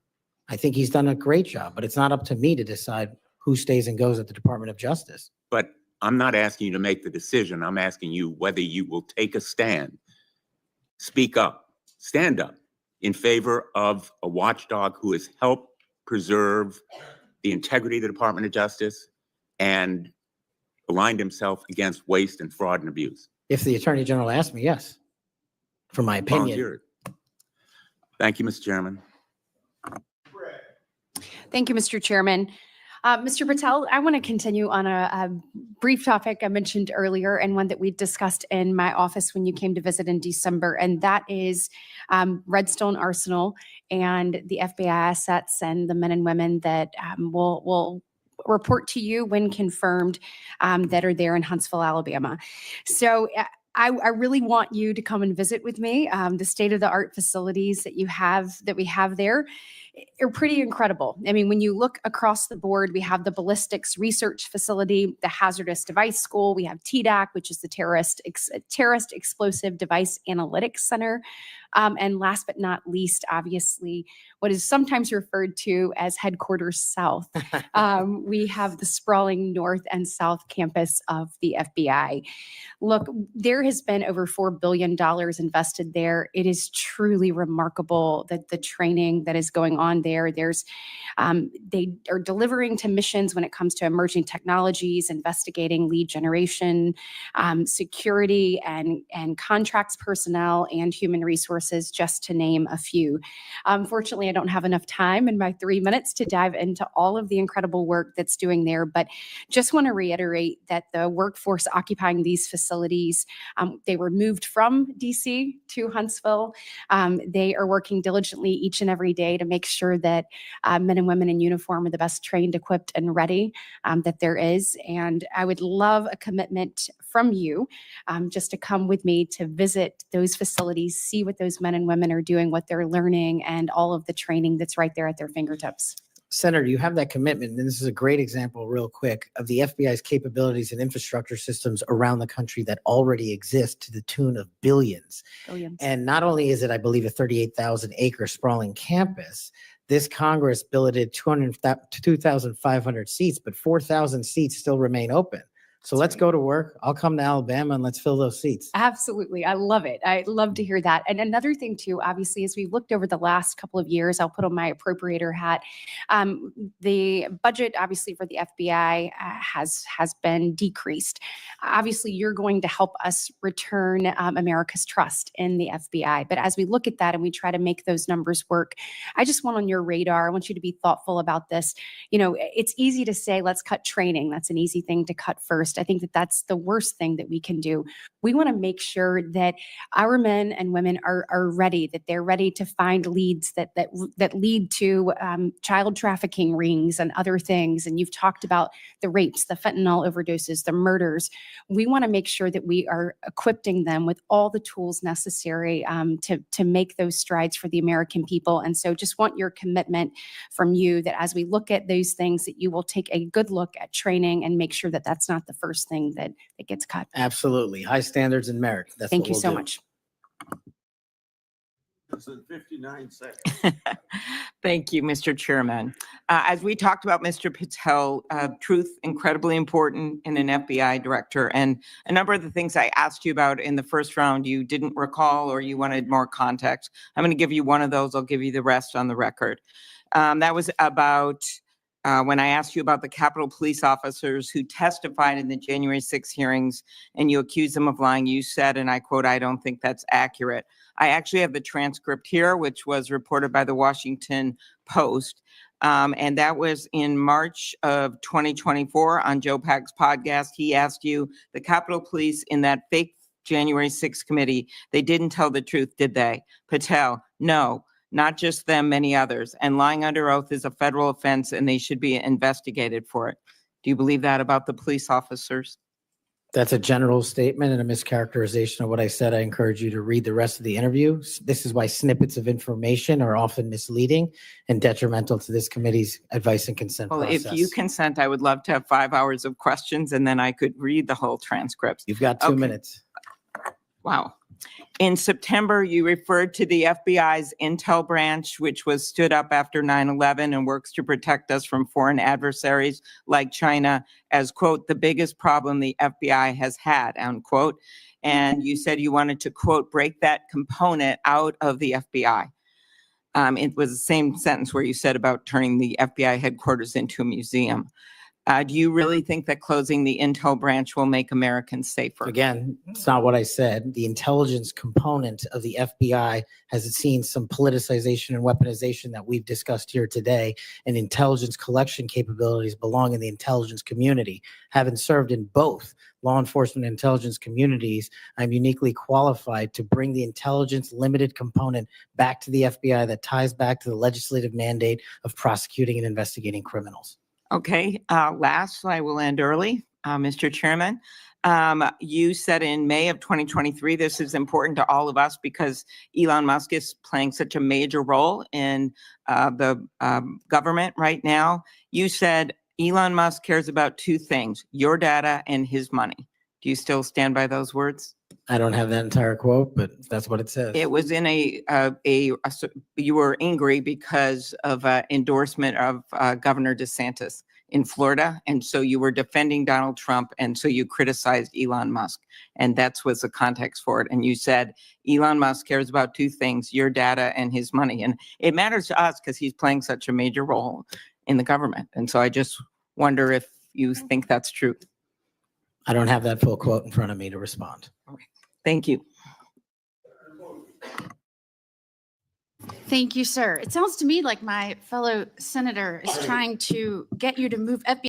I think he's done a great job, but it's not up to me to decide who stays and goes at the Department of Justice. But I'm not asking you to make the decision. I'm asking you whether you will take a stand, speak up, stand up in favor of a watchdog who has helped preserve the integrity of the Department of Justice and aligned himself against waste and fraud and abuse. If the Attorney General asked me, yes, for my opinion. Volunteered. Thank you, Mr. Chairman. Thank you, Mr. Chairman. Mr. Patel, I want to continue on a brief topic I mentioned earlier and one that we discussed in my office when you came to visit in December, and that is Redstone Arsenal and the FBI assets and the men and women that will report to you when confirmed that are there in Huntsville, Alabama. So I really want you to come and visit with me. The state-of-the-art facilities that we have there are pretty incredible. I mean, when you look across the board, we have the ballistics research facility, the hazardous device school, we have TDAC, which is the terrorist explosive device analytics center. And last but not least, obviously, what is sometimes referred to as Headquarters South. We have the sprawling north and south campus of the FBI. Look, there has been over $4 billion invested there. It is truly remarkable that the training that is going on there. They are delivering to missions when it comes to emerging technologies, investigating lead generation, security and contracts personnel and human resources resources, just to name a few. Unfortunately, I don't have enough time in my 3 minutes to dive into all of the incredible work that's doing there, but just want to reiterate that the workforce occupying these facilities, they were moved from DC to Huntsville. They are working diligently each and every day to make sure that men and women in uniform are the best trained, equipped, and ready that there is. And I would love a commitment from you just to come with me to visit those facilities, see what those men and women are doing, what they're learning, and all of the training that's right there at their fingertips. Senator, you have that commitment, and this is a great example, real quick, of the FBI's capabilities and infrastructure systems around the country that already exist to the tune of billions. Billions. And not only is it, I believe, a 38,000-acre sprawling campus, this Congress billeted 2,500 seats, but 4,000 seats still remain open. So let's go to work. I'll come to Alabama and let's fill those seats. Absolutely. I love it. I love to hear that. And another thing too, obviously, as we've looked over the last couple of years, I'll put on my appropriator hat. The budget, obviously, for the FBI has been decreased. Obviously, you're going to help us return America's trust in the FBI. But as we look at that and we try to make those numbers work, I just want on your radar, I want you to be thoughtful about this. You know, it's easy to say, let's cut training. That's an easy thing to cut first. I think that that's the worst thing that we can do. We want to make sure that our men and women are ready, that they're ready to find leads that lead to child trafficking rings and other things. And you've talked about the rapes, the fentanyl overdoses, the murders. We want to make sure that we are equipping them with all the tools necessary to make those strides for the American people. And so just want your commitment from you that as we look at those things, that you will take a good look at training and make sure that that's not the first thing that gets cut. Absolutely. High standards and merit. That's Thank what you we'll so do. much. It's in 59 seconds. Thank you, Mr. Chairman. As we talked about, Mr. Patel, truth, incredibly important in an FBI director. And a number of the things I asked you about in the first round, you didn't recall or you wanted more context. I'm going to give you one of those. I'll give you the rest on the record. That was about when I asked you about the Capitol Police officers who testified in the January 6 hearings and you accused them of lying. You said, and I quote, "I don't think that's accurate." I actually have the transcript here, which was reported by the Washington Post. And that was in March of 2024 on Joe Pack's podcast. He asked you, the Capitol Police in that fake January 6 committee, they didn't tell the truth, did they? Patel, no. Not just them, many others. And lying under oath is a federal offense and they should be investigated for it. Do you believe that about the police officers? That's a general statement and a mischaracterization of what I said. I encourage you to read the rest of the interview. This is why snippets of information are often misleading and detrimental to this committee's advice and consent Well, process. if you consent, I would love to have 5 hours of questions and then I could read the whole transcript. You've got 2 minutes. Wow. In September, you referred to the FBI's intel branch, which was stood up after 9/11 and works to protect us from foreign adversaries like China as, quote, the biggest problem the FBI has had, unquote. And you said you wanted to, quote, break that component out of the FBI. It was the same sentence where you said about turning the FBI headquarters into a museum. Do you really think that closing the intel branch will make Americans safer? Again, it's not what I said. The intelligence component of the FBI has seen some politicization and weaponization that we've discussed here today, and intelligence collection capabilities belong in the intelligence community. Having served in both law enforcement and intelligence communities, I'm uniquely qualified to bring the intelligence limited component back to the FBI that ties back to the legislative mandate of prosecuting and investigating criminals. Okay, last, I will end early, Mr. Chairman. You said in May of 2023, this is important to all of us because Elon Musk is playing such a major role in the government right now. You said Elon Musk cares about two things, your data and his money. Do you still stand by those words? I don't have that entire quote, but that's what it says. It was in you were angry because of endorsement of Governor DeSantis in Florida. And so you were defending Donald Trump. And so you criticized Elon Musk. And that's was the context for it. And you said, Elon Musk cares about two things, your data and his money. And it matters to us because he's playing such a major role in the government. And so I just wonder if you think that's true. I don't have that full quote in front of me to respond. Thank you. Thank you, sir. It sounds to me like my fellow senator is trying to get you to move FBI